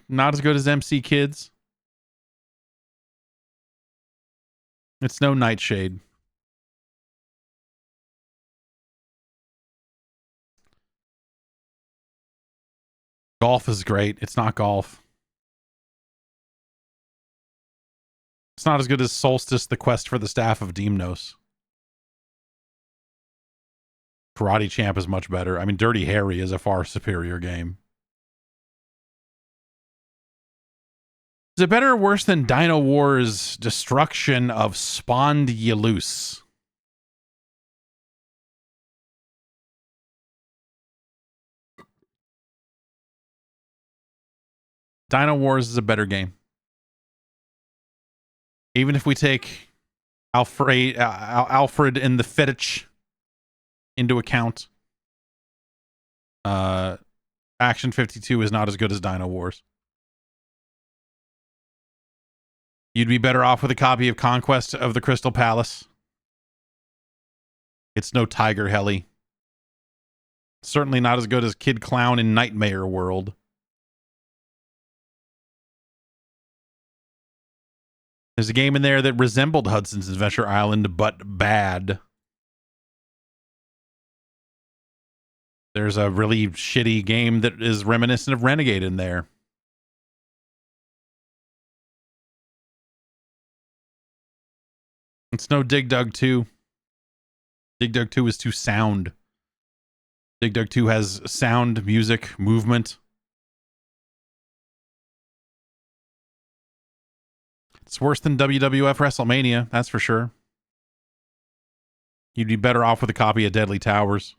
Not as good as MC Kids. It's no Nightshade. Golf is great. It's not golf. It's not as good as Solstice, the Quest for the Staff of Deimos. Karate Champ is much better. I mean, Dirty Harry is a far superior game. Is it better or worse than Dino Wars' destruction of Spawned Ye Loose? Dino Wars is a better game. Even if we take Alfred N The Fettuc into account, Action 52 is not as good as Dino Wars. You'd be better off with a copy of Conquest of the Crystal Palace. It's no Tiger Heli. Certainly not as good as Kid Clown in Nightmare World. There's a game in there that resembled Hudson's Adventure Island, but bad. There's a really shitty game that is reminiscent of Renegade in there. It's no Dig Dug 2. Dig Dug 2 is too sound. Dig Dug 2 has sound, music, movement. It's worse than WWF WrestleMania, that's for sure. You'd be better off with a copy of Deadly Towers.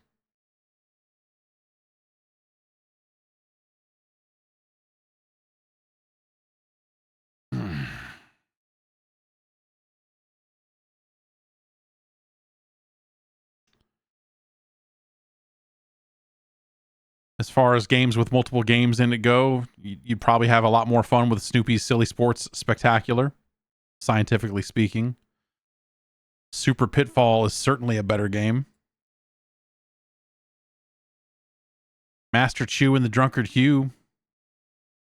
As far as games with multiple games in it go, you'd probably have a lot more fun with Snoopy's Silly Sports Spectacular, scientifically speaking. Super Pitfall is certainly a better game. Master Chew and the Drunkard Hugh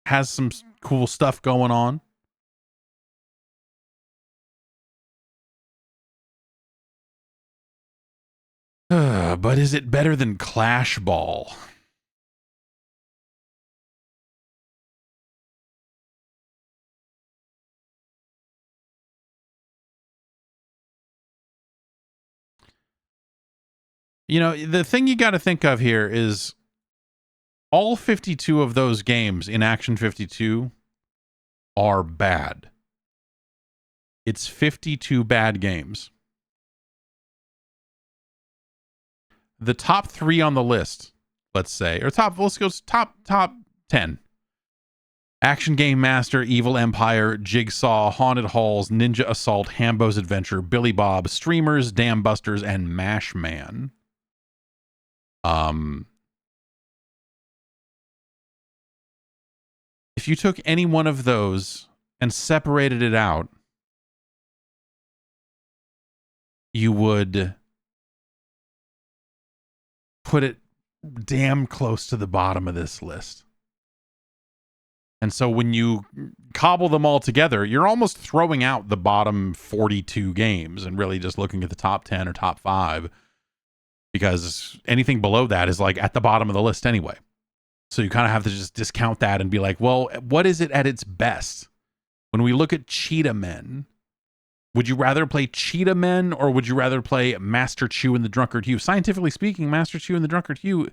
has some cool stuff going on. But is it better than Clash Ball? You know, the thing you got to think of here is all 52 of those games in Action 52 are bad. It's 52 bad games. The top 3 on the list, let's say, or let's go top 10. Action Game Master, Evil Empire, Jigsaw, Haunted Halls, Ninja Assault, Hambos Adventure, Billy Bob, Streemerz, Dam Busters, and Mash Man. If you took any one of those and separated it out, you would put it damn close to the bottom of this list. And so when you cobble them all together, you're almost throwing out the bottom 42 games and really just looking at the top 10 or top 5, because anything below that is like at the bottom of the list anyway. So you kind of have to just discount that and be like, well, what is it at its best? When we look at Cheetahmen, would you rather play Cheetahmen or would you rather play Master Chew and the Drunkard Hugh? Scientifically speaking, Master Chew and the Drunkard Hugh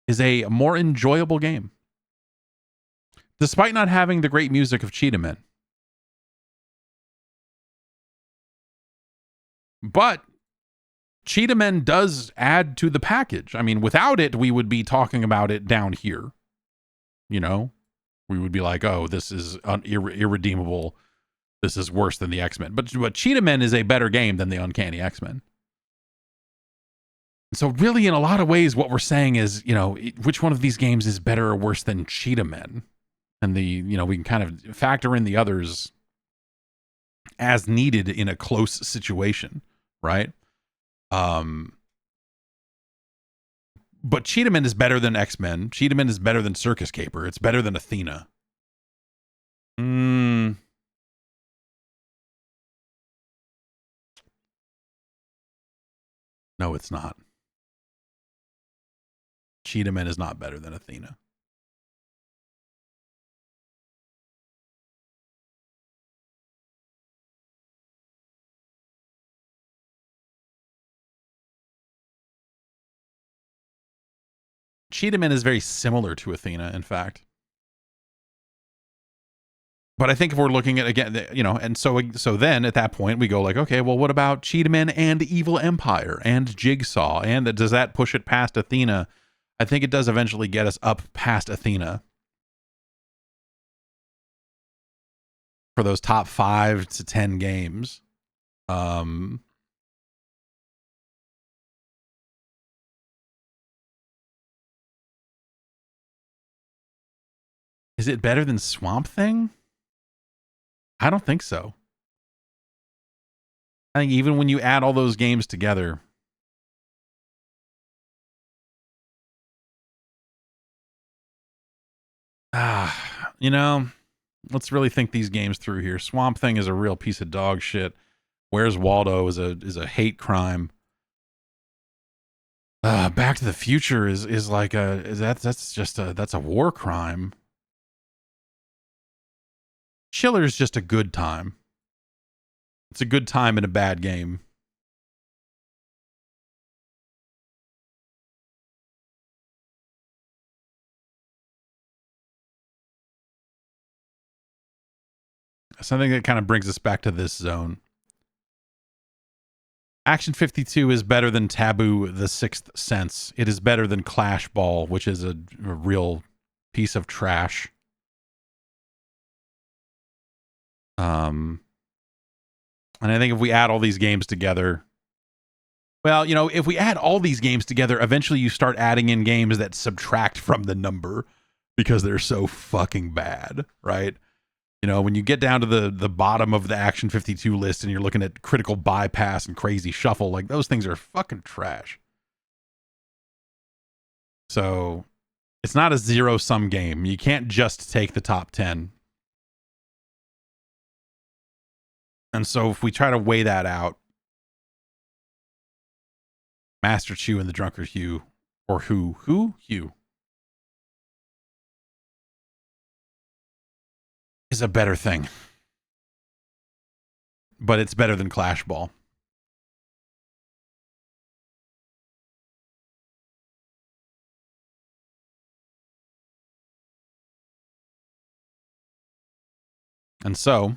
is a more enjoyable game, despite not having the great music of Cheetahmen. But Cheetahmen does add to the package. I mean, without it, we would be talking about it down here. You know, we would be like, oh, this is irredeemable. This is worse than the X-Men. But Cheetahmen is a better game than the Uncanny X-Men. So really, in a lot of ways, what we're saying is, you know, which one of these games is better or worse than Cheetahmen? And we can kind of factor in the others as needed in a close situation, right? But Cheetahmen is better than X-Men. Cheetahmen is better than Circus Caper. It's better than Athena. No, it's not. Cheetahmen is not better than Athena. Cheetahmen is very similar to Athena, in fact. But I think if we're looking at, again, you know, and so then at that point we go like, okay, well, what about Cheetahmen and Evil Empire and Jigsaw? And does that push it past Athena? I think it does eventually get us up past Athena for those top 5 to 10 games. Is it better than Swamp Thing? I don't think so. I think even when you add all those games together, you know, let's really think these games through here. Swamp Thing is a real piece of dog shit. Where's Waldo is a hate crime. Back to the Future is like that's a war crime. Chiller's just a good time. It's a good time in a bad game. Something that kind of brings us back to this zone. Action 52 is better than Taboo the Sixth Sense. It is better than Clash Ball, which is a real piece of trash. And I think if we add all these games together, well, you know, if we add all these games together, eventually you start adding in games that subtract from the number because they're so fucking bad, right? You know, when you get down to the bottom of the Action 52 list and you're looking at Critical Bypass and Crazy Shuffle, like those things are fucking trash. So it's not a zero-sum game. You can't just take the top 10. And so if we try to weigh that out, Master Chew and the Drunkard Hugh, or Hugh, is a better thing. But it's better than Clash Ball. And so,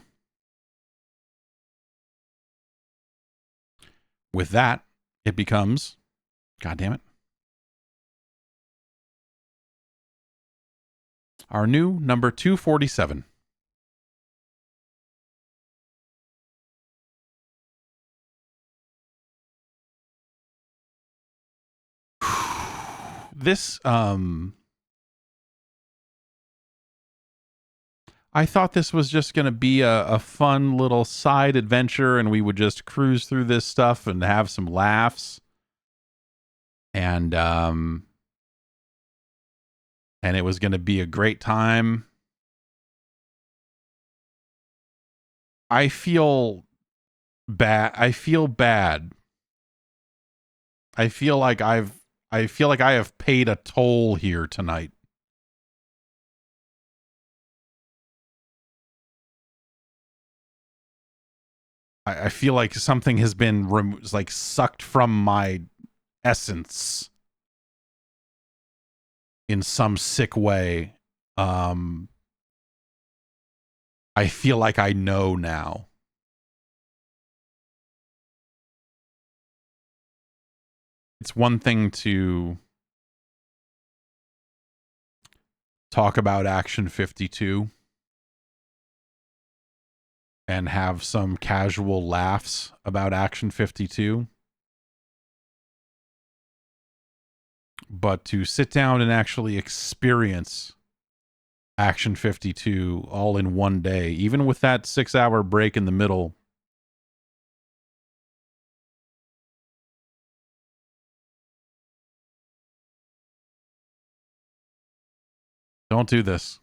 with that, it becomes, God damn it, our new number 247. This, I thought this was just going to be a fun little side adventure and we would just cruise through this stuff and have some laughs. And it was going to be a great time. I feel bad. I feel like I have paid a toll here tonight. I feel like something has been sucked from my essence in some sick way. I feel like I know now. It's one thing to talk about Action 52 and have some casual laughs about Action 52. But to sit down and actually experience Action 52 all in one day, even with that 6-hour break in the middle, don't do this.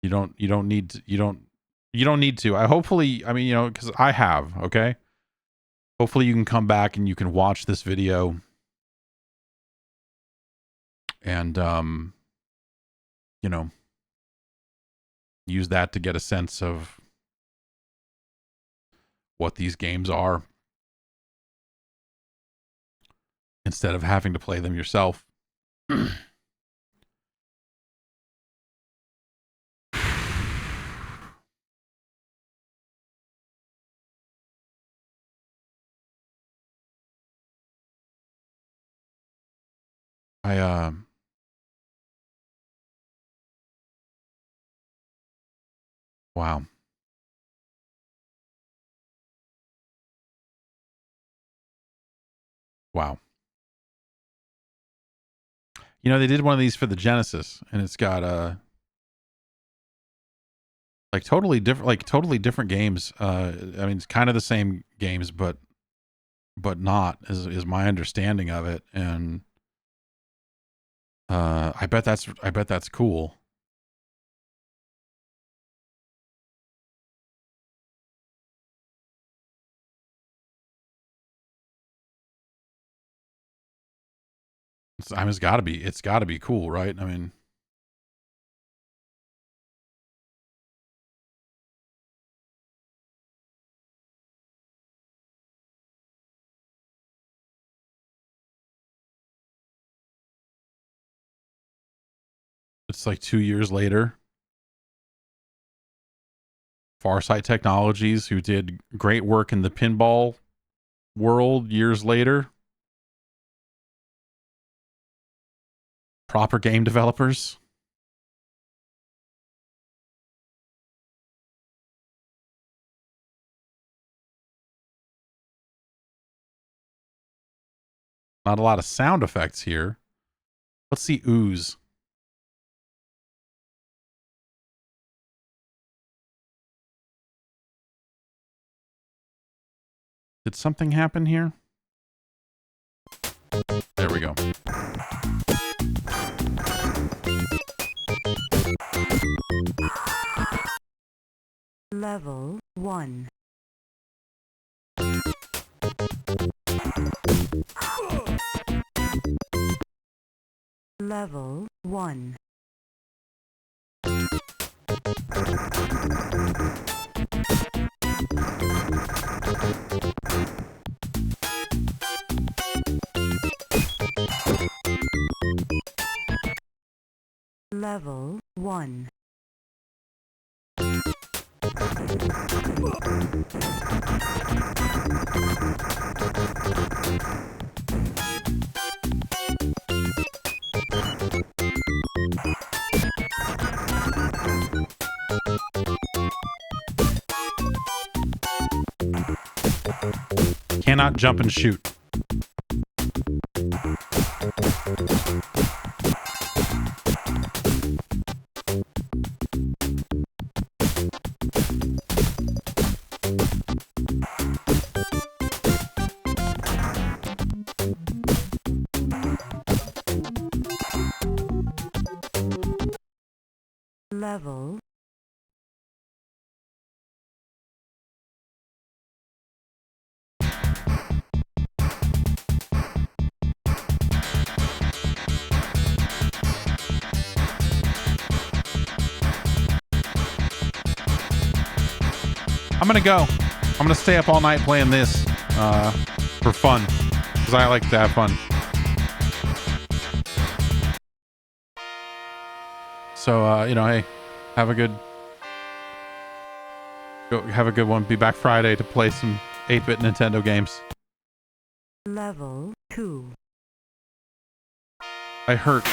You don't need to. I mean, you know, because I have, okay? Hopefully you can come back and you can watch this video and, you know, use that to get a sense of what these games are instead of having to play them yourself. Wow. Wow. You know, they did one of these for the Genesis, and it's got totally different games. I mean, it's kind of the same games, but not is my understanding of it. And I bet that's cool. I mean, it's gotta be cool, right? I mean, it's like 2 years later. Farsight Technologies, who did great work in the pinball world years later. Proper game developers. Not a lot of sound effects here. Let's see Ooze. Did something happen here? There we go. Level 1. Level 1. Level 1. Cannot jump and shoot. Level. I'm gonna go. I'm gonna stay up all night playing this for fun, because I like to have fun. So you know, hey, have a good one. Be back Friday to play some 8-bit Nintendo games. Level 2. I hurt.